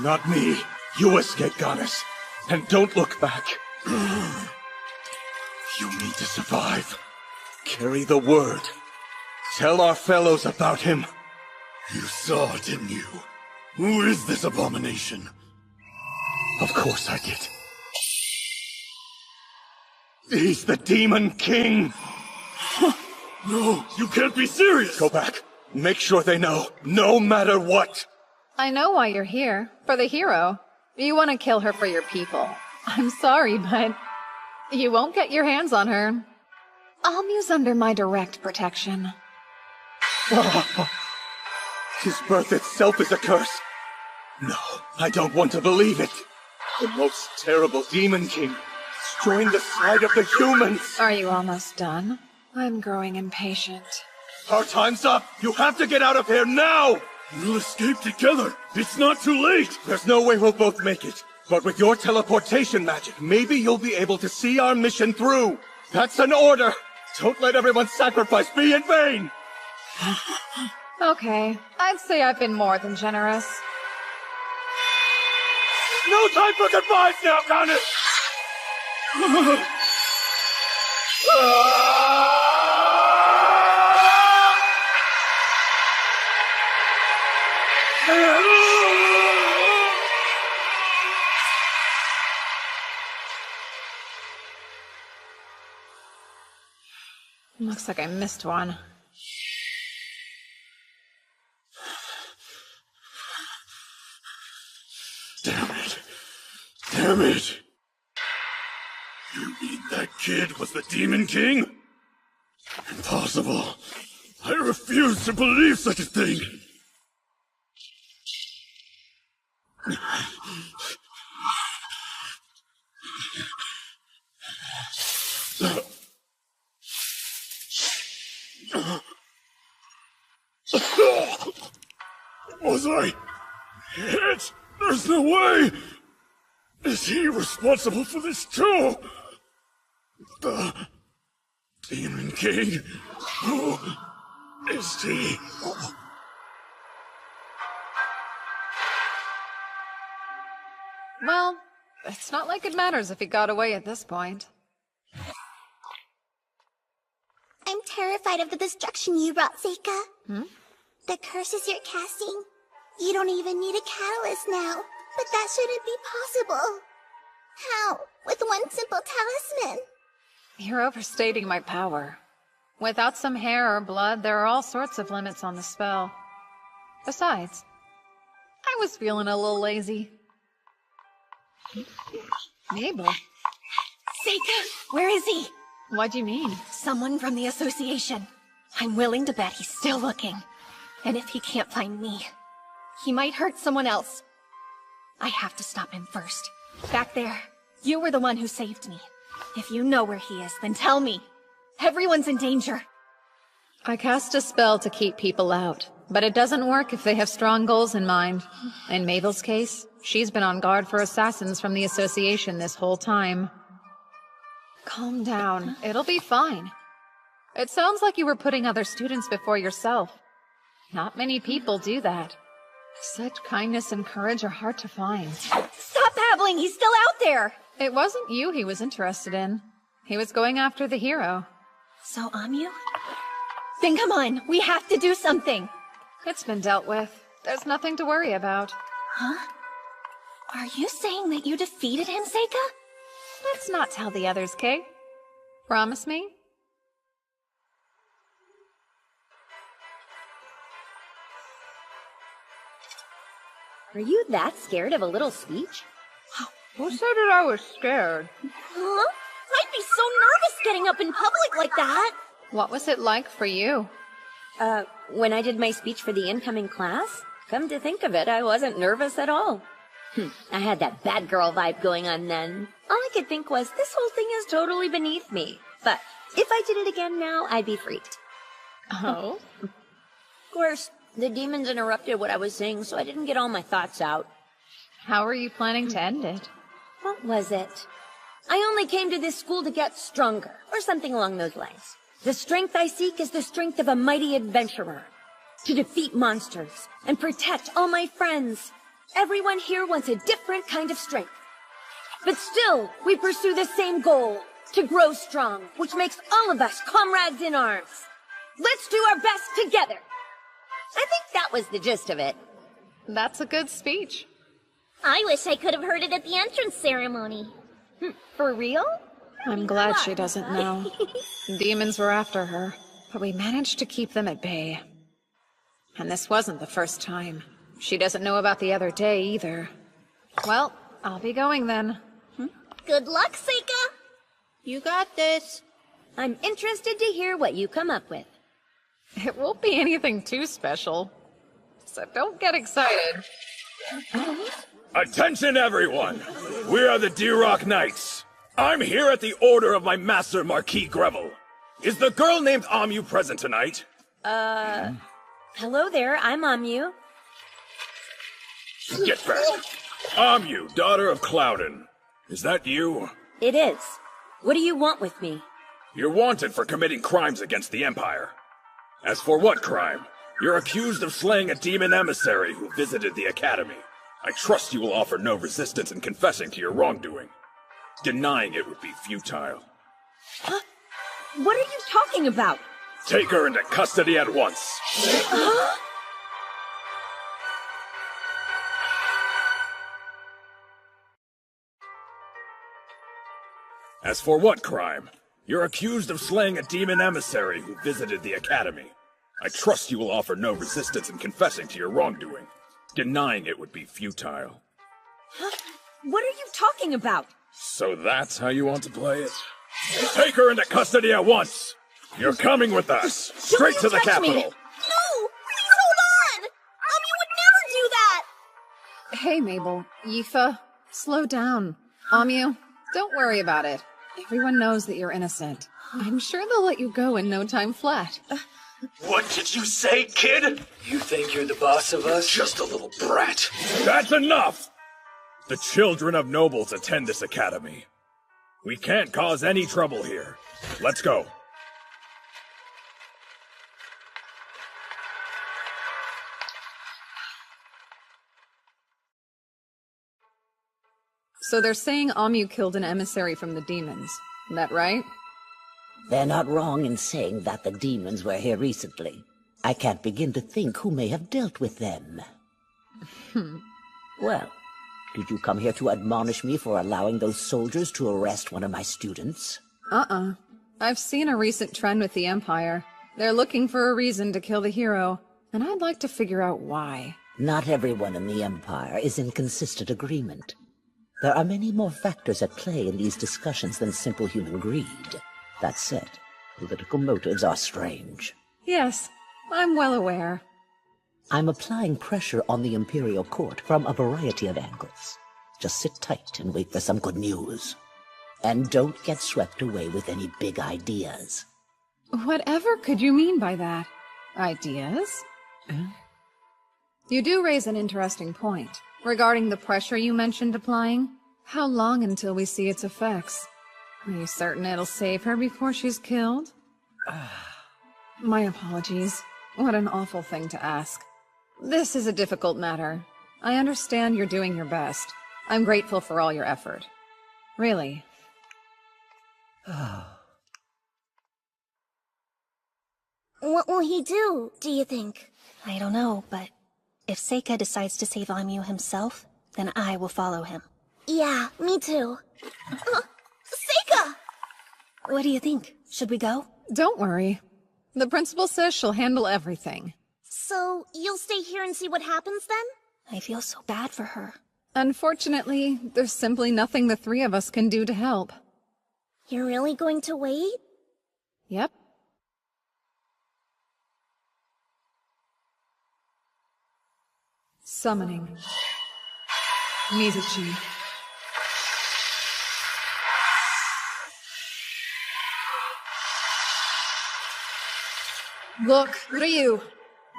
Not me. You escape, Goddess. And don't look back. You need to survive. Carry the word. Tell our fellows about him. You saw, didn't you? Who is this abomination? Of course I did. He's the Demon King! No, you can't be serious! Go back. Make sure they know, no matter what! I know why you're here. For the hero. You want to kill her for your people. I'm sorry, but you won't get your hands on her. Almu's under my direct protection. His birth itself is a curse. No, I don't want to believe it. The most terrible Demon King has joined the side of the humans. Are you almost done? I'm growing impatient. Our time's up. You have to get out of here now. We'll escape together. It's not too late. There's no way we'll both make it. But with your teleportation magic, maybe you'll be able to see our mission through. That's an order. Don't let everyone's sacrifice be in vain. Okay, I'd say I've been more than generous. No time for goodbyes now, Goddess! Looks like I missed one. Damn it. Damn it. You mean that kid was the Demon King? Impossible. I refuse to believe such a thing. Was I hit? There's no way! Is he responsible for this too? The Demon King? Who is he? Well, it's not like it matters if he got away at this point. I'm terrified of the destruction you brought, Seika. Hmm? The curses you're casting. You don't even need a catalyst now, but that shouldn't be possible. How? With one simple talisman? You're overstating my power. Without some hair or blood, there are all sorts of limits on the spell. Besides, I was feeling a little lazy. Mabel. Seika, where is he? What do you mean? Someone from the association. I'm willing to bet he's still looking. And if he can't find me, he might hurt someone else. I have to stop him first. Back there, you were the one who saved me. If you know where he is, then tell me. Everyone's in danger. I cast a spell to keep people out, but it doesn't work if they have strong goals in mind. In Mabel's case, she's been on guard for assassins from the association this whole time. Calm down. It'll be fine. It sounds like you were putting other students before yourself. Not many people do that. Such kindness and courage are hard to find. Stop babbling! He's still out there! It wasn't you he was interested in. He was going after the hero. So, Amyu? Then come on, we have to do something! It's been dealt with. There's nothing to worry about. Huh? Are you saying that you defeated him, Seika? Let's not tell the others, Kay. Promise me? Are you that scared of a little speech? Who said that I was scared? Huh? I'd be so nervous getting up in public like that. What was it like for you? When I did my speech for the incoming class? Come to think of it, I wasn't nervous at all. I had that bad girl vibe going on then. All I could think was, this whole thing is totally beneath me. But if I did it again now, I'd be freaked. Oh? Of course, the demons interrupted what I was saying, so I didn't get all my thoughts out. How are you planning to end it? What was it? I only came to this school to get stronger, or something along those lines. The strength I seek is the strength of a mighty adventurer. To defeat monsters, and protect all my friends. Everyone here wants a different kind of strength. But still, we pursue the same goal, to grow strong, which makes all of us comrades in arms. Let's do our best together. I think that was the gist of it. That's a good speech. I wish I could have heard it at the entrance ceremony. For real? I'm glad she doesn't know. Demons were after her, but we managed to keep them at bay. And this wasn't the first time. She doesn't know about the other day either. Well, I'll be going then. Good luck, Seika. You got this. I'm interested to hear what you come up with. It won't be anything too special. So don't get excited. Attention, everyone! We are the D-Rock Knights. I'm here at the order of my master, Marquis Greville. Is the girl named Amyu present tonight? Hello there, I'm Amyu. Get back. Amyu, daughter of Cloudon. Is that you? It is. What do you want with me? You're wanted for committing crimes against the Empire. As for what crime? You're accused of slaying a demon emissary who visited the Academy. I trust you will offer no resistance in confessing to your wrongdoing. Denying it would be futile. Huh? What are you talking about? Take her into custody at once. Huh? As for what crime? You're accused of slaying a demon emissary who visited the Academy. I trust you will offer no resistance in confessing to your wrongdoing. Denying it would be futile. Huh? What are you talking about? So that's how you want to play it? Take her into custody at once! You're coming with us! Straight to the capital! No! Please hold on! You would never do that! Hey, Mabel. Yifa, slow down. Amu, don't worry about it. Everyone knows that you're innocent. I'm sure they'll let you go in no time flat. What did you say, kid? You think you're the boss of us? Just a little brat. That's enough! The children of nobles attend this academy. We can't cause any trouble here. Let's go. So they're saying Amu killed an emissary from the demons. Is that right? They're not wrong in saying that the demons were here recently. I can't begin to think who may have dealt with them. Well, did you come here to admonish me for allowing those soldiers to arrest one of my students? I've seen a recent trend with the Empire. They're looking for a reason to kill the hero, and I'd like to figure out why. Not everyone in the Empire is in consistent agreement. There are many more factors at play in these discussions than simple human greed. That said, political motives are strange. Yes, I'm well aware. I'm applying pressure on the Imperial Court from a variety of angles. Just sit tight and wait for some good news. And don't get swept away with any big ideas. Whatever could you mean by that? Ideas? You do raise an interesting point. Regarding the pressure you mentioned applying, how long until we see its effects? Are you certain it'll save her before she's killed? My apologies. What an awful thing to ask. This is a difficult matter. I understand you're doing your best. I'm grateful for all your effort. Really. What will he do, do you think? I don't know, but if Seika decides to save Amu himself, then I will follow him. Yeah, me too. Seika! What do you think? Should we go? Don't worry. The principal says she'll handle everything. So, you'll stay here and see what happens then? I feel so bad for her. Unfortunately, there's simply nothing the three of us can do to help. You're really going to wait? Yep. Summoning. Mizuchi. Look, Ryu!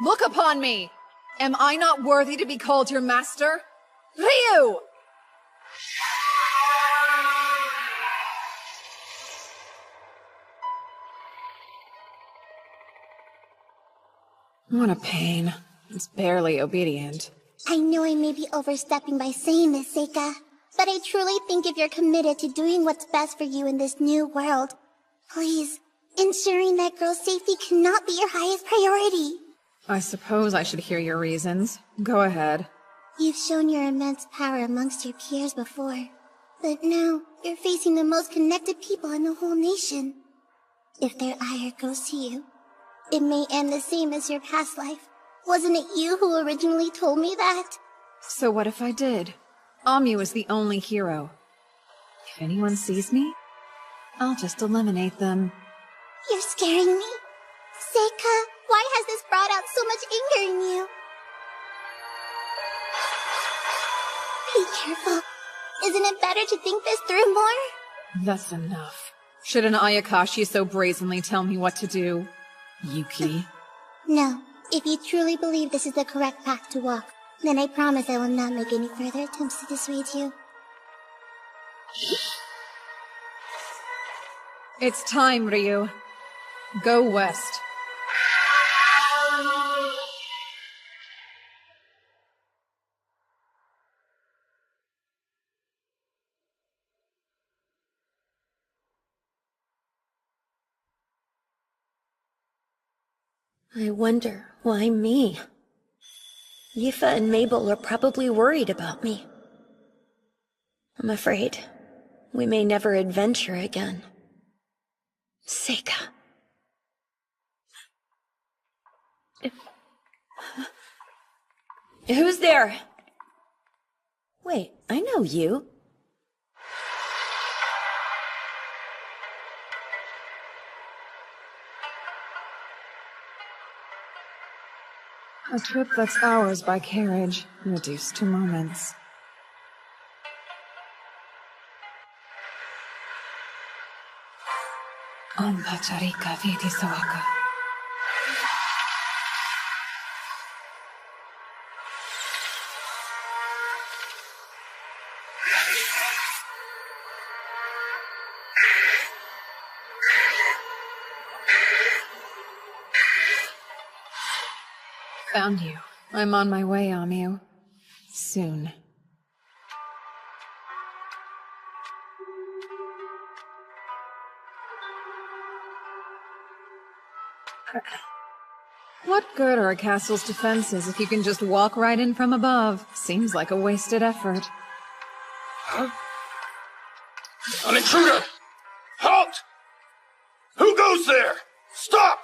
Look upon me! Am I not worthy to be called your master? Ryu! What a pain. It's barely obedient. I know I may be overstepping by saying this, Seika, but I truly think if you're committed to doing what's best for you in this new world, please, ensuring that girl's safety cannot be your highest priority. I suppose I should hear your reasons. Go ahead. You've shown your immense power amongst your peers before, but now you're facing the most connected people in the whole nation. If their ire goes to you, it may end the same as your past life. Wasn't it you who originally told me that? So what if I did? Amu is the only hero. If anyone sees me, I'll just eliminate them. You're scaring me. Seika, why has this brought out so much anger in you? Be careful. Isn't it better to think this through more? That's enough. Should an Ayakashi so brazenly tell me what to do? Yuki. No. If you truly believe this is the correct path to walk, then I promise I will not make any further attempts to dissuade you. It's time, Ryu. Go west. I wonder, why me? Yifa and Mabel are probably worried about me. I'm afraid we may never adventure again. Seika. Who's there? Wait, I know you. A trip that's hours by carriage, reduced to moments. Amba Charika Vidi Sawaka. Found you. I'm on my way, Amiu. Soon. What good are a castle's defenses if you can just walk right in from above? Seems like a wasted effort. Huh? An intruder! Halt! Who goes there? Stop!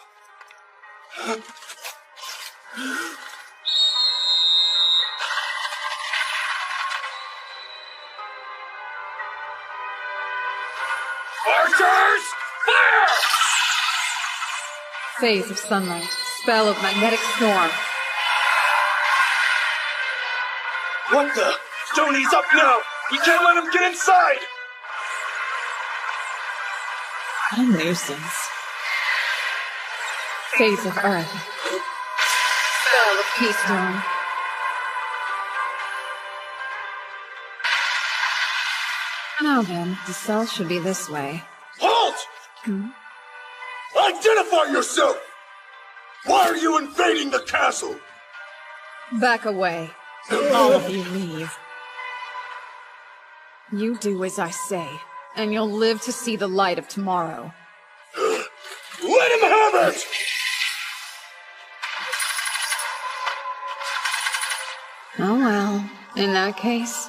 Archers! Fire! Phase of sunlight. Spell of magnetic storm. What the? Stony's up now! We can't let him get inside! What a nuisance. Phase of earth. Spell of keystone. Now then, the cell should be this way. Halt! Identify yourself! Why are you invading the castle? Back away. All of you leave. You do as I say, and you'll live to see the light of tomorrow. Let him have it! Oh well, in that case,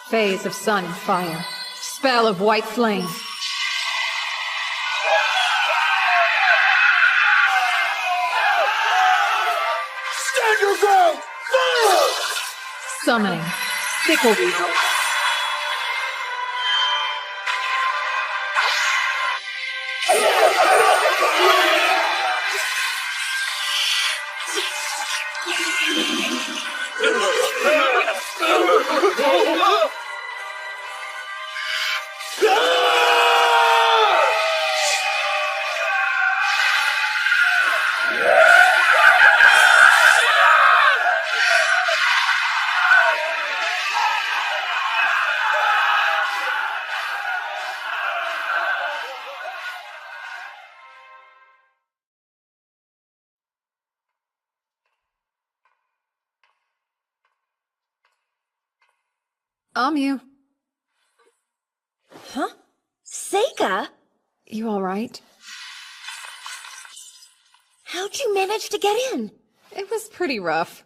phase of sun and fire, spell of white flame. Stand your ground! Fire! Summoning, sickle weasel. Amiu. Huh? Seika? You alright? How'd you manage to get in? It was pretty rough.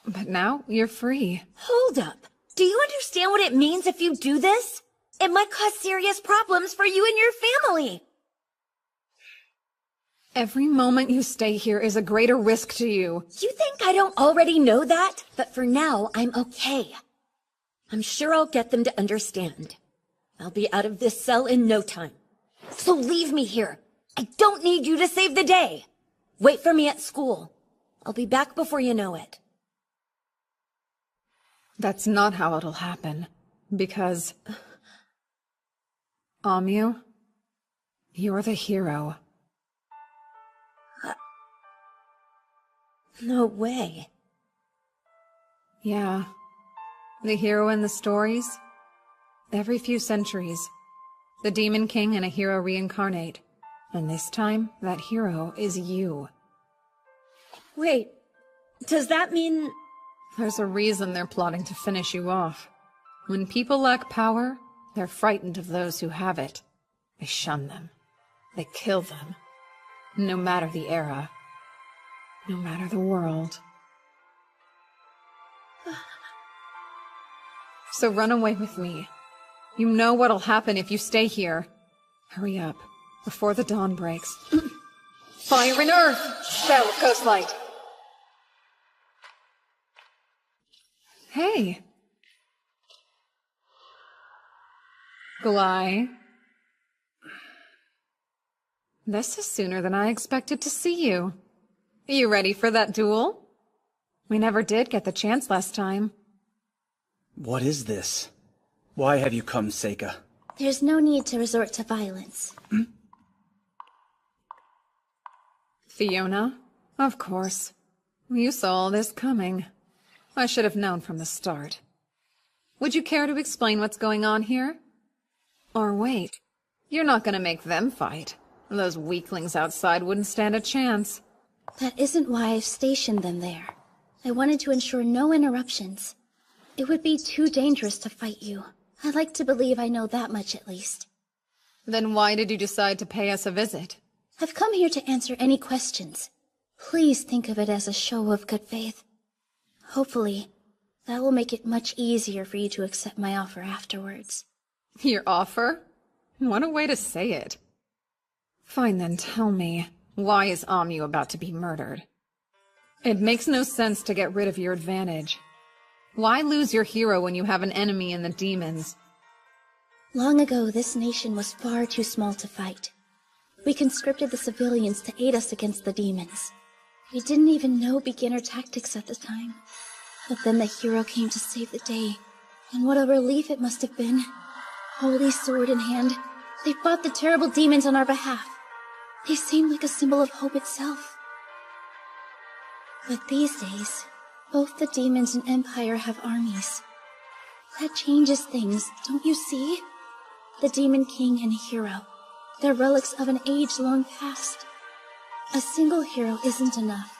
But now you're free. Hold up. Do you understand what it means if you do this? It might cause serious problems for you and your family. Every moment you stay here is a greater risk to you. You think I don't already know that? But for now, I'm okay. I'm sure I'll get them to understand. I'll be out of this cell in no time. So leave me here. I don't need you to save the day. Wait for me at school. I'll be back before you know it. That's not how it'll happen. Because... Amiu, you're the hero. No way. Yeah. The hero in the stories? Every few centuries, the Demon King and a hero reincarnate. And this time, that hero is you. Wait, does that mean... There's a reason they're plotting to finish you off. When people lack power, they're frightened of those who have it. They shun them. They kill them. No matter the era. No matter the world. So run away with me. You know what'll happen if you stay here. Hurry up, before the dawn breaks. Fire and earth! Spell of ghost light. Hey. Glai. This is sooner than I expected to see you. You ready for that duel? We never did get the chance last time. What is this? Why have you come, Seika? There's no need to resort to violence. Fiona? Of course. You saw all this coming. I should have known from the start. Would you care to explain what's going on here? Or wait, you're not gonna make them fight. Those weaklings outside wouldn't stand a chance. That isn't why I've stationed them there. I wanted to ensure no interruptions. It would be too dangerous to fight you. I like to believe I know that much at least. Then why did you decide to pay us a visit? I've come here to answer any questions. Please think of it as a show of good faith. Hopefully, that will make it much easier for you to accept my offer afterwards. Your offer? What a way to say it. Fine then, tell me, why is Amu about to be murdered? It makes no sense to get rid of your advantage. Why lose your hero when you have an enemy in the demons? Long ago, this nation was far too small to fight. We conscripted the civilians to aid us against the demons. We didn't even know beginner tactics at the time. But then the hero came to save the day, and what a relief it must have been. Holy sword in hand, they fought the terrible demons on our behalf. They seemed like a symbol of hope itself. But these days, both the demons and Empire have armies. That changes things, don't you see? The Demon King and Hero, they're relics of an age long past. A single hero isn't enough.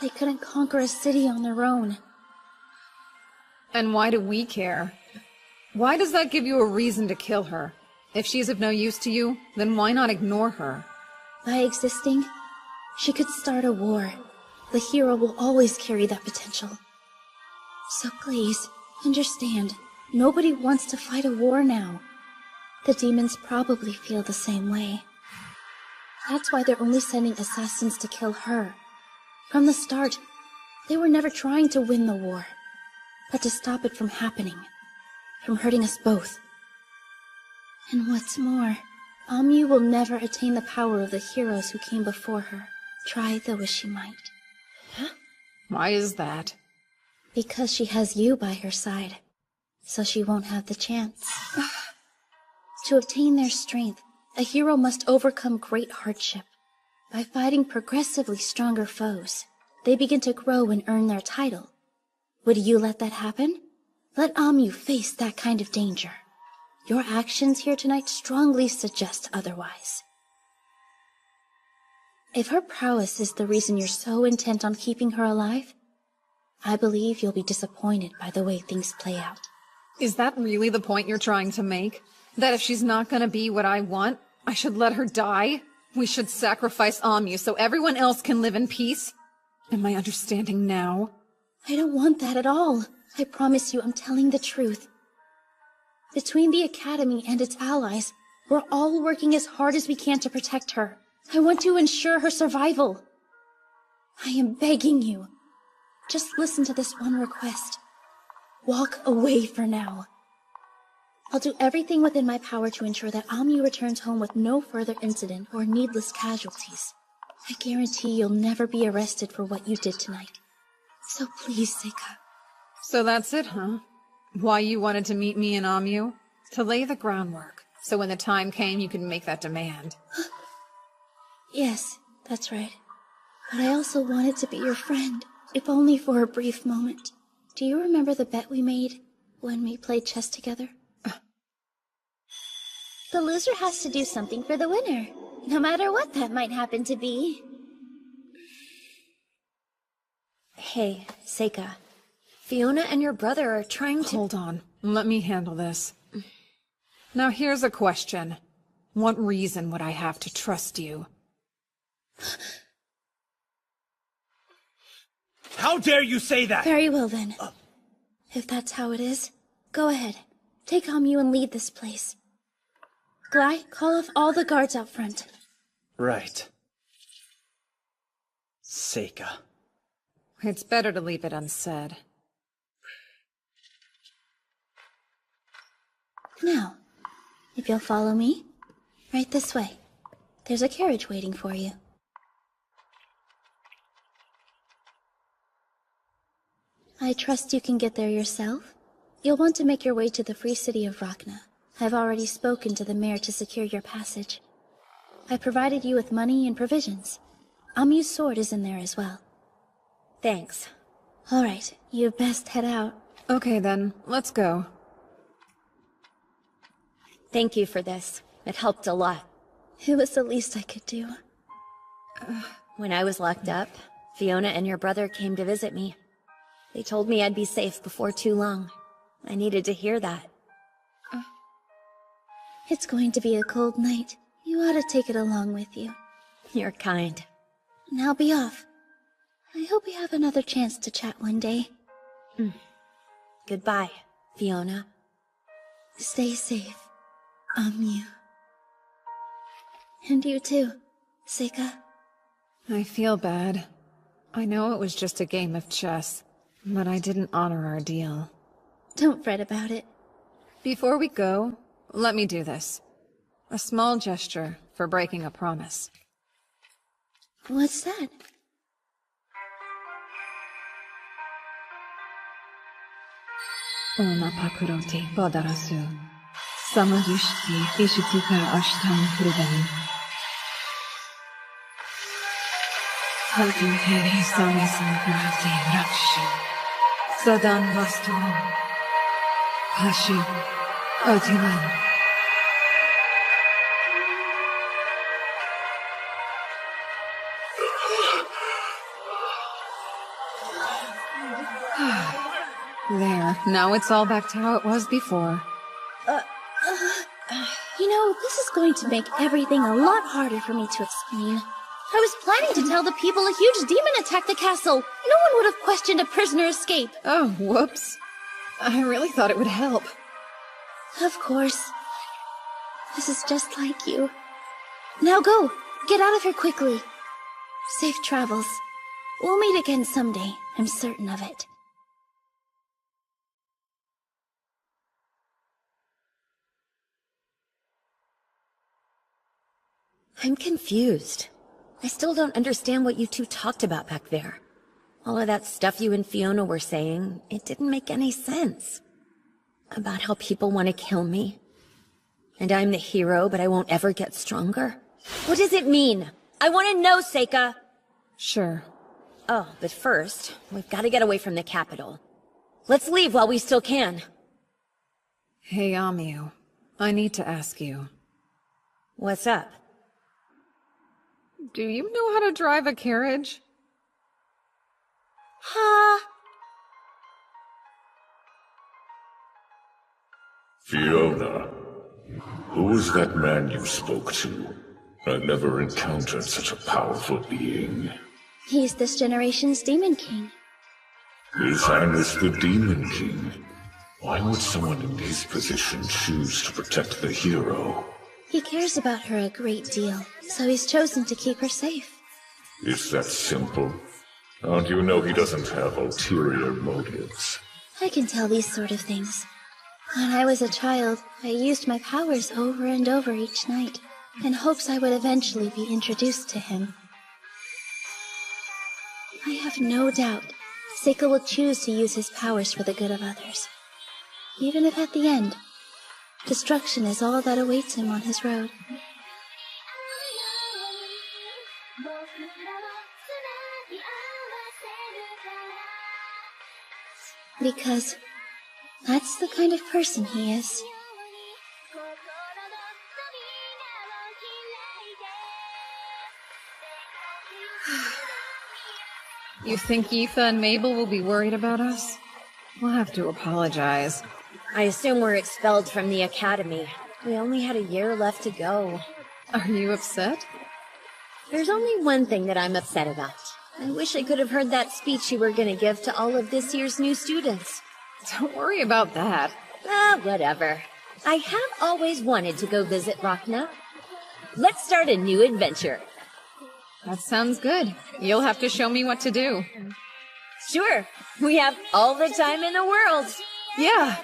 They couldn't conquer a city on their own. And why do we care? Why does that give you a reason to kill her? If she's of no use to you, then why not ignore her? By existing, she could start a war. The hero will always carry that potential. So please, understand, nobody wants to fight a war now. The demons probably feel the same way. That's why they're only sending assassins to kill her. From the start, they were never trying to win the war, but to stop it from happening, from hurting us both. And what's more, Amu will never attain the power of the heroes who came before her, try though as she might. Why is that? Because she has you by her side, so she won't have the chance. To obtain their strength, a hero must overcome great hardship. By fighting progressively stronger foes, they begin to grow and earn their title. Would you let that happen? Let Amu face that kind of danger. Your actions here tonight strongly suggest otherwise. If her prowess is the reason you're so intent on keeping her alive, I believe you'll be disappointed by the way things play out. Is that really the point you're trying to make? That if she's not gonna be what I want, I should let her die? We should sacrifice Amu so everyone else can live in peace? Am I understanding now? I don't want that at all. I promise you I'm telling the truth. Between the Academy and its allies, we're all working as hard as we can to protect her. I want to ensure her survival. I am begging you. Just listen to this one request. Walk away for now. I'll do everything within my power to ensure that Amu returns home with no further incident or needless casualties. I guarantee you'll never be arrested for what you did tonight. So please, Seika. So that's it, huh? Why you wanted to meet me and Amu? To lay the groundwork, so when the time came you could make that demand. Yes, that's right. But I also wanted to be your friend, if only for a brief moment. Do you remember the bet we made when we played chess together? The loser has to do something for the winner, no matter what that might happen to be. Hey, Seika. Fiona and your brother are trying to— Hold on. Let me handle this. Now here's a question. What reason would I have to trust you? How dare you say that? Very well then. If that's how it is, go ahead. Take Amyu and lead this place. Glai, call off all the guards out front. Right. Seika. It's better to leave it unsaid. Now, if you'll follow me, right this way. There's a carriage waiting for you. I trust you can get there yourself. You'll want to make your way to the free city of Rachna. I've already spoken to the mayor to secure your passage. I provided you with money and provisions. Amyu's sword is in there as well. Thanks. All right, you best head out. Okay then, let's go. Thank you for this. It helped a lot. It was the least I could do. When I was locked up, Fiona and your brother came to visit me. They told me I'd be safe before too long. I needed to hear that. It's going to be a cold night. You ought to take it along with you. You're kind. Now be off. I hope we have another chance to chat one day. Goodbye, Fiona. Stay safe, Amyu. And you too, Seika. I feel bad. I know it was just a game of chess, but I didn't honor our deal. Don't fret about it. Before we go, let me do this. A small gesture for breaking a promise. What's that? Ona pakuroti bodarasu. Samadishti ishitika ashtam kurban. Hadu heri samisan kurati rakshi. Sadan vastu. Hashi. Atiman. There, now it's all back to how it was before. You know, this is going to make everything a lot harder for me to explain. I was planning to tell the people a huge demon attacked the castle. No one would have questioned a prisoner escape. Oh, whoops. I really thought it would help. Of course. This is just like you. Now go. Get out of here quickly. Safe travels. We'll meet again someday. I'm certain of it. I'm confused. I still don't understand what you two talked about back there. All of that stuff you and Fiona were saying, it didn't make any sense. About how people want to kill me. And I'm the hero, but I won't ever get stronger. What does it mean? I want to know, Seika! Sure. Oh, but first, we've got to get away from the capital. Let's leave while we still can. Hey, Amyu. I need to ask you. What's up? Do you know how to drive a carriage? Fiona, who was that man you spoke to? I've never encountered such a powerful being. He's this generation's Demon King. His Highness the Demon King. Why would someone in his position choose to protect the hero? He cares about her a great deal, so he's chosen to keep her safe. It's that simple. Don't you know he doesn't have ulterior motives? I can tell these sort of things. When I was a child, I used my powers over and over each night, in hopes I would eventually be introduced to him. I have no doubt Seika will choose to use his powers for the good of others. Even if at the end, destruction is all that awaits him on his road. Because that's the kind of person he is. You think Aoife and Mabel will be worried about us? We'll have to apologize. I assume we're expelled from the academy. We only had a year left to go. Are you upset? There's only one thing that I'm upset about. I wish I could have heard that speech you were gonna give to all of this year's new students. Don't worry about that. Whatever. I have always wanted to go visit Rachna. Let's start a new adventure. That sounds good. You'll have to show me what to do. Sure. We have all the time in the world. Yeah.